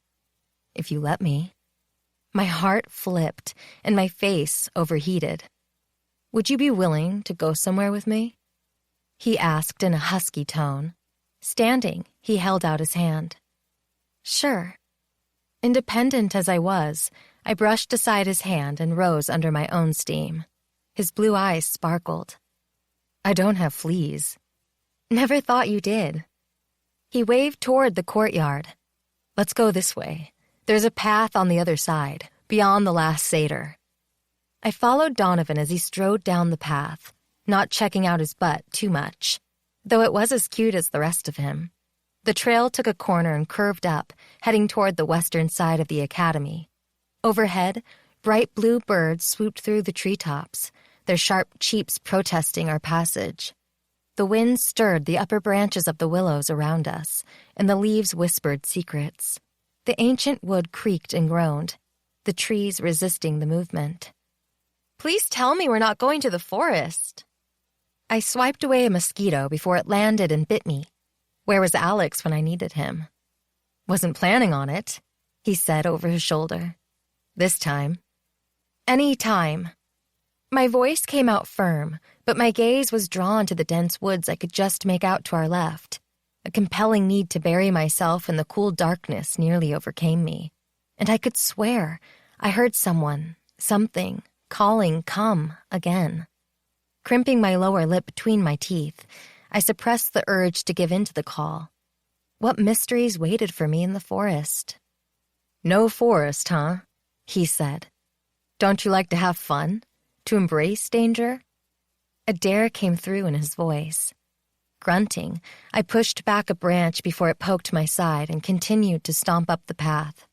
If you let me. My heart flipped, and my face overheated. Would you be willing to go somewhere with me? He asked in a husky tone. Standing, he held out his hand. Sure. Independent as I was, I brushed aside his hand and rose under my own steam. His blue eyes sparkled. I don't have fleas. Never thought you did. He waved toward the courtyard. Let's go this way. There's a path on the other side, beyond the last satyr. I followed Donovan as he strode down the path, not checking out his butt too much, though it was as cute as the rest of him. The trail took a corner and curved up, heading toward the western side of the academy. Overhead, bright blue birds swooped through the treetops, their sharp cheeps protesting our passage. The wind stirred the upper branches of the willows around us, and the leaves whispered secrets. The ancient wood creaked and groaned, the trees resisting the movement. Please tell me we're not going to the forest. I swiped away a mosquito before it landed and bit me. Where was Alex when I needed him? Wasn't planning on it, he said over his shoulder. This time. Any time. My voice came out firm, but my gaze was drawn to the dense woods I could just make out to our left. A compelling need to bury myself in the cool darkness nearly overcame me, and I could swear I heard something, calling come again. Crimping my lower lip between my teeth, I suppressed the urge to give in to the call. What mysteries waited for me in the forest? No forest, huh? He said. Don't you like to have fun? To embrace danger? A dare came through in his voice. Grunting, I pushed back a branch before it poked my side and continued to stomp up the path.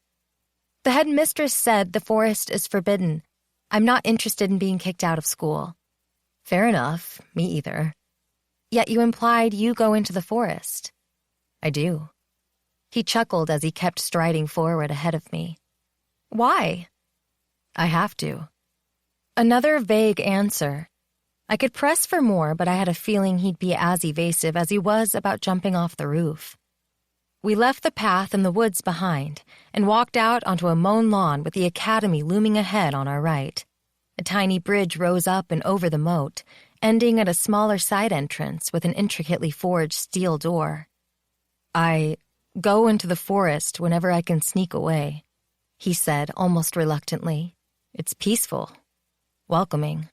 The headmistress said the forest is forbidden. I'm not interested in being kicked out of school. Fair enough, me either. Yet you implied you go into the forest. I do. He chuckled as he kept striding forward ahead of me. Why? I have to. Another vague answer. I could press for more, but I had a feeling he'd be as evasive as he was about jumping off the roof. We left the path and the woods behind and walked out onto a mown lawn with the academy looming ahead on our right. A tiny bridge rose up and over the moat, ending at a smaller side entrance with an intricately forged steel door. I go into the forest whenever I can sneak away, he said almost reluctantly. It's peaceful, welcoming.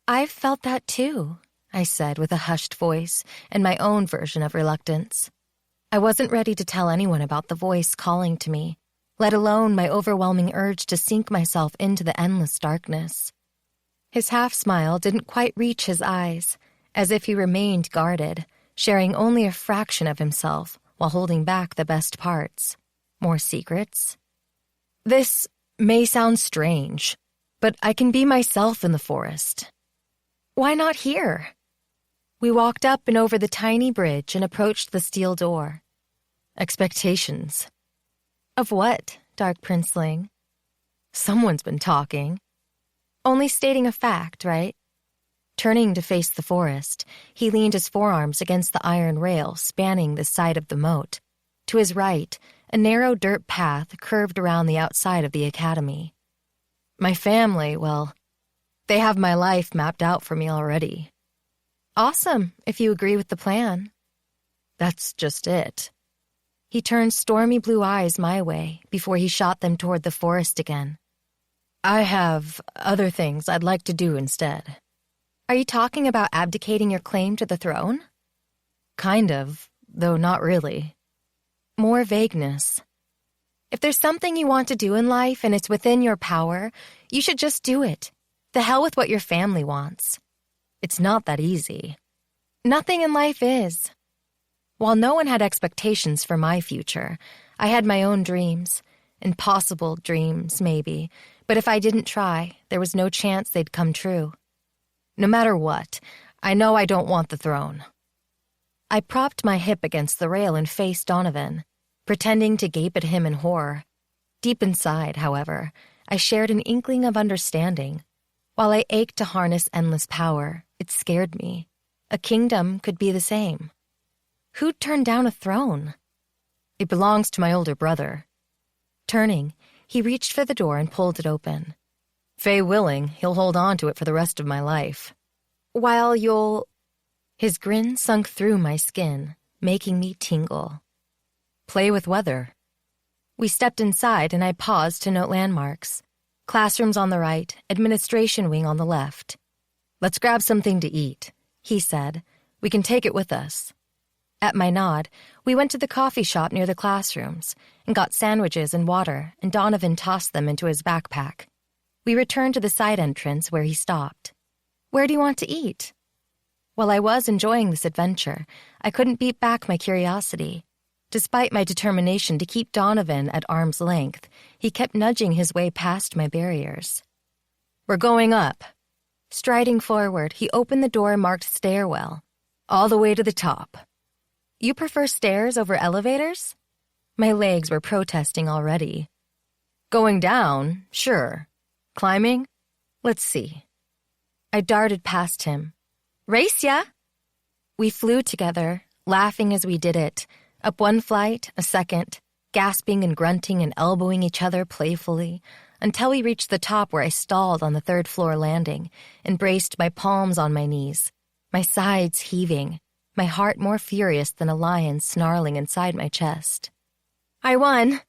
I've felt that too, I said with a hushed voice and my own version of reluctance. I wasn't ready to tell anyone about the voice calling to me, let alone my overwhelming urge to sink myself into the endless darkness. His half-smile didn't quite reach his eyes, as if he remained guarded, sharing only a fraction of himself while holding back the best parts. More secrets. This may sound strange, but I can be myself in the forest. Why not here? We walked up and over the tiny bridge and approached the steel door. Expectations. Of what? Dark Princeling. Someone's been talking. Only stating a fact, right? Turning to face the forest, he leaned his forearms against the iron rail spanning the side of the moat. To his right, a narrow dirt path curved around the outside of the academy. My family, well, they have my life mapped out for me already. Awesome, if you agree with the plan. That's just it. He turned stormy blue eyes my way before he shot them toward the forest again. I have other things I'd like to do instead. Are you talking about abdicating your claim to the throne? Kind of, though not really. More vagueness. If there's something you want to do in life and it's within your power, you should just do it. The hell with what your family wants. It's not that easy. Nothing in life is. While no one had expectations for my future, I had my own dreams. Impossible dreams, maybe, but if I didn't try, there was no chance they'd come true. No matter what, I know I don't want the throne. I propped my hip against the rail and faced Donovan, pretending to gape at him in horror. Deep inside, however, I shared an inkling of understanding. While I ached to harness endless power, it scared me. A kingdom could be the same. Who'd turn down a throne? It belongs to my older brother. Turning, he reached for the door and pulled it open. Fay willing, he'll hold on to it for the rest of my life. While you'll... His grin sunk through my skin, making me tingle. Play with weather. We stepped inside and I paused to note landmarks. Classrooms on the right, administration wing on the left. Let's grab something to eat, he said. We can take it with us. At my nod, we went to the coffee shop near the classrooms and got sandwiches and water, and Donovan tossed them into his backpack. We returned to the side entrance where he stopped. Where do you want to eat? While I was enjoying this adventure, I couldn't beat back my curiosity. Despite my determination to keep Donovan at arm's length, he kept nudging his way past my barriers. We're going up. Striding forward, he opened the door marked stairwell, all the way to the top. You prefer stairs over elevators? My legs were protesting already. Going down, sure. Climbing? Let's see. I darted past him. Race ya! We flew together, laughing as we did it, up one flight, a second, gasping and grunting and elbowing each other playfully, until we reached the top where I stalled on the third-floor landing and braced my palms on my knees, my sides heaving, my heart more furious than a lion snarling inside my chest. I won,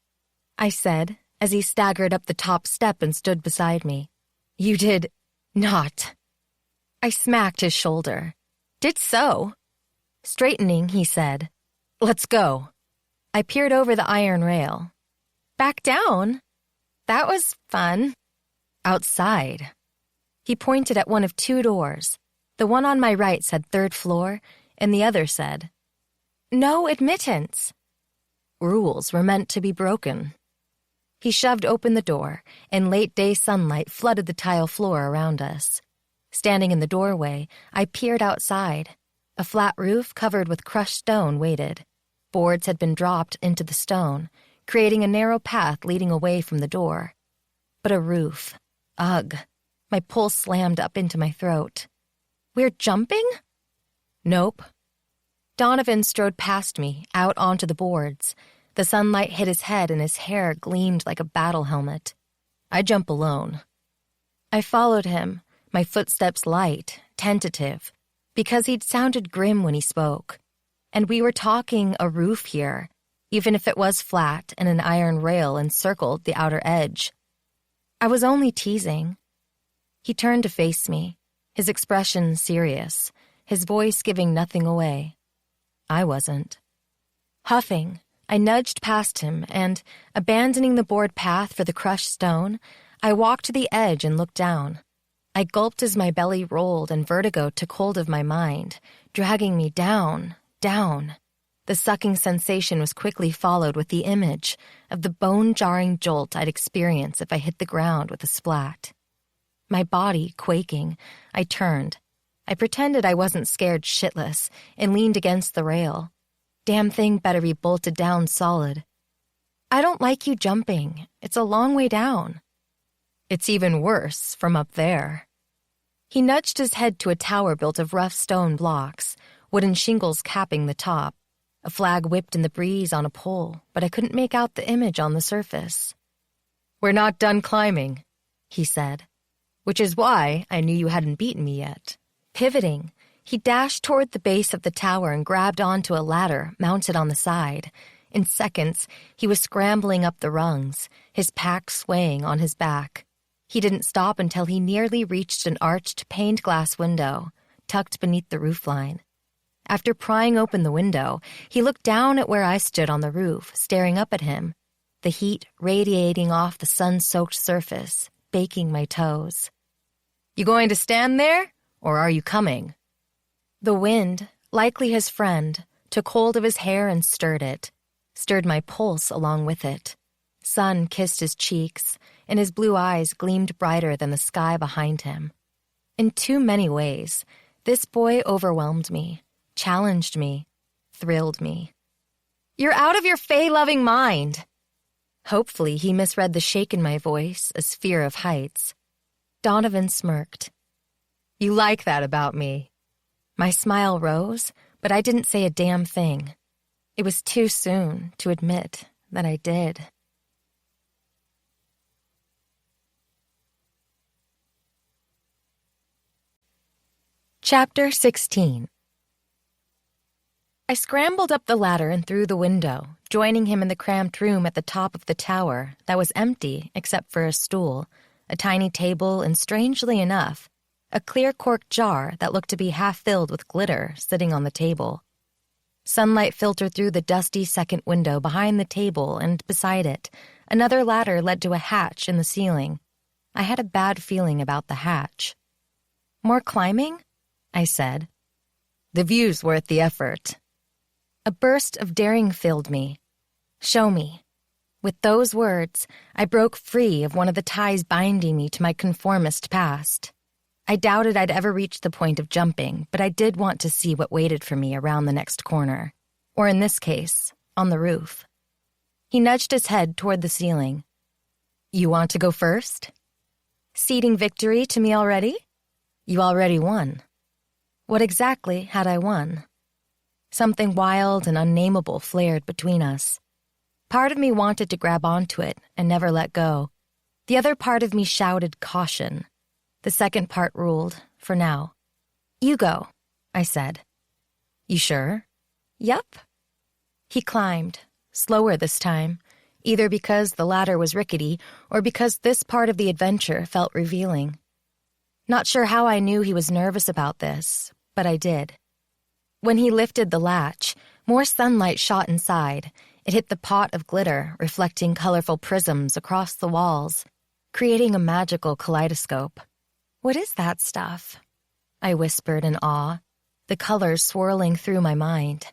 I said, as he staggered up the top step and stood beside me. You did not. I smacked his shoulder. Did so. Straightening, he said, Let's go. I peered over the iron rail. Back down? That was fun. Outside. He pointed at one of two doors. The one on my right said third floor, and the other said, No admittance. Rules were meant to be broken. He shoved open the door, and late-day sunlight flooded the tile floor around us. Standing in the doorway, I peered outside. A flat roof covered with crushed stone waited. Boards had been dropped into the stone, creating a narrow path leading away from the door. But a roof. Ugh. My pulse slammed up into my throat. We're jumping? Nope. Donovan strode past me, out onto the boards. The sunlight hit his head and his hair gleamed like a battle helmet. I jump alone. I followed him, my footsteps light, tentative, because he'd sounded grim when he spoke. And we were talking a roof here, even if it was flat and an iron rail encircled the outer edge. I was only teasing. He turned to face me, his expression serious, his voice giving nothing away. I wasn't. Huffing, I nudged past him and, abandoning the board path for the crushed stone, I walked to the edge and looked down. I gulped as my belly rolled and vertigo took hold of my mind, dragging me down, down. The sucking sensation was quickly followed with the image of the bone-jarring jolt I'd experience if I hit the ground with a splat. My body quaking, I turned. I pretended I wasn't scared shitless and leaned against the rail. Damn thing better be bolted down solid. I don't like you jumping. It's a long way down. It's even worse from up there. He nudged his head to a tower built of rough stone blocks, wooden shingles capping the top. A flag whipped in the breeze on a pole, but I couldn't make out the image on the surface. We're not done climbing, he said, which is why I knew you hadn't beaten me yet. Pivoting, he dashed toward the base of the tower and grabbed onto a ladder mounted on the side. In seconds, he was scrambling up the rungs, his pack swaying on his back. He didn't stop until he nearly reached an arched paned-glass window, tucked beneath the roofline. After prying open the window, he looked down at where I stood on the roof, staring up at him, the heat radiating off the sun-soaked surface, baking my toes. You going to stand there, or are you coming? The wind, likely his friend, took hold of his hair and stirred my pulse along with it. Sun kissed his cheeks, and his blue eyes gleamed brighter than the sky behind him. In too many ways, this boy overwhelmed me, challenged me, thrilled me. You're out of your fae-loving mind. Hopefully he misread the shake in my voice as fear of heights. Donovan smirked. You like that about me. My smile rose, but I didn't say a damn thing. It was too soon to admit that I did. Chapter 16. I scrambled up the ladder and through the window, joining him in the cramped room at the top of the tower that was empty except for a stool, a tiny table, and strangely enough, a clear cork jar that looked to be half filled with glitter sitting on the table. Sunlight filtered through the dusty second window behind the table, and beside it, another ladder led to a hatch in the ceiling. I had a bad feeling about the hatch. More climbing? I said. The view's worth the effort. A burst of daring filled me. Show me. With those words, I broke free of one of the ties binding me to my conformist past. I doubted I'd ever reach the point of jumping, but I did want to see what waited for me around the next corner, or in this case, on the roof. He nudged his head toward the ceiling. You want to go first? Ceding victory to me already? You already won. What exactly had I won? Something wild and unnameable flared between us. Part of me wanted to grab onto it and never let go. The other part of me shouted caution. The second part ruled, for now. You go, I said. You sure? Yup. He climbed, slower this time, either because the ladder was rickety or because this part of the adventure felt revealing. Not sure how I knew he was nervous about this, but I did. When he lifted the latch, more sunlight shot inside. It hit the pot of glitter, reflecting colorful prisms across the walls, creating a magical kaleidoscope. What is that stuff? I whispered in awe, the colors swirling through my mind.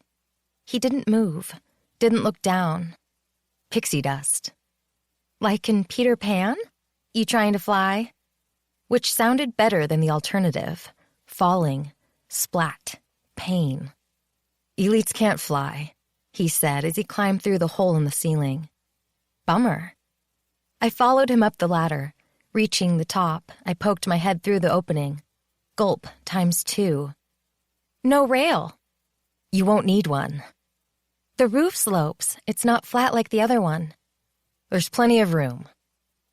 He didn't move, didn't look down. Pixie dust. Like in Peter Pan? You trying to fly? Which sounded better than the alternative. Falling. Splat. Pain. Elites can't fly, he said as he climbed through the hole in the ceiling. Bummer. I followed him up the ladder. Reaching the top, I poked my head through the opening. Gulp ×2. No rail. You won't need one. The roof slopes. It's not flat like the other one. There's plenty of room.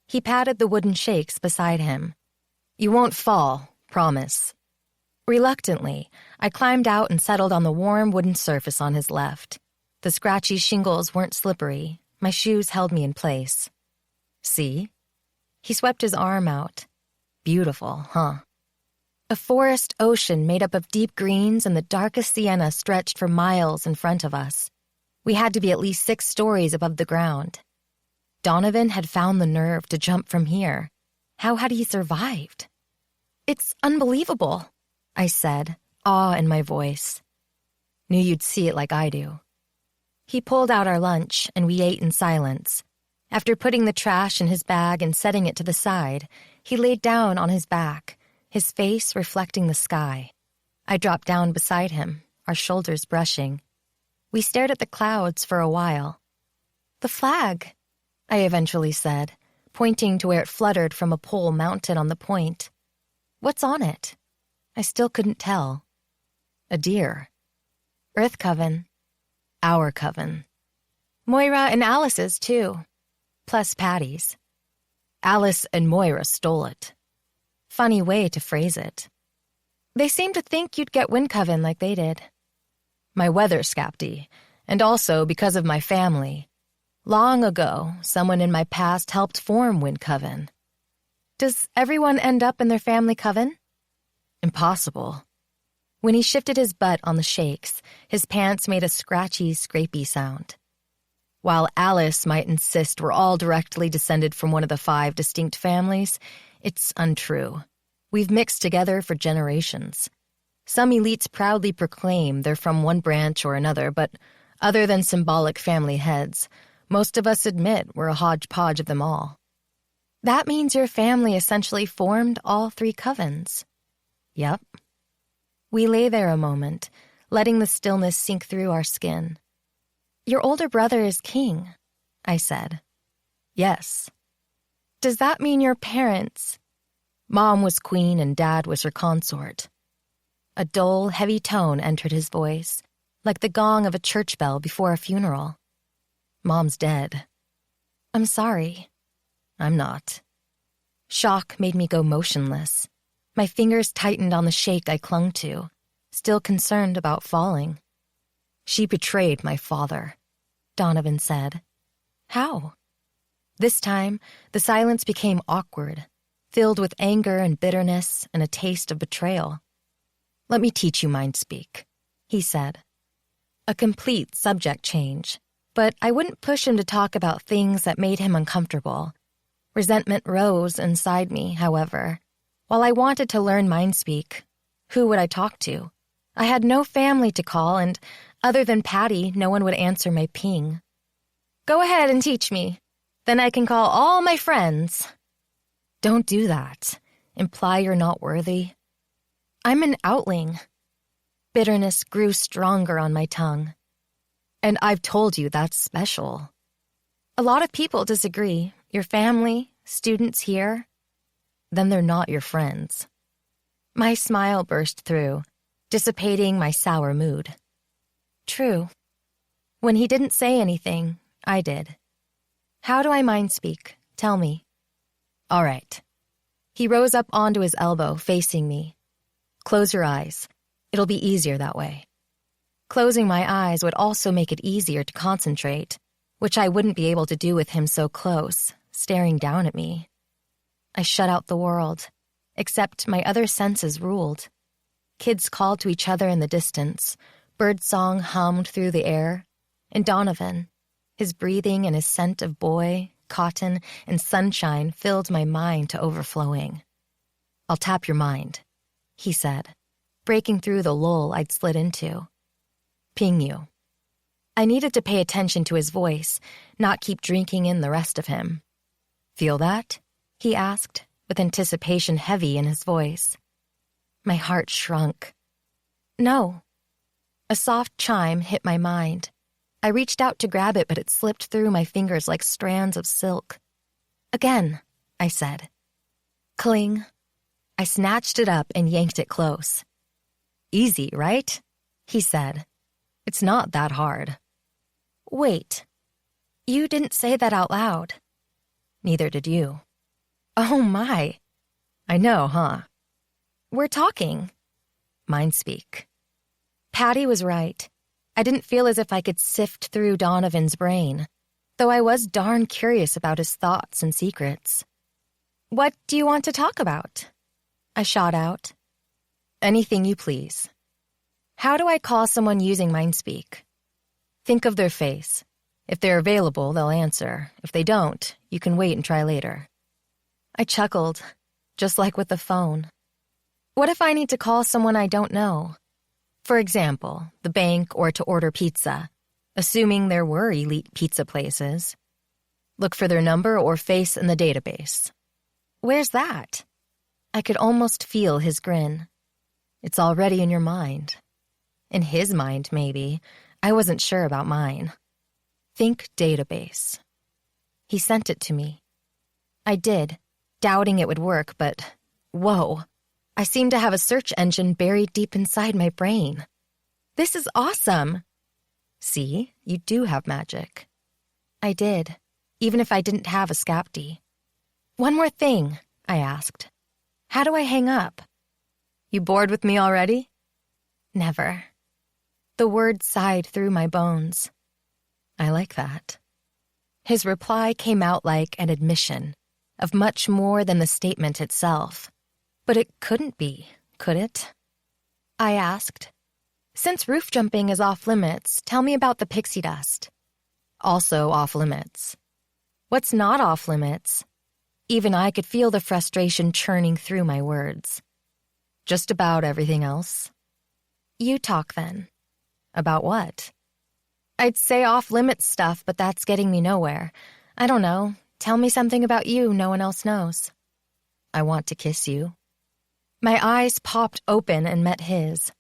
He patted the wooden shakes beside him. You won't fall, promise. Reluctantly, I climbed out and settled on the warm wooden surface on his left. The scratchy shingles weren't slippery. My shoes held me in place. See? He swept his arm out. Beautiful, huh? A forest ocean made up of deep greens and the darkest sienna stretched for miles in front of us. We had to be at least 6 stories above the ground. Donovan had found the nerve to jump from here. How had he survived? It's unbelievable, I said, awe in my voice. Knew you'd see it like I do. He pulled out our lunch, and we ate in silence. After putting the trash in his bag and setting it to the side, he laid down on his back, his face reflecting the sky. I dropped down beside him, our shoulders brushing. We stared at the clouds for a while. The flag, I eventually said, pointing to where it fluttered from a pole mounted on the point. What's on it? I still couldn't tell. A deer. Earth Coven. Our coven. Moira and Alice's, too. Plus Patty's. Alice and Moira stole it. Funny way to phrase it. They seem to think you'd get Wind Coven like they did. My weather scapty, and also because of my family. Long ago, someone in my past helped form Wind Coven. Does everyone end up in their family coven? Impossible. When he shifted his butt on the shakes, his pants made a scratchy, scrapey sound. While Alice might insist we're all directly descended from one of the 5 distinct families, it's untrue. We've mixed together for generations. Some elites proudly proclaim they're from one branch or another, but other than symbolic family heads, most of us admit we're a hodgepodge of them all. That means your family essentially formed all 3 covens. Yep. We lay there a moment, letting the stillness sink through our skin. Your older brother is king, I said. Yes. Does that mean your parents? Mom was queen and Dad was her consort. A dull, heavy tone entered his voice, like the gong of a church bell before a funeral. Mom's dead. I'm sorry. I'm not. Shock made me go motionless. My fingers tightened on the shake I clung to, still concerned about falling. She betrayed my father, Donovan said. How? This time, the silence became awkward, filled with anger and bitterness and a taste of betrayal. Let me teach you mind speak, he said. A complete subject change, but I wouldn't push him to talk about things that made him uncomfortable. Resentment rose inside me, however. While I wanted to learn mind speak, who would I talk to? I had no family to call, and other than Patty, no one would answer my ping. Go ahead and teach me. Then I can call all my friends. Don't do that. Imply you're not worthy. I'm an Outling. Bitterness grew stronger on my tongue. And I've told you that's special. A lot of people disagree. Your family, students here. Then they're not your friends. My smile burst through, dissipating my sour mood. True. When he didn't say anything, I did. How do I mind speak? Tell me. All right. He rose up onto his elbow, facing me. Close your eyes. It'll be easier that way. Closing my eyes would also make it easier to concentrate, which I wouldn't be able to do with him so close, staring down at me. I shut out the world, except my other senses ruled. Kids called to each other in the distance, birdsong hummed through the air, and Donovan, his breathing and his scent of boy, cotton, and sunshine filled my mind to overflowing. I'll tap your mind, he said, breaking through the lull I'd slid into. Ping you. I needed to pay attention to his voice, not keep drinking in the rest of him. Feel that? He asked, with anticipation heavy in his voice. My heart shrunk. No. A soft chime hit my mind. I reached out to grab it, but it slipped through my fingers like strands of silk. Again, I said. Cling. I snatched it up and yanked it close. Easy, right? He said. It's not that hard. Wait. You didn't say that out loud. Neither did you. Oh my. I know, huh? We're talking. Mind speak. Patty was right. I didn't feel as if I could sift through Donovan's brain, though I was darn curious about his thoughts and secrets. What do you want to talk about? I shot out. Anything you please. How do I call someone using Mindspeak? Think of their face. If they're available, they'll answer. If they don't, you can wait and try later. I chuckled, just like with the phone. What if I need to call someone I don't know? For example, the bank or to order pizza, assuming there were elite pizza places. Look for their number or face in the database. Where's that? I could almost feel his grin. It's already in your mind. In his mind, maybe. I wasn't sure about mine. Think database. He sent it to me. I did, doubting it would work, but whoa, I seem to have a search engine buried deep inside my brain. This is awesome. See, you do have magic. I did, even if I didn't have a Scapti. One more thing, I asked. How do I hang up? You bored with me already? Never. The word sighed through my bones. I like that. His reply came out like an admission of much more than the statement itself. But it couldn't be, could it? I asked. Since roof jumping is off limits, tell me about the pixie dust. Also off limits. What's not off limits? Even I could feel the frustration churning through my words. Just about everything else. You talk then. About what? I'd say off-limits stuff, but that's getting me nowhere. I don't know. Tell me something about you no one else knows. I want to kiss you. My eyes popped open and met his.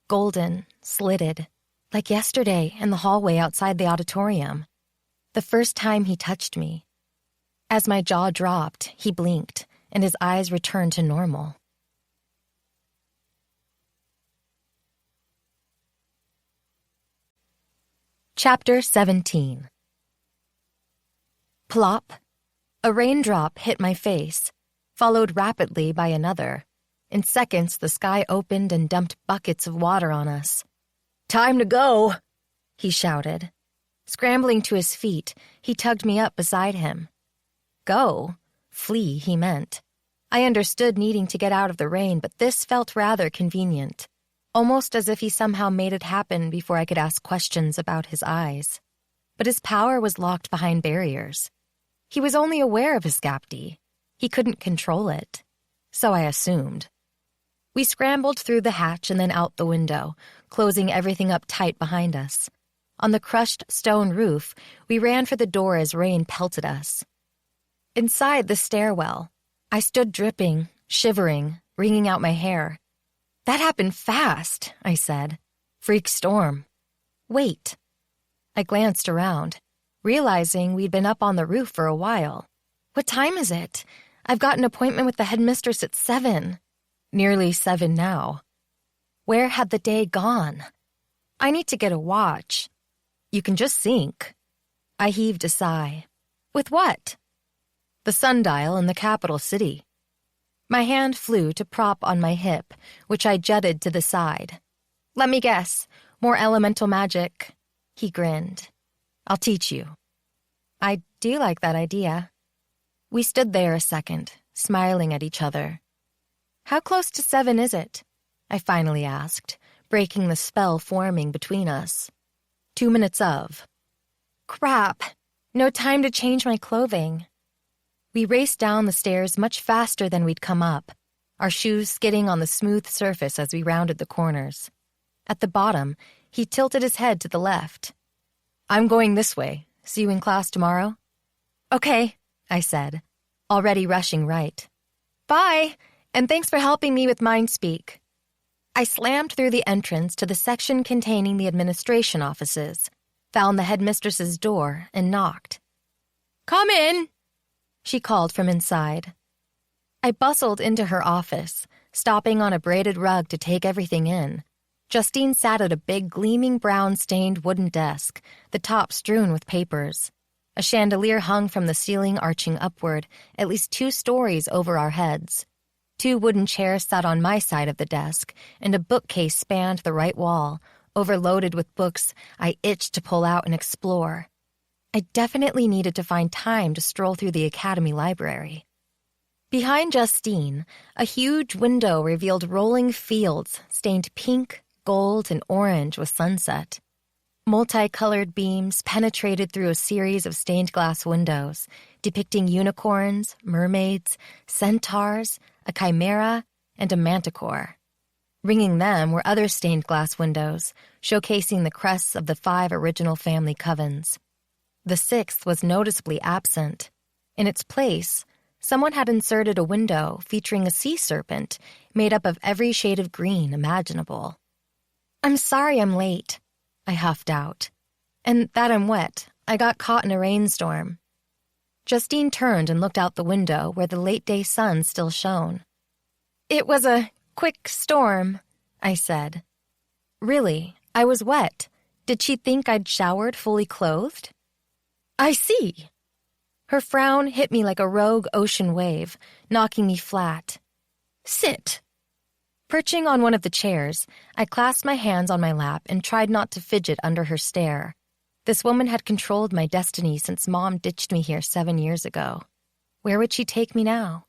Golden, slitted, like yesterday in the hallway outside the auditorium. The first time he touched me. As my jaw dropped, he blinked, and his eyes returned to normal. Chapter 17. Plop. A raindrop hit my face, followed rapidly by another. In seconds, the sky opened and dumped buckets of water on us. "Time to go," he shouted. Scrambling to his feet, he tugged me up beside him. Go? Flee, he meant. I understood needing to get out of the rain, but this felt rather convenient. Almost as if he somehow made it happen before I could ask questions about his eyes. But his power was locked behind barriers. He was only aware of his Scapti. He couldn't control it. So I assumed. We scrambled through the hatch and then out the window, closing everything up tight behind us. On the crushed stone roof, we ran for the door as rain pelted us. Inside the stairwell, I stood dripping, shivering, wringing out my hair. That happened fast, I said. Freak storm. Wait. I glanced around, realizing we'd been up on the roof for a while. What time is it? I've got an appointment with the headmistress at 7. Nearly 7 now. Where had the day gone? I need to get a watch. You can just sync. I heaved a sigh. With what? The sundial in the capital city. My hand flew to prop on my hip, which I jutted to the side. Let me guess, more elemental magic. He grinned. I'll teach you. I do like that idea. We stood there a second, smiling at each other. How close to 7 is it? I finally asked, breaking the spell forming between us. 2 minutes of. Crap! No time to change my clothing. We raced down the stairs much faster than we'd come up, our shoes skidding on the smooth surface as we rounded the corners. At the bottom, he tilted his head to the left. I'm going this way. See you in class tomorrow? Okay, I said, already rushing right. Bye, and thanks for helping me with Mindspeak. I slammed through the entrance to the section containing the administration offices, found the headmistress's door, and knocked. Come in! She called from inside. I bustled into her office, stopping on a braided rug to take everything in. Justine sat at a big, gleaming brown-stained wooden desk, the top strewn with papers. A chandelier hung from the ceiling arching upward, at least 2 stories over our heads. 2 wooden chairs sat on my side of the desk, and a bookcase spanned the right wall, overloaded with books I itched to pull out and explore. I definitely needed to find time to stroll through the academy library. Behind Justine, a huge window revealed rolling fields stained pink, gold, and orange with sunset. Multicolored beams penetrated through a series of stained glass windows, depicting unicorns, mermaids, centaurs, a chimera, and a manticore. Ringing them were other stained glass windows, showcasing the crests of the 5 original family covens. The 6th was noticeably absent. In its place, someone had inserted a window featuring a sea serpent made up of every shade of green imaginable. I'm sorry I'm late, I huffed out. And that I'm wet. I got caught in a rainstorm. Justine turned and looked out the window where the late-day sun still shone. It was a quick storm, I said. Really, I was wet. Did she think I'd showered fully clothed? I see. Her frown hit me like a rogue ocean wave, knocking me flat. Sit. Perching on one of the chairs, I clasped my hands on my lap and tried not to fidget under her stare. This woman had controlled my destiny since Mom ditched me here 7 years ago. Where would she take me now?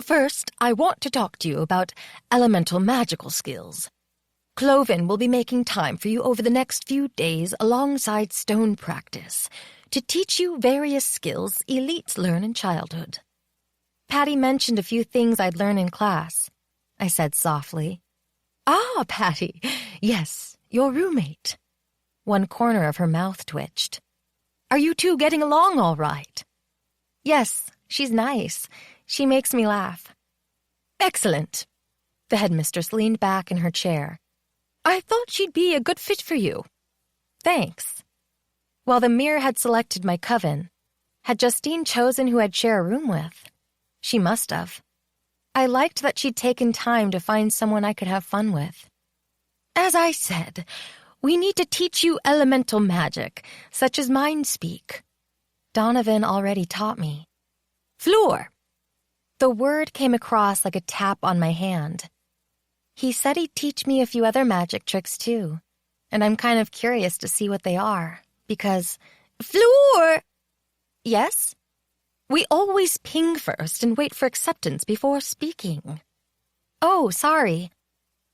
First, I want to talk to you about elemental magical skills. Cloven will be making time for you over the next few days alongside stone practice to teach you various skills elites learn in childhood. Patty mentioned a few things I'd learn in class, I said softly. Ah, Patty, yes, your roommate. One corner of her mouth twitched. Are you two getting along all right? Yes, she's nice. She makes me laugh. Excellent. The headmistress leaned back in her chair. I thought she'd be a good fit for you. Thanks. While the mirror had selected my coven, had Justine chosen who I'd share a room with? She must have. I liked that she'd taken time to find someone I could have fun with. As I said, we need to teach you elemental magic, such as mind speak. Donovan already taught me. Floor. The word came across like a tap on my hand. He said he'd teach me a few other magic tricks too, and I'm kind of curious to see what they are, because... Floor! Yes? We always ping first and wait for acceptance before speaking. Oh, sorry.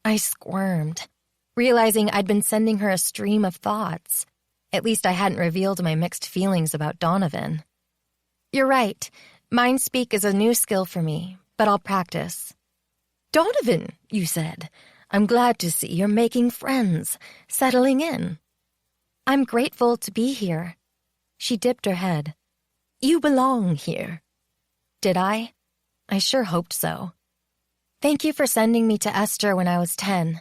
I squirmed, realizing I'd been sending her a stream of thoughts. At least I hadn't revealed my mixed feelings about Donovan. You're right. Mind speak is a new skill for me, but I'll practice. Donovan, you said. I'm glad to see you're making friends, settling in. I'm grateful to be here. She dipped her head. You belong here. Did I? I sure hoped so. Thank you for sending me to Esther when I was 10.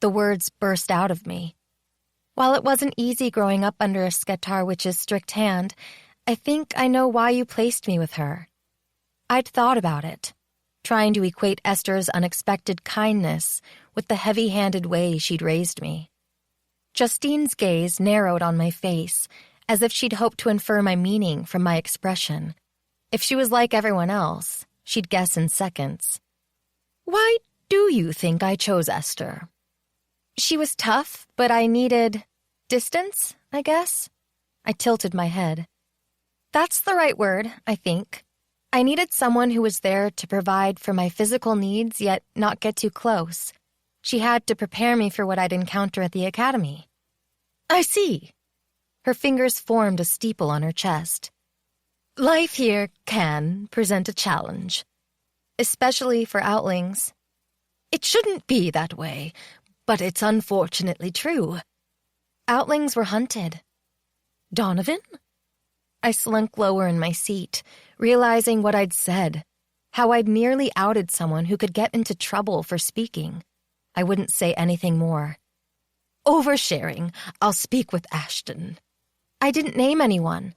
The words burst out of me. While it wasn't easy growing up under a Sketar witch's strict hand, I think I know why you placed me with her. I'd thought about it, trying to equate Esther's unexpected kindness with the heavy-handed way she'd raised me. Justine's gaze narrowed on my face, as if she'd hoped to infer my meaning from my expression. If she was like everyone else, she'd guess in seconds. Why do you think I chose Esther? She was tough, but I needed distance, I guess. I tilted my head. That's the right word, I think. I needed someone who was there to provide for my physical needs, yet not get too close. She had to prepare me for what I'd encounter at the academy. I see. Her fingers formed a steeple on her chest. Life here can present a challenge, especially for Outlings. It shouldn't be that way, but it's unfortunately true. Outlings were hunted. Donovan? I slunk lower in my seat, realizing what I'd said, how I'd nearly outed someone who could get into trouble for speaking. I wouldn't say anything more. Oversharing. I'll speak with Ashton. I didn't name anyone.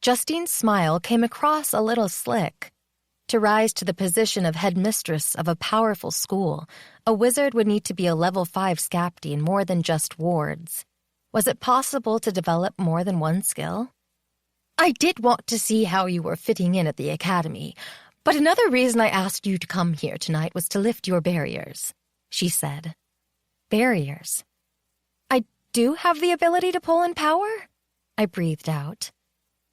Justine's smile came across a little slick. To rise to the position of headmistress of a powerful school, a wizard would need to be a level 5 Scapti in more than just wards. Was it possible to develop more than one skill? I did want to see how you were fitting in at the academy, but another reason I asked you to come here tonight was to lift your barriers, she said. Barriers? I do have the ability to pull in power? I breathed out.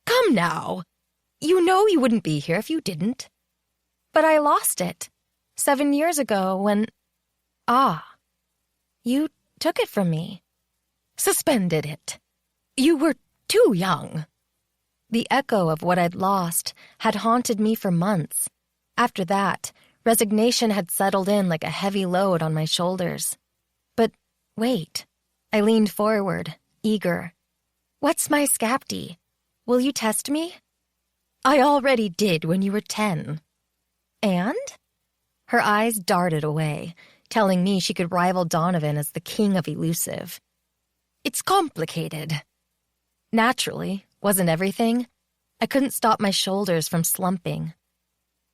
Come now. You know you wouldn't be here if you didn't. But I lost it 7 years ago when... Ah. You took it from me. Suspended it. You were too young. The echo of what I'd lost had haunted me for months. After that, resignation had settled in like a heavy load on my shoulders. But wait. I leaned forward, eager. What's my Scapti? Will you test me? I already did when you were 10. And? Her eyes darted away, telling me she could rival Donovan as the king of elusive. It's complicated. Naturally, wasn't everything? I couldn't stop my shoulders from slumping.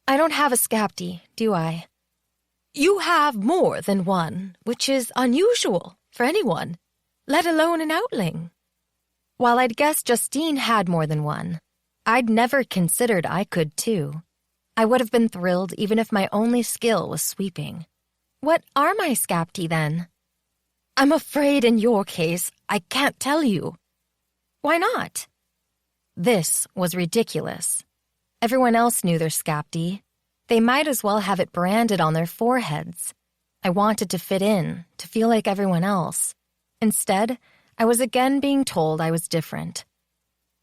I don't have a scapty, do I? You have more than one, which is unusual for anyone, let alone an Outling. While I'd guessed Justine had more than one, I'd never considered I could too. I would have been thrilled even if my only skill was sweeping. What are my scapti then? I'm afraid in your case, I can't tell you. Why not? This was ridiculous. Everyone else knew their scapti. They might as well have it branded on their foreheads. I wanted to fit in, to feel like everyone else. Instead, I was again being told I was different.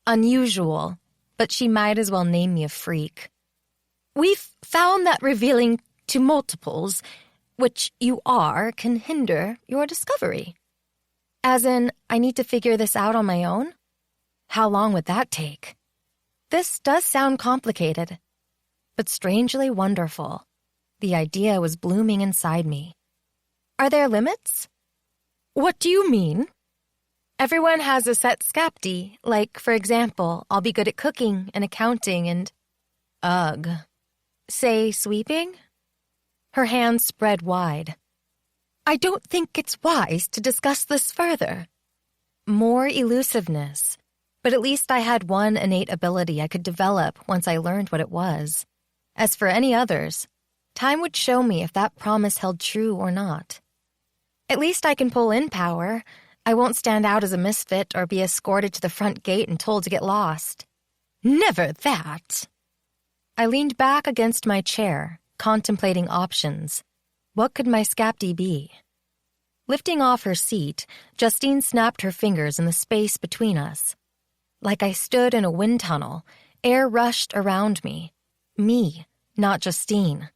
Unusual, but she might as well name me a freak. We've found that revealing to multiples, which you are, can hinder your discovery. As in, I need to figure this out on my own? How long would that take? This does sound complicated, but strangely wonderful. The idea was blooming inside me. Are there limits? What do you mean? Everyone has a set scapti, like, for example, I'll be good at cooking and accounting and... Ugh. Say sweeping? Her hands spread wide. I don't think it's wise to discuss this further. More elusiveness. But at least I had one innate ability I could develop once I learned what it was. As for any others, time would show me if that promise held true or not. At least I can pull in power. I won't stand out as a misfit or be escorted to the front gate and told to get lost. Never that! I leaned back against my chair, contemplating options. What could my scapti be? Lifting off her seat, Justine snapped her fingers in the space between us. Like I stood in a wind tunnel, air rushed around me. Me, not Justine.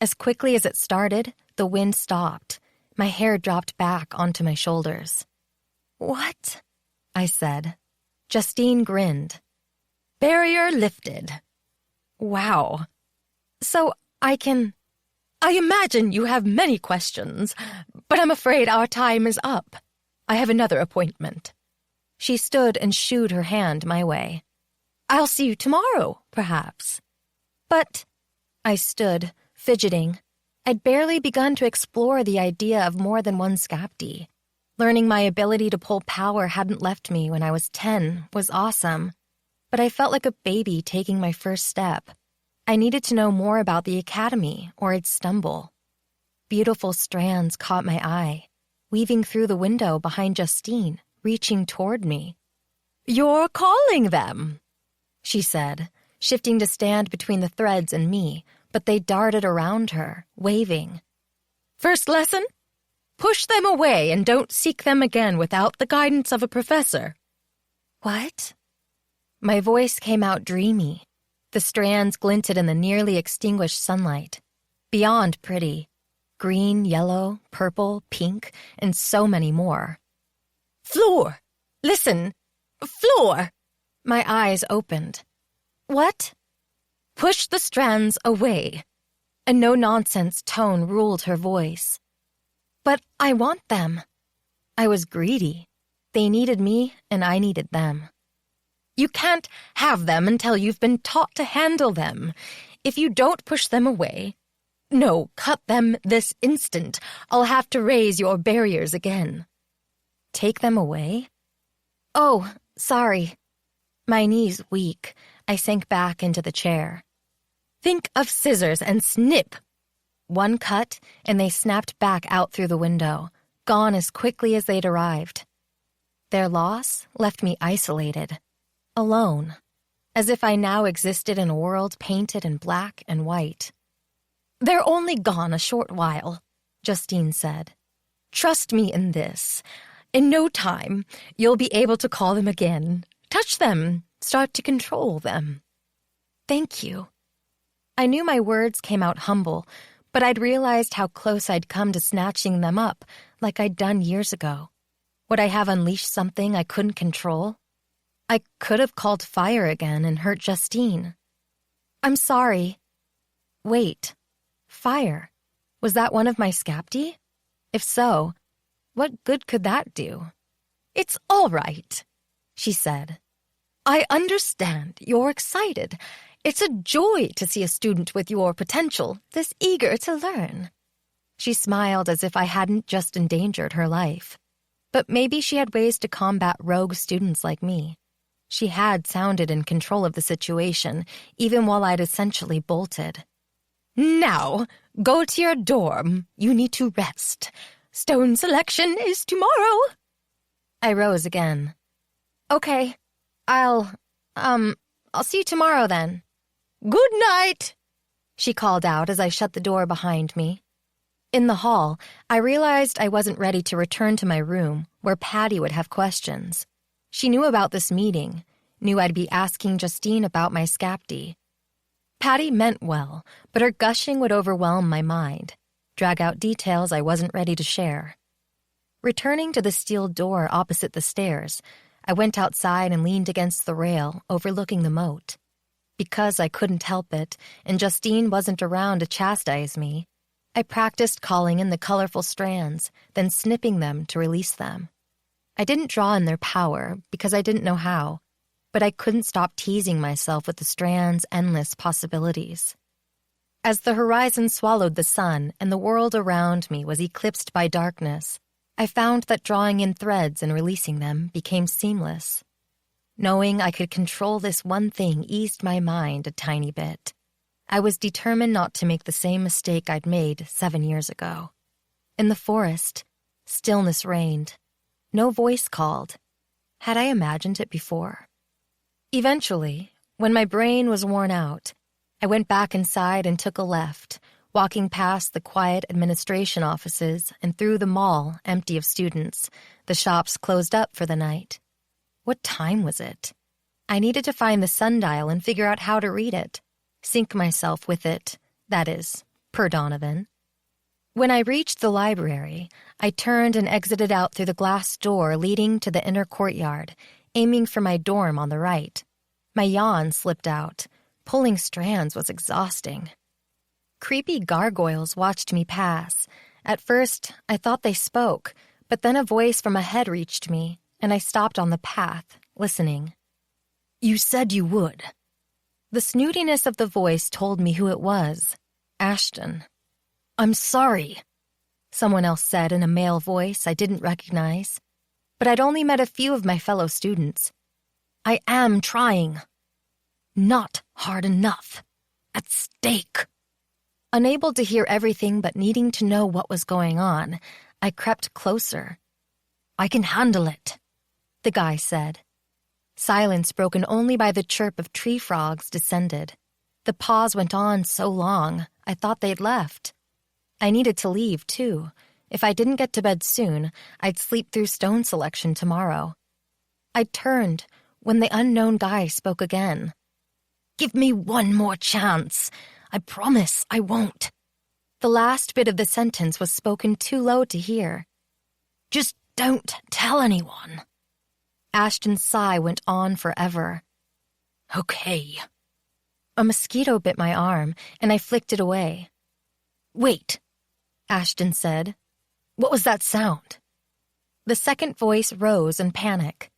As quickly as it started, the wind stopped. My hair dropped back onto my shoulders. What? I said. Justine grinned. Barrier lifted. Wow. So I imagine you have many questions, but I'm afraid our time is up. I have another appointment. She stood and shooed her hand my way. I'll see you tomorrow, perhaps. But I stood, fidgeting. I'd barely begun to explore the idea of more than one scapti. Learning my ability to pull power hadn't left me when I was 10 was awesome, but I felt like a baby taking my first step. I needed to know more about the academy, or I'd stumble. Beautiful strands caught my eye, weaving through the window behind Justine, reaching toward me. You're calling them, she said, shifting to stand between the threads and me, but they darted around her, waving. First lesson? Push them away and don't seek them again without the guidance of a professor. What? My voice came out dreamy. The strands glinted in the nearly extinguished sunlight. Beyond pretty. Green, yellow, purple, pink, and so many more. Floor! Listen! Floor! My eyes opened. What? Push the strands away. A no-nonsense tone ruled her voice. But I want them. I was greedy. They needed me, and I needed them. You can't have them until you've been taught to handle them. If you don't push them away... No, cut them this instant. I'll have to raise your barriers again. Take them away? Oh, sorry. My knees weak. I sank back into the chair. Think of scissors and snip. One cut, and they snapped back out through the window, gone as quickly as they'd arrived. Their loss left me isolated, alone, as if I now existed in a world painted in black and white. They're only gone a short while, Justine said. Trust me in this. In no time, you'll be able to call them again, touch them, start to control them. Thank you. I knew my words came out humble, but I'd realized how close I'd come to snatching them up, like I'd done years ago. Would I have unleashed something I couldn't control? I could have called fire again and hurt Justine. I'm sorry. Wait. Fire. Was that one of my scapti? If so, what good could that do? It's all right. she said. I understand you're excited. It's a joy to see a student with your potential this eager to learn. She smiled as if I hadn't just endangered her life. But maybe she had ways to combat rogue students like me. She had sounded in control of the situation, even while I'd essentially bolted. Now, go to your dorm. You need to rest. Stone selection is tomorrow. I rose again. Okay, I'll see you tomorrow then. Good night, she called out as I shut the door behind me. In the hall, I realized I wasn't ready to return to my room, where Patty would have questions. She knew about this meeting, knew I'd be asking Justine about my scapty. Patty meant well, but her gushing would overwhelm my mind, drag out details I wasn't ready to share. Returning to the steel door opposite the stairs, I went outside and leaned against the rail, overlooking the moat. Because I couldn't help it, and Justine wasn't around to chastise me, I practiced calling in the colorful strands, then snipping them to release them. I didn't draw in their power because I didn't know how, but I couldn't stop teasing myself with the strand's endless possibilities. As the horizon swallowed the sun and the world around me was eclipsed by darkness, I found that drawing in threads and releasing them became seamless. Knowing I could control this one thing eased my mind a tiny bit. I was determined not to make the same mistake I'd made 7 years ago. In the forest, stillness reigned. No voice called. Had I imagined it before? Eventually, when my brain was worn out, I went back inside and took a left, walking past the quiet administration offices and through the mall empty of students, the shops closed up for the night. What time was it? I needed to find the sundial and figure out how to read it. Sync myself with it, that is, per Donovan. When I reached the library, I turned and exited out through the glass door leading to the inner courtyard, aiming for my dorm on the right. My yawn slipped out. Pulling strands was exhausting. Creepy gargoyles watched me pass. At first, I thought they spoke, but then a voice from ahead reached me, and I stopped on the path, listening. You said you would. The snootiness of the voice told me who it was. Ashton. I'm sorry, someone else said in a male voice I didn't recognize. But I'd only met a few of my fellow students. I am trying. Not hard enough. At stake. Unable to hear everything but needing to know what was going on, I crept closer. I can handle it, the guy said. Silence broken only by the chirp of tree frogs descended. The pause went on so long, I thought they'd left. I needed to leave, too. If I didn't get to bed soon, I'd sleep through stone selection tomorrow. I turned when the unknown guy spoke again. Give me one more chance. I promise I won't. The last bit of the sentence was spoken too low to hear. Just don't tell anyone. Ashton's sigh went on forever. Okay. A mosquito bit my arm, and I flicked it away. Wait, Ashton said. What was that sound? The second voice rose in panic.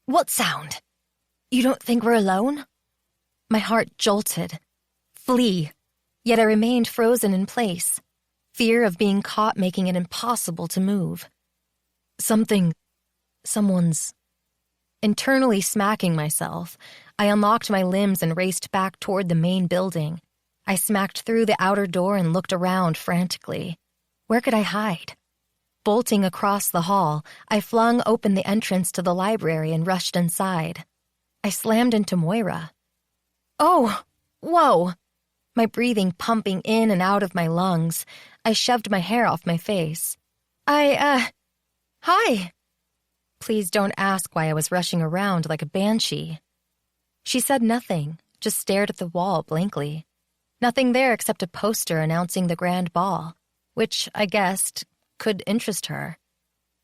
What sound? You don't think we're alone? My heart jolted. Flee. Yet I remained frozen in place. Fear of being caught making it impossible to move. Someone's... Internally smacking myself, I unlocked my limbs and raced back toward the main building. I smacked through the outer door and looked around frantically. Where could I hide? Bolting across the hall, I flung open the entrance to the library and rushed inside. I slammed into Moira. Oh, whoa! My breathing pumping in and out of my lungs. I shoved my hair off my face. Hi. Please don't ask why I was rushing around like a banshee. She said nothing, just stared at the wall blankly. Nothing there except a poster announcing the grand ball, which, I guessed, could interest her.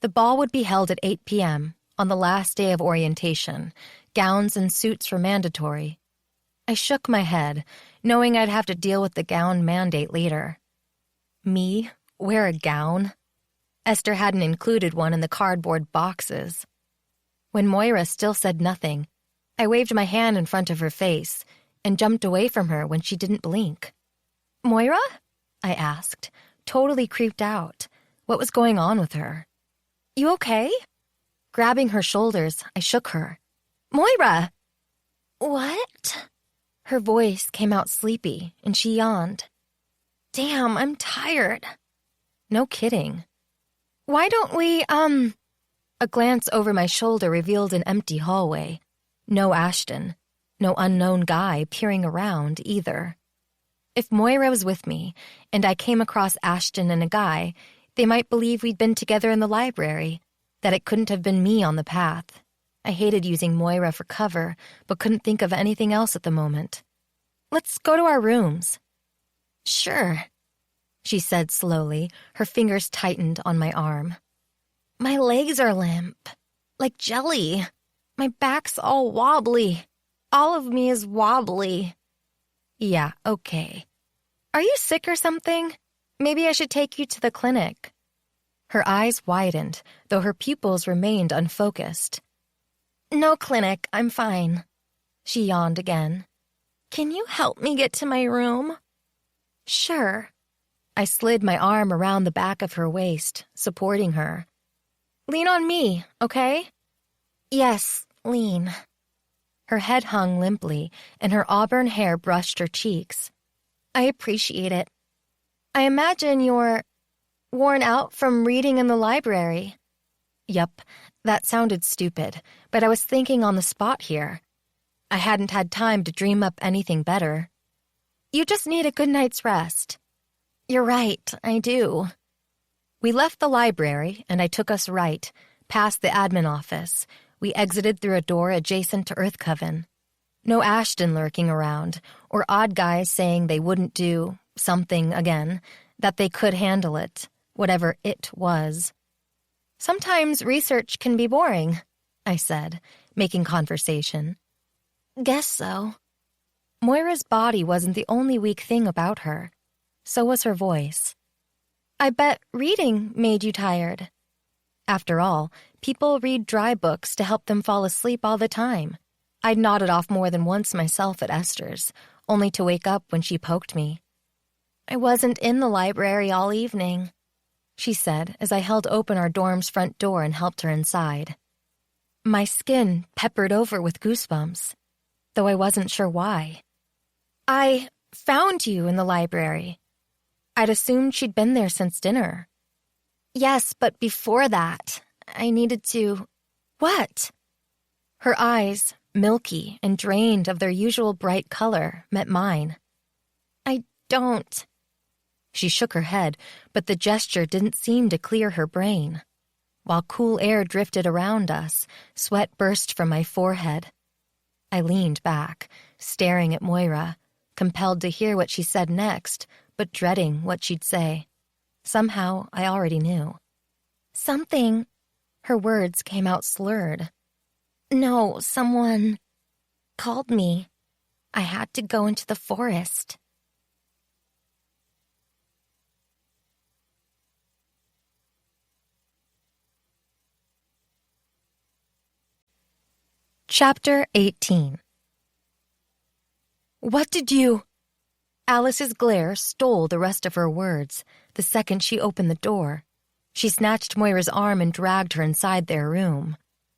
The ball would be held at 8 p.m., on the last day of orientation. Gowns and suits were mandatory. I shook my head, knowing I'd have to deal with the gown mandate later. Me? Wear a gown? Esther hadn't included one in the cardboard boxes. When Moira still said nothing, I waved my hand in front of her face and jumped away from her when she didn't blink. "Moira?" I asked, totally creeped out. What was going on with her? "You okay?" Grabbing her shoulders, I shook her. "Moira!" "What?" Her voice came out sleepy, and she yawned. "Damn, I'm tired." No kidding. "Why don't we, A glance over my shoulder revealed an empty hallway. No Ashton. No unknown guy peering around, either. If Moira was with me, and I came across Ashton and a guy, they might believe we'd been together in the library, that it couldn't have been me on the path. I hated using Moira for cover, but couldn't think of anything else at the moment. "Let's go to our rooms." "Sure," she said slowly, her fingers tightened on my arm. "My legs are limp, like jelly. My back's all wobbly. All of me is wobbly." "Yeah, okay. Are you sick or something? Maybe I should take you to the clinic." Her eyes widened, though her pupils remained unfocused. "No clinic, I'm fine." She yawned again. "Can you help me get to my room?" "Sure." I slid my arm around the back of her waist, supporting her. "Lean on me, okay?" "Yes, lean." Her head hung limply, and her auburn hair brushed her cheeks. "I appreciate it. I imagine you're worn out from reading in the library." Yup, that sounded stupid, but I was thinking on the spot here. I hadn't had time to dream up anything better. "You just need a good night's rest." "You're right, I do." We left the library, and I took us right, past the admin office. We exited through a door adjacent to Earth Coven. No Ashton lurking around, or odd guys saying they wouldn't do something again, that they could handle it, whatever it was. "Sometimes research can be boring," I said, making conversation. "Guess so." Moira's body wasn't the only weak thing about her. So was her voice. "I bet reading made you tired." After all, people read dry books to help them fall asleep all the time. I'd nodded off more than once myself at Esther's, only to wake up when she poked me. "I wasn't in the library all evening," she said as I held open our dorm's front door and helped her inside. My skin peppered over with goosebumps, though I wasn't sure why. "I found you in the library." I'd assumed she'd been there since dinner. "Yes, but before that, I needed to—" "What?" Her eyes, milky and drained of their usual bright color, met mine. "I don't." She shook her head, but the gesture didn't seem to clear her brain. While cool air drifted around us, sweat burst from my forehead. I leaned back, staring at Moira, compelled to hear what she said next, but dreading what she'd say. Somehow, I already knew. "Something—" Her words came out slurred. "No, someone called me. I had to go into the forest." Chapter 18. "What did you—" Alice's glare stole the rest of her words the second she opened the door. She snatched Moira's arm and dragged her inside their room.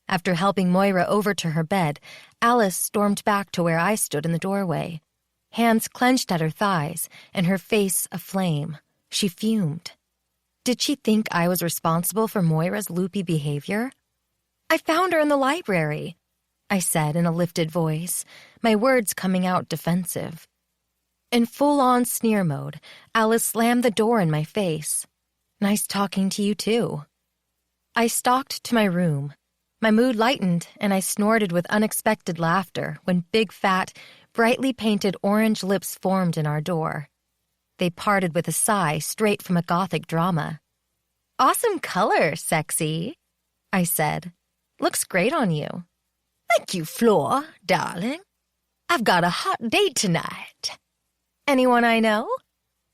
After helping Moira over to her bed, Alice stormed back to where I stood in the doorway. Hands clenched at her thighs and her face aflame. She fumed. Did she think I was responsible for Moira's loopy behavior? "I found her in the library," I said in a lifted voice, my words coming out defensive. In full-on sneer mode, Alice slammed the door in my face. "Nice talking to you, too." I stalked to my room. My mood lightened, and I snorted with unexpected laughter when big, fat, brightly painted orange lips formed in our door. They parted with a sigh straight from a gothic drama. "Awesome color, sexy," I said. "Looks great on you." "Thank you, Flora, darling. I've got a hot date tonight." "Anyone I know?"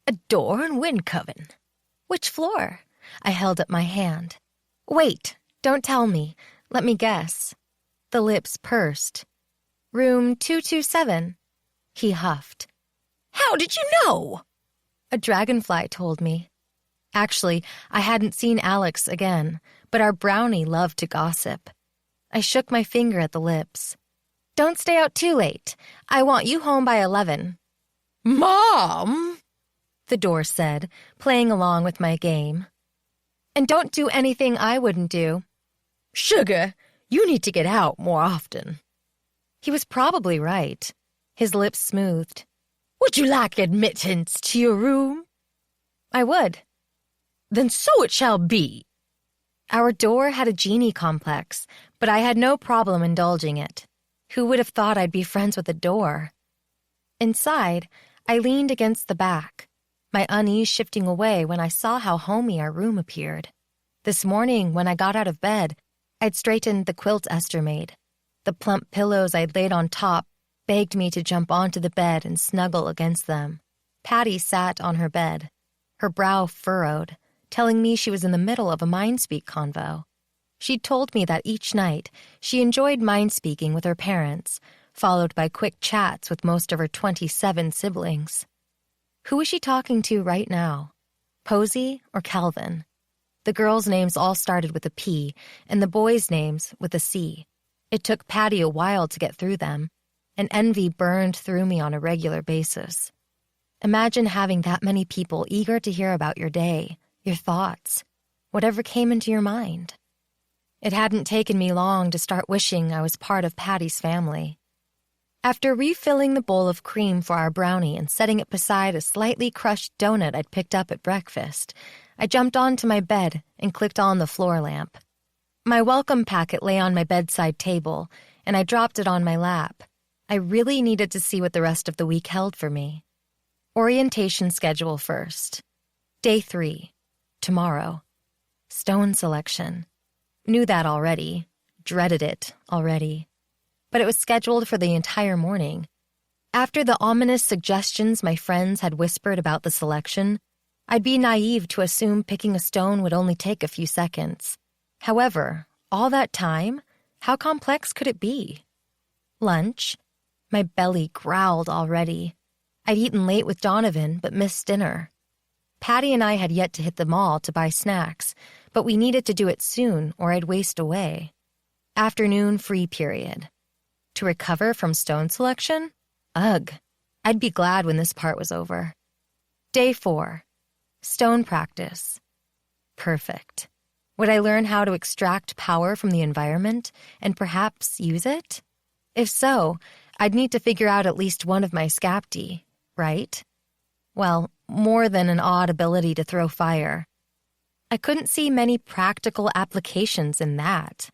"A door in Wind Coven." "Which floor?" I held up my hand. "Wait, don't tell me. Let me guess." The lips pursed. "Room 227. He huffed. "How did you know?" "A dragonfly told me." Actually, I hadn't seen Alex again, but our brownie loved to gossip. I shook my finger at the lips. "Don't stay out too late. I want you home by 11. "Mom!" the door said, playing along with my game. "And don't do anything I wouldn't do." "Sugar, you need to get out more often." He was probably right. His lips smoothed. "Would you like admittance to your room?" "I would." "Then so it shall be." Our door had a genie complex, but I had no problem indulging it. Who would have thought I'd be friends with a door? Inside, I leaned against the back, my unease shifting away when I saw how homey our room appeared. This morning, when I got out of bed, I'd straightened the quilt Esther made. The plump pillows I'd laid on top begged me to jump onto the bed and snuggle against them. Patty sat on her bed, her brow furrowed, telling me she was in the middle of a mind-speak convo. She'd told me that each night she enjoyed mind-speaking with her parents, followed by quick chats with most of her 27 siblings. Who was she talking to right now? Posey or Calvin? The girls' names all started with a P, and the boys' names with a C. It took Patty a while to get through them, and envy burned through me on a regular basis. Imagine having that many people eager to hear about your day, your thoughts, whatever came into your mind. It hadn't taken me long to start wishing I was part of Patty's family. After refilling the bowl of cream for our brownie and setting it beside a slightly crushed donut I'd picked up at breakfast, I jumped onto my bed and clicked on the floor lamp. My welcome packet lay on my bedside table, and I dropped it on my lap. I really needed to see what the rest of the week held for me. Orientation schedule first. Day 3. Tomorrow. Stone selection. Knew that already. Dreaded it already. But it was scheduled for the entire morning. After the ominous suggestions my friends had whispered about the selection, I'd be naive to assume picking a stone would only take a few seconds. However, all that time, how complex could it be? Lunch? My belly growled already. I'd eaten late with Donovan, but missed dinner. Patty and I had yet to hit the mall to buy snacks, but we needed to do it soon or I'd waste away. Afternoon free period. To recover from stone selection? Ugh. I'd be glad when this part was over. Day 4. Stone practice. Perfect. Would I learn how to extract power from the environment and perhaps use it? If so, I'd need to figure out at least one of my scapti, right? Well, more than an odd ability to throw fire. I couldn't see many practical applications in that.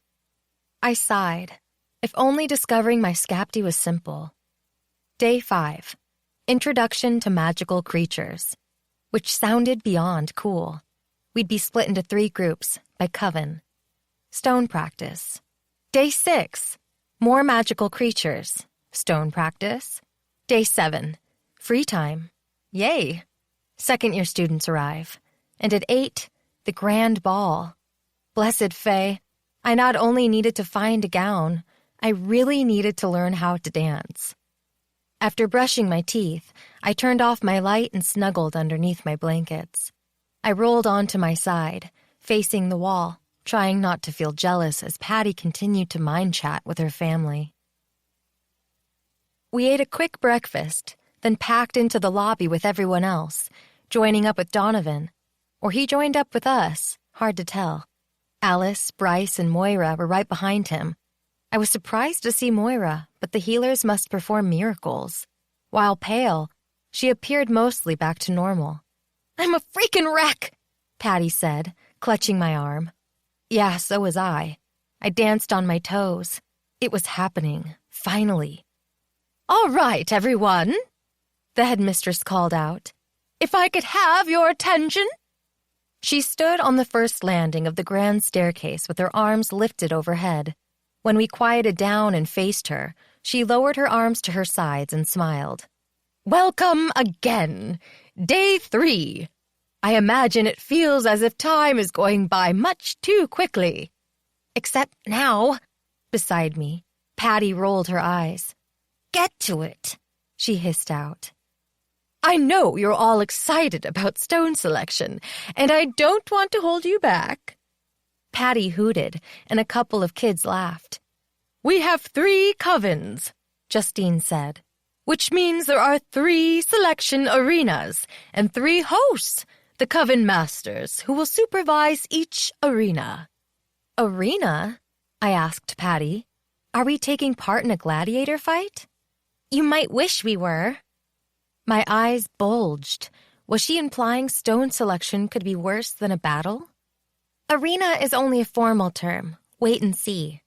I sighed. If only discovering my scapti was simple. Day 5. Introduction to magical creatures. Which sounded beyond cool. We'd be split into 3 groups by coven. Stone practice. Day 6. More magical creatures. Stone practice. Day 7. Free time. Yay! Second-year students arrive. And at 8, the grand ball. Blessed Faye, I not only needed to find a gown, I really needed to learn how to dance. After brushing my teeth, I turned off my light and snuggled underneath my blankets. I rolled onto my side, facing the wall, trying not to feel jealous as Patty continued to mind chat with her family. We ate a quick breakfast, then packed into the lobby with everyone else, joining up with Donovan. Or he joined up with us, hard to tell. Alice, Bryce, and Moira were right behind him. I was surprised to see Moira, but the healers must perform miracles. While pale, she appeared mostly back to normal. "I'm a freaking wreck," Patty said, clutching my arm. Yeah, so was I. I danced on my toes. It was happening, finally. "All right, everyone," the headmistress called out. "If I could have your attention." She stood on the first landing of the grand staircase with her arms lifted overhead. When we quieted down and faced her, she lowered her arms to her sides and smiled. "Welcome again. Day 3. I imagine it feels as if time is going by much too quickly. Except now," beside me, Patty rolled her eyes. "Get to it," she hissed out. "I know you're all excited about stone selection, and I don't want to hold you back." Patty hooted, and a couple of kids laughed. "We have 3 covens," Justine said, "which means there are 3 selection arenas and 3 hosts, the coven masters, who will supervise each arena." "Arena?" I asked Patty. "Are we taking part in a gladiator fight?" "You might wish we were." My eyes bulged. Was she implying stone selection could be worse than a battle? "Arena is only a formal term. Wait and see."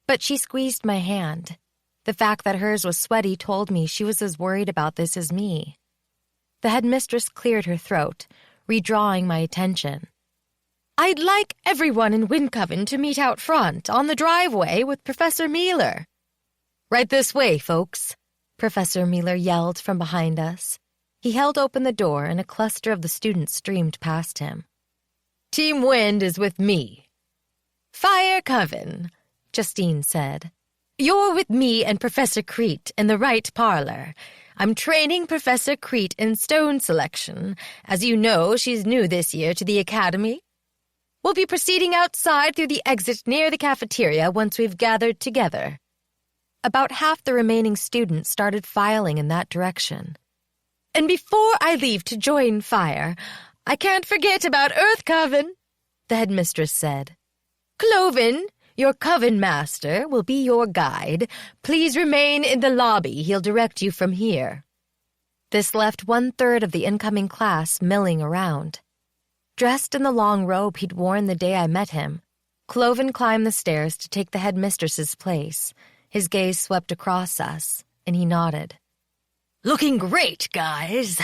But she squeezed my hand. The fact that hers was sweaty told me she was as worried about this as me. The headmistress cleared her throat, redrawing my attention. "I'd like everyone in Windcoven to meet out front on the driveway with Professor Mealer." "Right this way, folks," Professor Mealer yelled from behind us. He held open the door and a cluster of the students streamed past him. "Team Wind is with me." "Fire Coven," Justine said. "You're with me and Professor Crete in the right parlor. I'm training Professor Crete in stone selection. As you know, she's new this year to the academy. We'll be proceeding outside through the exit near the cafeteria once we've gathered together." About half the remaining students started filing in that direction. "And before I leave to join Fire, I can't forget about Earth Coven," the headmistress said. "Cloven, your coven master, will be your guide. Please remain in the lobby. He'll direct you from here." This left 1/3 of the incoming class milling around. Dressed in the long robe he'd worn the day I met him, Cloven climbed the stairs to take the headmistress's place. His gaze swept across us, and he nodded. "Looking great, guys."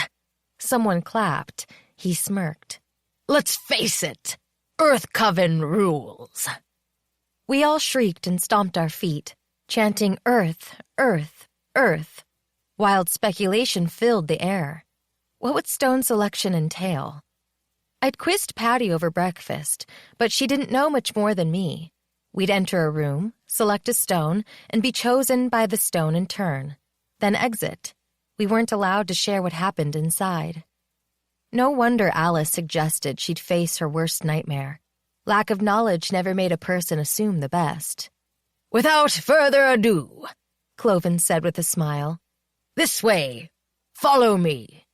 Someone clapped. He smirked. "Let's face it, Earth Coven rules." We all shrieked and stomped our feet, chanting Earth, Earth, Earth. Wild speculation filled the air. What would stone selection entail? I'd quizzed Patty over breakfast, but she didn't know much more than me. We'd enter a room, select a stone, and be chosen by the stone in turn. Then exit. We weren't allowed to share what happened inside. No wonder Alice suggested she'd face her worst nightmare. Lack of knowledge never made a person assume the best. "Without further ado," Cloven said with a smile. "This way. Follow me."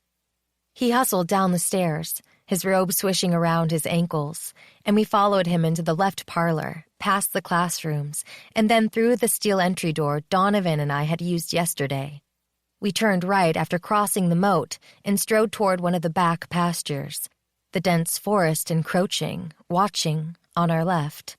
He hustled down the stairs, his robe swishing around his ankles, and we followed him into the left parlor, past the classrooms, and then through the steel entry door Donovan and I had used yesterday. We turned right after crossing the moat and strode toward one of the back pastures, the dense forest encroaching, watching, on our left.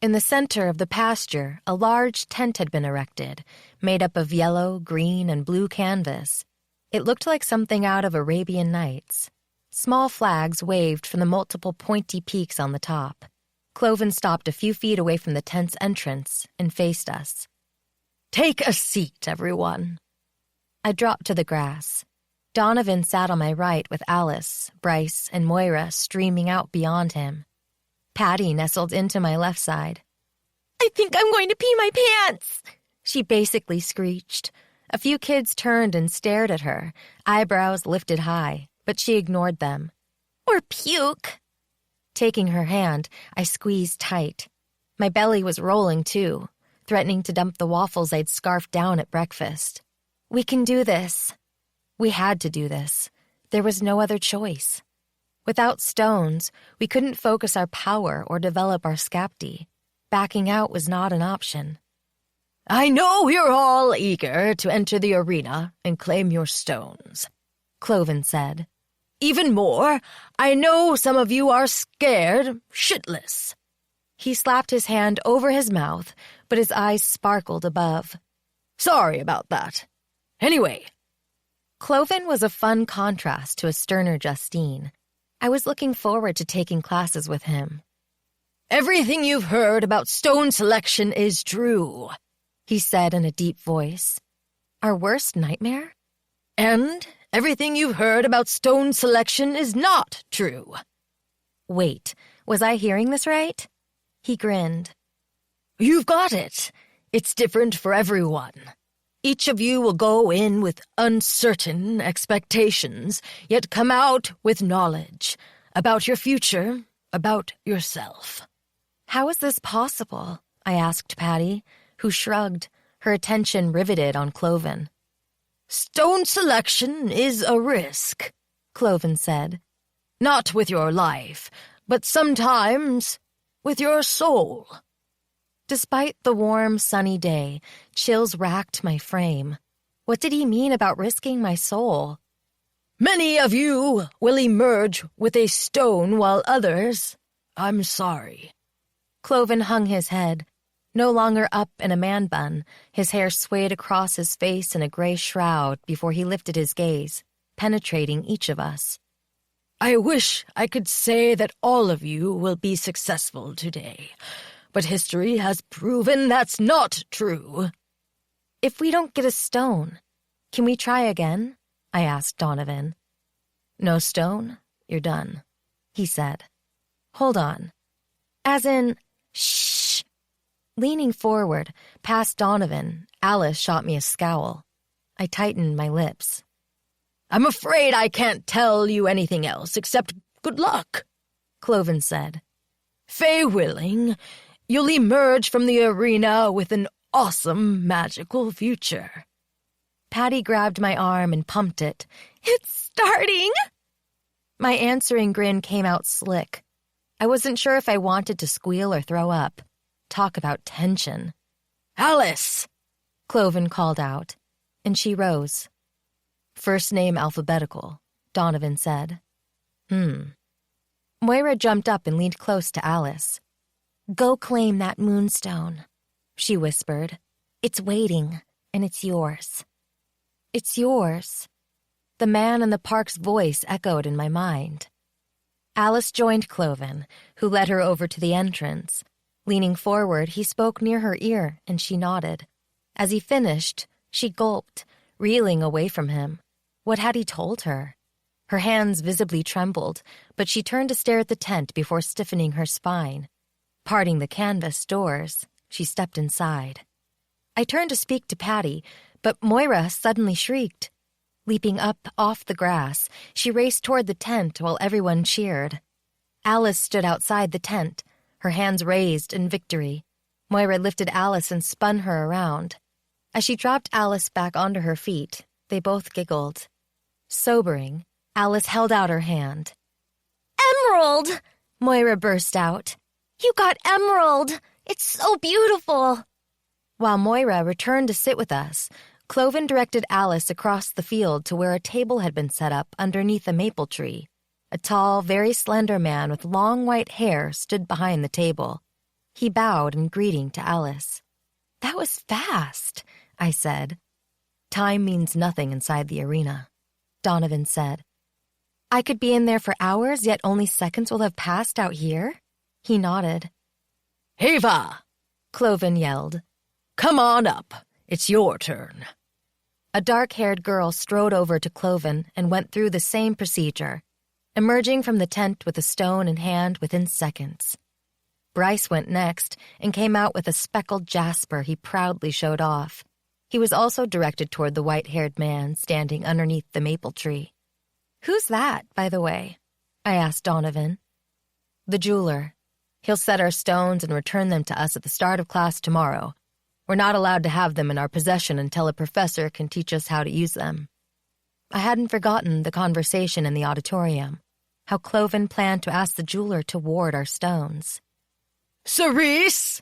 In the center of the pasture, a large tent had been erected, made up of yellow, green, and blue canvas. It looked like something out of Arabian Nights. Small flags waved from the multiple pointy peaks on the top. Cloven stopped a few feet away from the tent's entrance and faced us. "Take a seat, everyone." I dropped to the grass. Donovan sat on my right with Alice, Bryce, and Moira streaming out beyond him. Patty nestled into my left side. "I think I'm going to pee my pants," she basically screeched. A few kids turned and stared at her, eyebrows lifted high, but she ignored them. "Or puke." Taking her hand, I squeezed tight. My belly was rolling, too, threatening to dump the waffles I'd scarfed down at breakfast. We can do this. We had to do this. There was no other choice. Without stones, we couldn't focus our power or develop our skapti. Backing out was not an option. "I know you're all eager to enter the arena and claim your stones," Cloven said. "Even more, I know some of you are scared shitless." He slapped his hand over his mouth, but his eyes sparkled above. "Sorry about that. Anyway." Cloven was a fun contrast to a sterner Justine. I was looking forward to taking classes with him. "Everything you've heard about stone selection is true," he said in a deep voice. Our worst nightmare? "And everything you've heard about stone selection is not true." Wait, was I hearing this right? He grinned. "You've got it. It's different for everyone. Each of you will go in with uncertain expectations, yet come out with knowledge about your future, about yourself. How is this possible? I asked Patty, who shrugged, her attention riveted on Cloven. Stone selection is a risk, Cloven said. Not with your life, but sometimes with your soul. Despite the warm, sunny day, chills racked my frame. What did he mean about risking my soul? Many of you will emerge with a stone while others, I'm sorry. Cloven hung his head. No longer up in a man bun, his hair swayed across his face in a gray shroud before he lifted his gaze, penetrating each of us. I wish I could say that all of you will be successful today, but history has proven that's not true. If we don't get a stone, can we try again? I asked Donovan. No stone, you're done, he said. Hold on. As in, shh. Leaning forward, past Donovan, Alice shot me a scowl. I tightened my lips. I'm afraid I can't tell you anything else except good luck, Cloven said. Fey willing, you'll emerge from the arena with an awesome magical future. Patty grabbed my arm and pumped it. It's starting! My answering grin came out slick. I wasn't sure if I wanted to squeal or throw up. Talk about tension. Alice! Cloven called out, and she rose. First name alphabetical, Donovan said. Moira jumped up and leaned close to Alice. Go claim that moonstone, she whispered. It's waiting, and it's yours. It's yours. The man in the park's voice echoed in my mind. Alice joined Cloven, who led her over to the entrance. Leaning forward, he spoke near her ear, and she nodded. As he finished, she gulped, reeling away from him. What had he told her? Her hands visibly trembled, but she turned to stare at the tent before stiffening her spine. Parting the canvas doors, she stepped inside. I turned to speak to Patty, but Moira suddenly shrieked. Leaping up off the grass, she raced toward the tent while everyone cheered. Alice stood outside the tent, her hands raised in victory. Moira lifted Alice and spun her around. As she dropped Alice back onto her feet, they both giggled. Sobering, Alice held out her hand. Emerald! Moira burst out. You got emerald! It's so beautiful! While Moira returned to sit with us, Cloven directed Alice across the field to where a table had been set up underneath a maple tree. A tall, very slender man with long white hair stood behind the table. He bowed in greeting to Alice. That was fast, I said. Time means nothing inside the arena, Donovan said. I could be in there for hours, yet only seconds will have passed out here? He nodded. Ava! Cloven yelled. Come on up. It's your turn. A dark-haired girl strode over to Cloven and went through the same procedure, emerging from the tent with a stone in hand within seconds. Bryce went next and came out with a speckled jasper he proudly showed off. He was also directed toward the white-haired man standing underneath the maple tree. Who's that, by the way? I asked Donovan. The jeweler. He'll set our stones and return them to us at the start of class tomorrow. We're not allowed to have them in our possession until a professor can teach us how to use them. I hadn't forgotten the conversation in the auditorium, how Cloven planned to ask the jeweler to ward our stones. Cerise!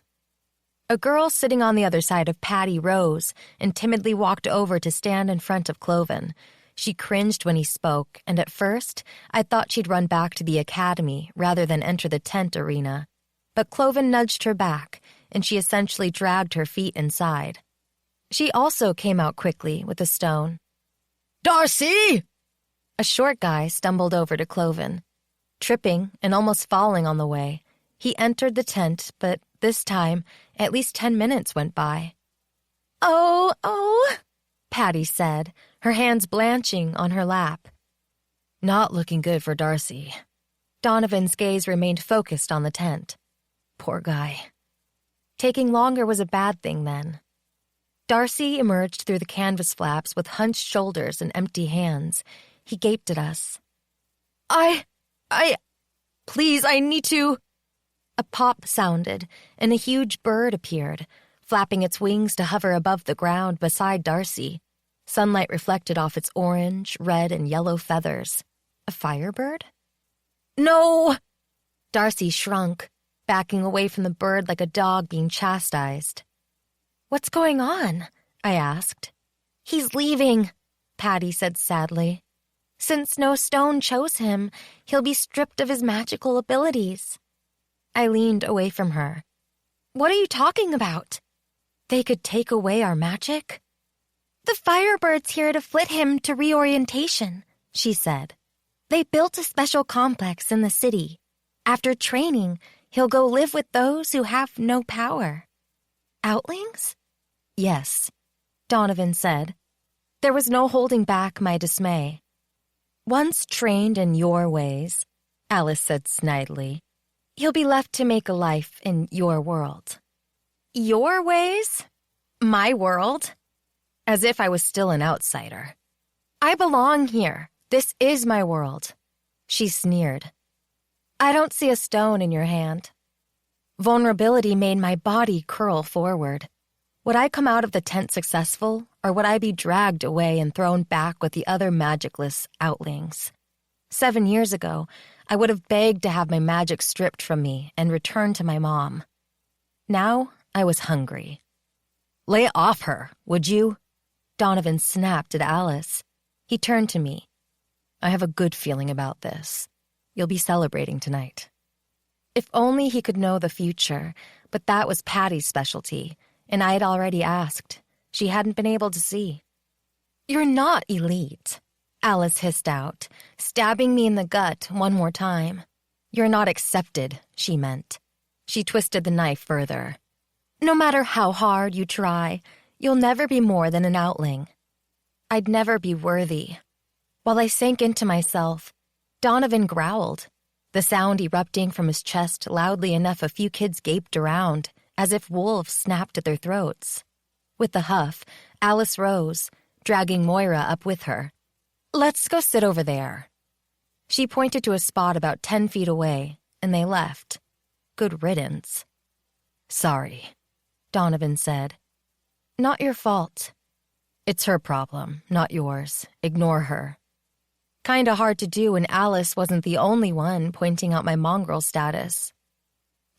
A girl sitting on the other side of Patty rose and timidly walked over to stand in front of Cloven. She cringed when he spoke, and at first I thought she'd run back to the academy rather than enter the tent arena. But Cloven nudged her back, and she essentially dragged her feet inside. She also came out quickly with a stone. Darcy! A short guy stumbled over to Cloven. Tripping and almost falling on the way, he entered the tent, but this time, at least 10 minutes went by. Oh, Patty said, her hands blanching on her lap. Not looking good for Darcy. Donovan's gaze remained focused on the tent. Poor guy. Taking longer was a bad thing then. Darcy emerged through the canvas flaps with hunched shoulders and empty hands. He gaped at us. Please, I need to... A pop sounded, and a huge bird appeared, flapping its wings to hover above the ground beside Darcy. Sunlight reflected off its orange, red, and yellow feathers. A firebird? No! Darcy shrunk, backing away from the bird like a dog being chastised. What's going on? I asked. He's leaving, Patty said sadly. Since no stone chose him, he'll be stripped of his magical abilities. I leaned away from her. What are you talking about? They could take away our magic? The Firebird's here to flit him to reorientation, she said. They built a special complex in the city. After training, he'll go live with those who have no power. Outlings? Yes, Donovan said. There was no holding back my dismay. Once trained in your ways, Alice said snidely, he'll be left to make a life in your world. Your ways? My world? As if I was still an outsider. I belong here. This is my world. She sneered. I don't see a stone in your hand. Vulnerability made my body curl forward. Would I come out of the tent successful, or would I be dragged away and thrown back with the other magicless Outlings? 7 years ago, I would have begged to have my magic stripped from me and returned to my mom. Now, I was hungry. Lay it off her, would you? Donovan snapped at Alice. He turned to me. I have a good feeling about this. You'll be celebrating tonight. If only he could know the future, but that was Patty's specialty, and I had already asked. She hadn't been able to see. You're not elite, Alice hissed out, stabbing me in the gut one more time. You're not accepted, she meant. She twisted the knife further. No matter how hard you try, you'll never be more than an Outling. I'd never be worthy. While I sank into myself, Donovan growled, the sound erupting from his chest loudly enough a few kids gaped around, as if wolves snapped at their throats. With a huff, Alice rose, dragging Moira up with her. Let's go sit over there. She pointed to a spot about 10 feet away, and they left. Good riddance. Sorry, Donovan said. Not your fault. It's her problem, not yours. Ignore her. Kinda hard to do when Alice wasn't the only one pointing out my mongrel status.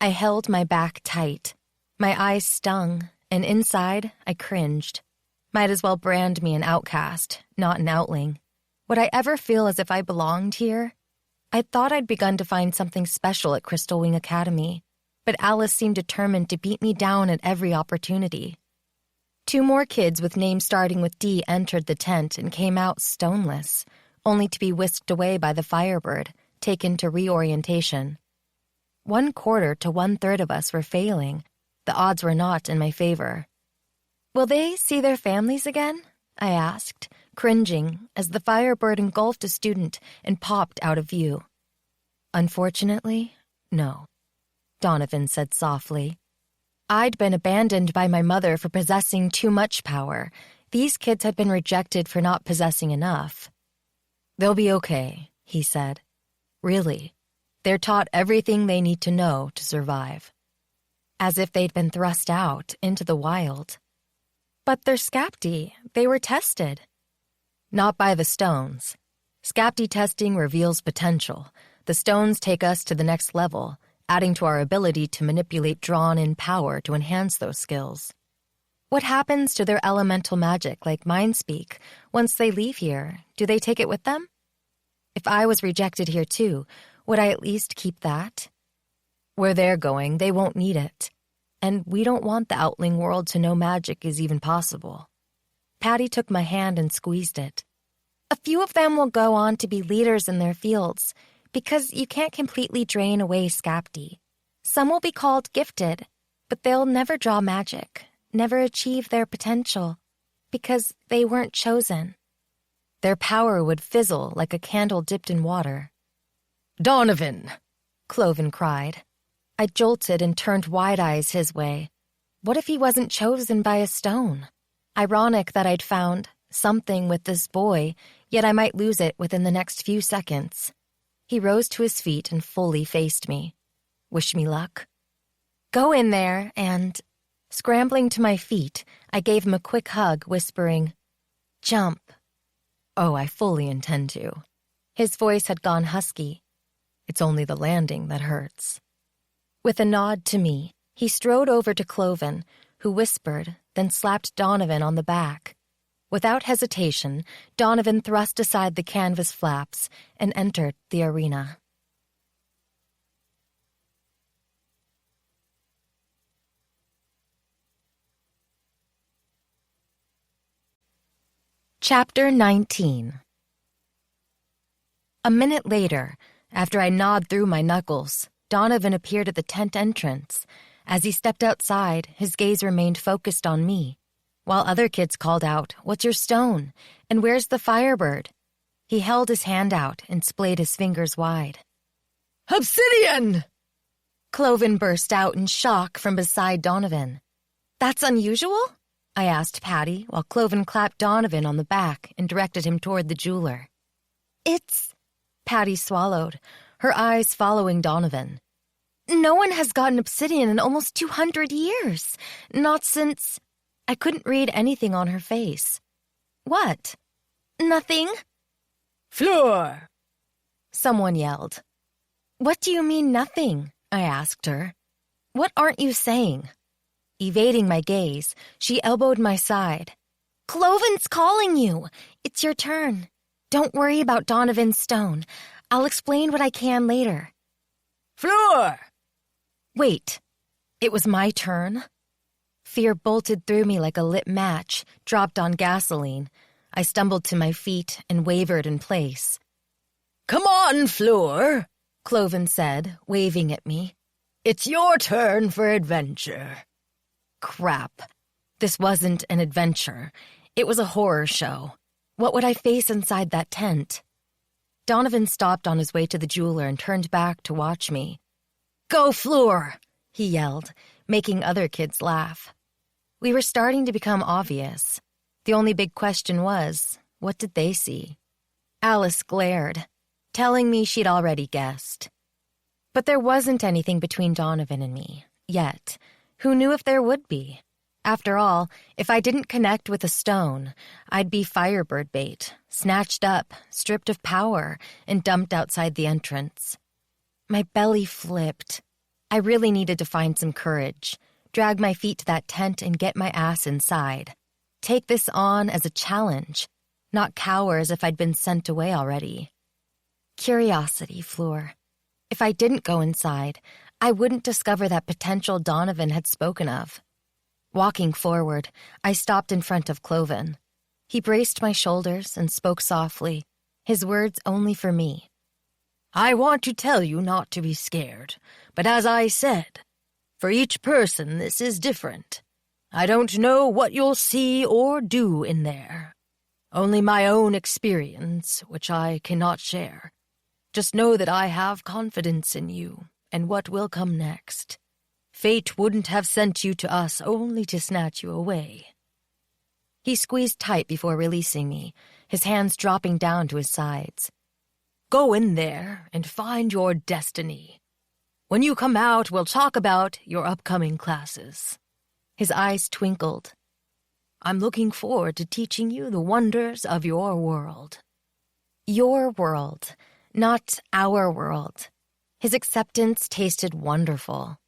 I held my back tight. My eyes stung, and inside, I cringed. Might as well brand me an outcast, not an Outling. Would I ever feel as if I belonged here? I thought I'd begun to find something special at Crystal Wing Academy, but Alice seemed determined to beat me down at every opportunity. 2 more kids with names starting with D entered the tent and came out stoneless, only to be whisked away by the Firebird, taken to reorientation. 1/4 to 1/3 of us were failing. The odds were not in my favor. Will they see their families again? I asked, cringing as the Firebird engulfed a student and popped out of view. Unfortunately, no, Donovan said softly. I'd been abandoned by my mother for possessing too much power. These kids had been rejected for not possessing enough. They'll be okay, he said. Really, they're taught everything they need to know to survive. As if they'd been thrust out into the wild. But they're Scapti. They were tested. Not by the stones. Scapti testing reveals potential. The stones take us to the next level, adding to our ability to manipulate drawn-in power to enhance those skills. What happens to their elemental magic, like Mindspeak, once they leave here? Do they take it with them? If I was rejected here too, would I at least keep that? Where they're going, they won't need it. And we don't want the Outling world to know magic is even possible. Patty took my hand and squeezed it. A few of them will go on to be leaders in their fields, because you can't completely drain away Scapti. Some will be called gifted, but they'll never draw magic, never achieve their potential, because they weren't chosen. Their power would fizzle like a candle dipped in water. Donovan! Cloven cried. I jolted and turned wide eyes his way. What if he wasn't chosen by a stone? Ironic that I'd found something with this boy, yet I might lose it within the next few seconds. He rose to his feet and fully faced me. Wish me luck. Go in there and... Scrambling to my feet, I gave him a quick hug, whispering, "Jump." Oh, I fully intend to. His voice had gone husky. It's only the landing that hurts. With a nod to me, he strode over to Cloven, who whispered, then slapped Donovan on the back. Without hesitation, Donovan thrust aside the canvas flaps and entered the arena. Chapter 19. A minute later, after I gnawed through my knuckles, Donovan appeared at the tent entrance. As he stepped outside, his gaze remained focused on me, while other kids called out, "What's your stone? And where's the firebird?" He held his hand out and splayed his fingers wide. "Obsidian!" Cloven burst out in shock from beside Donovan. "That's unusual?" I asked Patty, while Cloven clapped Donovan on the back and directed him toward the jeweler. "It's..." Patty swallowed, her eyes following Donovan. "No one has gotten obsidian in almost 200 years. Not since..." I couldn't read anything on her face. "What?" "Nothing." "Floor!" someone yelled. "What do you mean, nothing?" I asked her. "What aren't you saying?" Evading my gaze, she elbowed my side. "Cloven's calling you. It's your turn. Don't worry about Donovan's stone. I'll explain what I can later." "Floor!" Wait, it was my turn? Fear bolted through me like a lit match, dropped on gasoline. I stumbled to my feet and wavered in place. "Come on, Floor," Cloven said, waving at me. "It's your turn for adventure." Crap. This wasn't an adventure. It was a horror show. What would I face inside that tent? Donovan stopped on his way to the jeweler and turned back to watch me. "Go, Floor!" he yelled, making other kids laugh. We were starting to become obvious. The only big question was, what did they see? Alice glared, telling me she'd already guessed. But there wasn't anything between Donovan and me, yet. Who knew if there would be? After all, if I didn't connect with a stone, I'd be firebird bait, snatched up, stripped of power, and dumped outside the entrance. My belly flipped. I really needed to find some courage, drag my feet to that tent and get my ass inside. Take this on as a challenge, not cower as if I'd been sent away already. Curiosity, Floor. If I didn't go inside, I wouldn't discover that potential Donovan had spoken of. Walking forward, I stopped in front of Cloven. He braced my shoulders and spoke softly, his words only for me. "I want to tell you not to be scared, but as I said, for each person this is different. I don't know what you'll see or do in there. Only my own experience, which I cannot share. Just know that I have confidence in you and what will come next. Fate wouldn't have sent you to us only to snatch you away." He squeezed tight before releasing me, his hands dropping down to his sides. "Go in there and find your destiny. When you come out, we'll talk about your upcoming classes." His eyes twinkled. "I'm looking forward to teaching you the wonders of your world." Your world, not our world. His acceptance tasted wonderful.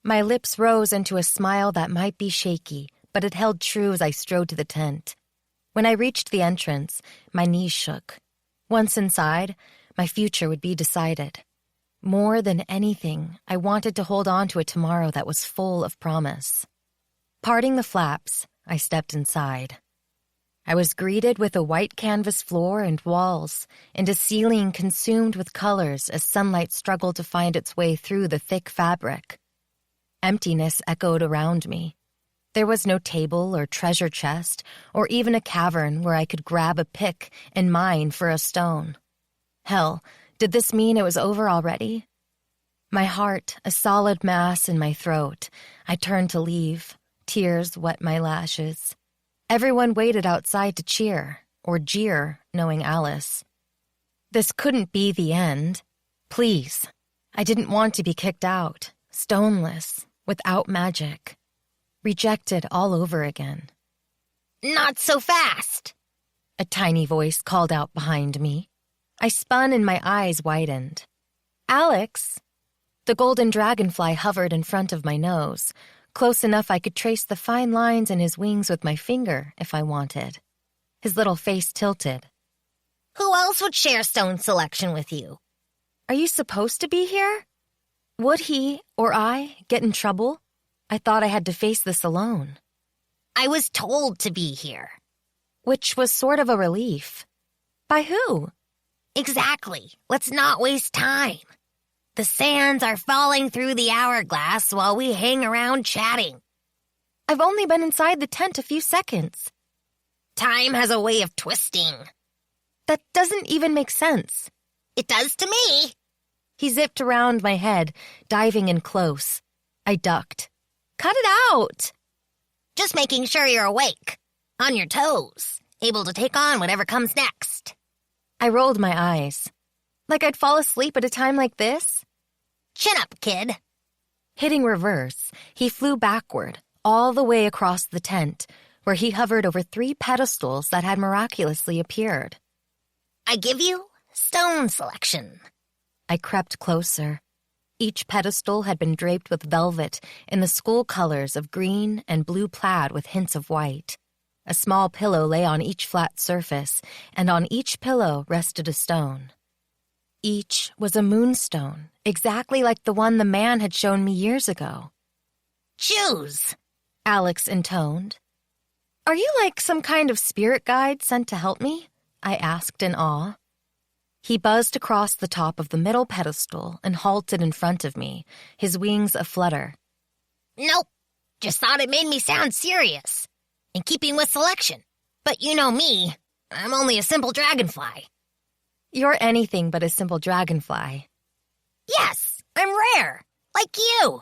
My lips rose into a smile that might be shaky, but it held true as I strode to the tent. When I reached the entrance, my knees shook. Once inside, my future would be decided. More than anything, I wanted to hold on to a tomorrow that was full of promise. Parting the flaps, I stepped inside. I was greeted with a white canvas floor and walls, and a ceiling consumed with colors as sunlight struggled to find its way through the thick fabric. Emptiness echoed around me. There was no table or treasure chest, or even a cavern where I could grab a pick and mine for a stone. Hell, did this mean it was over already? My heart a solid mass in my throat. I turned to leave. Tears wet my lashes. Everyone waited outside to cheer, or jeer, knowing Alice. This couldn't be the end. Please. I didn't want to be kicked out, stoneless, without magic. Rejected all over again. Not so fast! A tiny voice called out behind me. I spun and my eyes widened. Alex! The golden dragonfly hovered in front of my nose, close enough I could trace the fine lines in his wings with my finger if I wanted. His little face tilted. Who else would share stone selection with you? Are you supposed to be here? Would he, or I, get in trouble? I thought I had to face this alone. I was told to be here. Which was sort of a relief. By who? Exactly. Let's not waste time. The sands are falling through the hourglass while we hang around chatting. I've only been inside the tent a few seconds. Time has a way of twisting. That doesn't even make sense. It does to me. He zipped around my head, diving in close. I ducked. Cut it out! Just making sure you're awake, on your toes, able to take on whatever comes next. I rolled my eyes. Like I'd fall asleep at a time like this? Chin up, kid. Hitting reverse, he flew backward, all the way across the tent, where he hovered over 3 pedestals that had miraculously appeared. I give you stone selection. I crept closer. Each pedestal had been draped with velvet in the school colors of green and blue plaid with hints of white. A small pillow lay on each flat surface, and on each pillow rested a stone. Each was a moonstone, exactly like the one the man had shown me years ago. Choose, Alex intoned. Are you like some kind of spirit guide sent to help me? I asked in awe. He buzzed across the top of the middle pedestal and halted in front of me, his wings aflutter. Nope, just thought it made me sound serious, in keeping with selection. But you know me, I'm only a simple dragonfly. You're anything but a simple dragonfly. Yes, I'm rare, like you.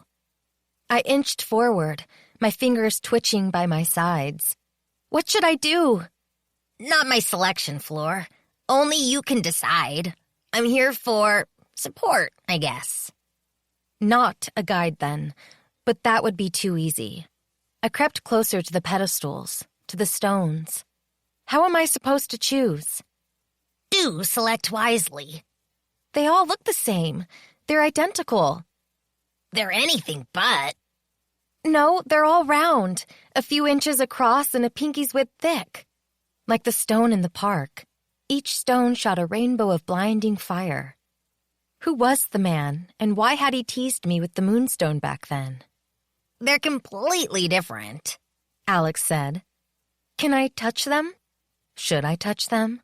I inched forward, my fingers twitching by my sides. What should I do? Not my selection, Floor. Only you can decide. I'm here for support, I guess. Not a guide, then, but that would be too easy. I crept closer to the pedestals, to the stones. How am I supposed to choose? Do select wisely. They all look the same. They're identical. They're anything but. No, they're all round, a few inches across and a pinky's width thick. Like the stone in the park. Each stone shot a rainbow of blinding fire. Who was the man, and why had he teased me with the moonstone back then? They're completely different, Alex said. Can I touch them? Should I touch them?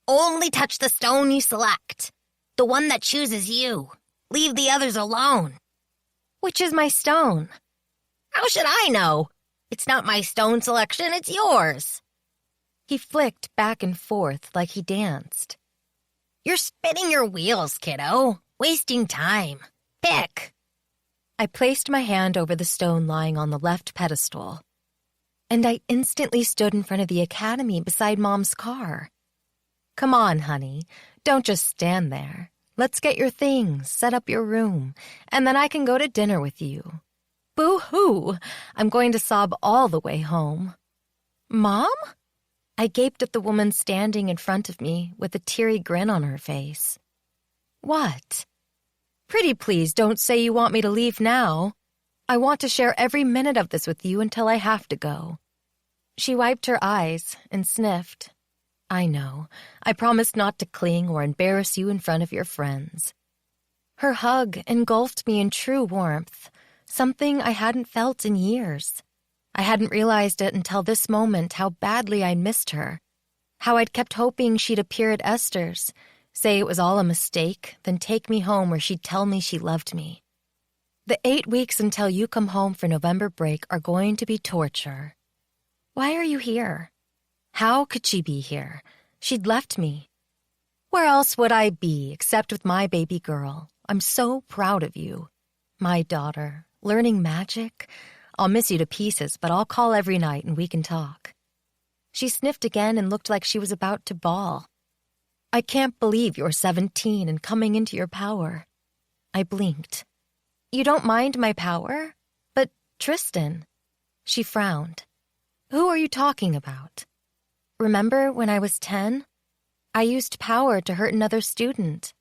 Only touch the stone you select. The one that chooses you. Leave the others alone. Which is my stone? How should I know? It's not my stone selection, it's yours. He flicked back and forth like he danced. You're spinning your wheels, kiddo. Wasting time. Pick. I placed my hand over the stone lying on the left pedestal. And I instantly stood in front of the academy beside Mom's car. Come on, honey. Don't just stand there. Let's get your things, set up your room, and then I can go to dinner with you. Boo-hoo! I'm going to sob all the way home. Mom? I gaped at the woman standing in front of me with a teary grin on her face. What? Pretty please don't say you want me to leave now. I want to share every minute of this with you until I have to go. She wiped her eyes and sniffed. I know. I promised not to cling or embarrass you in front of your friends. Her hug engulfed me in true warmth, something I hadn't felt in years. I hadn't realized it until this moment how badly I missed her, how I'd kept hoping she'd appear at Esther's, say it was all a mistake, then take me home where she'd tell me she loved me. The 8 weeks until you come home for November break are going to be torture. Why are you here? How could she be here? She'd left me. Where else would I be except with my baby girl? I'm so proud of you. My daughter, learning magic? I'll miss you to pieces, but I'll call every night and we can talk. She sniffed again and looked like she was about to bawl. I can't believe you're 17 and coming into your power. I blinked. You don't mind my power? But Tristan. She frowned. Who are you talking about? Remember when I was 10? I used power to hurt another student.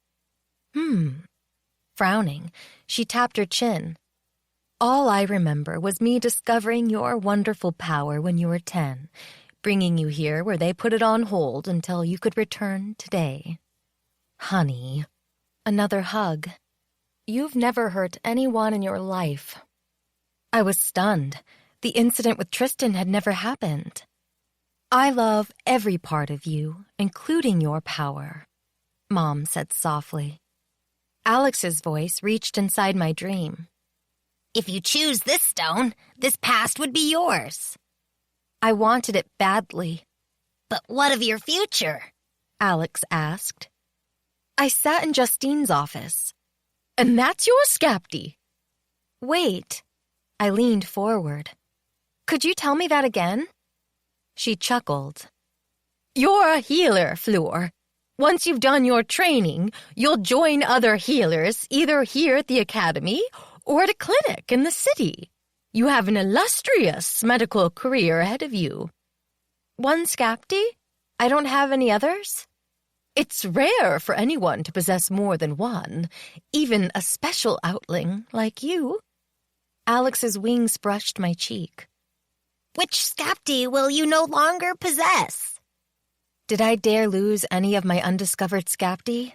Frowning, she tapped her chin. All I remember was me discovering your wonderful power when you were 10, bringing you here where they put it on hold until you could return today. Honey. Another hug. You've never hurt anyone in your life. I was stunned. The incident with Tristan had never happened. I love every part of you, including your power, Mom said softly. Alex's voice reached inside my dream. If you choose this stone, this past would be yours. I wanted it badly. But what of your future? Alex asked. I sat in Justine's office. And that's your Scapty. Wait. I leaned forward. Could you tell me that again? She chuckled. You're a healer, Fleur. Once you've done your training, you'll join other healers either here at the academy or at a clinic in the city. You have an illustrious medical career ahead of you. One Scapty? I don't have any others? It's rare for anyone to possess more than one, even a special Outling like you. Alex's wings brushed my cheek. Which Scapty will you no longer possess? Did I dare lose any of my undiscovered Scapty?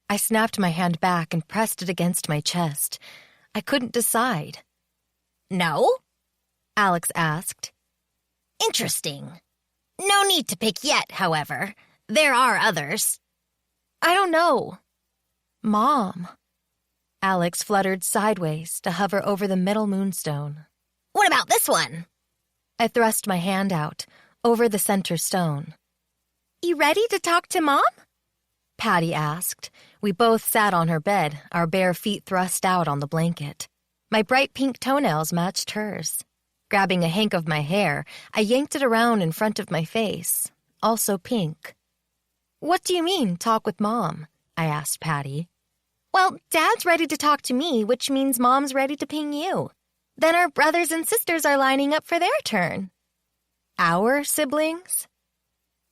I snapped my hand back and pressed it against my chest. I couldn't decide. No? Alex asked. Interesting. No need to pick yet, however. There are others. I don't know. Mom. Alex fluttered sideways to hover over the middle moonstone. What about this one? I thrust my hand out, over the center stone. You ready to talk to Mom? Patty asked. We both sat on her bed, our bare feet thrust out on the blanket. My bright pink toenails matched hers. Grabbing a hank of my hair, I yanked it around in front of my face, also pink. What do you mean, talk with Mom? I asked Patty. Well, Dad's ready to talk to me, which means Mom's ready to ping you. Then our brothers and sisters are lining up for their turn. Our siblings?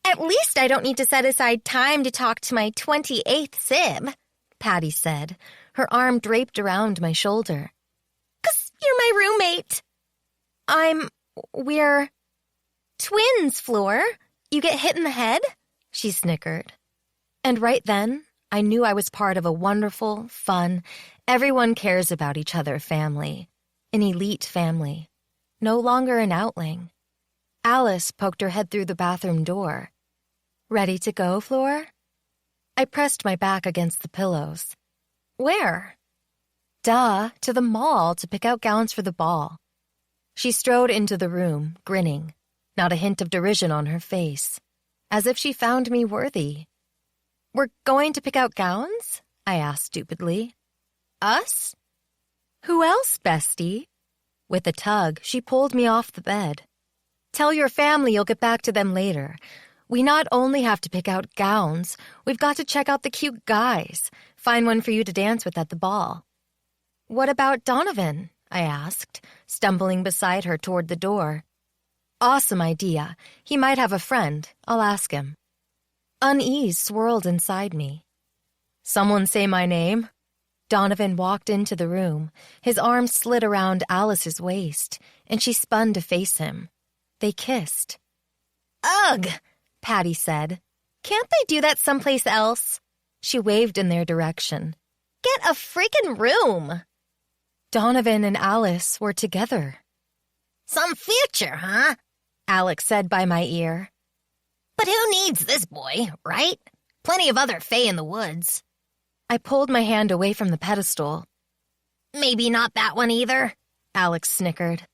At least I don't need to set aside time to talk to my 28th sib, Patty said, her arm draped around my shoulder. 'Cause you're my roommate. We're twins, Fleur. You get hit in the head? She snickered. And right then, I knew I was part of a wonderful, fun, everyone cares about each other family. An elite family. No longer an Outling. Alice poked her head through the bathroom door. Ready to go, Fleur? I pressed my back against the pillows. Where? Duh, to the mall to pick out gowns for the ball. She strode into the room, grinning, not a hint of derision on her face, as if she found me worthy. We're going to pick out gowns? I asked stupidly. Us? Who else, bestie? With a tug, she pulled me off the bed. Tell your family you'll get back to them later. We not only have to pick out gowns, we've got to check out the cute guys, find one for you to dance with at the ball. What about Donovan? I asked, stumbling beside her toward the door. Awesome idea. He might have a friend. I'll ask him. Unease swirled inside me. Someone say my name? Donovan walked into the room. His arm slid around Alice's waist, and she spun to face him. They kissed. Ugh, Patty said. Can't they do that someplace else? She waved in their direction. Get a freaking room. Donovan and Alice were together. Some future, huh? Alex said by my ear. But who needs this boy, right? Plenty of other fae in the woods. I pulled my hand away from the pedestal. Maybe not that one either, Alex snickered.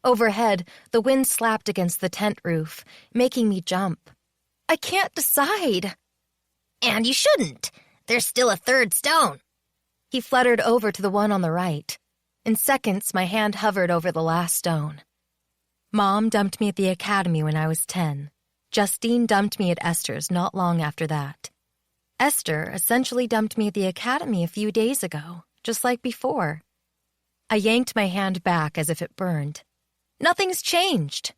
Overhead, the wind slapped against the tent roof, making me jump. I can't decide. And you shouldn't. There's still a third stone. He fluttered over to the one on the right. In seconds, my hand hovered over the last stone. Mom dumped me at the academy when I was 10. Justine dumped me at Esther's not long after that. Esther essentially dumped me at the academy a few days ago, just like before. I yanked my hand back as if it burned. Nothing's changed.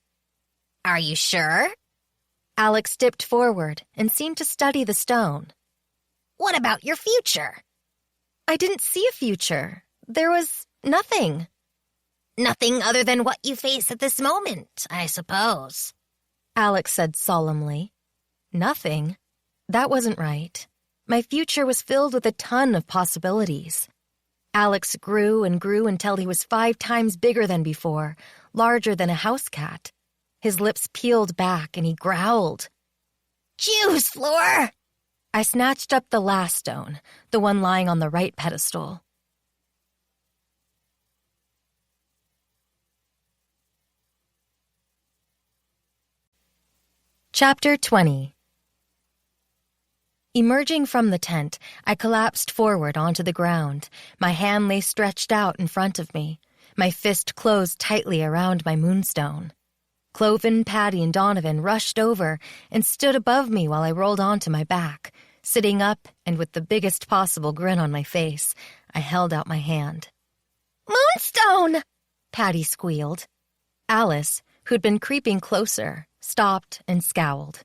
Are you sure? Alex dipped forward and seemed to study the stone. What about your future? I didn't see a future. There was nothing. Nothing other than what you face at this moment, I suppose. Alex said solemnly. Nothing? That wasn't right. My future was filled with a ton of possibilities. Alex grew and grew until he was 5 times bigger than before, larger than a house cat. His lips peeled back and he growled. Juice, Floor! I snatched up the last stone, the one lying on the right pedestal. Chapter 20. Emerging from the tent, I collapsed forward onto the ground. My hand lay stretched out in front of me. My fist closed tightly around my moonstone. Cloven, Patty, and Donovan rushed over and stood above me while I rolled onto my back. Sitting up and with the biggest possible grin on my face, I held out my hand. Moonstone! Patty squealed. Alice, who'd been creeping closer, stopped and scowled.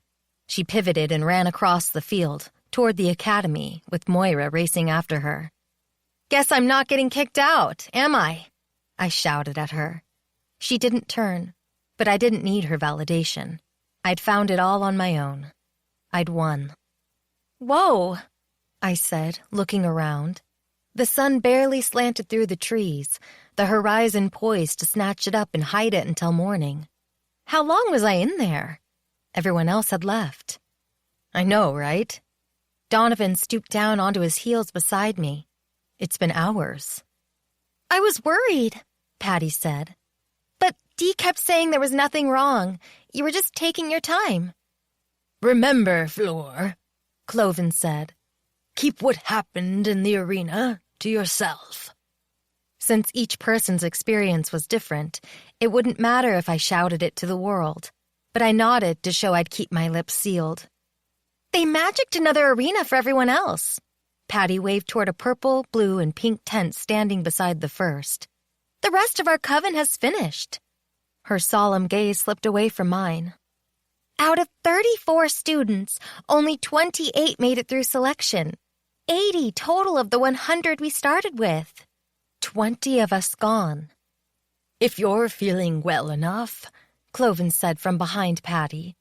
She pivoted and ran across the field, toward the academy, with Moira racing after her. "Guess I'm not getting kicked out, am I?" I shouted at her. She didn't turn, but I didn't need her validation. I'd found it all on my own. I'd won. "Whoa," I said, looking around. The sun barely slanted through the trees, the horizon poised to snatch it up and hide it until morning. How long was I in there? Everyone else had left. I know, right? Donovan stooped down onto his heels beside me. It's been hours. "I was worried," Patty said. "But Dee kept saying there was nothing wrong. You were just taking your time." "Remember, Floor," Cloven said, "keep what happened in the arena to yourself." Since each person's experience was different, it wouldn't matter if I shouted it to the world. But I nodded to show I'd keep my lips sealed. "They magicked another arena for everyone else." Patty waved toward a purple, blue, and pink tent standing beside the first. "The rest of our coven has finished." Her solemn gaze slipped away from mine. "Out of 34 students, only 28 made it through selection. 80 total of the 100 we started with. 20 of us gone." "If you're feeling well enough," Cloven said from behind Patty,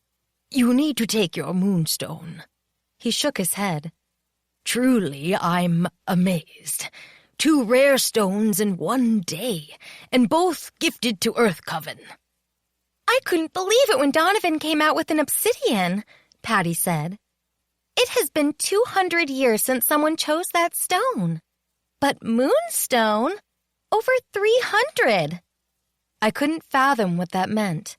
"you need to take your moonstone." He shook his head. "Truly, I'm amazed. 2 rare stones in one day, and both gifted to Earth Coven." "I couldn't believe it when Donovan came out with an obsidian," Patty said. "It has been 200 years since someone chose that stone. But moonstone? Over 300. I couldn't fathom what that meant.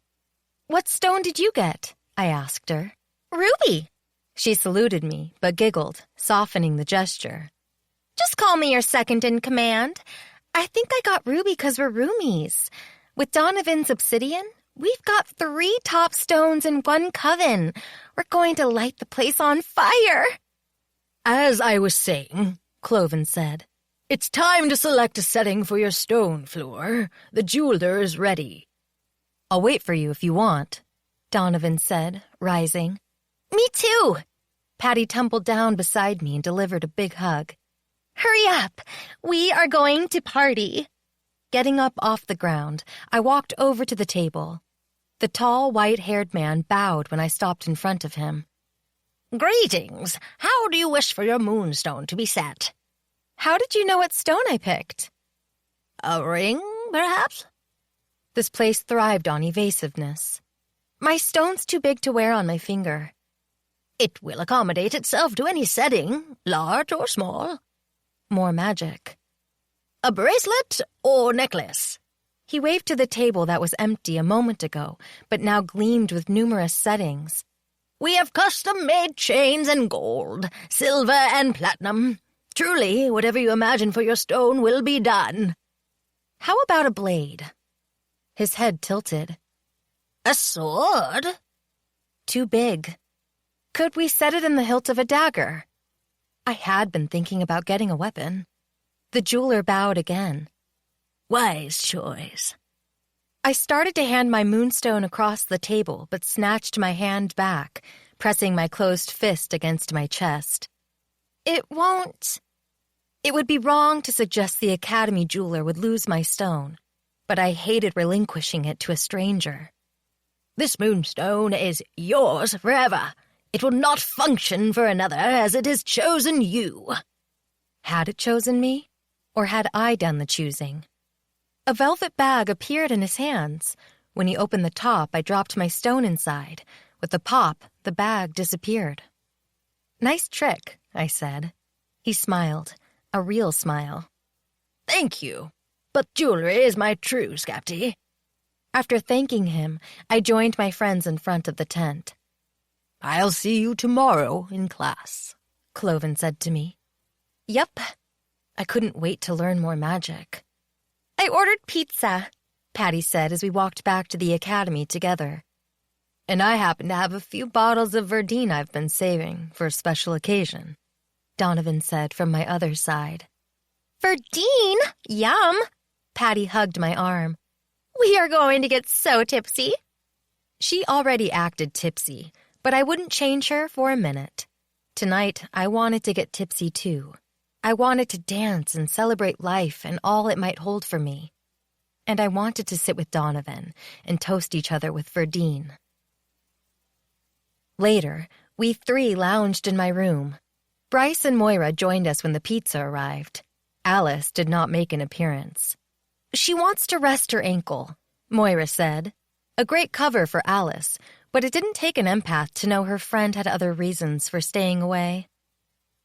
"What stone did you get?" I asked her. "Ruby." She saluted me, but giggled, softening the gesture. "Just call me your second in command. I think I got Ruby because we're roomies. With Donovan's obsidian, we've got 3 top stones in one coven. We're going to light the place on fire." "As I was saying," Cloven said, "it's time to select a setting for your stone, Floor. The jeweler is ready." "I'll wait for you if you want," Donovan said, rising. "Me too." Patty tumbled down beside me and delivered a big hug. "Hurry up. We are going to party." Getting up off the ground, I walked over to the table. The tall, white-haired man bowed when I stopped in front of him. "Greetings. How do you wish for your moonstone to be set?" "How did you know what stone I picked?" "A ring, perhaps?" This place thrived on evasiveness. "My stone's too big to wear on my finger." "It will accommodate itself to any setting, large or small." More magic. "A bracelet or necklace?" He waved to the table that was empty a moment ago, but now gleamed with numerous settings. We have custom-made chains and gold, silver and platinum. Truly, whatever you imagine for your stone will be done. How about a blade? His head tilted. A sword? Too big. Could we set it in the hilt of a dagger? I had been thinking about getting a weapon. The jeweler bowed again. Wise choice. I started to hand my moonstone across the table, but snatched my hand back, pressing my closed fist against my chest. It would be wrong to suggest the Academy jeweler would lose my stone, but I hated relinquishing it to a stranger. This moonstone is yours forever. It will not function for another as it has chosen you. Had it chosen me, or had I done the choosing? A velvet bag appeared in his hands. When he opened the top, I dropped my stone inside. With a pop, the bag disappeared. Nice trick, I said. He smiled, a real smile. Thank you, but jewelry is my true skapti. After thanking him, I joined my friends in front of the tent. I'll see you tomorrow in class, Cloven said to me. Yup. I couldn't wait to learn more magic. I ordered pizza, Patty said as we walked back to the academy together. And I happen to have a few bottles of Verdine I've been saving for a special occasion, Donovan said from my other side. Verdine? Yum! Patty hugged my arm. We are going to get so tipsy. She already acted tipsy, but I wouldn't change her for a minute. Tonight, I wanted to get tipsy too. I wanted to dance and celebrate life and all it might hold for me. And I wanted to sit with Donovan and toast each other with Verdine. Later, we three lounged in my room. Bryce and Moira joined us when the pizza arrived. Alice did not make an appearance. She wants to rest her ankle, Moira said. A great cover for Alice, but it didn't take an empath to know her friend had other reasons for staying away.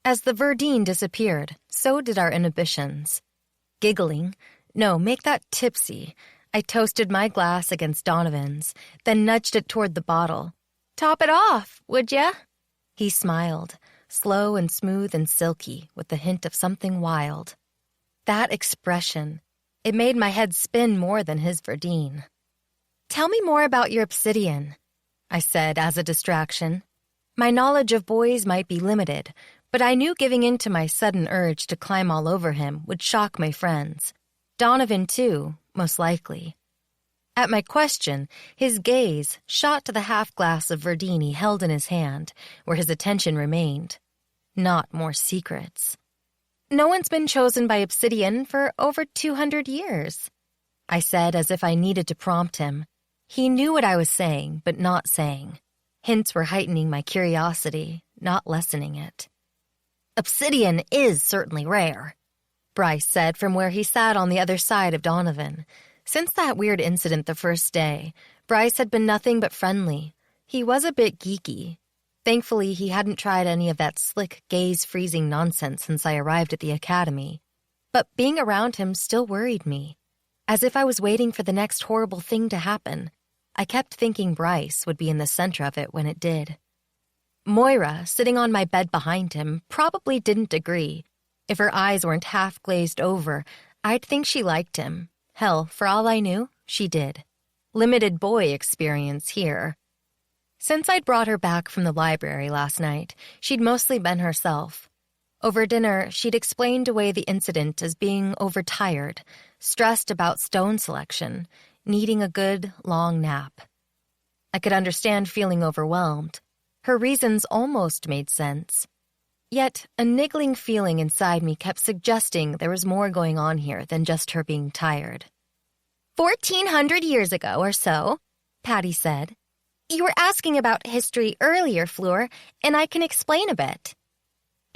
As the Verdine disappeared, so did our inhibitions. Giggling, no, make that tipsy, I toasted my glass against Donovan's, then nudged it toward the bottle. Top it off, would ya? He smiled, slow and smooth and silky, with a hint of something wild. That expression, it made my head spin more than his Verdine. Tell me more about your obsidian, I said as a distraction. My knowledge of boys might be limited, but I knew giving in to my sudden urge to climb all over him would shock my friends. Donovan, too, most likely. At my question, his gaze shot to the half-glass of Verdine he held in his hand, where his attention remained. Not more secrets. No one's been chosen by obsidian for over 200 years, I said as if I needed to prompt him. He knew what I was saying, but not saying. Hints were heightening my curiosity, not lessening it. Obsidian is certainly rare, Bryce said from where he sat on the other side of Donovan. Since that weird incident the first day, Bryce had been nothing but friendly. He was a bit geeky. Thankfully, he hadn't tried any of that slick, gaze-freezing nonsense since I arrived at the academy. But being around him still worried me. As if I was waiting for the next horrible thing to happen. I kept thinking Bryce would be in the center of it when it did. Moira, sitting on my bed behind him, probably didn't agree. If her eyes weren't half glazed over, I'd think she liked him. Hell, for all I knew, she did. Limited boy experience here. Since I'd brought her back from the library last night, she'd mostly been herself. Over dinner, she'd explained away the incident as being overtired, stressed about stone selection, needing a good, long nap. I could understand feeling overwhelmed. Her reasons almost made sense. Yet, a niggling feeling inside me kept suggesting there was more going on here than just her being tired. 1,400 years ago or so, Patty said. You were asking about history earlier, Fleur, and I can explain a bit.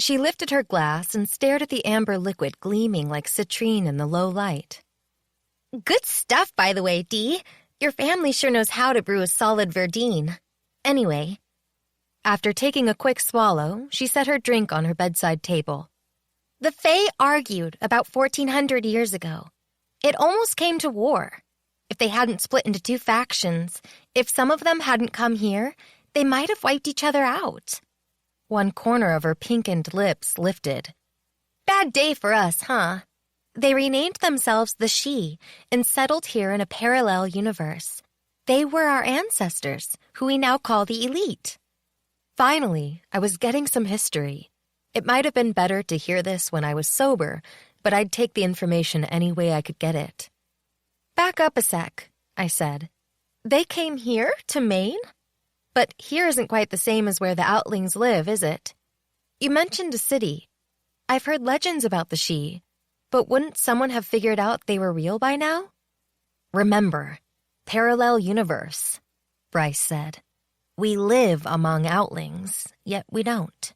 She lifted her glass and stared at the amber liquid gleaming like citrine in the low light. Good stuff, by the way, Dee. Your family sure knows how to brew a solid Verdine. Anyway, after taking a quick swallow, she set her drink on her bedside table. The Fae argued about 1,400 years ago. It almost came to war. If they hadn't split into two factions, if some of them hadn't come here, They might have wiped each other out. One corner of her pinkened lips lifted. Bad day for us, huh? They renamed themselves the She and settled here in a parallel universe. They were our ancestors, who we now call the Elite. Finally, I was getting some history. It might have been better to hear this when I was sober, but I'd take the information any way I could get it. Back up a sec, I said. They came here, to Maine? But here isn't quite the same as where the Outlings live, is it? You mentioned a city. I've heard legends about the She, but wouldn't someone have figured out they were real by now? Remember, parallel universe, Bryce said. We live among Outlings, yet we don't.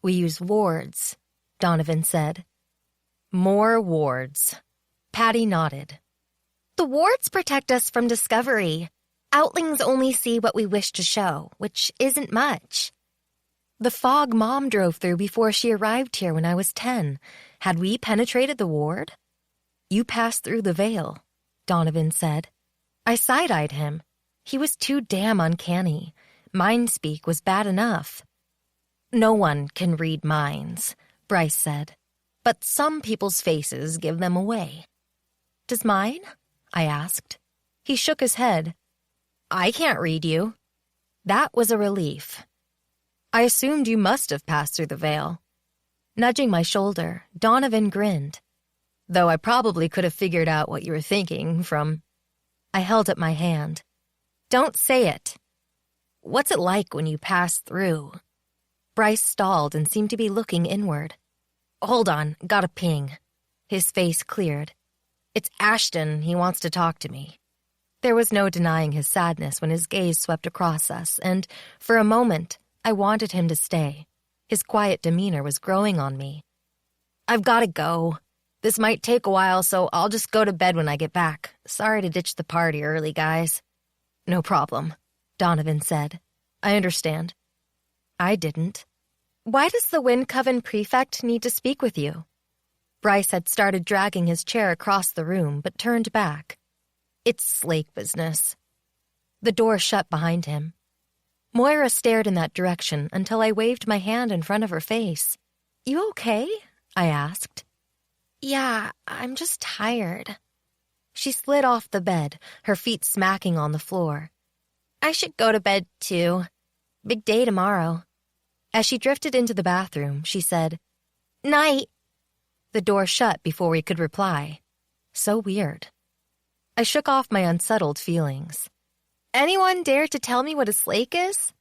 We use wards, Donovan said. More wards. Patty nodded. The wards protect us from discovery. Outlings only see what we wish to show, which isn't much. The fog Mom drove through before she arrived here when I was 10. Had we penetrated the ward? You passed through the veil, Donovan said. I side-eyed him. He was too damn uncanny. Mind-speak was bad enough. No one can read minds, Bryce said. But some people's faces give them away. Does mine? I asked. He shook his head. I can't read you. That was a relief. I assumed you must have passed through the veil. Nudging my shoulder, Donovan grinned. Though I probably could have figured out what you were thinking from... I held up my hand. Don't say it. What's it like when you pass through? Bryce stalled and seemed to be looking inward. Hold on, got a ping. His face cleared. It's Ashton, he wants to talk to me. There was no denying his sadness when his gaze swept across us, and for a moment, I wanted him to stay. His quiet demeanor was growing on me. I've got to go. This might take a while, so I'll just go to bed when I get back. Sorry to ditch the party early, guys. No problem, Donovan said. I understand. I didn't. Why does the Wind Coven prefect need to speak with you? Bryce had started dragging his chair across the room, but turned back. It's Slake business. The door shut behind him. Moira stared in that direction until I waved my hand in front of her face. You okay? I asked. Yeah, I'm just tired. She slid off the bed, her feet smacking on the floor. I should go to bed, too. Big day tomorrow. As she drifted into the bathroom, she said, Night. The door shut before we could reply. So weird. I shook off my unsettled feelings. Anyone dare to tell me what a slake is?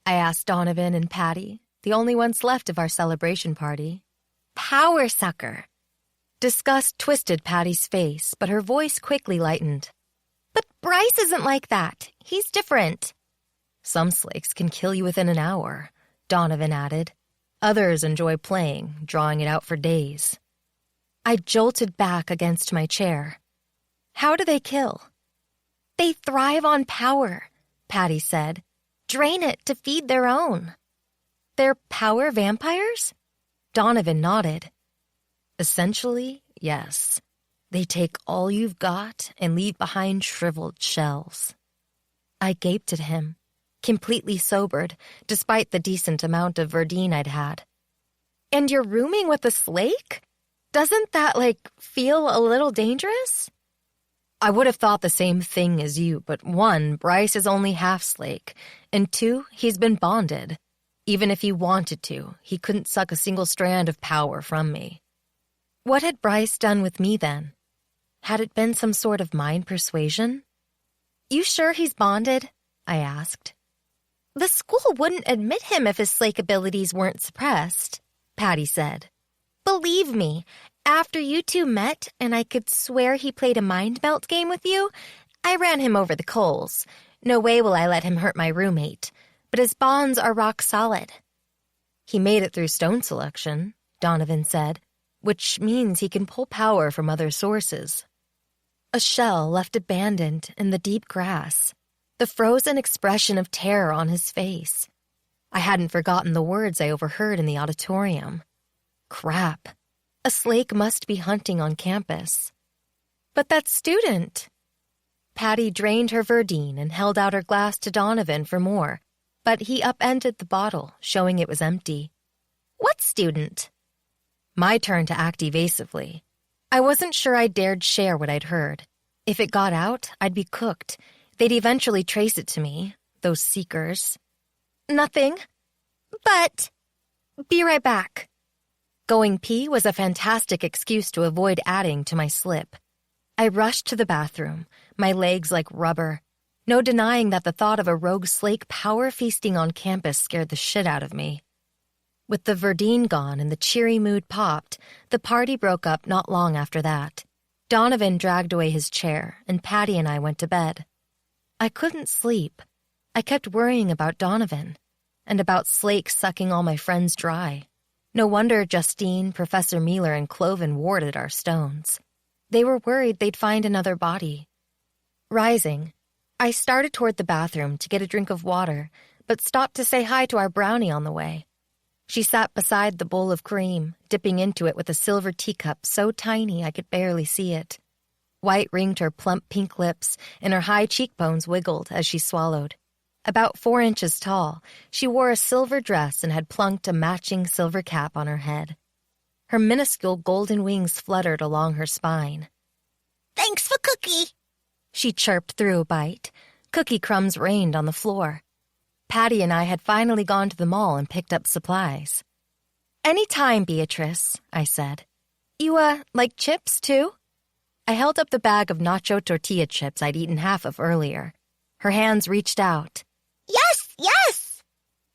I asked Donovan and Patty, the only ones left of our celebration party. Power sucker. Disgust twisted Patty's face, but her voice quickly lightened. But Bryce isn't like that. He's different. Some slakes can kill you within an hour, Donovan added. Others enjoy playing, drawing it out for days. I jolted back against my chair. How do they kill? They thrive on power, Patty said. Drain it to feed their own. They're power vampires? Donovan nodded. Essentially, yes. They take all you've got and leave behind shriveled shells. I gaped at him, completely sobered, despite the decent amount of Verdine I'd had. And you're rooming with a slake? Doesn't that, feel a little dangerous? I would have thought the same thing as you, but 1, Bryce is only half slake, and 2, he's been bonded. Even if he wanted to, he couldn't suck a single strand of power from me. What had Bryce done with me then? Had it been some sort of mind persuasion? You sure he's bonded? I asked. The school wouldn't admit him if his slake abilities weren't suppressed, Patty said. Believe me, after you two met and I could swear he played a mind melt game with you, I ran him over the coals. No way will I let him hurt my roommate, but his bonds are rock solid. He made it through stone selection, Donovan said, which means he can pull power from other sources. A shell left abandoned in the deep grass, the frozen expression of terror on his face. I hadn't forgotten the words I overheard in the auditorium. Crap. A slake must be hunting on campus. But that student... Patty drained her Verdine and held out her glass to Donovan for more, but he upended the bottle, showing it was empty. What student? My turn to act evasively. I wasn't sure I dared share what I'd heard. If it got out, I'd be cooked. They'd eventually trace it to me, those seekers. Nothing. But... Be right back. Going pee was a fantastic excuse to avoid adding to my slip. I rushed to the bathroom, my legs like rubber. No denying that the thought of a rogue slake power feasting on campus scared the shit out of me. With the Verdine gone and the cheery mood popped, the party broke up not long after that. Donovan dragged away his chair, and Patty and I went to bed. I couldn't sleep. I kept worrying about Donovan, and about Slake sucking all my friends dry. No wonder Justine, Professor Mealer, and Cloven warded our stones. They were worried they'd find another body. Rising, I started toward the bathroom to get a drink of water, but stopped to say hi to our brownie on the way. She sat beside the bowl of cream, dipping into it with a silver teacup so tiny I could barely see it. White ringed her plump pink lips, and her high cheekbones wiggled as she swallowed. About 4 inches tall, she wore a silver dress and had plunked a matching silver cap on her head. Her minuscule golden wings fluttered along her spine. Thanks for cookie, she chirped through a bite. Cookie crumbs rained on the floor. Patty and I had finally gone to the mall and picked up supplies. "Any time, Beatrice," I said. "You, like chips, too?" I held up the bag of nacho tortilla chips I'd eaten half of earlier. Her hands reached out. Yes, yes!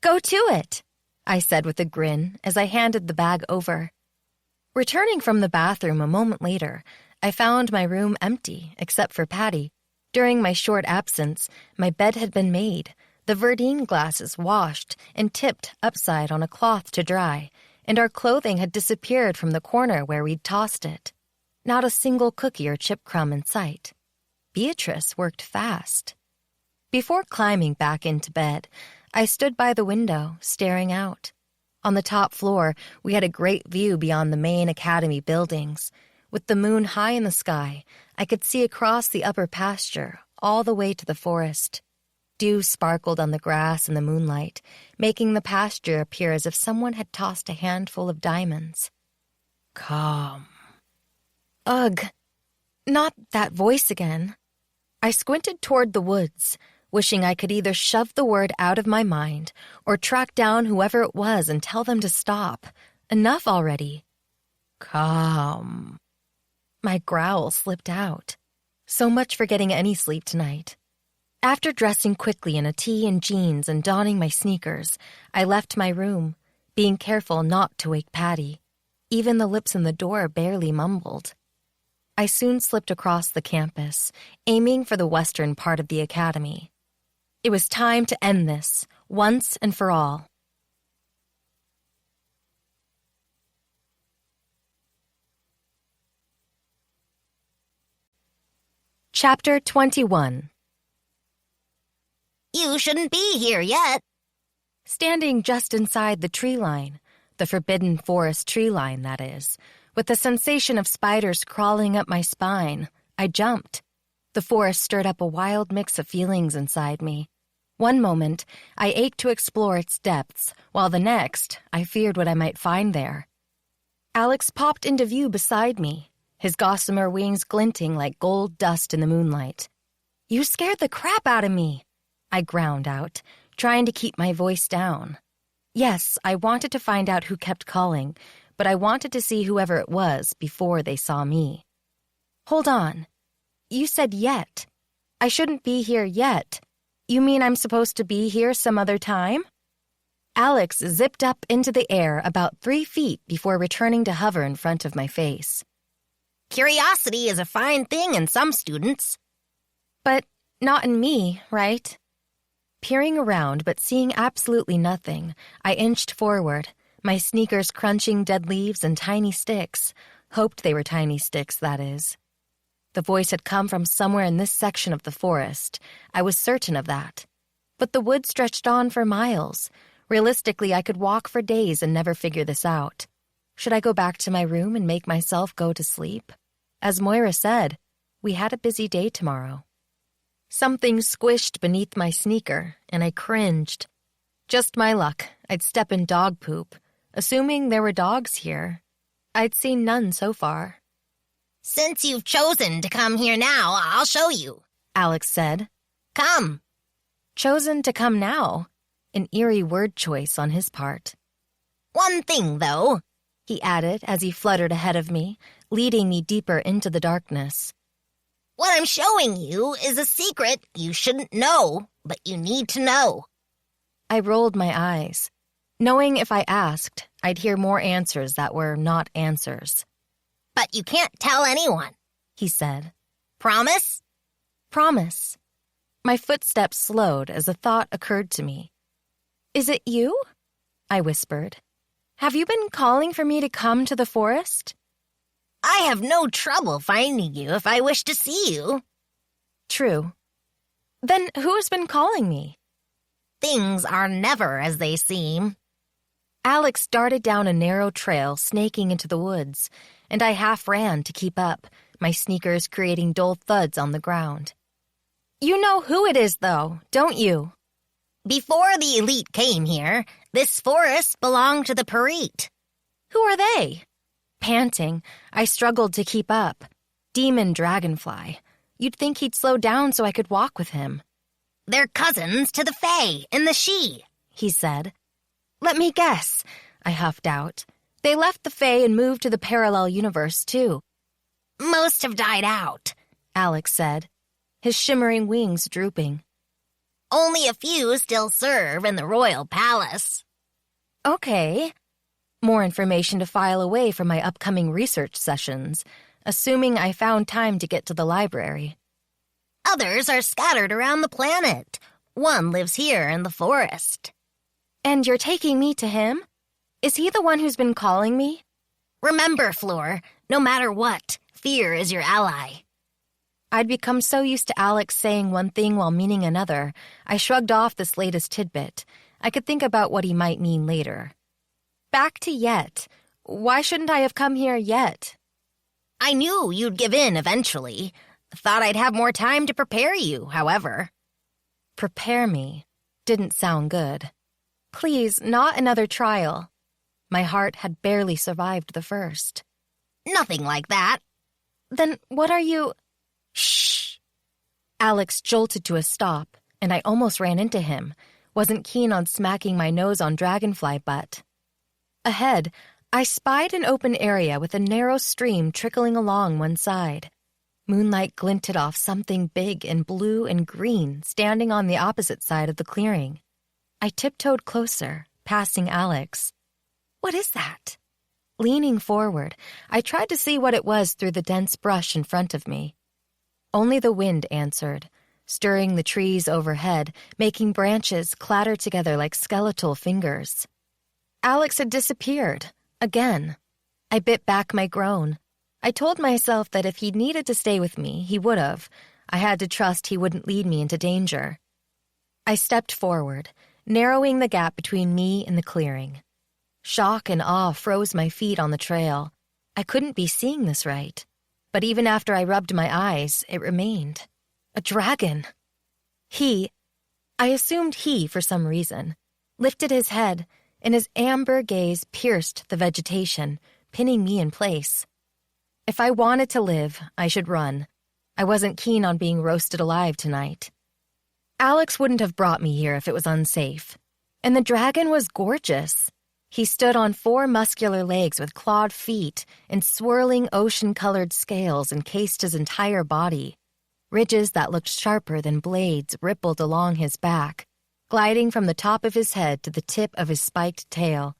"Go to it," I said with a grin as I handed the bag over. Returning from the bathroom a moment later, I found my room empty, except for Patty. During my short absence, my bed had been made, the Verdine glasses washed and tipped upside on a cloth to dry, and our clothing had disappeared from the corner where we'd tossed it. Not a single cookie or chip crumb in sight. Beatrice worked fast. Before climbing back into bed, I stood by the window, staring out. On the top floor, we had a great view beyond the main academy buildings. With the moon high in the sky, I could see across the upper pasture, all the way to the forest. Dew sparkled on the grass in the moonlight, making the pasture appear as if someone had tossed a handful of diamonds. Calm. Ugh, not that voice again. I squinted toward the woods, wishing I could either shove the word out of my mind or track down whoever it was and tell them to stop. Enough already. Calm. My growl slipped out. So much for getting any sleep tonight. After dressing quickly in a tee and jeans and donning my sneakers, I left my room, being careful not to wake Patty. Even the lips in the door barely mumbled. I soon slipped across the campus, aiming for the western part of the academy. It was time to end this, once and for all. Chapter 21. You shouldn't be here yet. Standing just inside the tree line, the forbidden forest tree line, that is, with the sensation of spiders crawling up my spine, I jumped. The forest stirred up a wild mix of feelings inside me. One moment, I ached to explore its depths, while the next, I feared what I might find there. Alex popped into view beside me, his gossamer wings glinting like gold dust in the moonlight. "You scared the crap out of me," I ground out, trying to keep my voice down. Yes, I wanted to find out who kept calling, but I wanted to see whoever it was before they saw me. "Hold on. You said yet. I shouldn't be here yet. You mean I'm supposed to be here some other time?" Alex zipped up into the air about 3 feet before returning to hover in front of my face. Curiosity is a fine thing in some students. But not in me, right? Peering around but seeing absolutely nothing, I inched forward, my sneakers crunching dead leaves and tiny sticks. Hoped they were tiny sticks, that is. The voice had come from somewhere in this section of the forest. I was certain of that. But the woods stretched on for miles. Realistically, I could walk for days and never figure this out. Should I go back to my room and make myself go to sleep? As Moira said, we had a busy day tomorrow. Something squished beneath my sneaker, and I cringed. Just my luck. I'd step in dog poop, assuming there were dogs here. I'd seen none so far. Since you've chosen to come here now, I'll show you, Alex said. Come. Chosen to come now. An eerie word choice on his part. One thing, though, he added as he fluttered ahead of me, leading me deeper into the darkness. What I'm showing you is a secret you shouldn't know, but you need to know. I rolled my eyes, knowing if I asked, I'd hear more answers that were not answers. But you can't tell anyone, he said. Promise? Promise. My footsteps slowed as a thought occurred to me. Is it you? I whispered. Have you been calling for me to come to the forest? I have no trouble finding you if I wish to see you. True. Then who has been calling me? Things are never as they seem. Alex darted down a narrow trail snaking into the woods, and I half ran to keep up, my sneakers creating dull thuds on the ground. You know who it is, though, don't you? Before the elite came here, this forest belonged to the Parite. Who are they? Panting, I struggled to keep up. Demon Dragonfly. You'd think he'd slow down so I could walk with him. They're cousins to the Fae and the She, he said. Let me guess, I huffed out. They left the Fae and moved to the parallel universe, too. Most have died out, Alex said, his shimmering wings drooping. Only a few still serve in the royal palace. Okay. More information to file away from my upcoming research sessions, assuming I found time to get to the library. Others are scattered around the planet. One lives here in the forest. And you're taking me to him? Is he the one who's been calling me? Remember, Fleur, no matter what, fear is your ally. I'd become so used to Alex saying one thing while meaning another, I shrugged off this latest tidbit. I could think about what he might mean later. Back to yet. Why shouldn't I have come here yet? I knew you'd give in eventually. Thought I'd have more time to prepare you, however. Prepare me didn't sound good. Please, not another trial. My heart had barely survived the first. Nothing like that. Then what are you... Shh. Alex jolted to a stop, and I almost ran into him. Wasn't keen on smacking my nose on Dragonfly butt. Ahead, I spied an open area with a narrow stream trickling along one side. Moonlight glinted off something big and blue and green standing on the opposite side of the clearing. I tiptoed closer, passing Alex. What is that? Leaning forward, I tried to see what it was through the dense brush in front of me. Only the wind answered, stirring the trees overhead, making branches clatter together like skeletal fingers. Alex had disappeared, again. I bit back my groan. I told myself that if he needed to stay with me, he would have. I had to trust he wouldn't lead me into danger. I stepped forward, narrowing the gap between me and the clearing. Shock and awe froze my feet on the trail. I couldn't be seeing this right. But even after I rubbed my eyes, it remained. A dragon. I assumed he for some reason, lifted his head, and his amber gaze pierced the vegetation, pinning me in place. If I wanted to live, I should run. I wasn't keen on being roasted alive tonight. Alex wouldn't have brought me here if it was unsafe. And the dragon was gorgeous. He stood on 4 muscular legs with clawed feet, and swirling ocean-colored scales encased his entire body. Ridges that looked sharper than blades rippled along his back, gliding from the top of his head to the tip of his spiked tail.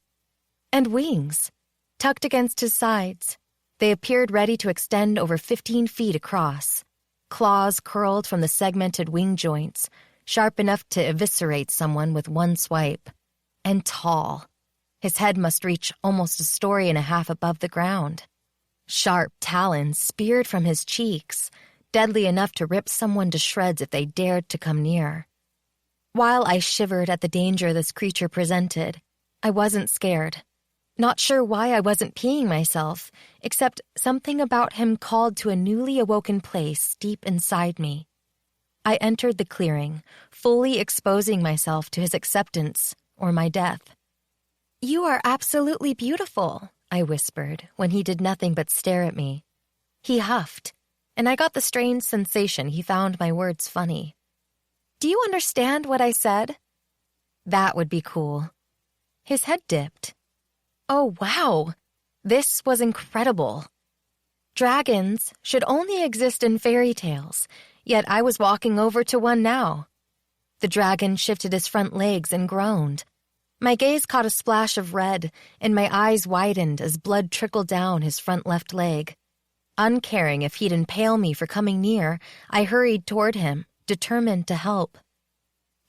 And wings, tucked against his sides. They appeared ready to extend over 15 feet across. Claws curled from the segmented wing joints, sharp enough to eviscerate someone with one swipe. And tall. His head must reach almost a story and a half above the ground. Sharp talons speared from his cheeks, deadly enough to rip someone to shreds if they dared to come near. While I shivered at the danger this creature presented, I wasn't scared. Not sure why I wasn't peeing myself, except something about him called to a newly awoken place deep inside me. I entered the clearing, fully exposing myself to his acceptance, or my death. "You are absolutely beautiful," I whispered when he did nothing but stare at me. He huffed, and I got the strange sensation he found my words funny. "Do you understand what I said?" "That would be cool." His head dipped. Oh, wow! This was incredible. Dragons should only exist in fairy tales, yet I was walking over to one now. The dragon shifted his front legs and groaned. My gaze caught a splash of red, and my eyes widened as blood trickled down his front left leg. Uncaring if he'd impale me for coming near, I hurried toward him, determined to help.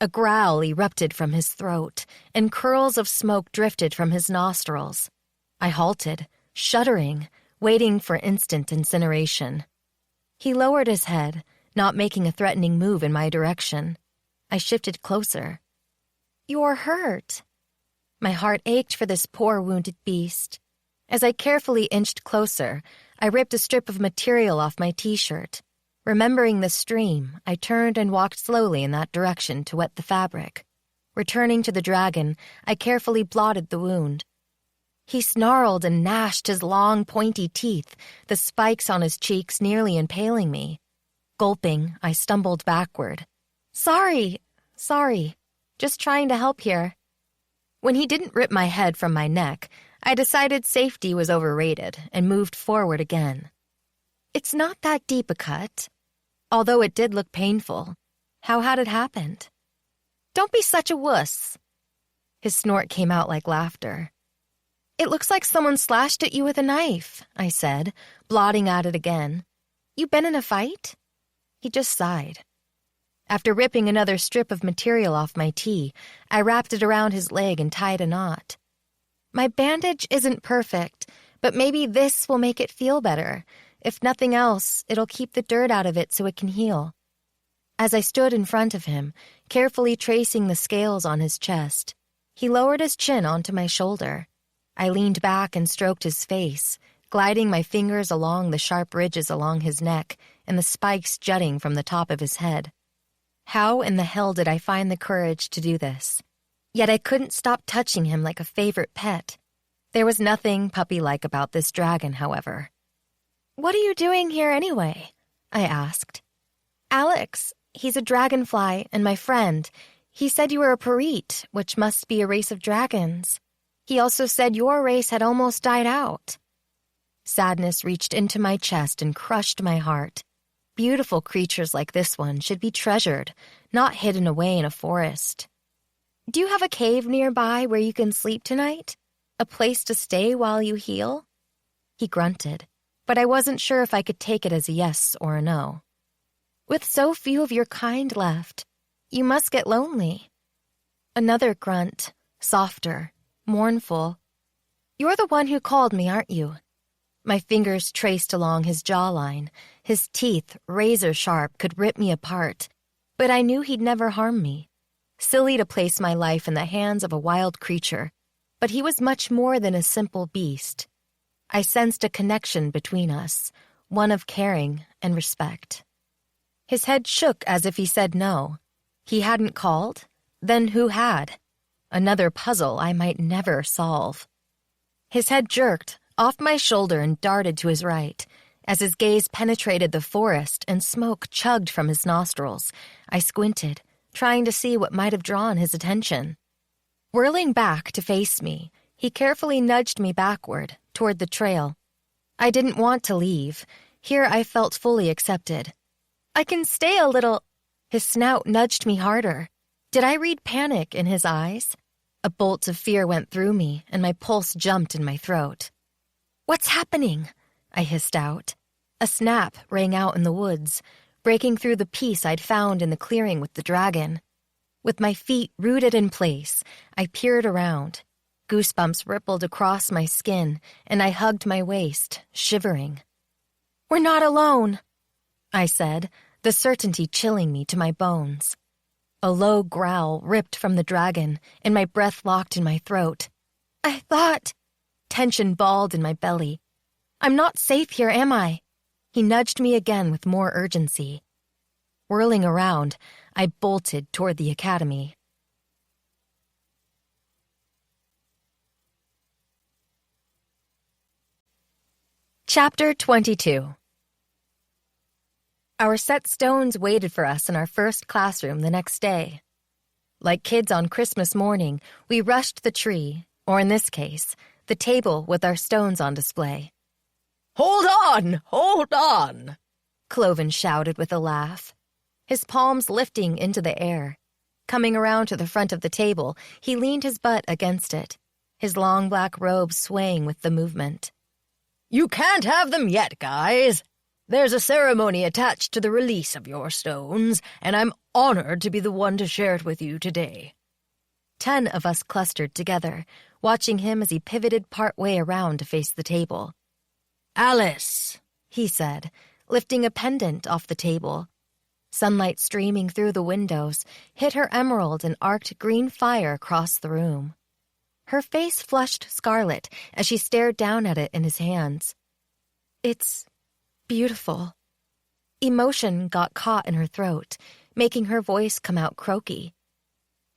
A growl erupted from his throat, and curls of smoke drifted from his nostrils. I halted, shuddering, waiting for instant incineration. He lowered his head, not making a threatening move in my direction. I shifted closer. "You're hurt." My heart ached for this poor wounded beast. As I carefully inched closer, I ripped a strip of material off my t-shirt. Remembering the stream, I turned and walked slowly in that direction to wet the fabric. Returning to the dragon, I carefully blotted the wound. He snarled and gnashed his long, pointy teeth, the spikes on his cheeks nearly impaling me. Gulping, I stumbled backward. Sorry. Just trying to help here." When he didn't rip my head from my neck, I decided safety was overrated and moved forward again. "It's not that deep a cut." Although it did look painful. How had it happened? "Don't be such a wuss." His snort came out like laughter. "It looks like someone slashed at you with a knife," I said, blotting at it again. "You been in a fight?" He just sighed. After ripping another strip of material off my tee, I wrapped it around his leg and tied a knot. "My bandage isn't perfect, but maybe this will make it feel better. If nothing else, it'll keep the dirt out of it so it can heal." As I stood in front of him, carefully tracing the scales on his chest, he lowered his chin onto my shoulder. I leaned back and stroked his face, gliding my fingers along the sharp ridges along his neck and the spikes jutting from the top of his head. How in the hell did I find the courage to do this? Yet I couldn't stop touching him like a favorite pet. There was nothing puppy-like about this dragon, however. "What are you doing here anyway?" I asked. "Alex, he's a dragonfly and my friend. He said you were a Parit, which must be a race of dragons. He also said your race had almost died out." Sadness reached into my chest and crushed my heart. Beautiful creatures like this one should be treasured, not hidden away in a forest. "Do you have a cave nearby where you can sleep tonight? A place to stay while you heal?" He grunted, but I wasn't sure if I could take it as a yes or a no. "With so few of your kind left, you must get lonely." Another grunt, softer, mournful. "You're the one who called me, aren't you?" My fingers traced along his jawline. His teeth, razor-sharp, could rip me apart. But I knew he'd never harm me. Silly to place my life in the hands of a wild creature, but he was much more than a simple beast. I sensed a connection between us, one of caring and respect. His head shook as if he said no. He hadn't called? Then who had? Another puzzle I might never solve. His head jerked off my shoulder and darted to his right. As his gaze penetrated the forest and smoke chugged from his nostrils, I squinted, trying to see what might have drawn his attention. Whirling back to face me, he carefully nudged me backward, toward the trail. I didn't want to leave. Here I felt fully accepted. "I can stay a little—" His snout nudged me harder. Did I read panic in his eyes? A bolt of fear went through me, and my pulse jumped in my throat. "What's happening?" I hissed out. A snap rang out in the woods, breaking through the peace I'd found in the clearing with the dragon. With my feet rooted in place, I peered around. Goosebumps rippled across my skin, and I hugged my waist, shivering. "We're not alone," I said, the certainty chilling me to my bones. A low growl ripped from the dragon, and my breath locked in my throat. "I thought—" Tension balled in my belly. "I'm not safe here, am I?" He nudged me again with more urgency. Whirling around, I bolted toward the academy. Chapter 22. Our set stones waited for us in our first classroom the next day. Like kids on Christmas morning, we rushed the tree, or in this case, the table with our stones on display. Hold on! Hold on! Cloven shouted with a laugh, his palms lifting into the air. Coming around to the front of the table, he leaned his butt against it, his long black robe swaying with the movement. You can't have them yet, guys. There's a ceremony attached to the release of your stones, and I'm honored to be the one to share it with you today. 10 of us clustered together, watching him as he pivoted partway around to face the table. Alice, he said, lifting a pendant off the table. Sunlight streaming through the windows hit her emerald and arced green fire across the room. Her face flushed scarlet as she stared down at it in his hands. It's beautiful. Emotion got caught in her throat, making her voice come out croaky.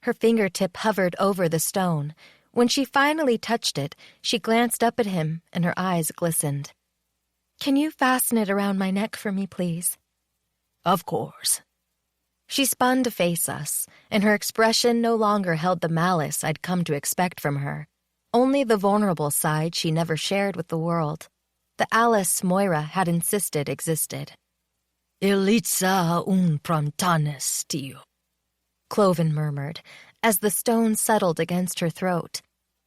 Her fingertip hovered over the stone. When she finally touched it, she glanced up at him and her eyes glistened. Can you fasten it around my neck for me, please? Of course. She spun to face us, and her expression no longer held the malice I'd come to expect from her, only the vulnerable side she never shared with the world, the Alice Moira had insisted existed. Elitza un prontanes tio, Cloven murmured, as the stone settled against her throat.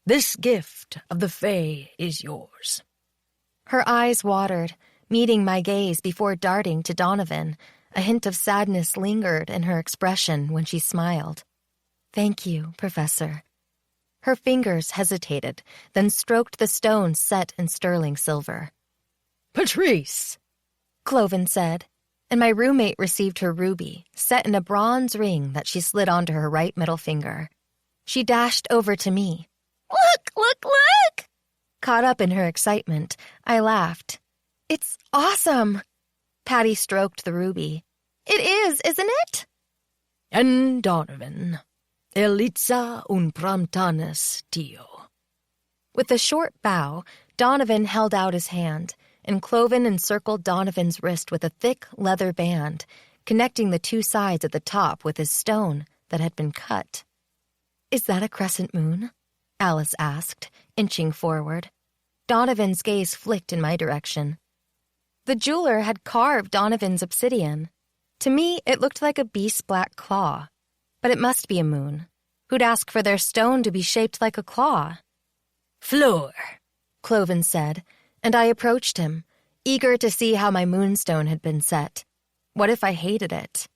This gift of the Fae is yours. Her eyes watered, meeting my gaze before darting to Donovan. A hint of sadness lingered in her expression when she smiled. Thank you, Professor. Her fingers hesitated, then stroked the stone set in sterling silver. Patrice, Cloven said, and my roommate received her ruby, set in a bronze ring that she slid onto her right middle finger. She dashed over to me. Look, look, look! Caught up in her excitement, I laughed. It's awesome! Patty stroked the ruby. It is, isn't it? And Donovan, Elitza un prontanes tio. With a short bow, Donovan held out his hand, and Cloven encircled Donovan's wrist with a thick leather band, connecting the two sides at the top with his stone that had been cut. Is that a crescent moon? Alice asked, inching forward. Donovan's gaze flicked in my direction. The jeweler had carved Donovan's obsidian. To me, it looked like a beast's black claw. But it must be a moon. Who'd ask for their stone to be shaped like a claw? Fleur, Cloven said, and I approached him, eager to see how my moonstone had been set. What if I hated it?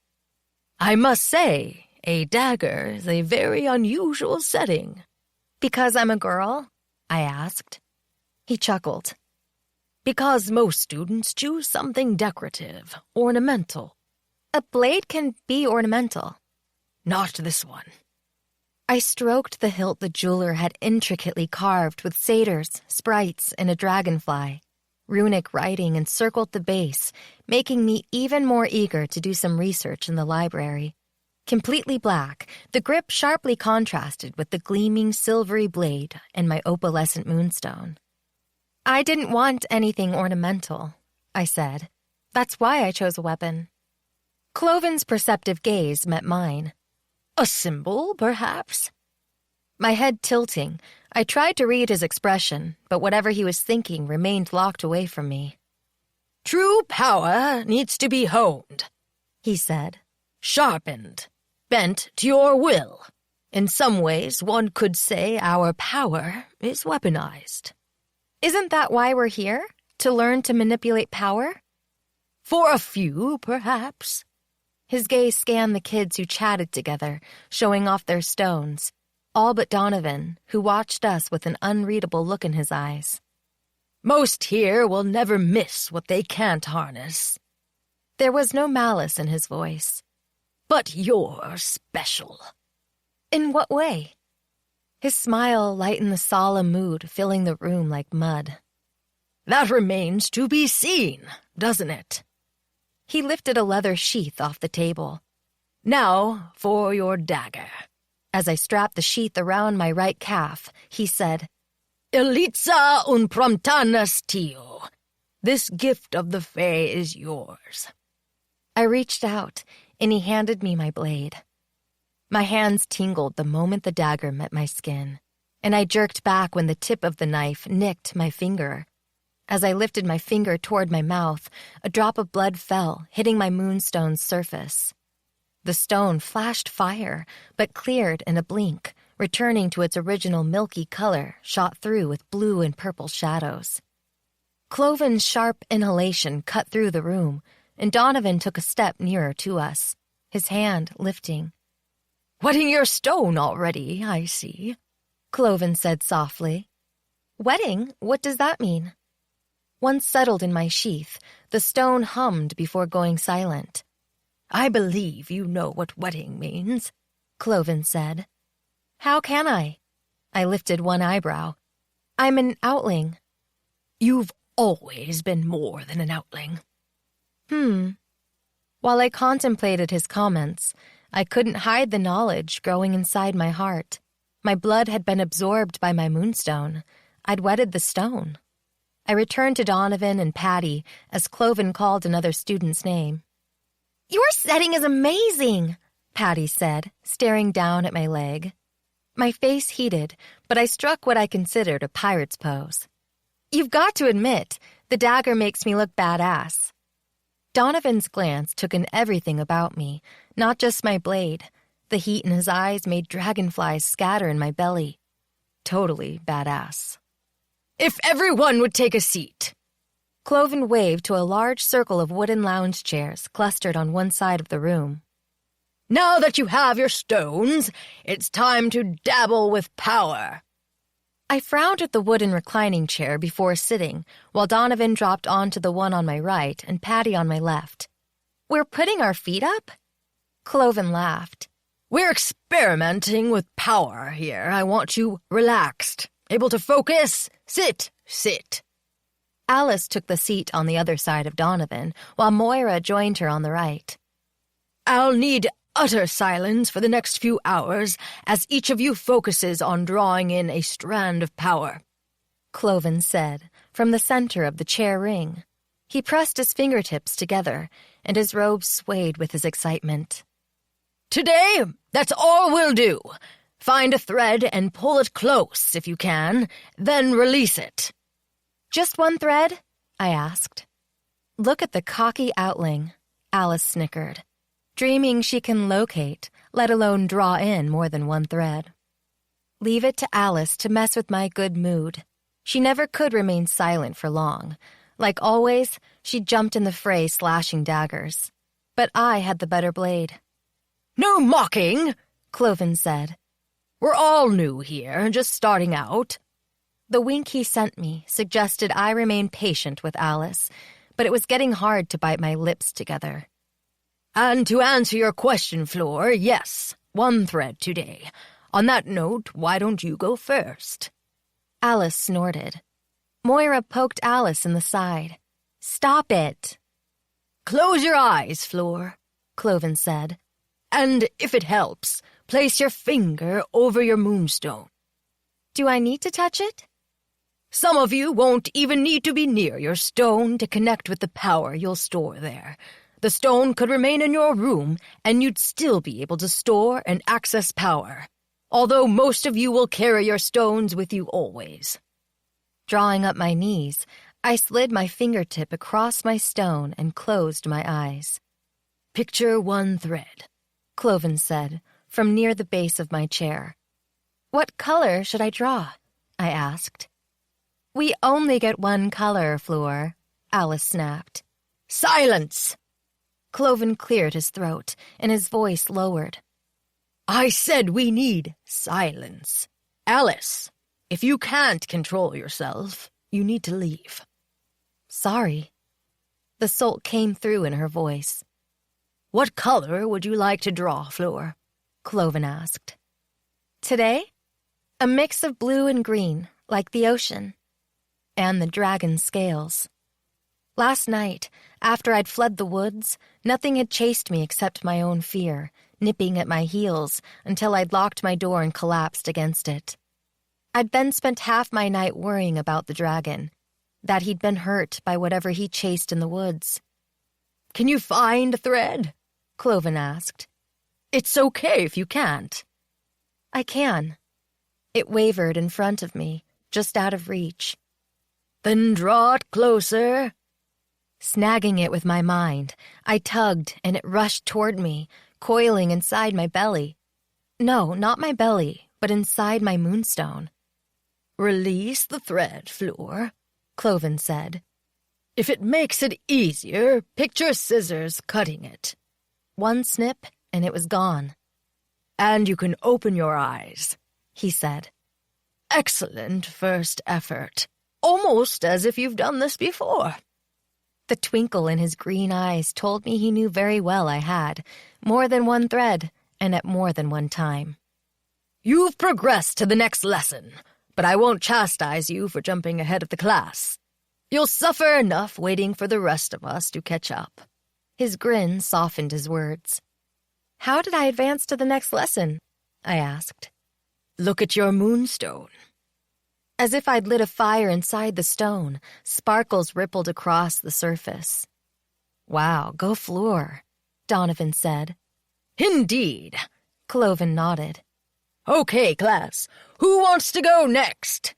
I must say, a dagger is a very unusual setting. Because I'm a girl? I asked. He chuckled. Because most students choose something decorative, ornamental. A blade can be ornamental. Not this one. I stroked the hilt the jeweler had intricately carved with satyrs, sprites, and a dragonfly. Runic writing encircled the base, making me even more eager to do some research in the library. Completely black, the grip sharply contrasted with the gleaming silvery blade and my opalescent moonstone. I didn't want anything ornamental, I said. That's why I chose a weapon. Cloven's perceptive gaze met mine. A symbol, perhaps? My head tilting, I tried to read his expression, but whatever he was thinking remained locked away from me. True power needs to be honed, he said. Sharpened, bent to your will. In some ways, one could say our power is weaponized. Isn't that why we're here? To learn to manipulate power? For a few, perhaps. His gaze scanned the kids who chatted together, showing off their stones, all but Donovan, who watched us with an unreadable look in his eyes. Most here will never miss what they can't harness. There was no malice in his voice. But you're special. In what way? His smile lightened the solemn mood filling the room like mud. That remains to be seen, doesn't it? He lifted a leather sheath off the table. Now for your dagger. As I strapped the sheath around my right calf, he said, Elitza un prontanes tio. This gift of the Fae is yours." I reached out, and he handed me my blade. My hands tingled the moment the dagger met my skin, and I jerked back when the tip of the knife nicked my finger. As I lifted my finger toward my mouth, a drop of blood fell, hitting my moonstone's surface. The stone flashed fire, but cleared in a blink, returning to its original milky color, shot through with blue and purple shadows. Cloven's sharp inhalation cut through the room, and Donovan took a step nearer to us, his hand lifting. "Wetting your stone already, I see," Cloven said softly. "Wetting? What does that mean?" Once settled in my sheath, the stone hummed before going silent. "I believe you know what wetting means," Cloven said. "How can I?" I lifted one eyebrow. "I'm an Outling." "You've always been more than an Outling." While I contemplated his comments, I couldn't hide the knowledge growing inside my heart. My blood had been absorbed by my moonstone. I'd wetted the stone. I returned to Donovan and Patty as Cloven called another student's name. "Your setting is amazing," Patty said, staring down at my leg. My face heated, but I struck what I considered a pirate's pose. "You've got to admit, the dagger makes me look badass." Donovan's glance took in everything about me, not just my blade. The heat in his eyes made dragonflies scatter in my belly. Totally badass. "If everyone would take a seat." Cloven waved to a large circle of wooden lounge chairs clustered on one side of the room. "Now that you have your stones, it's time to dabble with power." I frowned at the wooden reclining chair before sitting, while Donovan dropped onto the one on my right and Patty on my left. "We're putting our feet up?" Cloven laughed. "We're experimenting with power here. I want you relaxed, able to focus. Sit. Alice took the seat on the other side of Donovan, while Moira joined her on the right. "I'll need utter silence for the next few hours as each of you focuses on drawing in a strand of power," Cloven said, from the center of the chair ring. He pressed his fingertips together, and his robes swayed with his excitement. "Today, that's all we'll do. Find a thread and pull it close if you can, then release it." "Just one thread?" I asked. "Look at the cocky Outling," Alice snickered, dreaming she can locate, let alone draw in more than one thread. Leave it to Alice to mess with my good mood. She never could remain silent for long. Like always, she jumped in the fray slashing daggers. But I had the better blade. "No mocking," Cloven said. "We're all new here, just starting out." The wink he sent me suggested I remain patient with Alice, but it was getting hard to bite my lips together. "And to answer your question, Fleur, yes, one thread today. On that note, why don't you go first?" Alice snorted. Moira poked Alice in the side. "Stop it." "Close your eyes, Fleur," Cloven said. "And if it helps, place your finger over your moonstone." "Do I need to touch it?" "Some of you won't even need to be near your stone to connect with the power you'll store there. The stone could remain in your room, and you'd still be able to store and access power, although most of you will carry your stones with you always." Drawing up my knees, I slid my fingertip across my stone and closed my eyes. "Picture one thread," Cloven said, from near the base of my chair. "What color should I draw?" I asked. "We only get one color, Fleur," Alice snapped. "Silence!" Cloven cleared his throat, and his voice lowered. "I said we need silence. Alice, if you can't control yourself, you need to leave." "Sorry." The sulk came through in her voice. "What color would you like to draw, Fleur?" Cloven asked. "Today? A mix of blue and green, like the ocean. And the dragon's scales. Last night, after I'd fled the woods, nothing had chased me except my own fear, nipping at my heels until I'd locked my door and collapsed against it. I'd then spent half my night worrying about the dragon. that he'd been hurt by whatever he chased in the woods. "Can you find a thread?" Cloven asked. "It's okay if you can't." I can. It wavered in front of me, just out of reach. "Then draw it closer." Snagging it with my mind, I tugged and it rushed toward me, coiling inside my belly. No, not my belly, but inside my moonstone. "Release the thread, Fleur," Cloven said. "If it makes it easier, picture scissors cutting it." One snip, and it was gone. "And you can open your eyes," he said. "Excellent first effort. Almost as if you've done this before." The twinkle in his green eyes told me he knew very well I had, more than one thread, and at more than one time. "You've progressed to the next lesson, but I won't chastise you for jumping ahead of the class. You'll suffer enough waiting for the rest of us to catch up." His grin softened his words. "How did I advance to the next lesson?" I asked. "Look at your moonstone." As if I'd lit a fire inside the stone, sparkles rippled across the surface. "Wow, go Fleur," Donovan said. "Indeed," Cloven nodded. "Okay, class, who wants to go next?"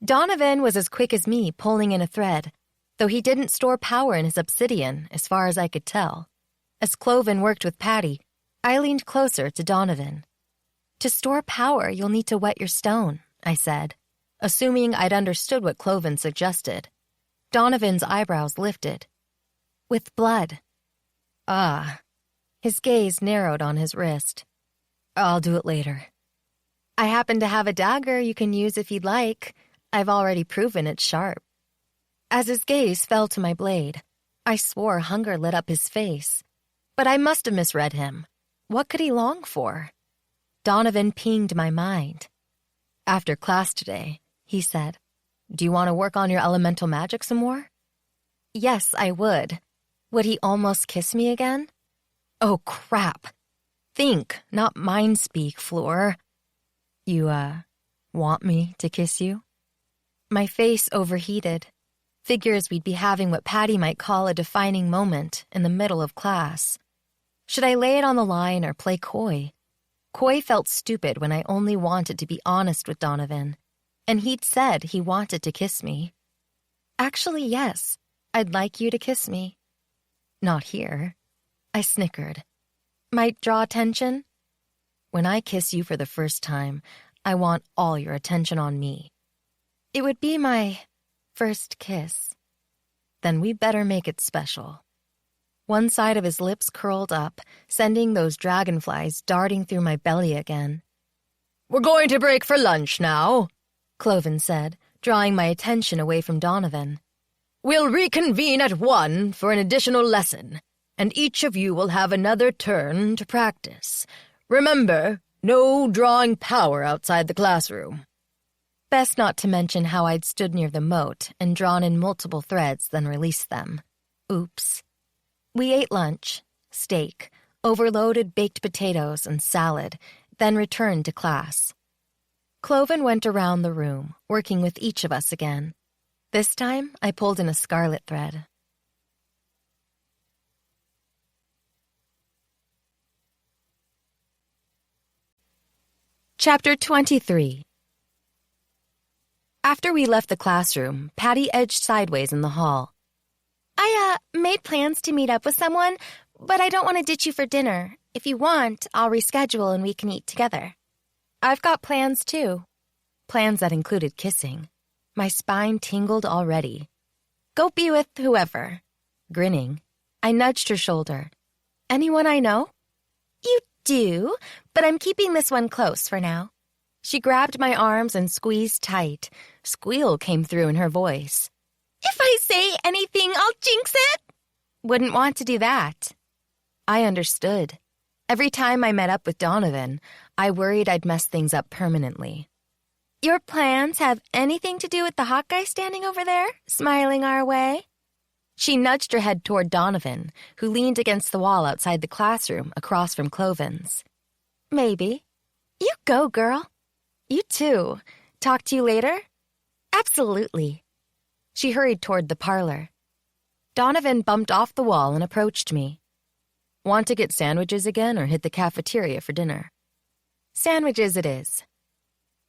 Donovan was as quick as me pulling in a thread, though he didn't store power in his obsidian, as far as I could tell. As Cloven worked with Patty, I leaned closer to Donovan. "To store power, you'll need to wet your stone," I said, assuming I'd understood what Cloven suggested. Donovan's eyebrows lifted. "With blood." "Ah." His gaze narrowed on his wrist. "I'll do it later." "I happen to have a dagger you can use if you'd like. I've already proven it's sharp." As his gaze fell to my blade, I swore hunger lit up his face. But I must have misread him. What could he long for? Donovan pinged my mind. "After class today," he said, "do you want to work on your elemental magic some more?" Yes, I would. Would he almost kiss me again? Oh, crap. Think, not mind speak, Fleur. You, want me to kiss you?" My face overheated. Figures we'd be having what Patty might call a defining moment in the middle of class. Should I lay it on the line or play coy? Coy felt stupid when I only wanted to be honest with Donovan, and he'd said he wanted to kiss me. Actually, yes, I'd like you to kiss me. "Not here." I snickered. Might draw attention? "When I kiss you for the first time, I want all your attention on me." It would be my first kiss. "Then we better make it special." One side of his lips curled up, sending those dragonflies darting through my belly again. "We're going to break for lunch now," Cloven said, drawing my attention away from Donovan. "We'll reconvene at 1 for an additional lesson, and each of you will have another turn to practice. Remember, no drawing power outside the classroom." Best not to mention how I'd stood near the moat and drawn in multiple threads, then released them. Oops. We ate lunch, steak, overloaded baked potatoes, and salad, then returned to class. Cloven went around the room, working with each of us again. This time, I pulled in a scarlet thread. Chapter 23. After we left the classroom, Patty edged sideways in the hall. I, made plans to meet up with someone, but I don't want to ditch you for dinner. If you want, I'll reschedule and we can eat together. I've got plans, too. Plans that included kissing. My spine tingled already. Go be with whoever. Grinning, I nudged her shoulder. Anyone I know? You do, but I'm keeping this one close for now. She grabbed my arms and squeezed tight. Squeal came through in her voice. If I say anything, I'll jinx it. Wouldn't want to do that. I understood. Every time I met up with Donovan, I worried I'd mess things up permanently. Your plans have anything to do with the hot guy standing over there, smiling our way? She nudged her head toward Donovan, who leaned against the wall outside the classroom across from Cloven's. Maybe. You go, girl. You too. Talk to you later? Absolutely. She hurried toward the parlor. Donovan bumped off the wall and approached me. Want to get sandwiches again or hit the cafeteria for dinner? Sandwiches it is.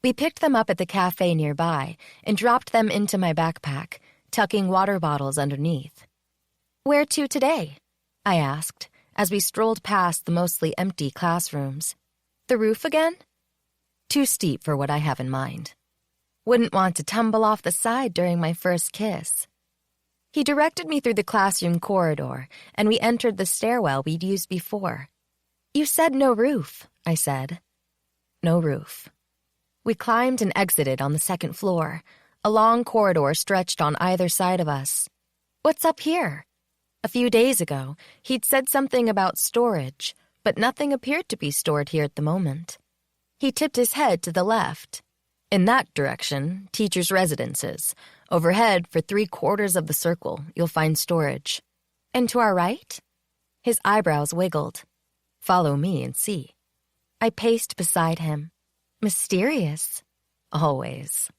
We picked them up at the cafe nearby and dropped them into my backpack, tucking water bottles underneath. Where to today? I asked, as we strolled past the mostly empty classrooms. The roof again? Too steep for what I have in mind. Wouldn't want to tumble off the side during my first kiss. He directed me through the classroom corridor, and we entered the stairwell we'd used before. You said no roof, I said. No roof. We climbed and exited on the second floor. A long corridor stretched on either side of us. What's up here? A few days ago, he'd said something about storage, but nothing appeared to be stored here at the moment. He tipped his head to the left. In that direction, teachers' residences. Overhead, for 3/4 of the circle, you'll find storage. And to our right? His eyebrows wiggled. Follow me and see. I paced beside him. Mysterious. Always.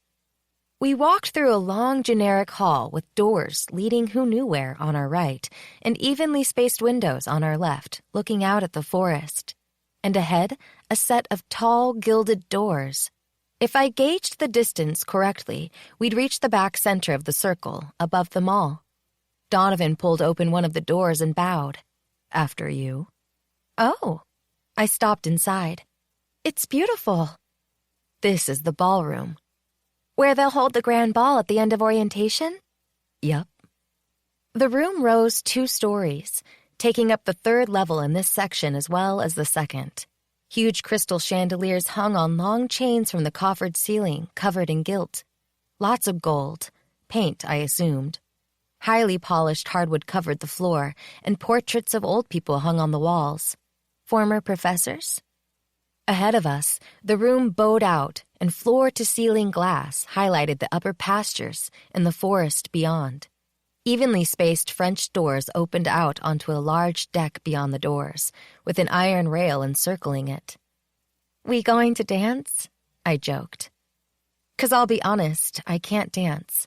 We walked through a long generic hall with doors leading who knew where on our right and evenly spaced windows on our left, looking out at the forest. And ahead, a set of tall, gilded doors. If I gauged the distance correctly, we'd reach the back center of the circle, above them all. Donovan pulled open one of the doors and bowed. After you. Oh. I stopped inside. It's beautiful. This is the ballroom. Where they'll hold the grand ball at the end of orientation? Yup. The room rose 2 stories, taking up the 3rd level in this section as well as the 2nd. Huge crystal chandeliers hung on long chains from the coffered ceiling, covered in gilt. Lots of gold. Paint, I assumed. Highly polished hardwood covered the floor, and portraits of old people hung on the walls. Former professors? Ahead of us, the room bowed out, and floor-to-ceiling glass highlighted the upper pastures and the forest beyond. Evenly spaced French doors opened out onto a large deck beyond the doors, with an iron rail encircling it. We going to dance? I joked. 'Cause I'll be honest, I can't dance.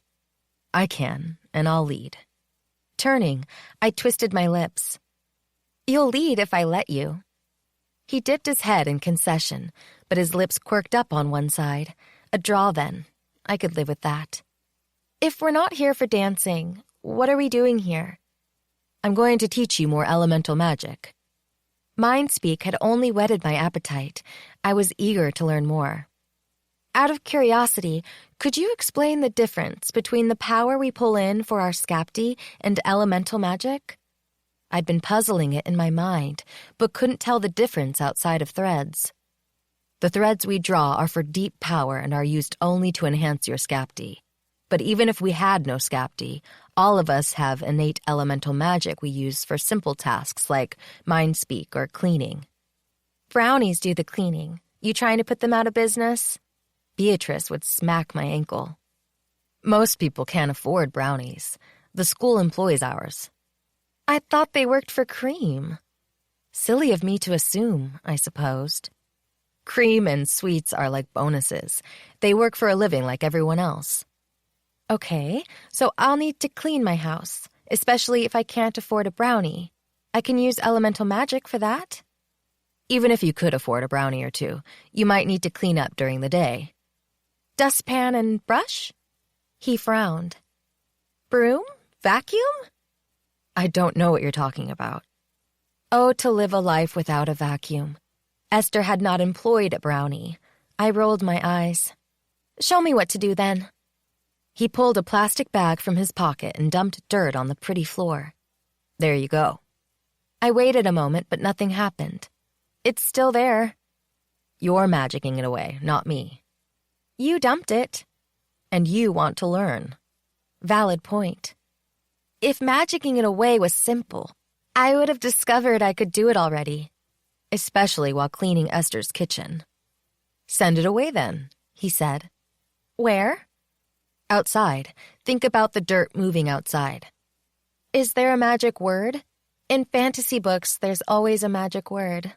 I can, and I'll lead. Turning, I twisted my lips. You'll lead if I let you. He dipped his head in concession, but his lips quirked up on one side. A draw then. I could live with that. If we're not here for dancing, what are we doing here? I'm going to teach you more elemental magic. Mind-speak had only whetted my appetite. I was eager to learn more. Out of curiosity, could you explain the difference between the power we pull in for our scapti and elemental magic? I'd been puzzling it in my mind, but couldn't tell the difference outside of threads. The threads we draw are for deep power and are used only to enhance your scapti. But even if we had no scapti, all of us have innate elemental magic we use for simple tasks like mind-speak or cleaning. Brownies do the cleaning. You trying to put them out of business? Beatrice would smack my ankle. Most people can't afford brownies. The school employs ours. I thought they worked for Cream. Silly of me to assume, I supposed. Cream and sweets are like bonuses. They work for a living like everyone else. Okay, so I'll need to clean my house, especially if I can't afford a brownie. I can use elemental magic for that? Even if you could afford a brownie or two, you might need to clean up during the day. Dustpan and brush? He frowned. Broom? Vacuum? I don't know what you're talking about. Oh, to live a life without a vacuum. Esther had not employed a brownie. I rolled my eyes. Show me what to do then. He pulled a plastic bag from his pocket and dumped dirt on the pretty floor. There you go. I waited a moment, but nothing happened. It's still there. You're magicking it away, not me. You dumped it. And you want to learn. Valid point. If magicking it away was simple, I would have discovered I could do it already. Especially while cleaning Esther's kitchen. Send it away then, he said. Where? Outside. Think about the dirt moving outside. Is there a magic word? In fantasy books, there's always a magic word.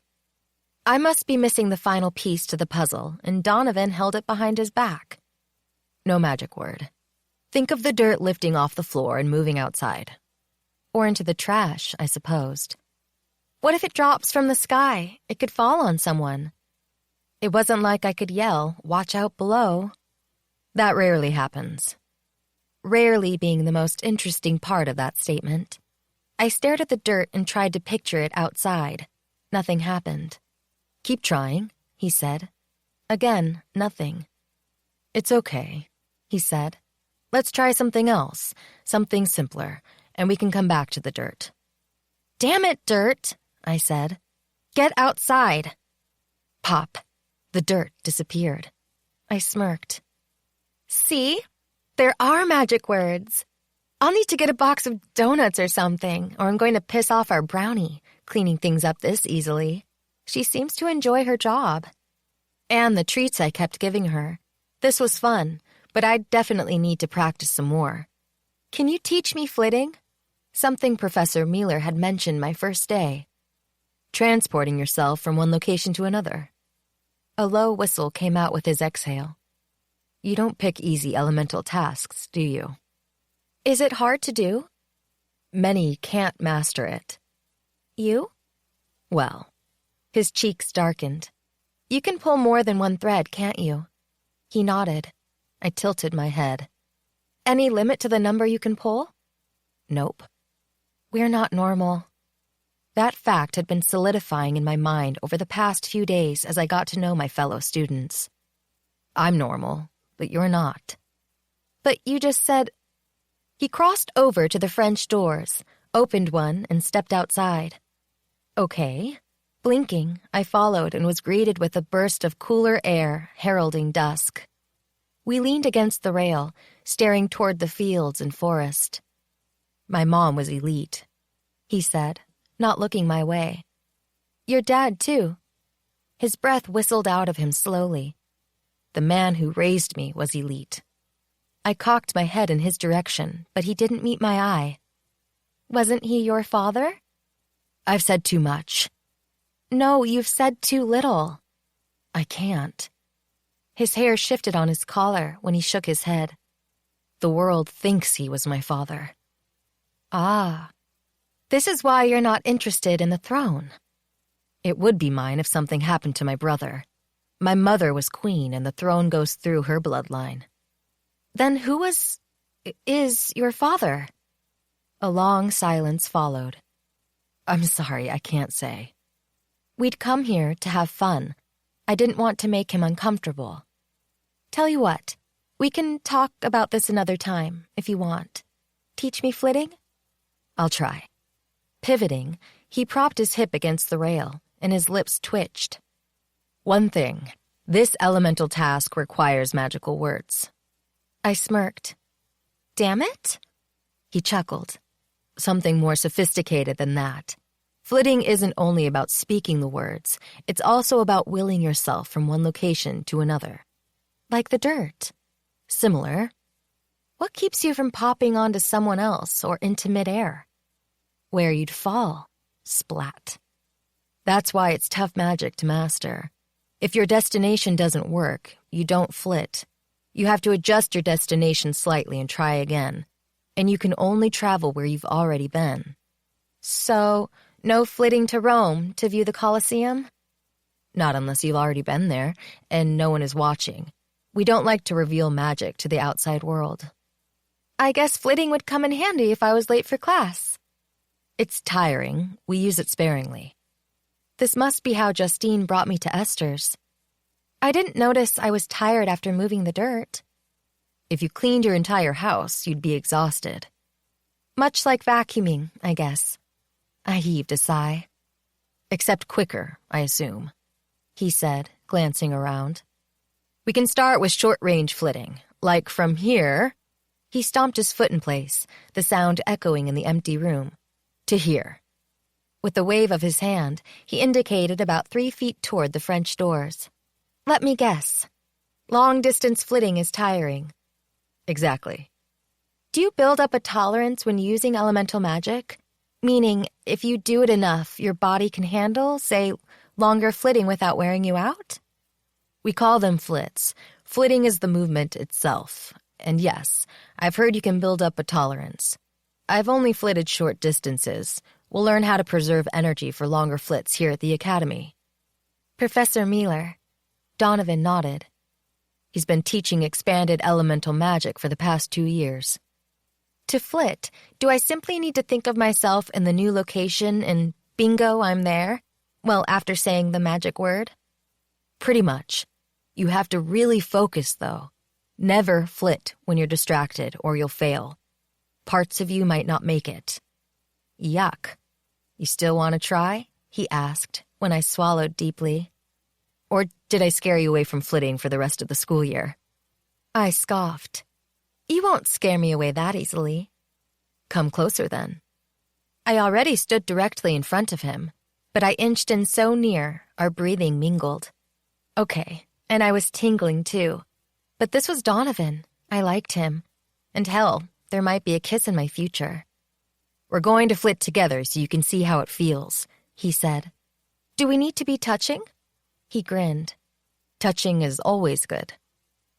I must be missing the final piece to the puzzle, and Donovan held it behind his back. No magic word. Think of the dirt lifting off the floor and moving outside. Or into the trash, I supposed. What if it drops from the sky? It could fall on someone. It wasn't like I could yell, "Watch out below." That rarely happens. Rarely being the most interesting part of that statement. I stared at the dirt and tried to picture it outside. Nothing happened. Keep trying, he said. Again, nothing. It's okay, he said. Let's try something else, something simpler, and we can come back to the dirt. Damn it, dirt, I said. Get outside. Pop. The dirt disappeared. I smirked. See? There are magic words. I'll need to get a box of donuts or something, or I'm going to piss off our brownie, cleaning things up this easily. She seems to enjoy her job. And the treats I kept giving her. This was fun, but I definitely need to practice some more. Can you teach me flitting? Something Professor Mueller had mentioned my first day. Transporting yourself from one location to another. A low whistle came out with his exhale. You don't pick easy elemental tasks, do you? Is it hard to do? Many can't master it. You? Well. His cheeks darkened. You can pull more than one thread, can't you? He nodded. I tilted my head. Any limit to the number you can pull? Nope. We're not normal. That fact had been solidifying in my mind over the past few days as I got to know my fellow students. I'm normal, but you're not. But you just said... He crossed over to the French doors, opened one, and stepped outside. Okay. Blinking, I followed and was greeted with a burst of cooler air heralding dusk. We leaned against the rail, staring toward the fields and forest. My mom was elite, he said, not looking my way. Your dad, too. His breath whistled out of him slowly. The man who raised me was elite. I cocked my head in his direction, but he didn't meet my eye. Wasn't he your father? I've said too much. No, you've said too little. I can't. His hair shifted on his collar when he shook his head. The world thinks he was my father. Ah. This is why you're not interested in the throne. It would be mine if something happened to my brother. My mother was queen, and the throne goes through her bloodline. Then who is your father? A long silence followed. I'm sorry, I can't say. We'd come here to have fun. I didn't want to make him uncomfortable. Tell you what, we can talk about this another time, if you want. Teach me flitting? I'll try. Pivoting, he propped his hip against the rail, and his lips twitched. One thing, this elemental task requires magical words. I smirked. Damn it? He chuckled. Something more sophisticated than that. Flitting isn't only about speaking the words, it's also about willing yourself from one location to another. Like the dirt. Similar. What keeps you from popping onto someone else or into midair? Where you'd fall. Splat. That's why it's tough magic to master. If your destination doesn't work, you don't flit. You have to adjust your destination slightly and try again. And you can only travel where you've already been. So, no flitting to Rome to view the Colosseum? Not unless you've already been there, and no one is watching. We don't like to reveal magic to the outside world. I guess flitting would come in handy if I was late for class. It's tiring. We use it sparingly. This must be how Justine brought me to Esther's. I didn't notice I was tired after moving the dirt. If you cleaned your entire house, you'd be exhausted. Much like vacuuming, I guess. I heaved a sigh. Except quicker, I assume, he said, glancing around. We can start with short-range flitting, like from here. He stomped his foot in place, the sound echoing in the empty room. To here. With a wave of his hand, he indicated about 3 feet toward the French doors. Let me guess. Long-distance flitting is tiring. Exactly. Do you build up a tolerance when using elemental magic? Meaning, if you do it enough, your body can handle, say, longer flitting without wearing you out? We call them flits. Flitting is the movement itself. And yes, I've heard you can build up a tolerance. I've only flitted short distances. We'll learn how to preserve energy for longer flits here at the Academy. Professor Mealer. Donovan nodded. He's been teaching expanded elemental magic for the past 2 years. To flit, do I simply need to think of myself in the new location and bingo, I'm there? Well, after saying the magic word? Pretty much. You have to really focus, though. Never flit when you're distracted or you'll fail. Parts of you might not make it. Yuck. You still want to try? He asked when I swallowed deeply. Or did I scare you away from flitting for the rest of the school year? I scoffed. You won't scare me away that easily. Come closer, then. I already stood directly in front of him, but I inched in so near, our breathing mingled. Okay, and I was tingling too. But this was Donovan. I liked him. And hell, there might be a kiss in my future. We're going to flit together so you can see how it feels, he said. Do we need to be touching? He grinned. Touching is always good.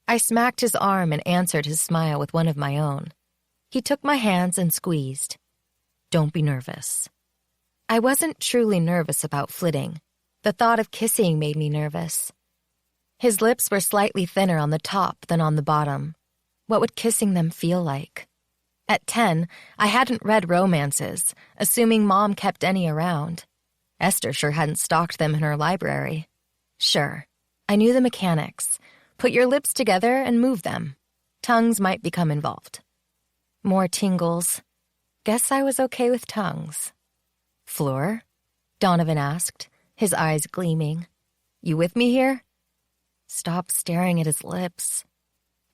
I smacked his arm and answered his smile with one of my own. He took my hands and squeezed. Don't be nervous. I wasn't truly nervous about flitting. The thought of kissing made me nervous. His lips were slightly thinner on the top than on the bottom. What would kissing them feel like? At 10, I hadn't read romances, assuming Mom kept any around. Esther sure hadn't stocked them in her library. Sure, I knew the mechanics. Put your lips together and move them. Tongues might become involved. More tingles. Guess I was okay with tongues. Fleur? Donovan asked, his eyes gleaming. You with me here? Stop staring at his lips.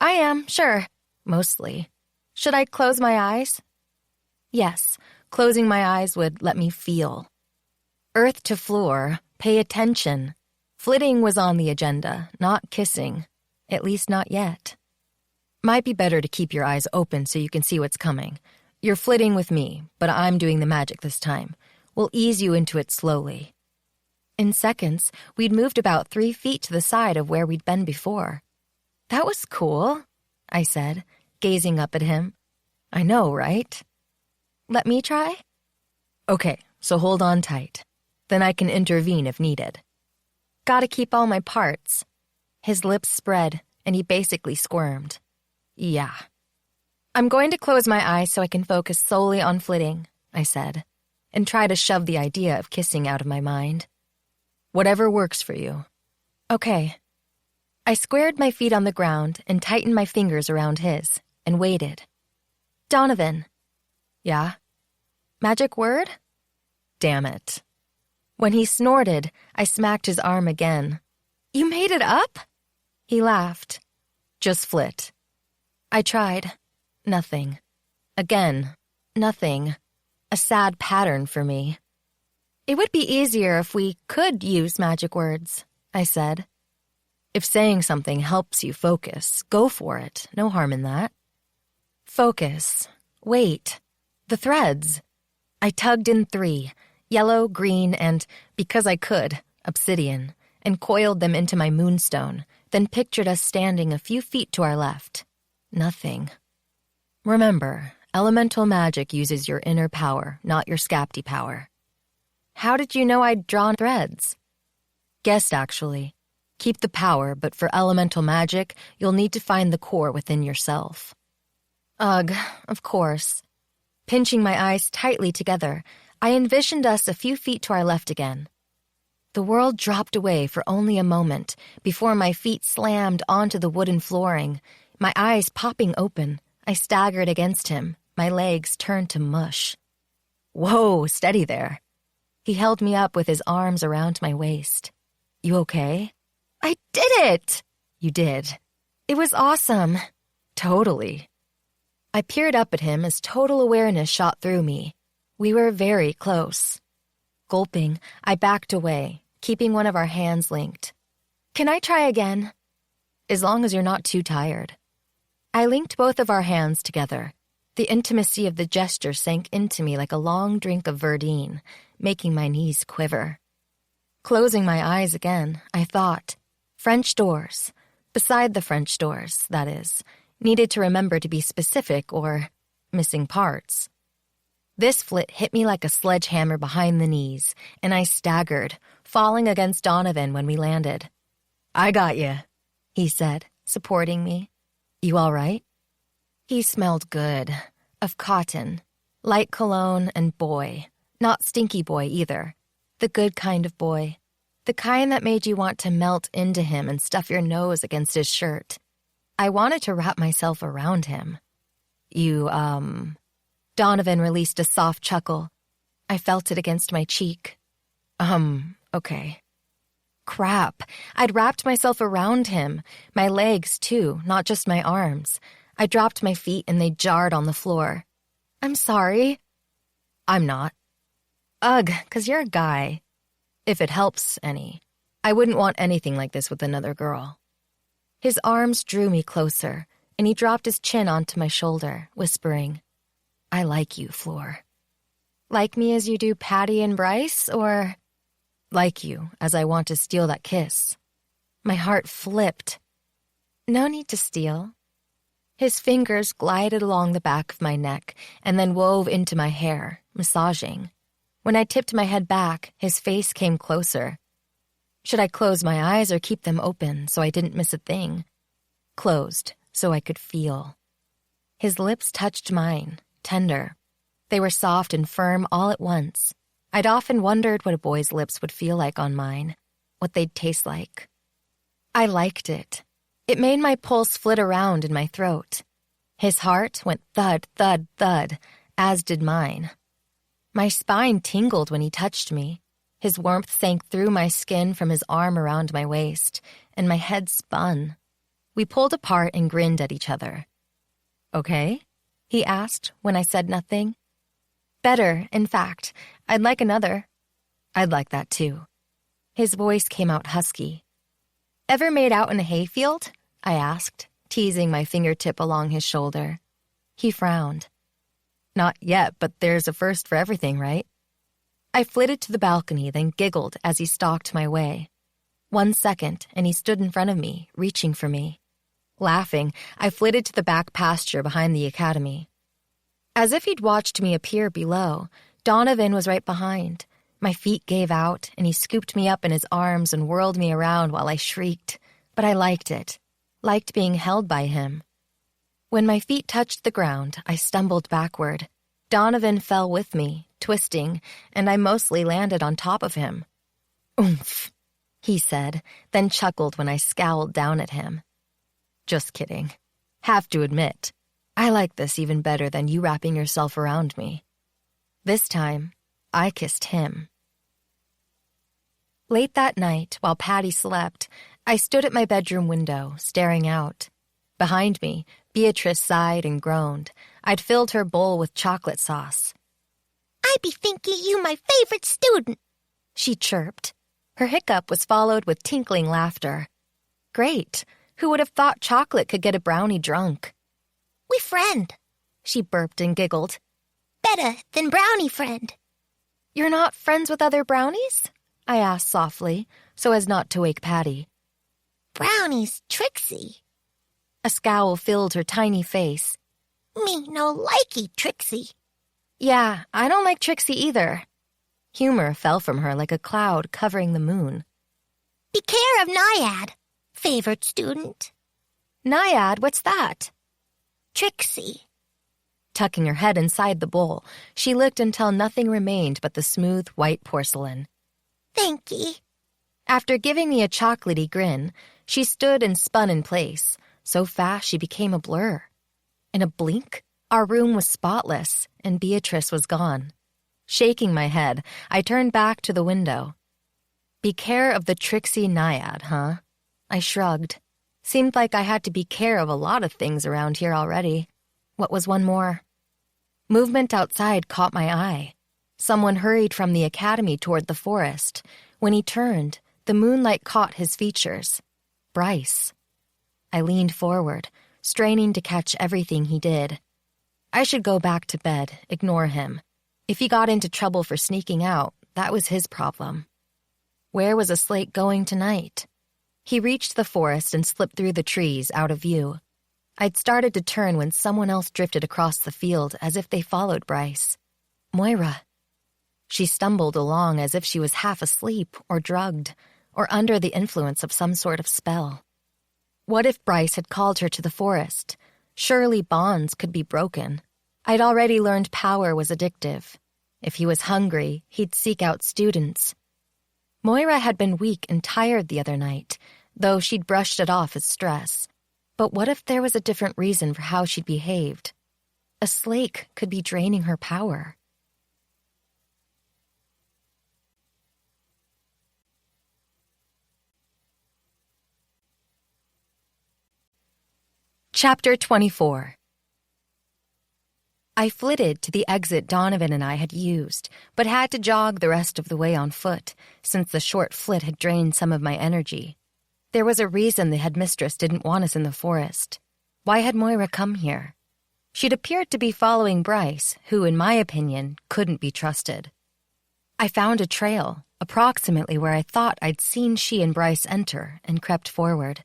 I am, sure. Mostly. Should I close my eyes? Yes, closing my eyes would let me feel. Earth to floor, pay attention. Flitting was on the agenda, not kissing. At least not yet. Might be better to keep your eyes open so you can see what's coming. You're flitting with me, but I'm doing the magic this time. We'll ease you into it slowly. In seconds, we'd moved about 3 feet to the side of where we'd been before. That was cool, I said, gazing up at him. I know, right? Let me try? Okay, so hold on tight. Then I can intervene if needed. Gotta keep all my parts. His lips spread, and he basically squirmed. Yeah. I'm going to close my eyes so I can focus solely on flitting, I said, and try to shove the idea of kissing out of my mind. Whatever works for you. Okay. I squared my feet on the ground and tightened my fingers around his, and waited. Donovan. Yeah? Magic word? Damn it. When he snorted, I smacked his arm again. You made it up? He laughed. Just flit. I tried. Nothing. Again, nothing. A sad pattern for me. It would be easier if we could use magic words, I said. If saying something helps you focus, go for it. No harm in that. Focus. Wait. The threads. I tugged in 3, yellow, green, and, because I could, obsidian, and coiled them into my moonstone, then pictured us standing a few feet to our left. Nothing. Remember, elemental magic uses your inner power, not your Scapti power. How did you know I'd drawn threads? Guessed, actually. Keep the power, but for elemental magic, you'll need to find the core within yourself. Ugh, of course. Pinching my eyes tightly together, I envisioned us a few feet to our left again. The world dropped away for only a moment before my feet slammed onto the wooden flooring. My eyes popping open, I staggered against him, my legs turned to mush. Whoa, steady there. He held me up with his arms around my waist. You okay? I did it! You did. It was awesome. Totally. I peered up at him as total awareness shot through me. We were very close. Gulping, I backed away, keeping one of our hands linked. Can I try again? As long as you're not too tired. I linked both of our hands together. The intimacy of the gesture sank into me like a long drink of Verdine, making my knees quiver. Closing my eyes again, I thought, French doors. Beside the French doors, that is, Needed to remember to be specific or missing parts. This flit hit me like a sledgehammer behind the knees, and I staggered, falling against Donovan when we landed. "I got you," he said, supporting me. "You all right?" He smelled good, of cotton, light cologne, and boy. Not stinky boy either. The good kind of boy. The kind that made you want to melt into him and stuff your nose against his shirt. I wanted to wrap myself around him. Donovan released a soft chuckle. I felt it against my cheek. Okay. Crap, I'd wrapped myself around him. My legs, too, not just my arms. I dropped my feet and they jarred on the floor. "I'm sorry." "I'm not." "Ugh, 'cause you're a guy." "If it helps any. I wouldn't want anything like this with another girl." His arms drew me closer, and he dropped his chin onto my shoulder, whispering, "I like you, Floor." "Like me as you do Patty and Bryce, or—" "Like you, as I want to steal that kiss." My heart flipped. "No need to steal." His fingers glided along the back of my neck and then wove into my hair, massaging. When I tipped my head back, his face came closer. Should I close my eyes or keep them open so I didn't miss a thing? Closed, so I could feel. His lips touched mine, tender. They were soft and firm all at once. I'd often wondered what a boy's lips would feel like on mine, what they'd taste like. I liked it. It made my pulse flit around in my throat. His heart went thud, thud, thud, as did mine. My spine tingled when he touched me. His warmth sank through my skin from his arm around my waist, and my head spun. We pulled apart and grinned at each other. "Okay?" he asked when I said nothing. "Better, in fact. I'd like another." "I'd like that too." His voice came out husky. "Ever made out in a hayfield?" I asked, teasing my fingertip along his shoulder. He frowned. "Not yet, but there's a first for everything, right?" I flitted to the balcony, then giggled as he stalked my way. 1 second, and he stood in front of me, reaching for me. Laughing, I flitted to the back pasture behind the academy. As if he'd watched me appear below, Donovan was right behind. My feet gave out, and he scooped me up in his arms and whirled me around while I shrieked. But I liked it. Liked being held by him. When my feet touched the ground, I stumbled backward. Donovan fell with me, twisting, and I mostly landed on top of him. "Oomph," he said, then chuckled when I scowled down at him. "Just kidding. Have to admit, I like this even better than you wrapping yourself around me." This time, I kissed him. Late that night, while Patty slept, I stood at my bedroom window, staring out. Behind me, Beatrice sighed and groaned. I'd filled her bowl with chocolate sauce. "I be thinking you my favorite student," she chirped. Her hiccup was followed with tinkling laughter. Great. Who would have thought chocolate could get a brownie drunk? "We friend," she burped and giggled. "Better than brownie friend." "You're not friends with other brownies?" I asked softly, so as not to wake Patty. "Brownie's Trixie." A scowl filled her tiny face. "Me no likey Trixie." "Yeah, I don't like Trixie either." Humor fell from her like a cloud covering the moon. "Be care of Naiad, favorite student." "Naiad, what's that?" "Trixie." Tucking her head inside the bowl, she licked until nothing remained but the smooth white porcelain. "Thank ye." After giving me a chocolatey grin, she stood and spun in place, so fast she became a blur. In a blink, our room was spotless, and Beatrice was gone. Shaking my head, I turned back to the window. Be care of the Trixie Naiad, huh? I shrugged. Seemed like I had to be care of a lot of things around here already. What was one more? Movement outside caught my eye. Someone hurried from the academy toward the forest. When he turned, the moonlight caught his features. Bryce. I leaned forward, straining to catch everything he did. I should go back to bed, ignore him. If he got into trouble for sneaking out, that was his problem. Where was a slate going tonight? He reached the forest and slipped through the trees out of view. I'd started to turn when someone else drifted across the field as if they followed Bryce. Moira. She stumbled along as if she was half asleep or drugged or under the influence of some sort of spell. What if Bryce had called her to the forest? Surely bonds could be broken. I'd already learned power was addictive. If he was hungry, he'd seek out students. Moira had been weak and tired the other night, though she'd brushed it off as stress. But what if there was a different reason for how she'd behaved? A slake could be draining her power. Chapter 24. I flitted to the exit Donovan and I had used, but had to jog the rest of the way on foot, since the short flit had drained some of my energy. There was a reason the headmistress didn't want us in the forest. Why had Moira come here? She'd appeared to be following Bryce, who, in my opinion, couldn't be trusted. I found a trail, approximately where I thought I'd seen she and Bryce enter, and crept forward.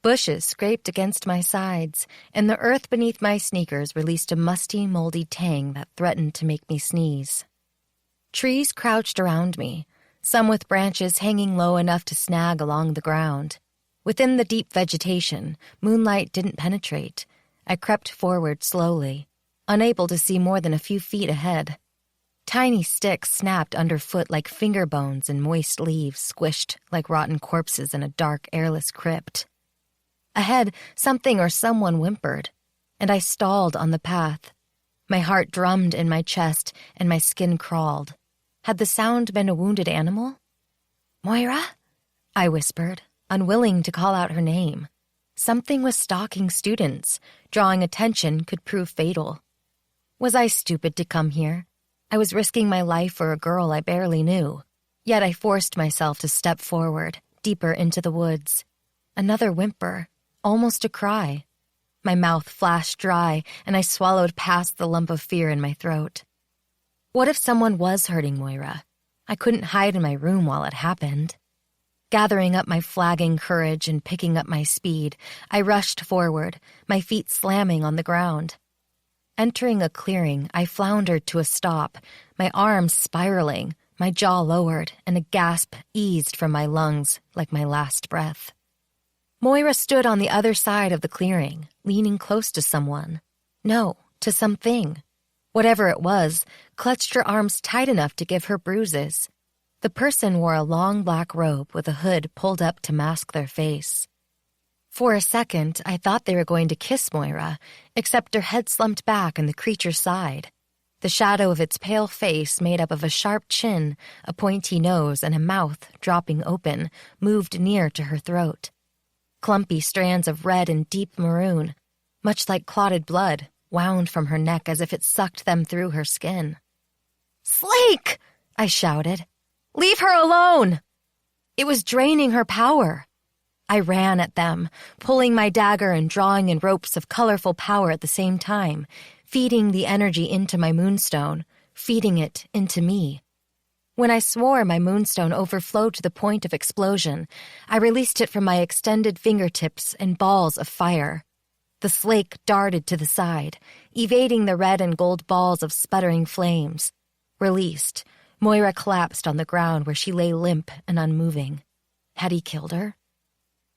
Bushes scraped against my sides, and the earth beneath my sneakers released a musty, moldy tang that threatened to make me sneeze. Trees crouched around me, some with branches hanging low enough to snag along the ground. Within the deep vegetation, moonlight didn't penetrate. I crept forward slowly, unable to see more than a few feet ahead. Tiny sticks snapped underfoot like finger bones, and moist leaves squished like rotten corpses in a dark, airless crypt. Ahead, something or someone whimpered, and I stalled on the path. My heart drummed in my chest, and my skin crawled. Had the sound been a wounded animal? "Moira?" I whispered, unwilling to call out her name. Something was stalking students. Drawing attention could prove fatal. Was I stupid to come here? I was risking my life for a girl I barely knew. Yet I forced myself to step forward, deeper into the woods. Another whimper. Almost a cry. My mouth flashed dry, and I swallowed past the lump of fear in my throat. What if someone was hurting Moira? I couldn't hide in my room while it happened. Gathering up my flagging courage and picking up my speed, I rushed forward, my feet slamming on the ground. Entering a clearing, I floundered to a stop, my arms spiraling, my jaw lowered, and a gasp eased from my lungs like my last breath. Moira stood on the other side of the clearing, leaning close to someone. No, to something. Whatever it was, clutched her arms tight enough to give her bruises. The person wore a long black robe with a hood pulled up to mask their face. For a second, I thought they were going to kiss Moira, except her head slumped back and the creature sighed. The shadow of its pale face, made up of a sharp chin, a pointy nose, and a mouth dropping open, moved near to her throat. Clumpy strands of red and deep maroon, much like clotted blood, wound from her neck as if it sucked them through her skin. "Slake!" I shouted. "Leave her alone!" It was draining her power. I ran at them, pulling my dagger and drawing in ropes of colorful power at the same time, feeding the energy into my moonstone, feeding it into me. When I swore my moonstone overflowed to the point of explosion, I released it from my extended fingertips in balls of fire. The slake darted to the side, evading the red and gold balls of sputtering flames. Released, Moira collapsed on the ground where she lay limp and unmoving. Had he killed her?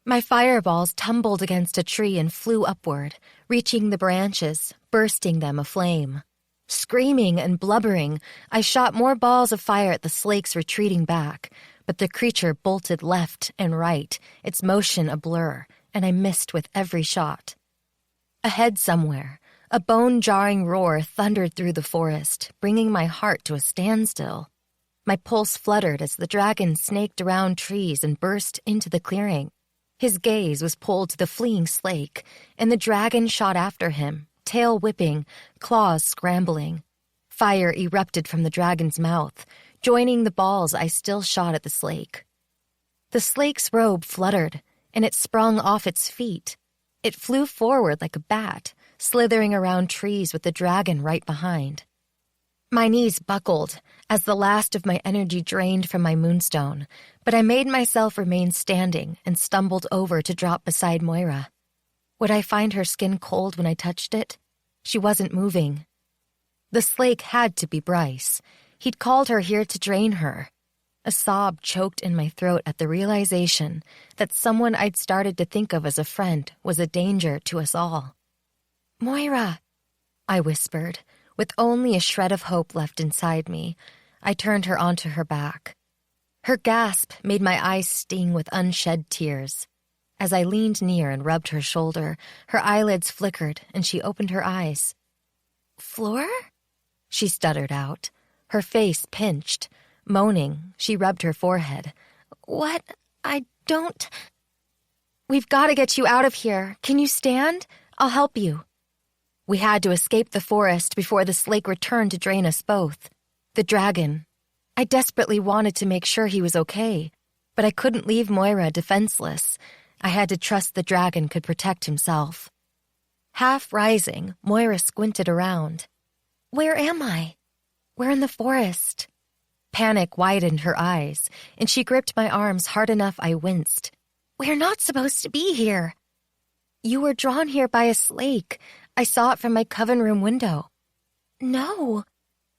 My fireballs tumbled against a tree and flew upward, reaching the branches, bursting them aflame. Screaming and blubbering, I shot more balls of fire at the slake's retreating back, but the creature bolted left and right, its motion a blur, and I missed with every shot. Ahead somewhere, a bone-jarring roar thundered through the forest, bringing my heart to a standstill. My pulse fluttered as the dragon snaked around trees and burst into the clearing. His gaze was pulled to the fleeing slake, and the dragon shot after him, tail whipping, claws scrambling. Fire erupted from the dragon's mouth, joining the balls I still shot at the slake. The slake's robe fluttered, and it sprung off its feet. It flew forward like a bat, slithering around trees with the dragon right behind. My knees buckled as the last of my energy drained from my moonstone, but I made myself remain standing and stumbled over to drop beside Moira. Would I find her skin cold when I touched it? She wasn't moving. The slake had to be Bryce. He'd called her here to drain her. A sob choked in my throat at the realization that someone I'd started to think of as a friend was a danger to us all. "Moira," I whispered, with only a shred of hope left inside me. I turned her onto her back. Her gasp made my eyes sting with unshed tears. As I leaned near and rubbed her shoulder, her eyelids flickered and she opened her eyes. "Floor?" she stuttered out, her face pinched. Moaning, she rubbed her forehead. "What? I don't—" "We've got to get you out of here. Can you stand? I'll help you." We had to escape the forest before the slake returned to drain us both. The dragon. I desperately wanted to make sure he was okay, but I couldn't leave Moira defenseless. I had to trust the dragon could protect himself. Half rising, Moira squinted around. "Where am I?" "We're in the forest." Panic widened her eyes, and she gripped my arms hard enough I winced. "We're not supposed to be here." "You were drawn here by a slake. I saw it from my coven room window." "No."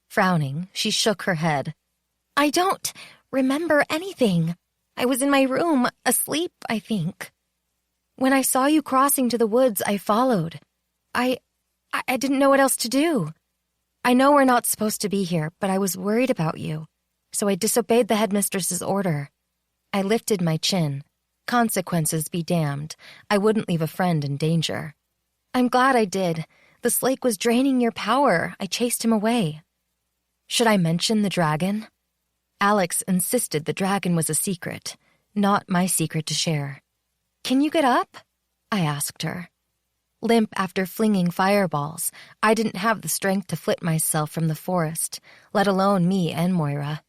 Frowning, she shook her head. "I don't remember anything. I was in my room, asleep, I think. When I saw you crossing to the woods, I followed. I didn't know what else to do. I know we're not supposed to be here, but I was worried about you, so I disobeyed the headmistress's order." I lifted my chin. Consequences be damned. I wouldn't leave a friend in danger. "I'm glad I did. The slake was draining your power. I chased him away." Should I mention the dragon? Alex insisted the dragon was a secret, not my secret to share. "Can you get up?" I asked her. Limp after flinging fireballs, I didn't have the strength to flit myself from the forest, let alone me and Moira.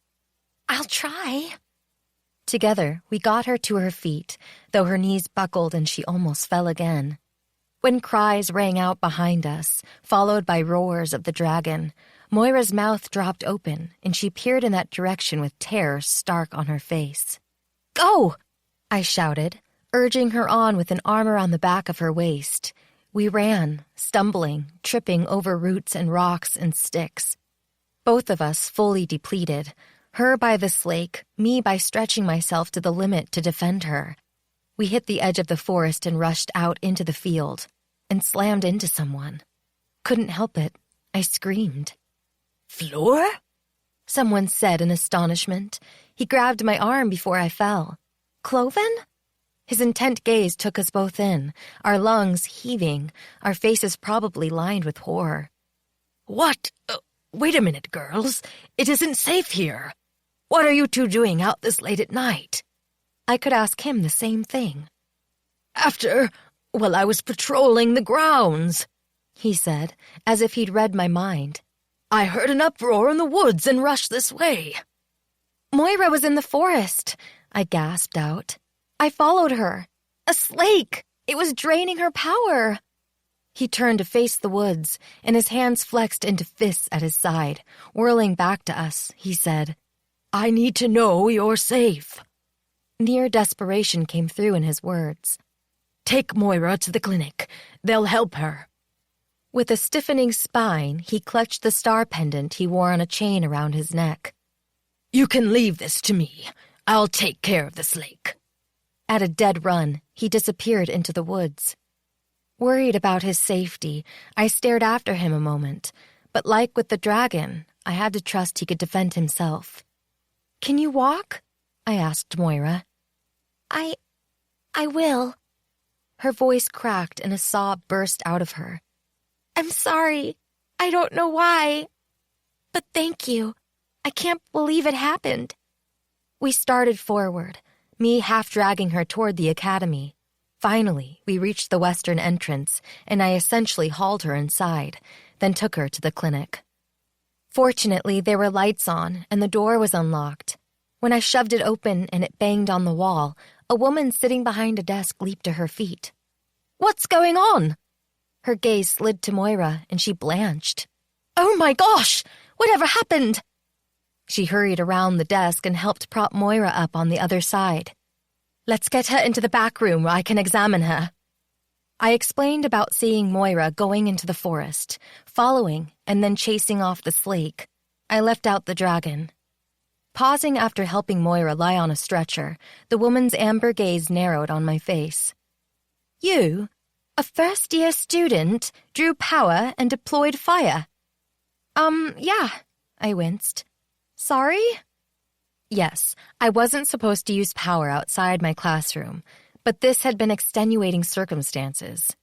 "I'll try." Together, we got her to her feet, though her knees buckled and she almost fell again. When cries rang out behind us, followed by roars of the dragon, Moira's mouth dropped open and she peered in that direction with terror stark on her face. "Go!" I shouted, urging her on with an arm around the back of her waist. We ran, stumbling, tripping over roots and rocks and sticks. Both of us fully depleted, her by the slake, me by stretching myself to the limit to defend her. We hit the edge of the forest and rushed out into the field, and slammed into someone. Couldn't help it. I screamed. "Floor?" someone said in astonishment. He grabbed my arm before I fell. "Cloven?" His intent gaze took us both in, our lungs heaving, our faces probably lined with horror. "What? Wait a minute, girls. It isn't safe here. What are you two doing out this late at night?" I could ask him the same thing. "I was patrolling the grounds," he said, as if he'd read my mind. "I heard an uproar in the woods and rushed this way." "Moira was in the forest," I gasped out. "I followed her. A slake! It was draining her power." He turned to face the woods, and his hands flexed into fists at his side. Whirling back to us, he said, "I need to know you're safe." Near desperation came through in his words. "Take Moira to the clinic. They'll help her." With a stiffening spine, he clutched the star pendant he wore on a chain around his neck. "You can leave this to me. I'll take care of the slake." At a dead run, he disappeared into the woods. Worried about his safety, I stared after him a moment, but like with the dragon, I had to trust he could defend himself. "Can you walk?" I asked Moira. I will." Her voice cracked and a sob burst out of her. "I'm sorry. I don't know why. But thank you. I can't believe it happened." We started forward, me half dragging her toward the academy. Finally, we reached the western entrance, and I essentially hauled her inside, then took her to the clinic. Fortunately, there were lights on, and the door was unlocked. When I shoved it open and it banged on the wall, a woman sitting behind a desk leaped to her feet. "What's going on?" Her gaze slid to Moira, and she blanched. "Oh my gosh! Whatever happened?" She hurried around the desk and helped prop Moira up on the other side. "Let's get her into the back room where I can examine her." I explained about seeing Moira going into the forest, following, and then chasing off the slake. I left out the dragon. Pausing after helping Moira lie on a stretcher, the woman's amber gaze narrowed on my face. You, a first-year student, drew power and deployed fire. Yeah, I winced. Sorry? Yes, I wasn't supposed to use power outside my classroom, but this had been extenuating circumstances.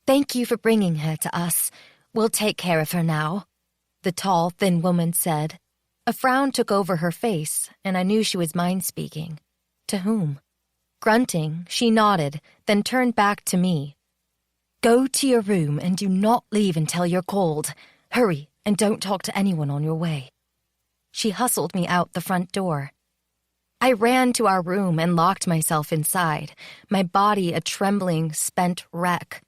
Thank you for bringing her to us. We'll take care of her now, the tall, thin woman said. A frown took over her face, and I knew she was mind-speaking. To whom? Grunting, she nodded, then turned back to me. Go to your room and do not leave until you're called. Hurry, and don't talk to anyone on your way. She hustled me out the front door. I ran to our room and locked myself inside, my body a trembling, spent wreck.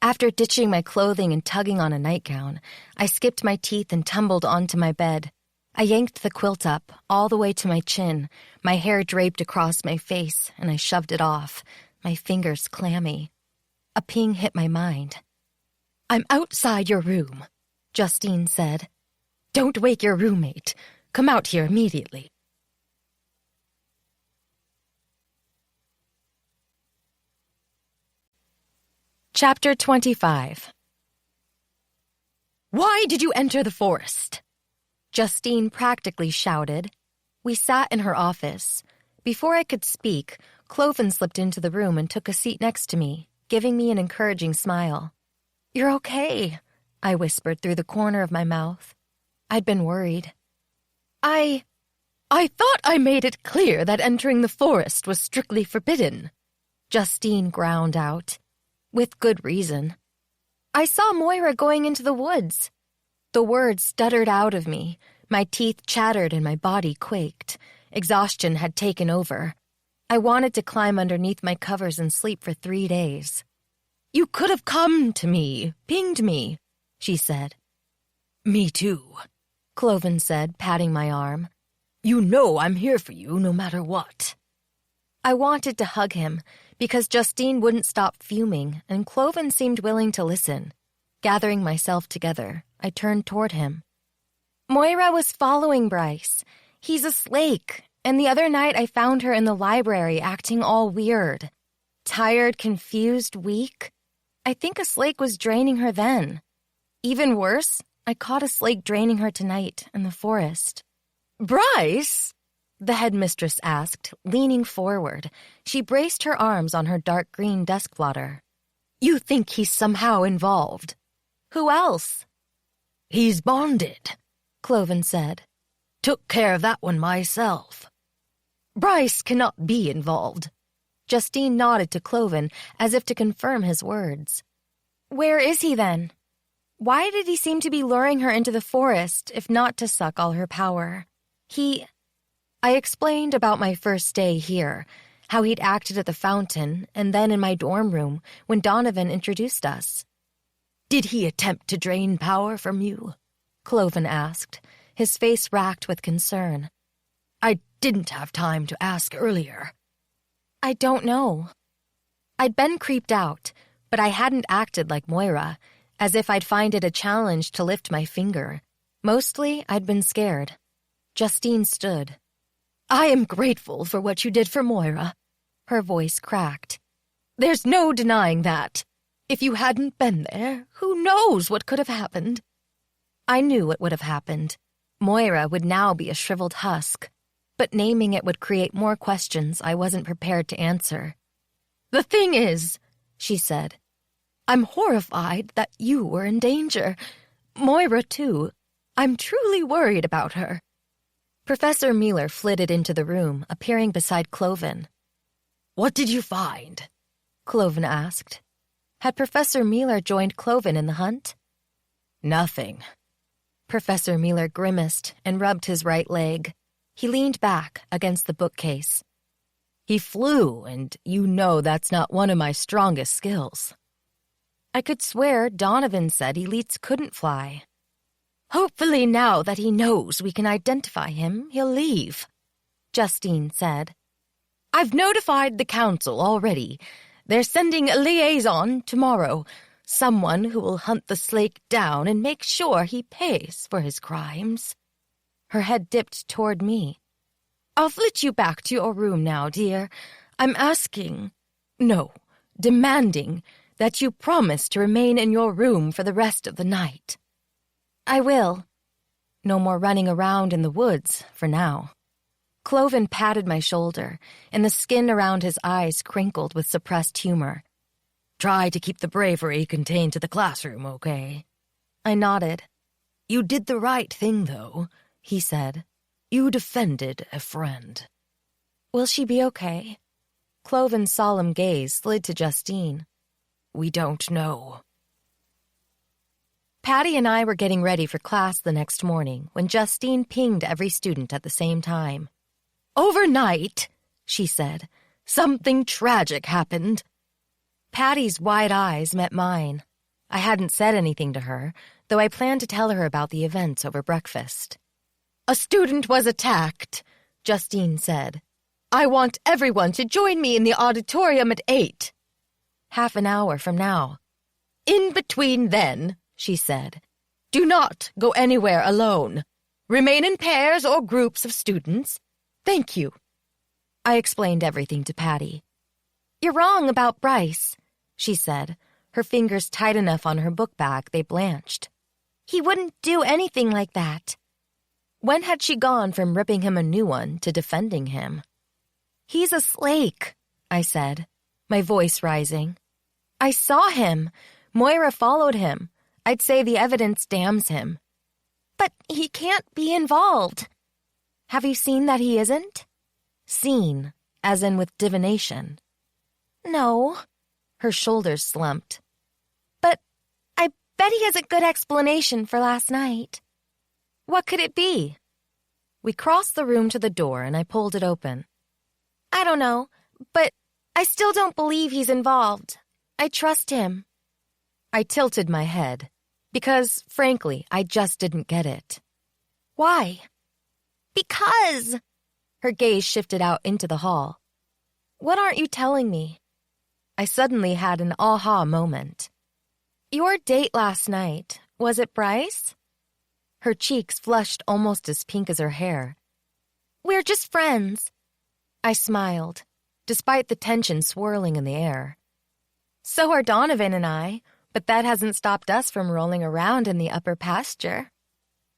After ditching my clothing and tugging on a nightgown, I skipped my teeth and tumbled onto my bed. I yanked the quilt up, all the way to my chin, my hair draped across my face, and I shoved it off, my fingers clammy. A ping hit my mind. I'm outside your room, Justine said. Don't wake your roommate. Come out here immediately. Chapter 25. Why did you enter the forest? Justine practically shouted. We sat in her office. Before I could speak, Cloven slipped into the room and took a seat next to me, giving me an encouraging smile. You're okay, I whispered through the corner of my mouth. I'd been worried. I thought I made it clear that entering the forest was strictly forbidden, Justine ground out. With good reason. I saw Moira going into the woods. The words stuttered out of me. My teeth chattered and my body quaked. Exhaustion had taken over. I wanted to climb underneath my covers and sleep for 3 days. You could have come to me, pinged me, she said. Me too, Cloven said, patting my arm. You know I'm here for you no matter what. I wanted to hug him, because Justine wouldn't stop fuming, and Cloven seemed willing to listen. Gathering myself together, I turned toward him. Moira was following Bryce. He's a slake, and the other night I found her in the library acting all weird. Tired, confused, weak. I think a slake was draining her then. Even worse, I caught a slake draining her tonight in the forest. Bryce? The headmistress asked, leaning forward. She braced her arms on her dark green desk blotter. You think he's somehow involved? Who else? He's bonded, Cloven said. Took care of that one myself. Bryce cannot be involved. Justine nodded to Cloven as if to confirm his words. Where is he then? Why did he seem to be luring her into the forest if not to suck all her power? I explained about my first day here, how he'd acted at the fountain, and then in my dorm room when Donovan introduced us. Did he attempt to drain power from you? Cloven asked, his face racked with concern. I didn't have time to ask earlier. I don't know. I'd been creeped out, but I hadn't acted like Moira, as if I'd find it a challenge to lift my finger. Mostly, I'd been scared. Justine stood. I am grateful for what you did for Moira. Her voice cracked. There's no denying that. If you hadn't been there, who knows what could have happened? I knew what would have happened. Moira would now be a shriveled husk, but naming it would create more questions I wasn't prepared to answer. The thing is, she said, I'm horrified that you were in danger. Moira, too. I'm truly worried about her. Professor Mealer flitted into the room, appearing beside Cloven. What did you find? Cloven asked. Had Professor Mealer joined Cloven in the hunt? Nothing. Professor Mealer grimaced and rubbed his right leg. He leaned back against the bookcase. He flew, and you know that's not one of my strongest skills. I could swear Donovan said elites couldn't fly. Hopefully now that he knows we can identify him, he'll leave, Justine said. I've notified the council already. They're sending a liaison tomorrow, someone who will hunt the Slake down and make sure he pays for his crimes. Her head dipped toward me. I'll flit you back to your room now, dear. I'm demanding that you promise to remain in your room for the rest of the night. I will. No more running around in the woods for now. Cloven patted my shoulder, and the skin around his eyes crinkled with suppressed humor. Try to keep the bravery contained to the classroom, okay? I nodded. You did the right thing, though, he said. You defended a friend. Will she be okay? Cloven's solemn gaze slid to Justine. We don't know. Patty and I were getting ready for class the next morning when Justine pinged every student at the same time. Overnight, she said, something tragic happened. Patty's wide eyes met mine. I hadn't said anything to her, though I planned to tell her about the events over breakfast. A student was attacked, Justine said. I want everyone to join me in the auditorium at 8. Half an hour from now. In between then, she said, do not go anywhere alone. Remain in pairs or groups of students. Thank you. I explained everything to Patty. You're wrong about Bryce, she said, her fingers tight enough on her book bag they blanched. He wouldn't do anything like that. When had she gone from ripping him a new one to defending him? He's a Slake, I said, my voice rising. I saw him. Moira followed him. I'd say the evidence damns him. But he can't be involved. Have you seen that he isn't? Seen, as in with divination. No. Her shoulders slumped. But I bet he has a good explanation for last night. What could it be? We crossed the room to the door and I pulled it open. I don't know, but I still don't believe he's involved. I trust him. I tilted my head, because, frankly, I just didn't get it. Why? Because! Her gaze shifted out into the hall. What aren't you telling me? I suddenly had an aha moment. Your date last night, was it Bryce? Her cheeks flushed almost as pink as her hair. We're just friends. I smiled, despite the tension swirling in the air. So are Donovan and I, but that hasn't stopped us from rolling around in the upper pasture.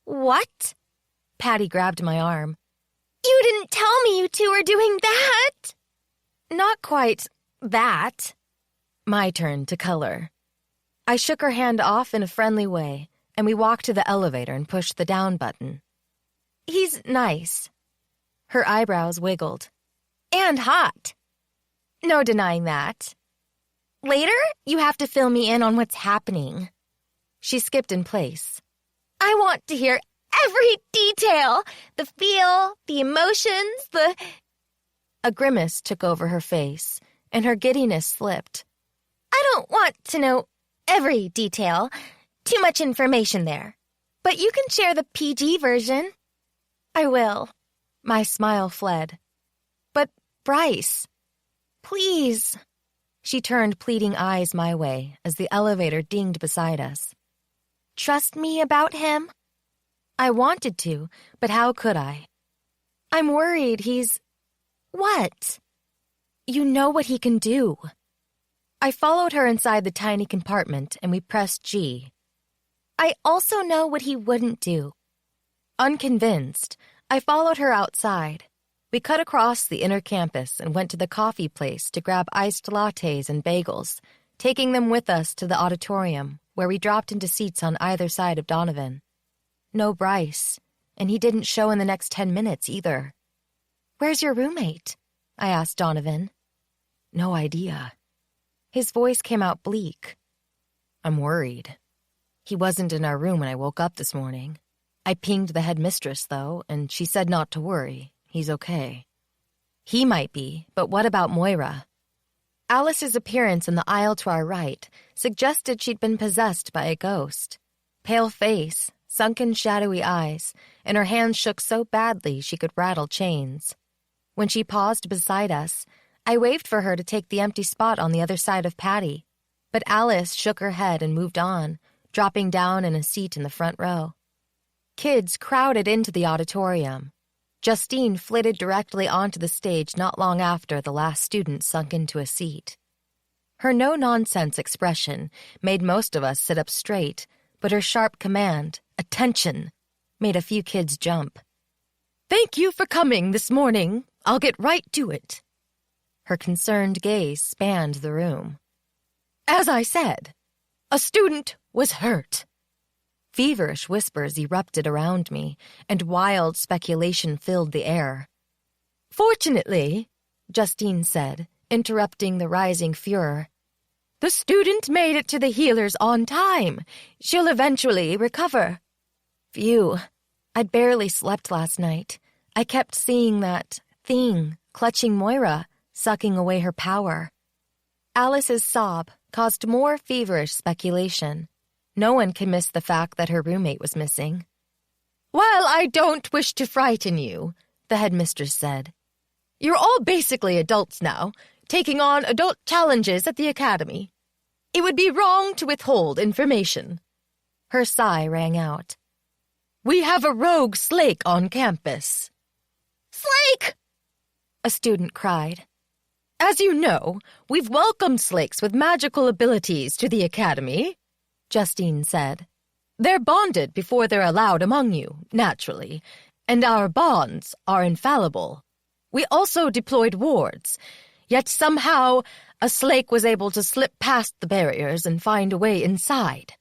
What? Patty grabbed my arm. You didn't tell me you two were doing that! Not quite that. My turn to color. I shook her hand off in a friendly way, and we walked to the elevator and pushed the down button. He's nice. Her eyebrows wiggled. And hot. No denying that. Later, you have to fill me in on what's happening. She skipped in place. I want to hear every detail. The feel, the emotions, the... A grimace took over her face, and her giddiness slipped. I don't want to know every detail. Too much information there. But you can share the PG version. I will. My smile fled. But Bryce, please. She turned pleading eyes my way as the elevator dinged beside us. Trust me about him? I wanted to, but how could I? I'm worried he's... What? You know what he can do. I followed her inside the tiny compartment and we pressed G. I also know what he wouldn't do. Unconvinced, I followed her outside. We cut across the inner campus and went to the coffee place to grab iced lattes and bagels, taking them with us to the auditorium, where we dropped into seats on either side of Donovan. No Bryce, and he didn't show in the next 10 minutes either. Where's your roommate? I asked Donovan. No idea. His voice came out bleak. I'm worried. He wasn't in our room when I woke up this morning. I pinged the headmistress, though, and she said not to worry. He's okay. He might be, but what about Moira? Alice's appearance in the aisle to our right suggested she'd been possessed by a ghost. Pale face, sunken shadowy eyes, and her hands shook so badly she could rattle chains. When she paused beside us, I waved for her to take the empty spot on the other side of Patty, but Alice shook her head and moved on, dropping down in a seat in the front row. Kids crowded into the auditorium. Justine flitted directly onto the stage not long after the last student sunk into a seat. Her no-nonsense expression made most of us sit up straight, but her sharp command, "Attention," made a few kids jump. "Thank you for coming this morning. I'll get right to it." Her concerned gaze spanned the room. "As I said, a student was hurt." Feverish whispers erupted around me, and wild speculation filled the air. "Fortunately," Justine said, interrupting the rising furor, "the student made it to the healers on time. She'll eventually recover." Phew. I'd barely slept last night. I kept seeing that thing clutching Moira, sucking away her power. Alice's sob caused more feverish speculation. No one can miss the fact that her roommate was missing. "While I don't wish to frighten you," the headmistress said, "you're all basically adults now, taking on adult challenges at the academy. It would be wrong to withhold information." Her sigh rang out. "We have a rogue Slake on campus." "Slake!" a student cried. "As you know, we've welcomed Slakes with magical abilities to the academy," Justine said. "They're bonded before they're allowed among you, naturally, and our bonds are infallible. We also deployed wards, yet somehow a Slake was able to slip past the barriers and find a way inside."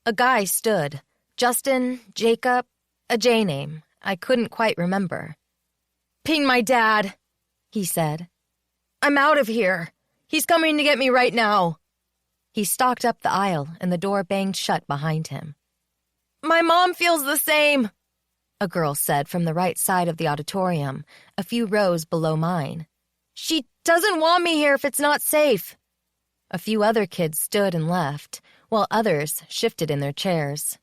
A guy stood. Justin, Jacob, a J name. I couldn't quite remember. "Ping my dad," he said. "I'm out of here. He's coming to get me right now." He stalked up the aisle, and the door banged shut behind him. "My mom feels the same," a girl said from the right side of the auditorium, a few rows below mine. "She doesn't want me here if it's not safe." A few other kids stood and left, while others shifted in their chairs.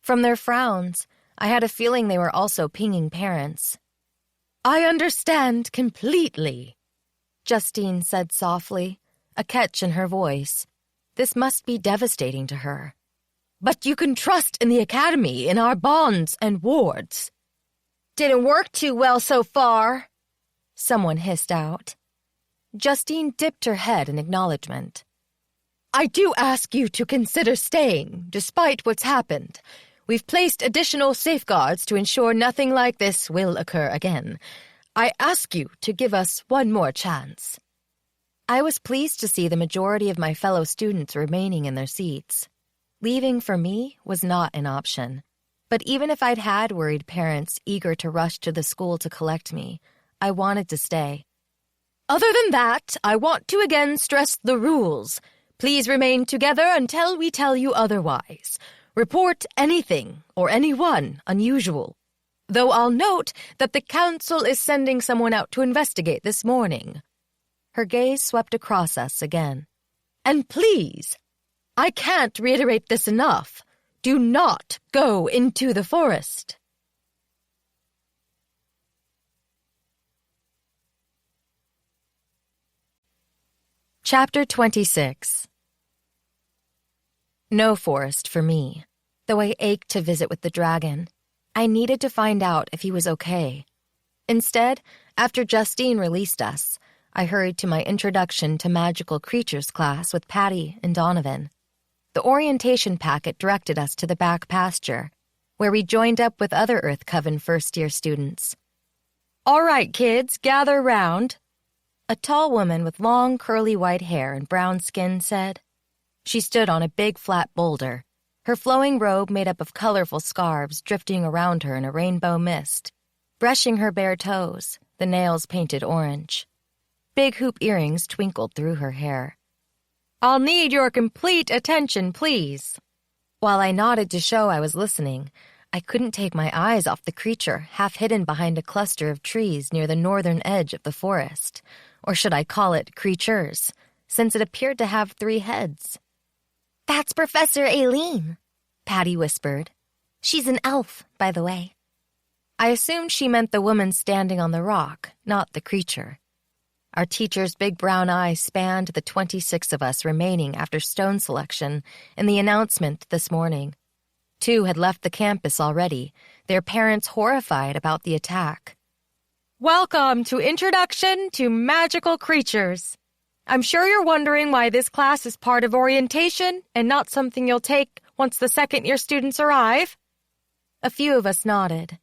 From their frowns, I had a feeling they were also pinging parents. "I understand completely," Justine said softly, a catch in her voice. This must be devastating to her. "But you can trust in the academy, in our bonds and wards." "Didn't work too well so far," someone hissed out. Justine dipped her head in acknowledgement. "I do ask you to consider staying, despite what's happened. We've placed additional safeguards to ensure nothing like this will occur again. I ask you to give us one more chance." I was pleased to see the majority of my fellow students remaining in their seats. Leaving for me was not an option. But even if I'd had worried parents eager to rush to the school to collect me, I wanted to stay. "Other than that, I want to again stress the rules. Please remain together until we tell you otherwise. Report anything or anyone unusual. Though I'll note that the council is sending someone out to investigate this morning." Her gaze swept across us again. "And please, I can't reiterate this enough. Do not go into the forest." Chapter 26. No forest for me. Though I ached to visit with the dragon, I needed to find out if he was okay. Instead, after Justine released us, I hurried to my Introduction to Magical Creatures class with Patty and Donovan. The orientation packet directed us to the back pasture, where we joined up with other Earth Coven first-year students. "All right, kids, gather round," a tall woman with long, curly white hair and brown skin said. She stood on a big, flat boulder, her flowing robe made up of colorful scarves drifting around her in a rainbow mist, brushing her bare toes, the nails painted orange. Big hoop earrings twinkled through her hair. "I'll need your complete attention, please." While I nodded to show I was listening, I couldn't take my eyes off the creature half hidden behind a cluster of trees near the northern edge of the forest. Or should I call it creatures, since it appeared to have 3 heads. "That's Professor Aileen," Patty whispered. "She's an elf, by the way." I assumed she meant the woman standing on the rock, not the creature. Our teacher's big brown eyes spanned the 26 of us remaining after stone selection in the announcement this morning. 2 had left the campus already, their parents horrified about the attack. Welcome to Introduction to Magical Creatures. I'm sure you're wondering why this class is part of orientation and not something you'll take once the second-year students arrive. A few of us nodded.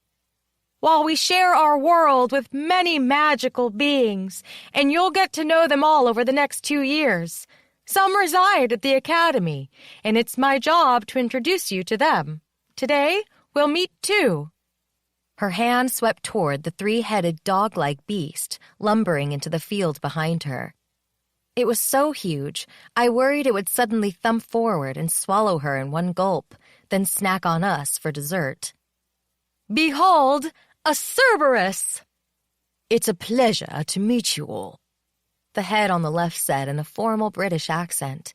While we share our world with many magical beings, and you'll get to know them all over the next 2 years. Some reside at the academy, and it's my job to introduce you to them. Today, we'll meet 2. Her hand swept toward the 3-headed dog-like beast lumbering into the field behind her. It was so huge, I worried it would suddenly thump forward and swallow her in one gulp, then snack on us for dessert. Behold, a Cerberus! It's a pleasure to meet you all, the head on the left said in a formal British accent.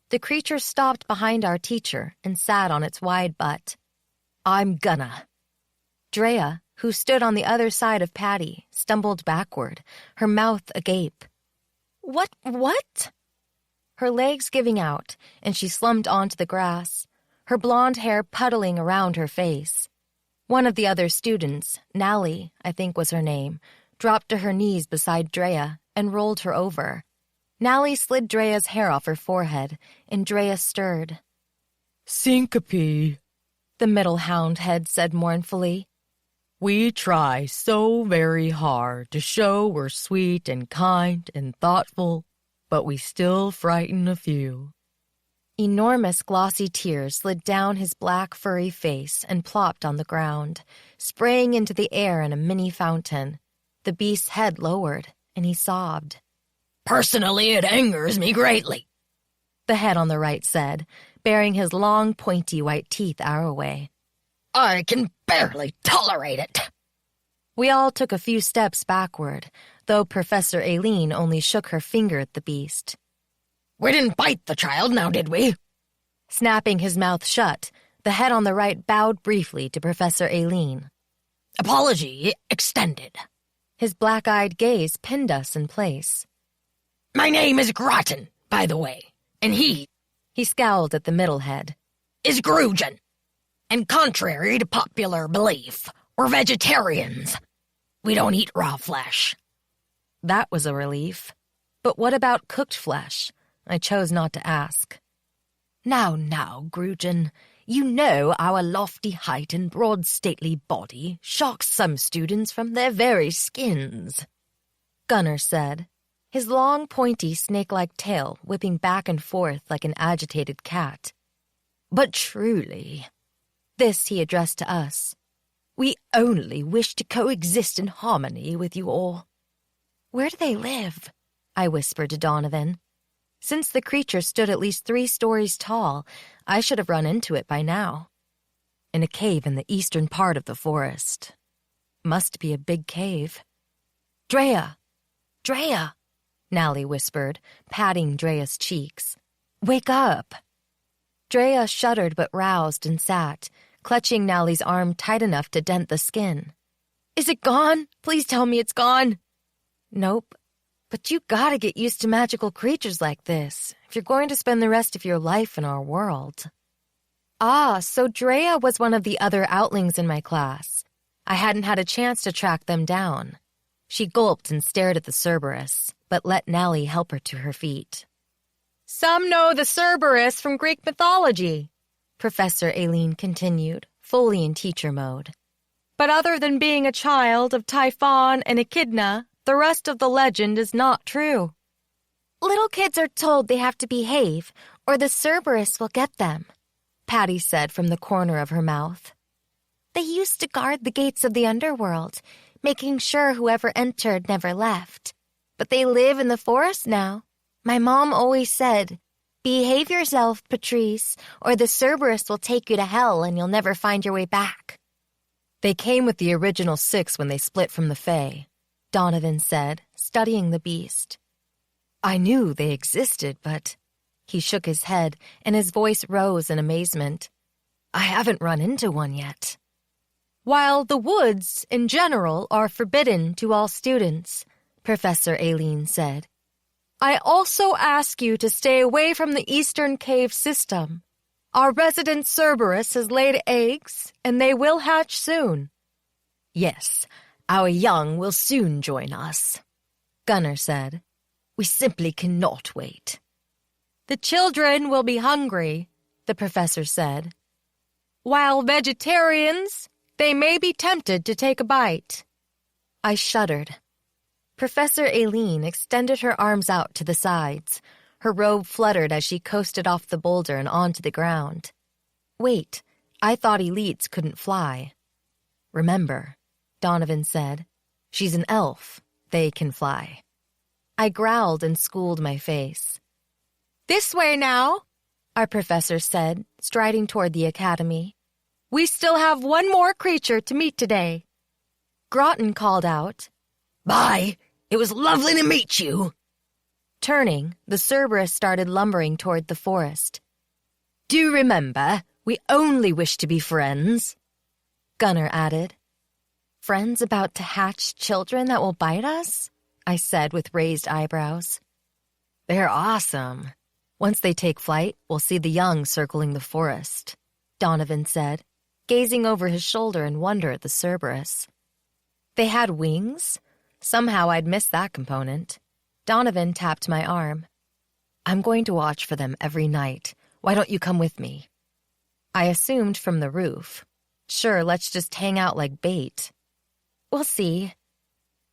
The creature stopped behind our teacher and sat on its wide butt. I'm Gunna. Drea, who stood on the other side of Patty, stumbled backward, her mouth agape. What? Her legs giving out, and she slumped onto the grass, her blonde hair puddling around her face. One of the other students, Nally, I think was her name, dropped to her knees beside Drea and rolled her over. Nally slid Drea's hair off her forehead, and Drea stirred. Syncope, the middle hound head said mournfully. We try so very hard to show we're sweet and kind and thoughtful, but we still frighten a few. Enormous glossy tears slid down his black furry face and plopped on the ground, spraying into the air in a mini fountain. The beast's head lowered, and he sobbed. Personally, it angers me greatly, the head on the right said, baring his long, pointy white teeth our way. I can barely tolerate it. We all took a few steps backward, though Professor Aileen only shook her finger at the beast. We didn't bite the child, now did we? Snapping his mouth shut, the head on the right bowed briefly to Professor Aileen. Apology extended. His black-eyed gaze pinned us in place. My name is Groton, by the way, and he scowled at the middle head, is Grujan. And contrary to popular belief, we're vegetarians. We don't eat raw flesh. That was a relief. But what about cooked flesh? I chose not to ask. Now, Grujan, you know our lofty height and broad stately body shocks some students from their very skins, Gunnar said, his long, pointy, snake-like tail whipping back and forth like an agitated cat. But truly, this he addressed to us, we only wish to coexist in harmony with you all. Where do they live? I whispered to Donovan. Since the creature stood at least 3 stories tall, I should have run into it by now. In a cave in the eastern part of the forest. Must be a big cave. Drea! Nally whispered, patting Drea's cheeks. Wake up! Drea shuddered but roused and sat, clutching Nally's arm tight enough to dent the skin. Is it gone? Please tell me it's gone. Nope. But you gotta get used to magical creatures like this if you're going to spend the rest of your life in our world. Ah, so Drea was one of the other Outlings in my class. I hadn't had a chance to track them down. She gulped and stared at the Cerberus, but let Nally help her to her feet. Some know the Cerberus from Greek mythology, Professor Aileen continued, fully in teacher mode. But other than being a child of Typhon and Echidna, the rest of the legend is not true. Little kids are told they have to behave, or the Cerberus will get them, Patty said from the corner of her mouth. They used to guard the gates of the underworld, making sure whoever entered never left. But they live in the forest now. My mom always said, behave yourself, Patrice, or the Cerberus will take you to hell and you'll never find your way back. They came with the original 6 when they split from the Fae, Donovan said, studying the beast. I knew they existed, but... He shook his head, and his voice rose in amazement. I haven't run into one yet. While the woods, in general, are forbidden to all students, Professor Aileen said. I also ask you to stay away from the Eastern Cave system. Our resident Cerberus has laid eggs, and they will hatch soon. Yes, our young will soon join us, Gunnar said. We simply cannot wait. The children will be hungry, the professor said. While vegetarians, they may be tempted to take a bite. I shuddered. Professor Aileen extended her arms out to the sides. Her robe fluttered as she coasted off the boulder and onto the ground. Wait, I thought elites couldn't fly. Remember, Donovan said, she's an elf. They can fly. I growled and schooled my face. This way now, our professor said, striding toward the academy. We still have one more creature to meet today. Groton called out, Bye! It was lovely to meet you! Turning, the Cerberus started lumbering toward the forest. Do remember, we only wish to be friends, Gunnar added. Friends about to hatch children that will bite us? I said with raised eyebrows. They're awesome. Once they take flight, we'll see the young circling the forest, Donovan said, gazing over his shoulder in wonder at the Cerberus. They had wings? Somehow I'd missed that component. Donovan tapped my arm. I'm going to watch for them every night. Why don't you come with me? I assumed from the roof. Sure, let's just hang out like bait. We'll see.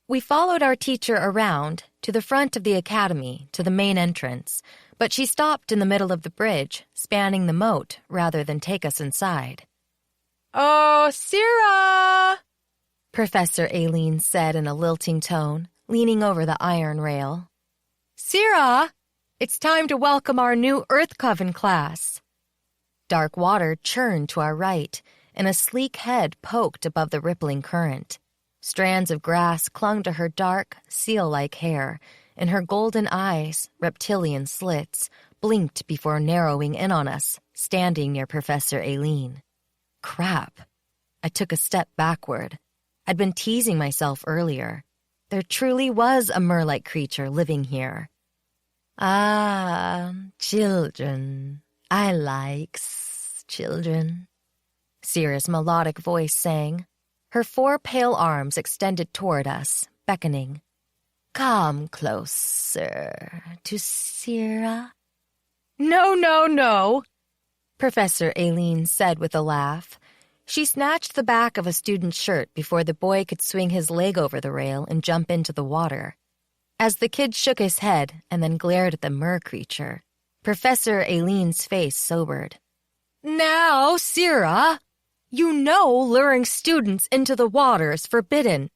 We followed our teacher around to the front of the academy, to the main entrance, but she stopped in the middle of the bridge, spanning the moat rather than take us inside. Oh, Sira! Professor Aileen said in a lilting tone, leaning over the iron rail. Sira, it's time to welcome our new Earth Coven class. Dark water churned to our right, and a sleek head poked above the rippling current. Strands of grass clung to her dark, seal-like hair, and her golden eyes, reptilian slits, blinked before narrowing in on us, standing near Professor Aileen. Crap. I took a step backward. I'd been teasing myself earlier. There truly was a mer-like creature living here. Ah, children. I likes children. Sira's melodic voice sang. Her 4 pale arms extended toward us, beckoning. Come closer to Sira. No, no, no, Professor Aileen said with a laugh. She snatched the back of a student's shirt before the boy could swing his leg over the rail and jump into the water. As the kid shook his head and then glared at the mer creature, Professor Aileen's face sobered. Now, Sira, you know luring students into the water is forbidden.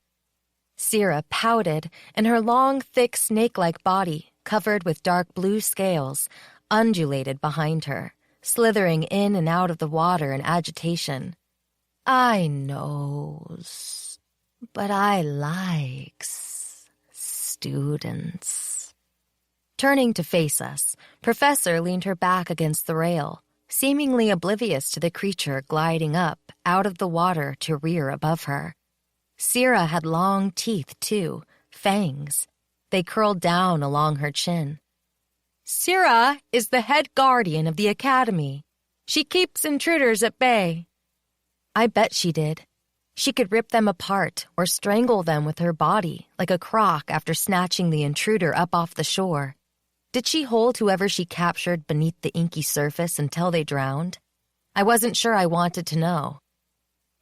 Sira pouted, and her long, thick, snake-like body, covered with dark blue scales, undulated behind her, slithering in and out of the water in agitation. I knows, but I likes students. Turning to face us, Professor leaned her back against the rail, seemingly oblivious to the creature gliding up out of the water to rear above her. Sira had long teeth, too, fangs. They curled down along her chin. Sira is the head guardian of the academy. She keeps intruders at bay. I bet she did. She could rip them apart or strangle them with her body like a croc after snatching the intruder up off the shore. Did she hold whoever she captured beneath the inky surface until they drowned? I wasn't sure I wanted to know.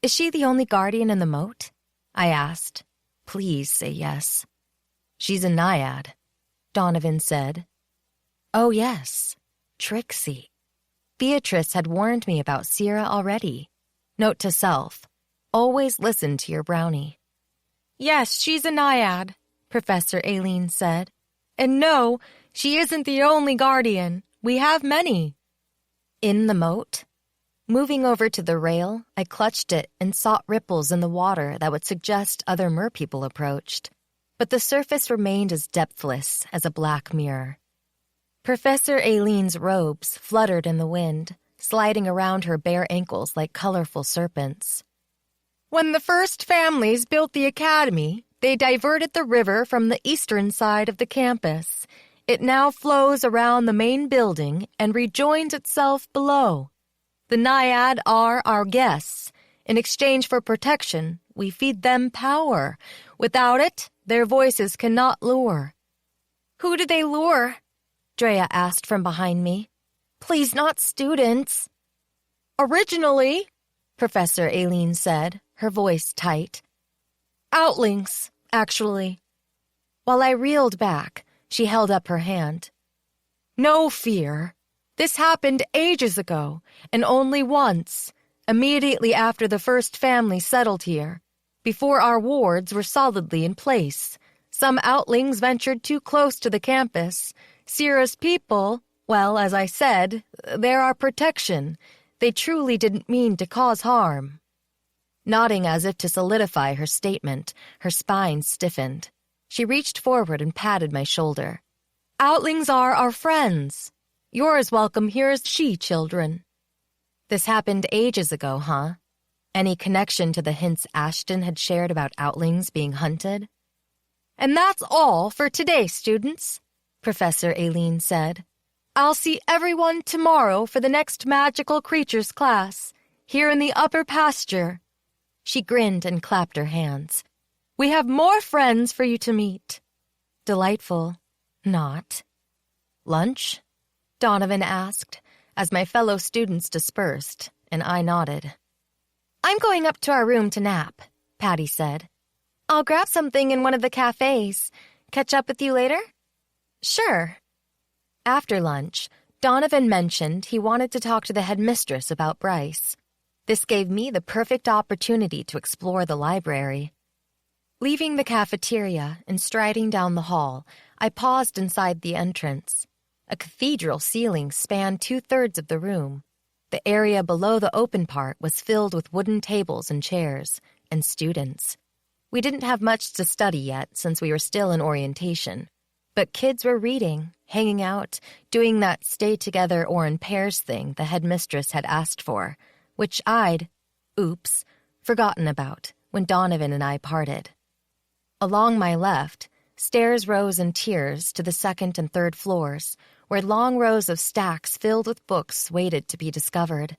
Is she the only guardian in the moat? I asked. Please say yes. She's a naiad, Donovan said. Oh, yes, Trixie. Beatrice had warned me about Sira already. Note to self, always listen to your brownie. Yes, she's a naiad, Professor Aileen said. And no, she isn't the only guardian. We have many. In the moat? Moving over to the rail, I clutched it and sought ripples in the water that would suggest other merpeople approached. But the surface remained as depthless as a black mirror. Professor Aileen's robes fluttered in the wind, sliding around her bare ankles like colorful serpents. When the first families built the academy, They diverted the river from the eastern side of the campus. It now flows around the main building and rejoins itself below. The Naiad are our guests. In exchange for protection, we feed them power. Without it, their voices cannot lure. Who do they lure? Drea asked from behind me. Please, not students. Originally, Professor Aileen said, her voice tight. Outlings, actually. While I reeled back, she held up her hand. No fear. This happened ages ago, and only once, immediately after the first family settled here, before our wards were solidly in place. Some outlings ventured too close to the campus. Sierra's people, well, as I said, they're our protection. They truly didn't mean to cause harm. Nodding as if to solidify her statement, her spine stiffened. She reached forward and patted my shoulder. Outlings are our friends. You're as welcome here as she, children. This happened ages ago, huh? Any connection to the hints Ashton had shared about outlings being hunted? And that's all for today, students, Professor Aileen said. I'll see everyone tomorrow for the next magical creatures class, here in the upper pasture. She grinned and clapped her hands. We have more friends for you to meet. Delightful. Not. Lunch? Donovan asked, as my fellow students dispersed, and I nodded. I'm going up to our room to nap, Patty said. I'll grab something in one of the cafes. Catch up with you later? Sure. After lunch, Donovan mentioned he wanted to talk to the headmistress about Bryce. This gave me the perfect opportunity to explore the library. Leaving the cafeteria and striding down the hall, I paused inside the entrance. A cathedral ceiling spanned 2/3 of the room. The area below the open part was filled with wooden tables and chairs, and students. We didn't have much to study yet since we were still in orientation, but kids were reading, hanging out, doing that stay together or in pairs thing the headmistress had asked for, which I'd, forgotten about when Donovan and I parted. Along my left, stairs rose in tiers to the second and third floors, where long rows of stacks filled with books waited to be discovered.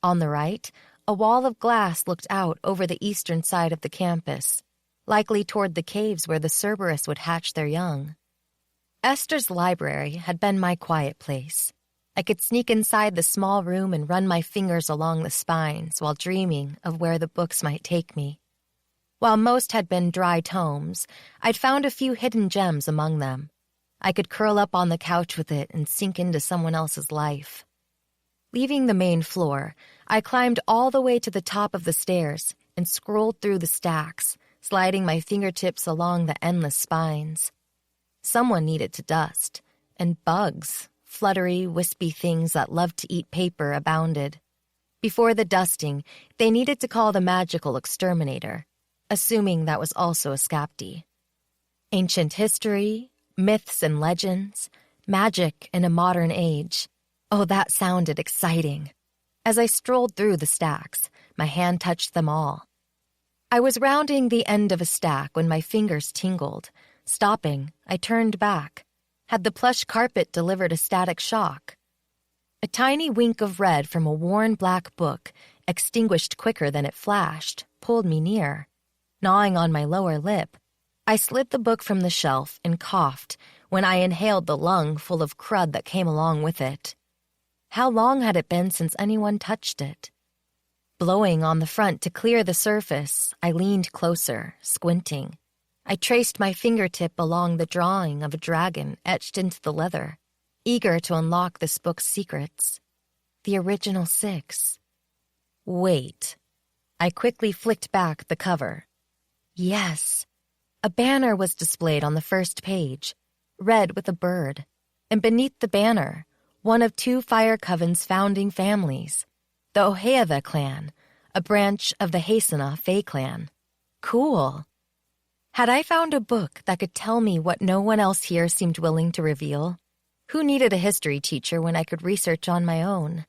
On the right, a wall of glass looked out over the eastern side of the campus, likely toward the caves where the Cerberus would hatch their young. Esther's library had been my quiet place. I could sneak inside the small room and run my fingers along the spines while dreaming of where the books might take me. While most had been dry tomes, I'd found a few hidden gems among them. I could curl up on the couch with it and sink into someone else's life. Leaving the main floor, I climbed all the way to the top of the stairs and scrolled through the stacks, sliding my fingertips along the endless spines. Someone needed to dust, and bugs, fluttery, wispy things that loved to eat paper, abounded. Before the dusting, they needed to call the magical exterminator, assuming that was also a Scapti. Ancient history, myths and legends, magic in a modern age. Oh, that sounded exciting. As I strolled through the stacks, my hand touched them all. I was rounding the end of a stack when my fingers tingled. Stopping, I turned back. Had the plush carpet delivered a static shock? A tiny wink of red from a worn black book, extinguished quicker than it flashed, pulled me near. Gnawing on my lower lip, I slid the book from the shelf and coughed when I inhaled the lung full of crud that came along with it. How long had it been since anyone touched it? Blowing on the front to clear the surface, I leaned closer, squinting. I traced my fingertip along the drawing of a dragon etched into the leather, eager to unlock this book's secrets. The original 6. Wait. I quickly flicked back the cover. Yes. A banner was displayed on the first page, red with a bird, and beneath the banner, one of 2 Fire Coven's founding families, the Oheava clan, a branch of the Hasena Fae clan. Cool. Had I found a book that could tell me what no one else here seemed willing to reveal? Who needed a history teacher when I could research on my own?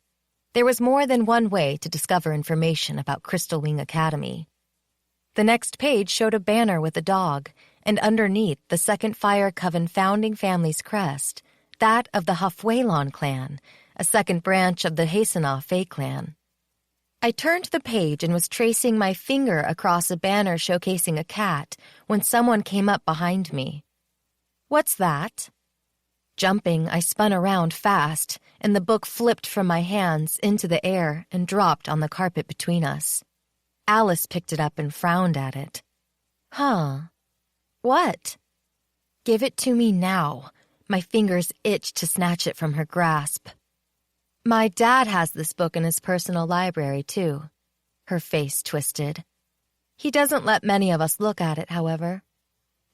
There was more than one way to discover information about Crystal Wing Academy. The next page showed a banner with a dog, and underneath the Second Fire Coven founding family's crest, that of the Huffwaylon clan, a second branch of the Hasanaw Fae clan. I turned the page and was tracing my finger across a banner showcasing a cat when someone came up behind me. "What's that?" Jumping, I spun around fast, and the book flipped from my hands into the air and dropped on the carpet between us. Alice picked it up and frowned at it. "Huh. What?" "Give it to me now." My fingers itched to snatch it from her grasp. "My dad has this book in his personal library, too." Her face twisted. "He doesn't let many of us look at it, however.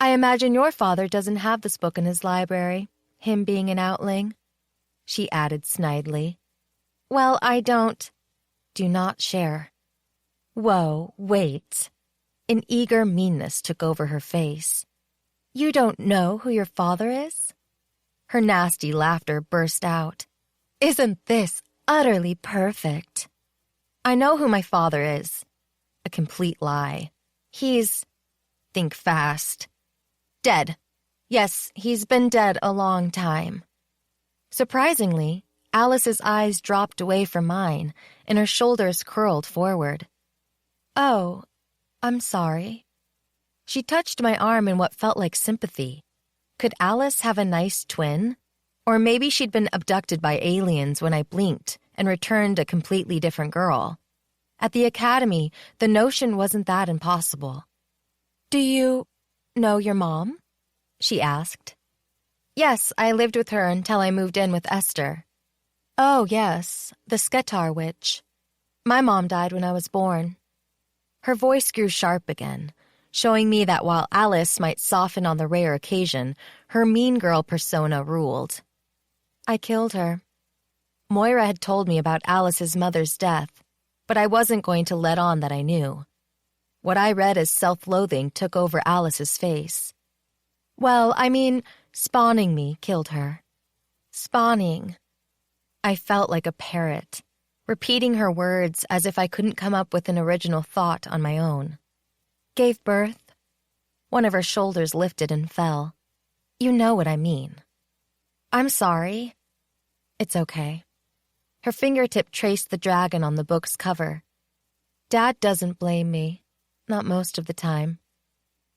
I imagine your father doesn't have this book in his library, him being an Outling," she added snidely. "Well, I don't." "Do not share." "Whoa, wait." An eager meanness took over her face. "You don't know who your father is?" Her nasty laughter burst out. "Isn't this utterly perfect?" "I know who my father is." A complete lie. "He's—" think fast. "Dead. Yes, he's been dead a long time." Surprisingly, Alice's eyes dropped away from mine, and her shoulders curled forward. "Oh, I'm sorry." She touched my arm in what felt like sympathy. Could Alice have a nice twin? Or maybe she'd been abducted by aliens when I blinked and returned a completely different girl. At the academy, the notion wasn't that impossible. "Do you know your mom?" she asked. "Yes, I lived with her until I moved in with Esther." "Oh, yes, the Sketar witch. My mom died when I was born." Her voice grew sharp again, showing me that while Alice might soften on the rare occasion, her mean girl persona ruled. "I killed her." Moira had told me about Alice's mother's death, but I wasn't going to let on that I knew. What I read as self-loathing took over Alice's face. "Well, I mean, spawning me killed her." "Spawning." I felt like a parrot, repeating her words as if I couldn't come up with an original thought on my own. "Gave birth." One of her shoulders lifted and fell. "You know what I mean." "I'm sorry." "It's okay." Her fingertip traced the dragon on the book's cover. "Dad doesn't blame me. Not most of the time."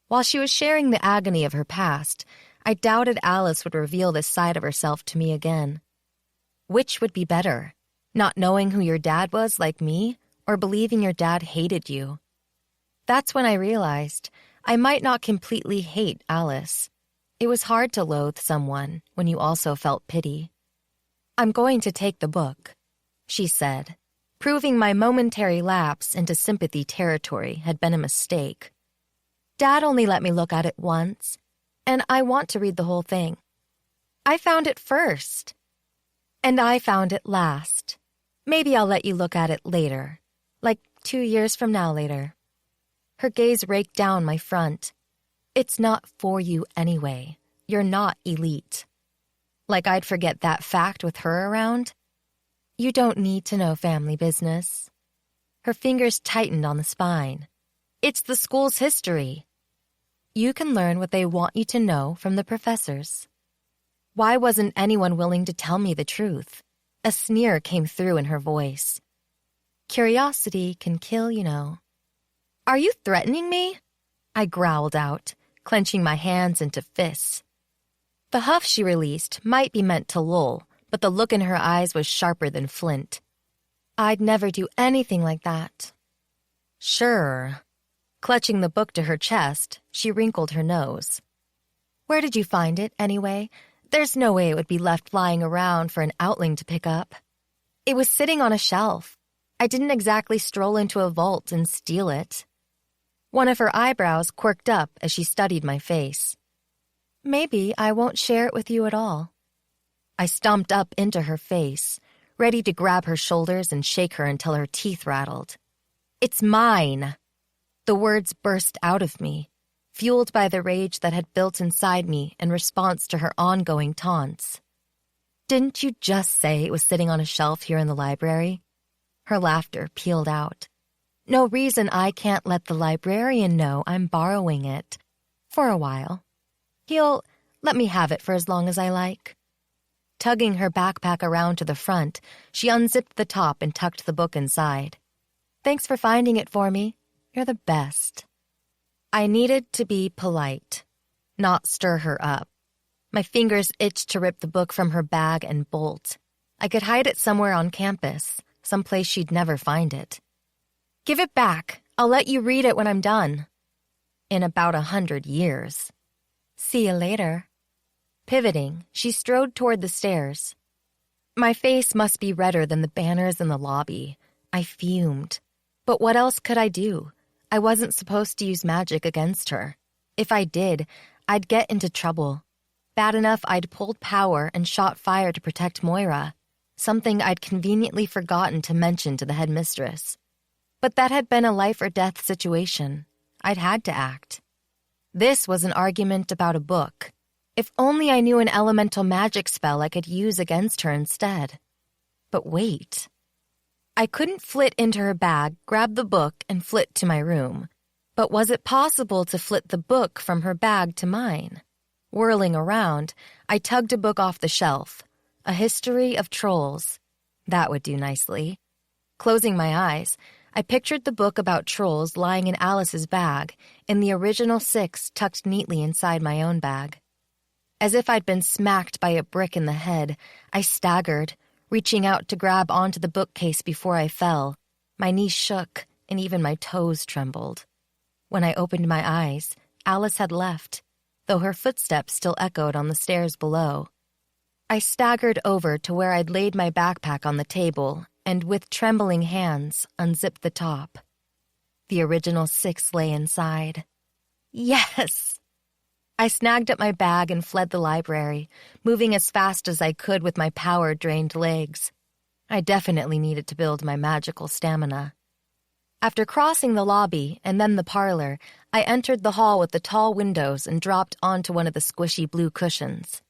While she was sharing the agony of her past, I doubted Alice would reveal this side of herself to me again. Which would be better, not knowing who your dad was like me, or believing your dad hated you? That's when I realized I might not completely hate Alice. It was hard to loathe someone when you also felt pity. "I'm going to take the book," she said, proving my momentary lapse into sympathy territory had been a mistake. "Dad only let me look at it once, and I want to read the whole thing. I found it first. And I found it last. Maybe I'll let you look at it later, like 2 years from now later." Her gaze raked down my front. "It's not for you anyway. You're not elite." Like I'd forget that fact with her around? "You don't need to know family business." Her fingers tightened on the spine. "It's the school's history. You can learn what they want you to know from the professors." Why wasn't anyone willing to tell me the truth? A sneer came through in her voice. "Curiosity can kill, you know." "Are you threatening me?" I growled out, clenching my hands into fists. The huff she released might be meant to lull, but the look in her eyes was sharper than flint. "I'd never do anything like that." "Sure." Clutching the book to her chest, she wrinkled her nose. "Where did you find it, anyway? There's no way it would be left lying around for an Outling to pick up." "It was sitting on a shelf. I didn't exactly stroll into a vault and steal it." One of her eyebrows quirked up as she studied my face. "Maybe I won't share it with you at all." I stomped up into her face, ready to grab her shoulders and shake her until her teeth rattled. "It's mine." The words burst out of me, fueled by the rage that had built inside me in response to her ongoing taunts. "Didn't you just say it was sitting on a shelf here in the library?" Her laughter peeled out. No reason I can't let the librarian know I'm borrowing it. For a while. He'll let me have it for as long as I like. Tugging her backpack around to the front, she unzipped the top and tucked the book inside. Thanks for finding it for me. You're the best. I needed to be polite, not stir her up. My fingers itched to rip the book from her bag and bolt. I could hide it somewhere on campus, someplace she'd never find it. Give it back. I'll let you read it when I'm done. In about 100 years. See you later. Pivoting, she strode toward the stairs. My face must be redder than the banners in the lobby. I fumed. But what else could I do? I wasn't supposed to use magic against her. If I did, I'd get into trouble. Bad enough I'd pulled power and shot fire to protect Moira, something I'd conveniently forgotten to mention to the headmistress. But that had been a life-or-death situation. I'd had to act. This was an argument about a book. If only I knew an elemental magic spell I could use against her instead. But wait. I couldn't flit into her bag, grab the book, and flit to my room. But was it possible to flit the book from her bag to mine? Whirling around, I tugged a book off the shelf. A History of Trolls. That would do nicely. Closing my eyes, I pictured the book about trolls lying in Alice's bag, and the original 6 tucked neatly inside my own bag. As if I'd been smacked by a brick in the head, I staggered, reaching out to grab onto the bookcase before I fell. My knees shook, and even my toes trembled. When I opened my eyes, Alice had left, though her footsteps still echoed on the stairs below. I staggered over to where I'd laid my backpack on the table and, with trembling hands, unzipped the top. The original 6 lay inside. Yes! I snagged up my bag and fled the library, moving as fast as I could with my power-drained legs. I definitely needed to build my magical stamina. After crossing the lobby and then the parlor, I entered the hall with the tall windows and dropped onto one of the squishy blue cushions.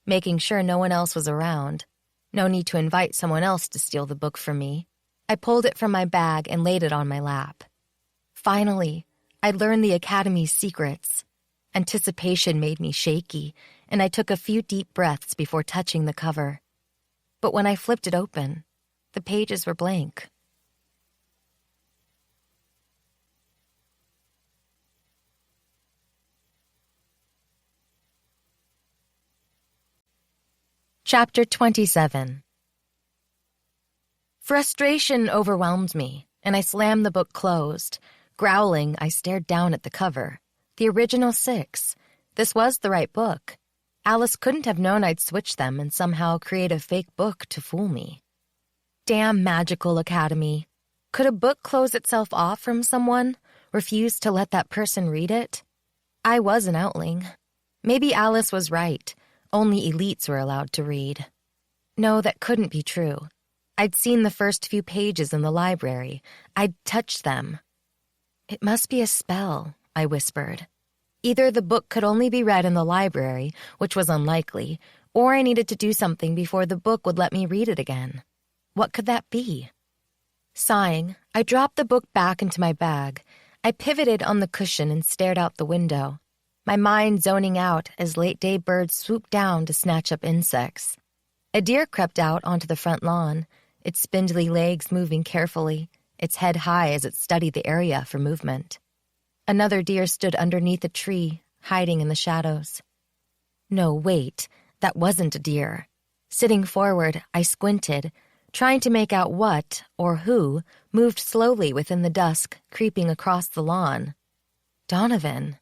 Making sure no one else was around. No need to invite someone else to steal the book from me. I pulled it from my bag and laid it on my lap. Finally, I'd learned the Academy's secrets. Anticipation made me shaky, and I took a few deep breaths before touching the cover. But when I flipped it open, the pages were blank. Chapter 27. Frustration overwhelmed me, and I slammed the book closed. Growling, I stared down at the cover. The original 6. This was the right book. Alice couldn't have known I'd switch them and somehow create a fake book to fool me. Damn magical academy. Could a book close itself off from someone? Refuse to let that person read it? I was an Outling. Maybe Alice was right. Only elites were allowed to read. No, that couldn't be true. I'd seen the first few pages in the library. I'd touched them. It must be a spell, I whispered. Either the book could only be read in the library, which was unlikely, or I needed to do something before the book would let me read it again. What could that be? Sighing, I dropped the book back into my bag. I pivoted on the cushion and stared out the window, my mind zoning out as late-day birds swooped down to snatch up insects. A deer crept out onto the front lawn, its spindly legs moving carefully, its head high as it studied the area for movement. Another deer stood underneath a tree, hiding in the shadows. No, wait, that wasn't a deer. Sitting forward, I squinted, trying to make out what, or who, moved slowly within the dusk, creeping across the lawn. Donovan.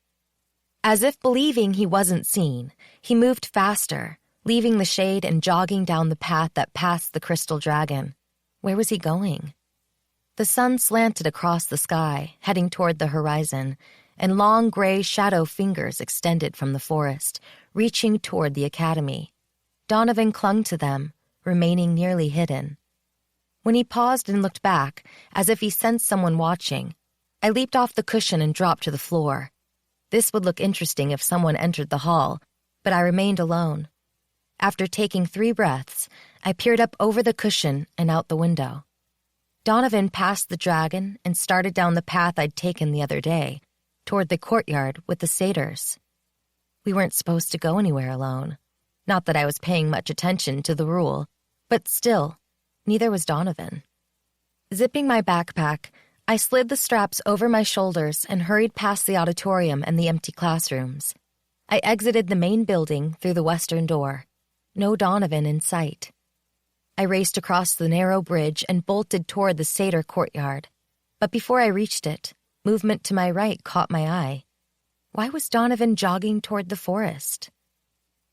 As if believing he wasn't seen, he moved faster, leaving the shade and jogging down the path that passed the crystal dragon. Where was he going? The sun slanted across the sky, heading toward the horizon, and long gray shadow fingers extended from the forest, reaching toward the academy. Donovan clung to them, remaining nearly hidden. When he paused and looked back, as if he sensed someone watching, I leaped off the cushion and dropped to the floor. This would look interesting if someone entered the hall, but I remained alone. After taking 3 breaths, I peered up over the cushion and out the window. Donovan passed the dragon and started down the path I'd taken the other day, toward the courtyard with the satyrs. We weren't supposed to go anywhere alone. Not that I was paying much attention to the rule, but still, neither was Donovan. Zipping my backpack, I slid the straps over my shoulders and hurried past the auditorium and the empty classrooms. I exited the main building through the western door. No Donovan in sight. I raced across the narrow bridge and bolted toward the satyr courtyard. But before I reached it, movement to my right caught my eye. Why was Donovan jogging toward the forest?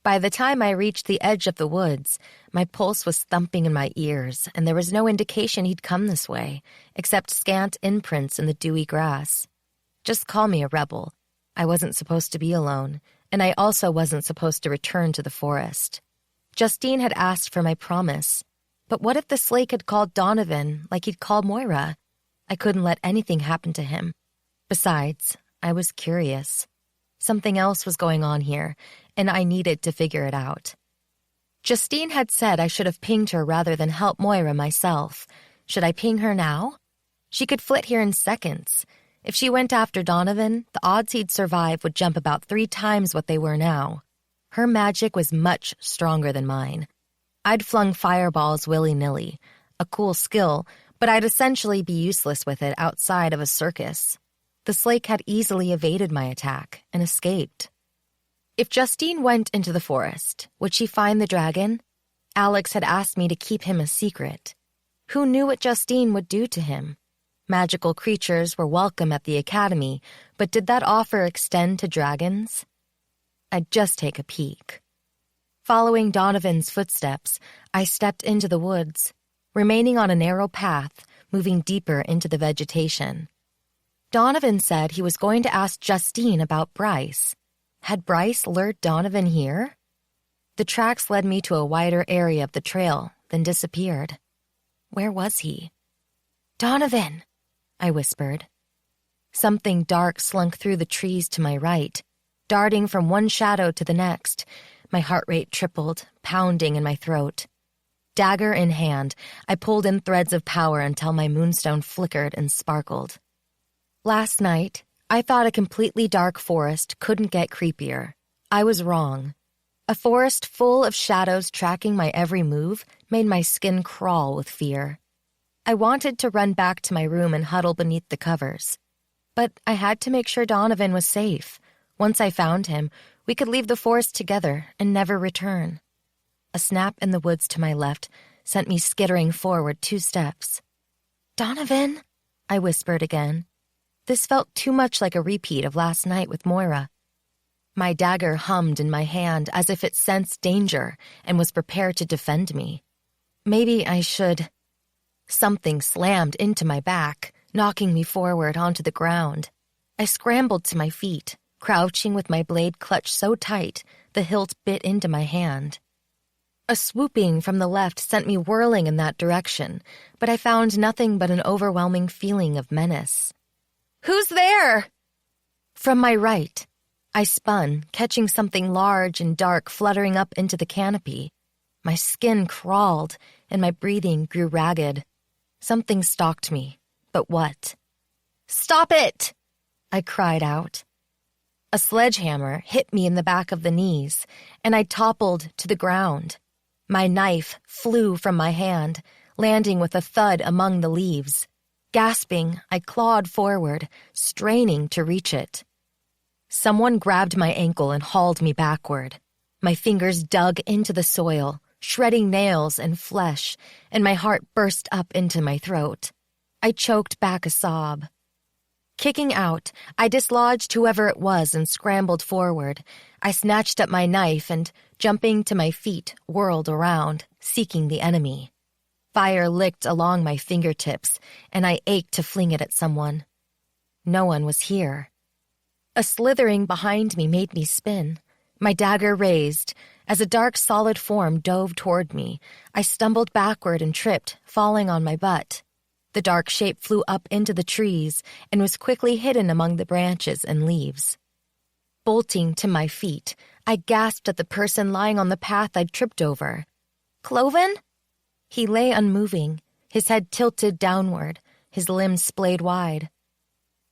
By the time I reached the edge of the woods, my pulse was thumping in my ears, and there was no indication he'd come this way, except scant imprints in the dewy grass. Just call me a rebel. I wasn't supposed to be alone, and I also wasn't supposed to return to the forest. Justine had asked for my promise, but what if the Slake had called Donovan like he'd called Moira? I couldn't let anything happen to him. Besides, I was curious. Something else was going on here, and I needed to figure it out. Justine had said I should have pinged her rather than help Moira myself. Should I ping her now? She could flit here in seconds. If she went after Donovan, the odds he'd survive would jump about 3 times what they were now. Her magic was much stronger than mine. I'd flung fireballs willy-nilly, a cool skill, but I'd essentially be useless with it outside of a circus. The Slake had easily evaded my attack and escaped. If Justine went into the forest, would she find the dragon? Alex had asked me to keep him a secret. Who knew what Justine would do to him? Magical creatures were welcome at the academy, but did that offer extend to dragons? I'd just take a peek. Following Donovan's footsteps, I stepped into the woods, remaining on a narrow path, moving deeper into the vegetation. Donovan said he was going to ask Justine about Bryce. Had Bryce lured Donovan here? The tracks led me to a wider area of the trail, then disappeared. Where was he? Donovan, I whispered. Something dark slunk through the trees to my right, darting from one shadow to the next. My heart rate tripled, pounding in my throat. Dagger in hand, I pulled in threads of power until my moonstone flickered and sparkled. Last night, I thought a completely dark forest couldn't get creepier. I was wrong. A forest full of shadows tracking my every move made my skin crawl with fear. I wanted to run back to my room and huddle beneath the covers. But I had to make sure Donovan was safe. Once I found him, we could leave the forest together and never return. A snap in the woods to my left sent me skittering forward 2 steps. Donovan, I whispered again. This felt too much like a repeat of last night with Moira. My dagger hummed in my hand as if it sensed danger and was prepared to defend me. Maybe I should... Something slammed into my back, knocking me forward onto the ground. I scrambled to my feet, crouching with my blade clutched so tight the hilt bit into my hand. A swooping from the left sent me whirling in that direction, but I found nothing but an overwhelming feeling of menace. Who's there? From my right, I spun, catching something large and dark fluttering up into the canopy. My skin crawled, and my breathing grew ragged. Something stalked me, but what? Stop it! I cried out. A sledgehammer hit me in the back of the knees, and I toppled to the ground. My knife flew from my hand, landing with a thud among the leaves. Gasping, I clawed forward, straining to reach it. Someone grabbed my ankle and hauled me backward. My fingers dug into the soil, shredding nails and flesh, and my heart burst up into my throat. I choked back a sob. Kicking out, I dislodged whoever it was and scrambled forward. I snatched up my knife and, jumping to my feet, whirled around, seeking the enemy. Fire licked along my fingertips, and I ached to fling it at someone. No one was here. A slithering behind me made me spin. My dagger raised. As a dark, solid form dove toward me, I stumbled backward and tripped, falling on my butt. The dark shape flew up into the trees and was quickly hidden among the branches and leaves. Bolting to my feet, I gasped at the person lying on the path I'd tripped over. Cloven? He lay unmoving, his head tilted downward, his limbs splayed wide.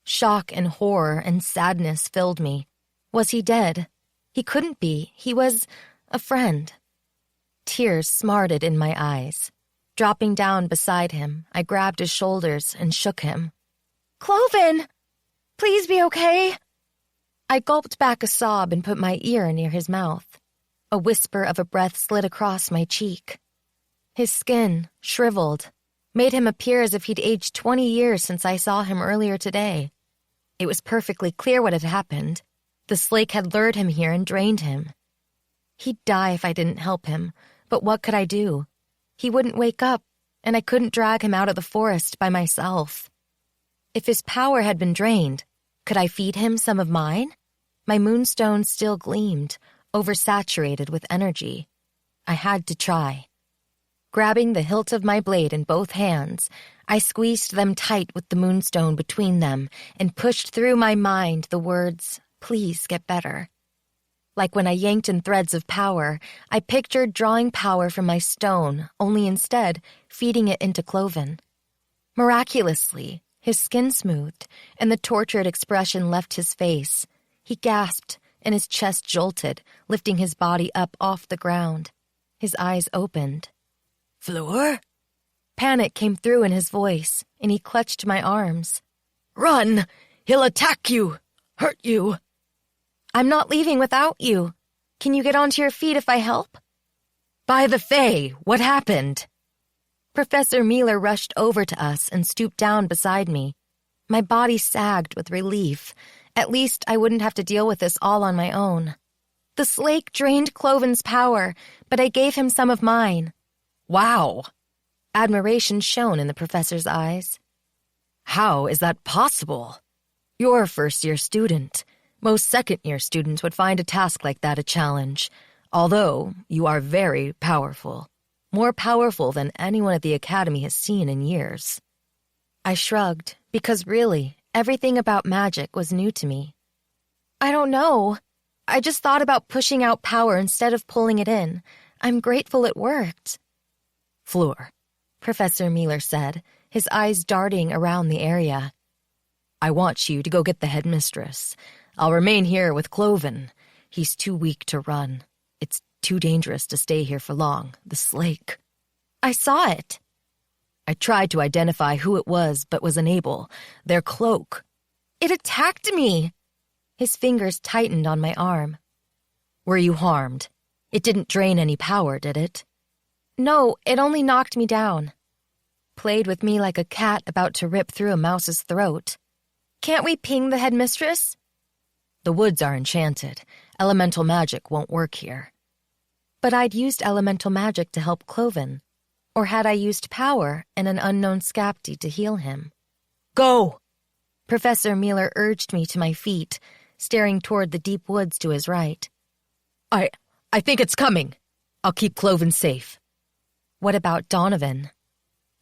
Shock and horror and sadness filled me. Was he dead? He couldn't be. He was a friend. Tears smarted in my eyes. Dropping down beside him, I grabbed his shoulders and shook him. "Cloven! Please be okay!" I gulped back a sob and put my ear near his mouth. A whisper of a breath slid across my cheek. His skin, shriveled, made him appear as if he'd aged 20 years since I saw him earlier today. It was perfectly clear what had happened. The slake had lured him here and drained him. He'd die if I didn't help him, but what could I do? He wouldn't wake up, and I couldn't drag him out of the forest by myself. If his power had been drained, could I feed him some of mine? My moonstone still gleamed, oversaturated with energy. I had to try. Grabbing the hilt of my blade in both hands, I squeezed them tight with the moonstone between them and pushed through my mind the words, "Please get better." Like when I yanked in threads of power, I pictured drawing power from my stone, only instead feeding it into Cloven. Miraculously, his skin smoothed, and the tortured expression left his face. He gasped, and his chest jolted, lifting his body up off the ground. His eyes opened. "Fleur?" Panic came through in his voice, and he clutched my arms. "Run! He'll attack you! Hurt you!" "I'm not leaving without you. Can you get onto your feet if I help?" "By the Fae, what happened?" Professor Mealer rushed over to us and stooped down beside me. My body sagged with relief. At least I wouldn't have to deal with this all on my own. "The slake drained Cloven's power, but I gave him some of mine." "Wow!" Admiration shone in the professor's eyes. "How is that possible? You're a first-year student. Most second-year students would find a task like that a challenge, although you are very powerful. More powerful than anyone at the academy has seen in years." I shrugged, because really, everything about magic was new to me. "I don't know. I just thought about pushing out power instead of pulling it in. I'm grateful it worked." "Fleur," Professor Mealer said, his eyes darting around the area. "I want you to go get the headmistress. I'll remain here with Cloven. He's too weak to run. It's too dangerous to stay here for long. The slake." "I saw it." "I tried to identify who it was, but was unable. Their cloak." "It attacked me." His fingers tightened on my arm. "Were you harmed? It didn't drain any power, did it?" "No, it only knocked me down." Played with me like a cat about to rip through a mouse's throat. "Can't we ping the headmistress?" "The woods are enchanted. Elemental magic won't work here." But I'd used elemental magic to help Cloven. Or had I used power and an unknown Skapti to heal him? "Go!" Professor Mealer urged me to my feet, staring toward the deep woods to his right. I think it's coming. I'll keep Cloven safe." What about Donovan?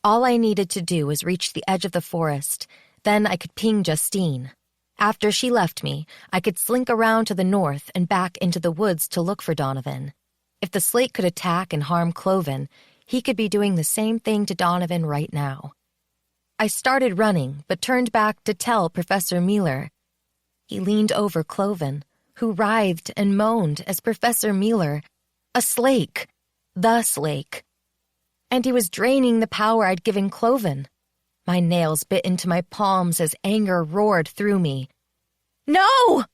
All I needed to do was reach the edge of the forest. Then I could ping Justine. After she left me, I could slink around to the north and back into the woods to look for Donovan. If the slate could attack and harm Cloven, he could be doing the same thing to Donovan right now. I started running, but turned back to tell Professor Mealer. He leaned over Cloven, who writhed and moaned as Professor Mealer, a slake, the slake. And he was draining the power I'd given Cloven. My nails bit into my palms as anger roared through me. "No!"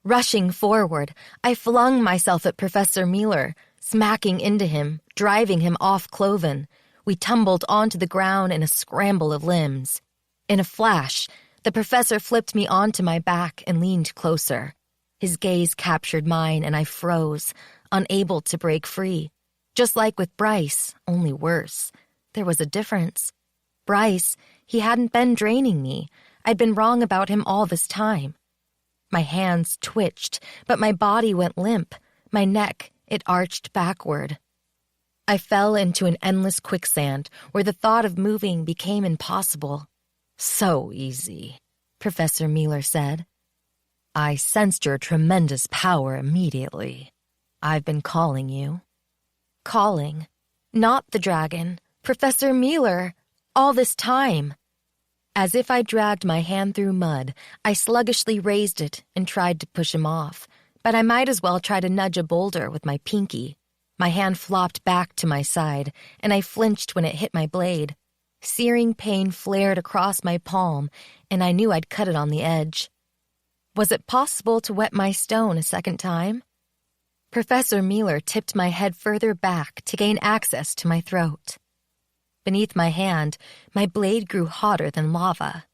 Rushing forward, I flung myself at Professor Mealer, smacking into him, driving him off Cloven. We tumbled onto the ground in a scramble of limbs. In a flash, the professor flipped me onto my back and leaned closer. His gaze captured mine and I froze, unable to break free. Just like with Bryce, only worse. There was a difference. Bryce, he hadn't been draining me. I'd been wrong about him all this time. My hands twitched, but my body went limp. My neck, it arched backward. I fell into an endless quicksand where the thought of moving became impossible. "So easy," Professor Mealer said. "I sensed your tremendous power immediately. I've been calling you." Calling. Not the dragon. Professor Mealer. All this time. As if I dragged my hand through mud, I sluggishly raised it and tried to push him off, but I might as well try to nudge a boulder with my pinky. My hand flopped back to my side, and I flinched when it hit my blade. Searing pain flared across my palm, and I knew I'd cut it on the edge. Was it possible to wet my stone a second time? Professor Mueller tipped my head further back to gain access to my throat. Beneath my hand, my blade grew hotter than lava.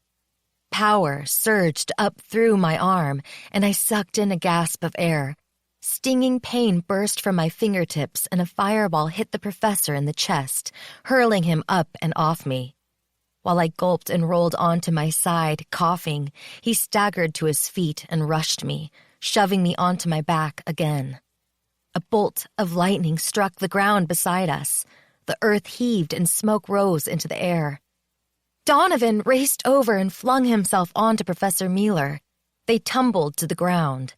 Power surged up through my arm, and I sucked in a gasp of air. Stinging pain burst from my fingertips, and a fireball hit the professor in the chest, hurling him up and off me. While I gulped and rolled onto my side, coughing, he staggered to his feet and rushed me, shoving me onto my back again. A bolt of lightning struck the ground beside us. The earth heaved and smoke rose into the air. Donovan raced over and flung himself onto Professor Mueller. They tumbled to the ground.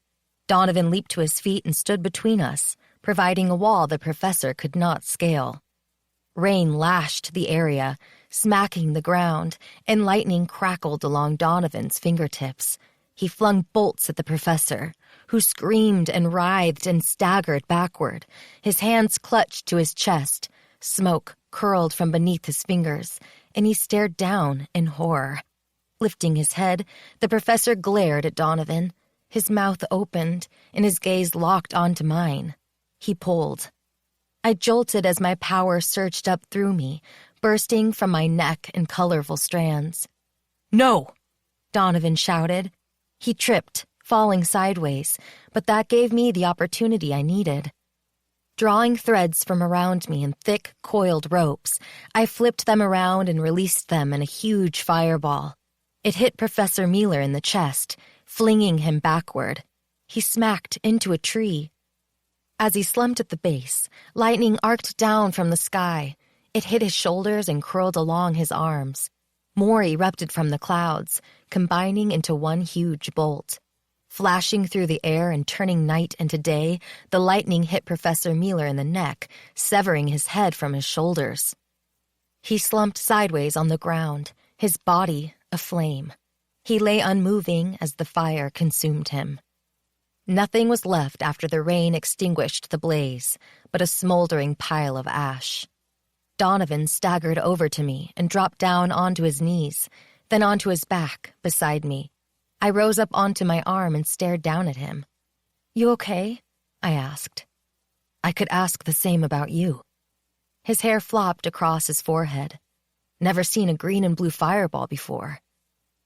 Donovan leaped to his feet and stood between us, providing a wall the professor could not scale. Rain lashed the area, smacking the ground, and lightning crackled along Donovan's fingertips. He flung bolts at the professor, who screamed and writhed and staggered backward. His hands clutched to his chest. Smoke curled from beneath his fingers, and he stared down in horror. Lifting his head, the professor glared at Donovan. His mouth opened, and his gaze locked onto mine. He pulled. I jolted as my power surged up through me, bursting from my neck in colorful strands. "No!" Donovan shouted. He tripped, falling sideways, but that gave me the opportunity I needed. Drawing threads from around me in thick, coiled ropes, I flipped them around and released them in a huge fireball. It hit Professor Mueller in the chest, flinging him backward. He smacked into a tree. As he slumped at the base, lightning arced down from the sky. It hit his shoulders and curled along his arms. More erupted from the clouds, combining into one huge bolt. Flashing through the air and turning night into day, the lightning hit Professor Mueller in the neck, severing his head from his shoulders. He slumped sideways on the ground, his body aflame. He lay unmoving as the fire consumed him. Nothing was left after the rain extinguished the blaze, but a smoldering pile of ash. Donovan staggered over to me and dropped down onto his knees, then onto his back beside me. I rose up onto my arm and stared down at him. "You okay?" I asked. I could ask the same about you. His hair flopped across his forehead. Never seen a green and blue fireball before.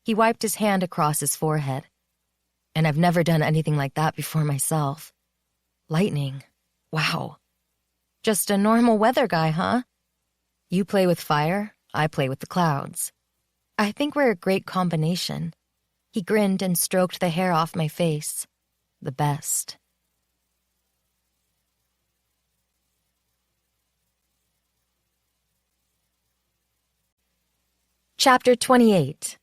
He wiped his hand across his forehead. And I've never done anything like that before myself. Lightning. Wow. Just a normal weather guy, huh? You play with fire, I play with the clouds. I think we're a great combination. He grinned and stroked the hair off my face. The best. Chapter 28.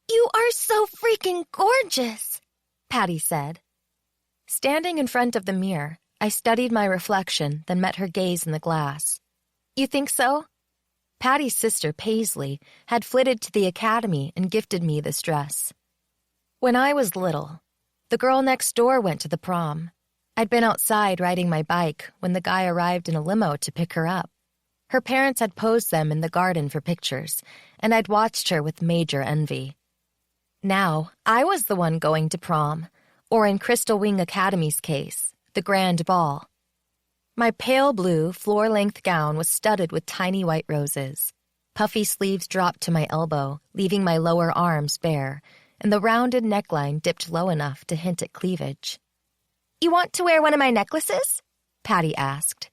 "You are so freaking gorgeous," Patty said. Standing in front of the mirror, I studied my reflection, then met her gaze in the glass. "You think so?" Patty's sister, Paisley, had flitted to the academy and gifted me this dress. When I was little, the girl next door went to the prom. I'd been outside riding my bike when the guy arrived in a limo to pick her up. Her parents had posed them in the garden for pictures, and I'd watched her with major envy. Now, I was the one going to prom, or in Crystal Wing Academy's case, the grand ball. My pale blue, floor-length gown was studded with tiny white roses. Puffy sleeves dropped to my elbow, leaving my lower arms bare, and the rounded neckline dipped low enough to hint at cleavage. "You want to wear one of my necklaces?" Patty asked.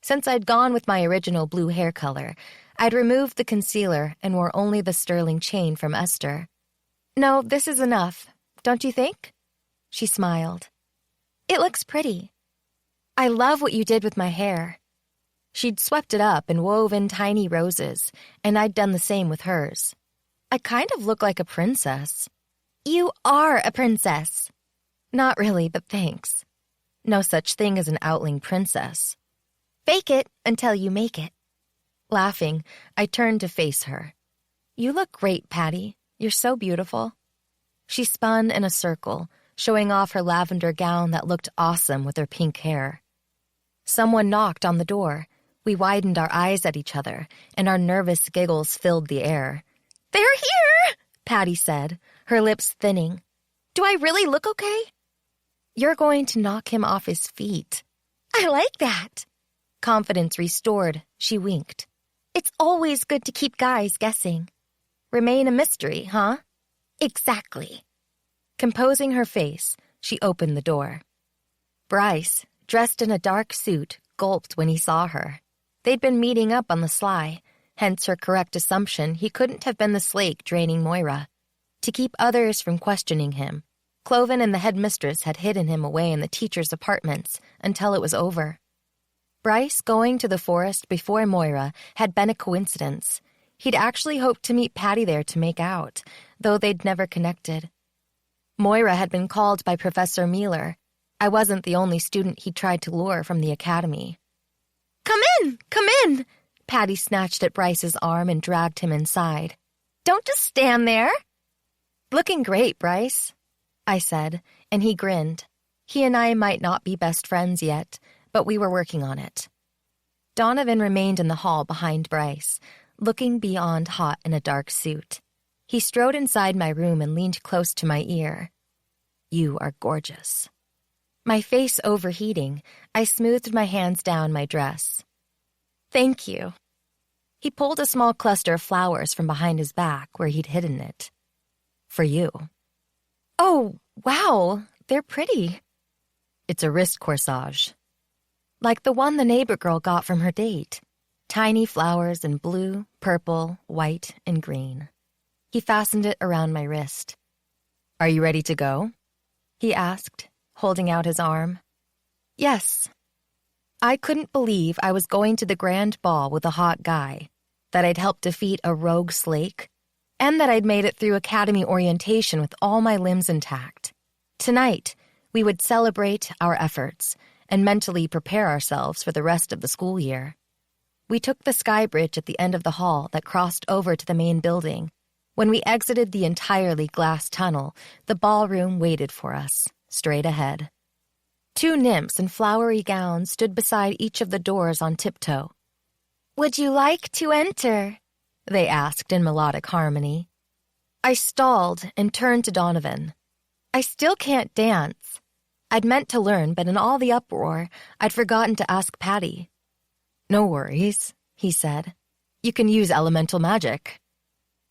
Since I'd gone with my original blue hair color, I'd removed the concealer and wore only the sterling chain from Esther. "No, this is enough, don't you think?" She smiled. "It looks pretty." "I love what you did with my hair." She'd swept it up and wove in tiny roses, and I'd done the same with hers. I kind of look like a princess. "You are a princess." Not really, but thanks. No such thing as an Outling princess. Fake it until you make it. Laughing, I turned to face her. "You look great, Patty. You're so beautiful." She spun in a circle, showing off her lavender gown that looked awesome with her pink hair. Someone knocked on the door. We widened our eyes at each other, and our nervous giggles filled the air. "They're here!" Patty said, her lips thinning. "Do I really look okay?" "You're going to knock him off his feet." "I like that." Confidence restored, she winked. "It's always good to keep guys guessing." "Remain a mystery, huh?" "Exactly." Composing her face, she opened the door. Bryce, dressed in a dark suit, gulped when he saw her. They'd been meeting up on the sly, hence her correct assumption he couldn't have been the slake draining Moira. To keep others from questioning him, Cloven and the headmistress had hidden him away in the teachers' apartments until it was over. Bryce going to the forest before Moira had been a coincidence. He'd actually hoped to meet Patty there to make out, though they'd never connected. Moira had been called by Professor Mueller. I wasn't the only student he tried to lure from the academy. "Come in! Come in!" Patty snatched at Bryce's arm and dragged him inside. "Don't just stand there." "Looking great, Bryce," I said, and he grinned. He and I might not be best friends yet, but we were working on it. Donovan remained in the hall behind Bryce, looking beyond hot in a dark suit. He strode inside my room and leaned close to my ear. "You are gorgeous." My face overheating, I smoothed my hands down my dress. "Thank you." He pulled a small cluster of flowers from behind his back where he'd hidden it. "For you." "Oh, wow, they're pretty." "It's a wrist corsage." Like the one the neighbor girl got from her date. Tiny flowers in blue, purple, white, and green. He fastened it around my wrist. "Are you ready to go?" he asked, holding out his arm. "Yes." I couldn't believe I was going to the grand ball with a hot guy, that I'd helped defeat a rogue slake, and that I'd made it through academy orientation with all my limbs intact. Tonight, we would celebrate our efforts and mentally prepare ourselves for the rest of the school year. We took the sky bridge at the end of the hall that crossed over to the main building. When we exited the entirely glass tunnel, the ballroom waited for us, straight ahead. Two nymphs in flowery gowns stood beside each of the doors on tiptoe. "Would you like to enter?" they asked in melodic harmony. I stalled and turned to Donovan. "I still can't dance." I'd meant to learn, but in all the uproar, I'd forgotten to ask Patty. "No worries," he said. "You can use elemental magic."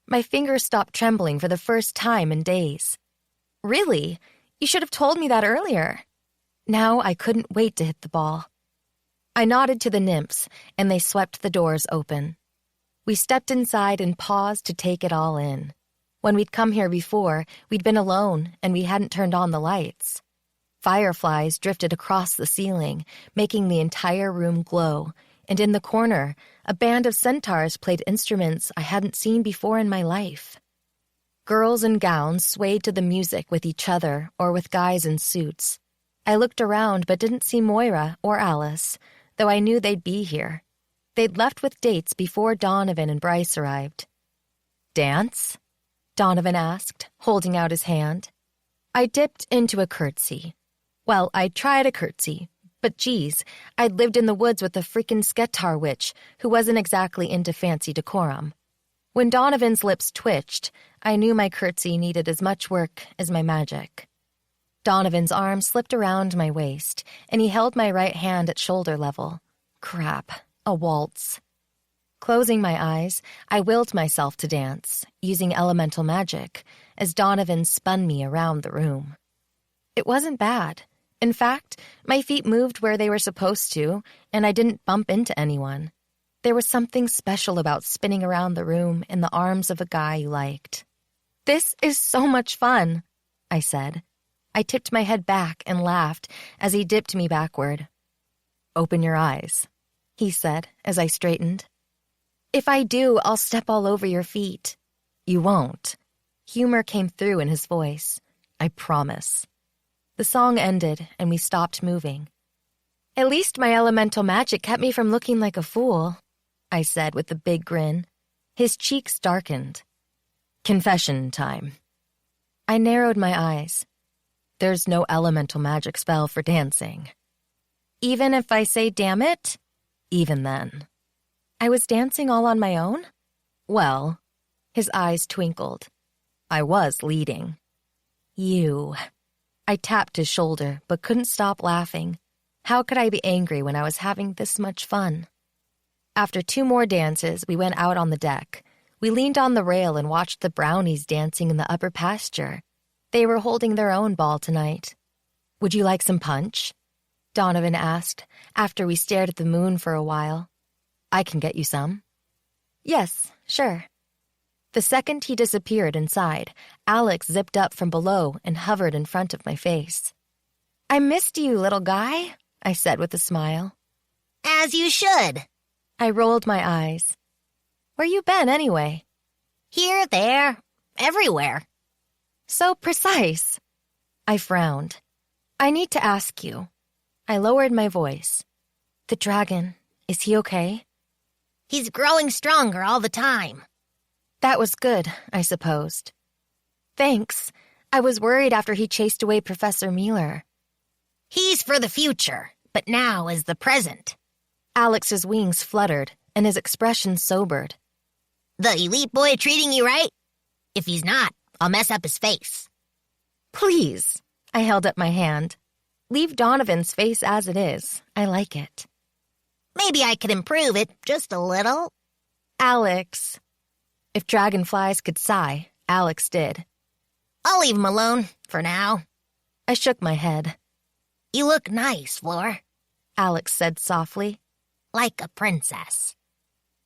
My fingers stopped trembling for the first time in days. "Really? You should have told me that earlier." Now I couldn't wait to hit the ball. I nodded to the nymphs, and they swept the doors open. We stepped inside and paused to take it all in. When we'd come here before, we'd been alone, and we hadn't turned on the lights. Fireflies drifted across the ceiling, making the entire room glow, and in the corner, a band of centaurs played instruments I hadn't seen before in my life. Girls in gowns swayed to the music with each other or with guys in suits. I looked around but didn't see Moira or Alice, though I knew they'd be here. They'd left with dates before Donovan and Bryce arrived. "Dance?" Donovan asked, holding out his hand. I dipped into a curtsy. Well, I tried a curtsy, but geez, I'd lived in the woods with a freaking Sketar witch who wasn't exactly into fancy decorum. When Donovan's lips twitched, I knew my curtsy needed as much work as my magic. Donovan's arm slipped around my waist, and he held my right hand at shoulder level. Crap, a waltz. Closing my eyes, I willed myself to dance, using elemental magic, as Donovan spun me around the room. It wasn't bad. In fact, my feet moved where they were supposed to, and I didn't bump into anyone. There was something special about spinning around the room in the arms of a guy you liked. "This is so much fun," I said. I tipped my head back and laughed as he dipped me backward. "Open your eyes," he said as I straightened. "If I do, I'll step all over your feet." "You won't." Humor came through in his voice. "I promise." The song ended and we stopped moving. "At least my elemental magic kept me from looking like a fool," I said with a big grin. His cheeks darkened. Confession time. I narrowed my eyes. There's no elemental magic spell for dancing. Even if I say damn it? Even then. I was dancing all on my own? Well, his eyes twinkled. I was leading. You. I tapped his shoulder, but couldn't stop laughing. How could I be angry when I was having this much fun? After 2 more dances, we went out on the deck. We leaned on the rail and watched the brownies dancing in the upper pasture. They were holding their own ball tonight. Would you like some punch? Donovan asked, after we stared at the moon for a while. I can get you some. Yes, sure. The second he disappeared inside, Alex zipped up from below and hovered in front of my face. I missed you, little guy, I said with a smile. As you should. I rolled my eyes. Where you been, anyway? Here, there, everywhere. So precise. I frowned. I need to ask you. I lowered my voice. The dragon, is he okay? He's growing stronger all the time. That was good, I supposed. Thanks. I was worried after he chased away Professor Mueller. He's for the future, but now is the present. Alex's wings fluttered, and his expression sobered. The elite boy treating you right? If he's not, I'll mess up his face. Please. I held up my hand. Leave Donovan's face as it is. I like it. Maybe I could improve it just a little. Alex. If dragonflies could sigh, Alex did. I'll leave him alone, for now. I shook my head. You look nice, Floor, Alex said softly. Like a princess.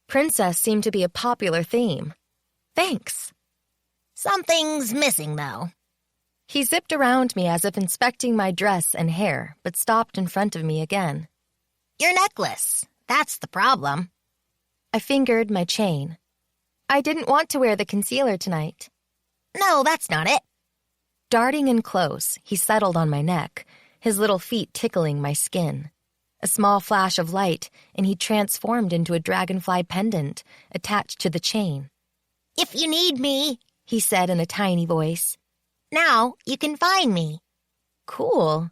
Princess seemed to be a popular theme. Thanks. Something's missing, though. He zipped around me as if inspecting my dress and hair, but stopped in front of me again. Your necklace. That's the problem. I fingered my chain. I didn't want to wear the concealer tonight. No, that's not it. Darting in close, he settled on my neck, his little feet tickling my skin. A small flash of light, and he transformed into a dragonfly pendant attached to the chain. If you need me, he said in a tiny voice. Now you can find me. Cool.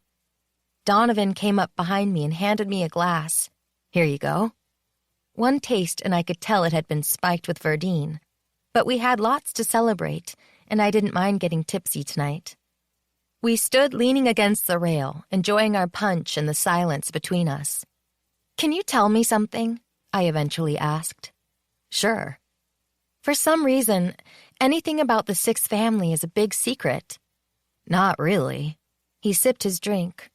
Donovan came up behind me and handed me a glass. Here you go. One taste and I could tell it had been spiked with Verdine. But we had lots to celebrate, and I didn't mind getting tipsy tonight. We stood leaning against the rail, enjoying our punch and the silence between us. Can you tell me something? I eventually asked. Sure. For some reason, anything about the Sixth family is a big secret. Not really. He sipped his drink.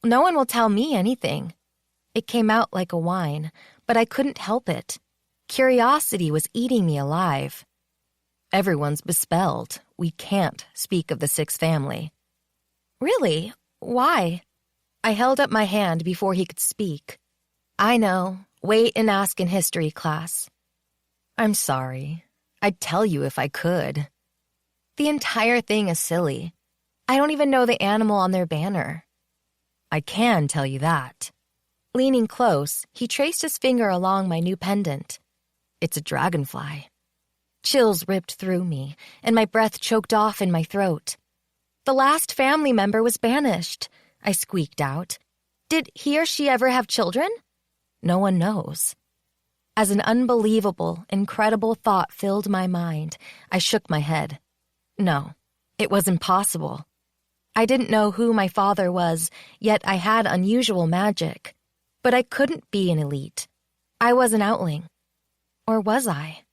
No one will tell me anything. It came out like a whine, but I couldn't help it. Curiosity was eating me alive. Everyone's bespelled. We can't speak of the Sixth family. Really? Why? I held up my hand before he could speak. I know. Wait and ask in history class. I'm sorry. I'd tell you if I could. The entire thing is silly. I don't even know the animal on their banner. I can tell you that. Leaning close, he traced his finger along my new pendant. It's a dragonfly. Chills ripped through me, and my breath choked off in my throat. The last family member was banished, I squeaked out. Did he or she ever have children? No one knows. As an unbelievable, incredible thought filled my mind, I shook my head. No, it was impossible. I didn't know who my father was, yet I had unusual magic. But I couldn't be an elite. I was an Outling. Or was I?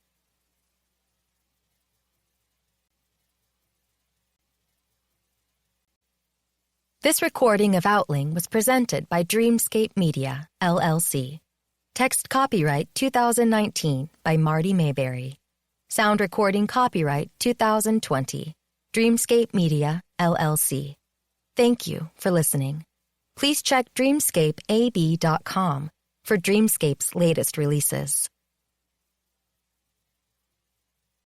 This recording of Outling was presented by Dreamscape Media, LLC. Text copyright 2019 by Marty Mayberry. Sound recording copyright 2020. Dreamscape Media, LLC. Thank you for listening. Please check dreamscapeab.com for Dreamscape's latest releases.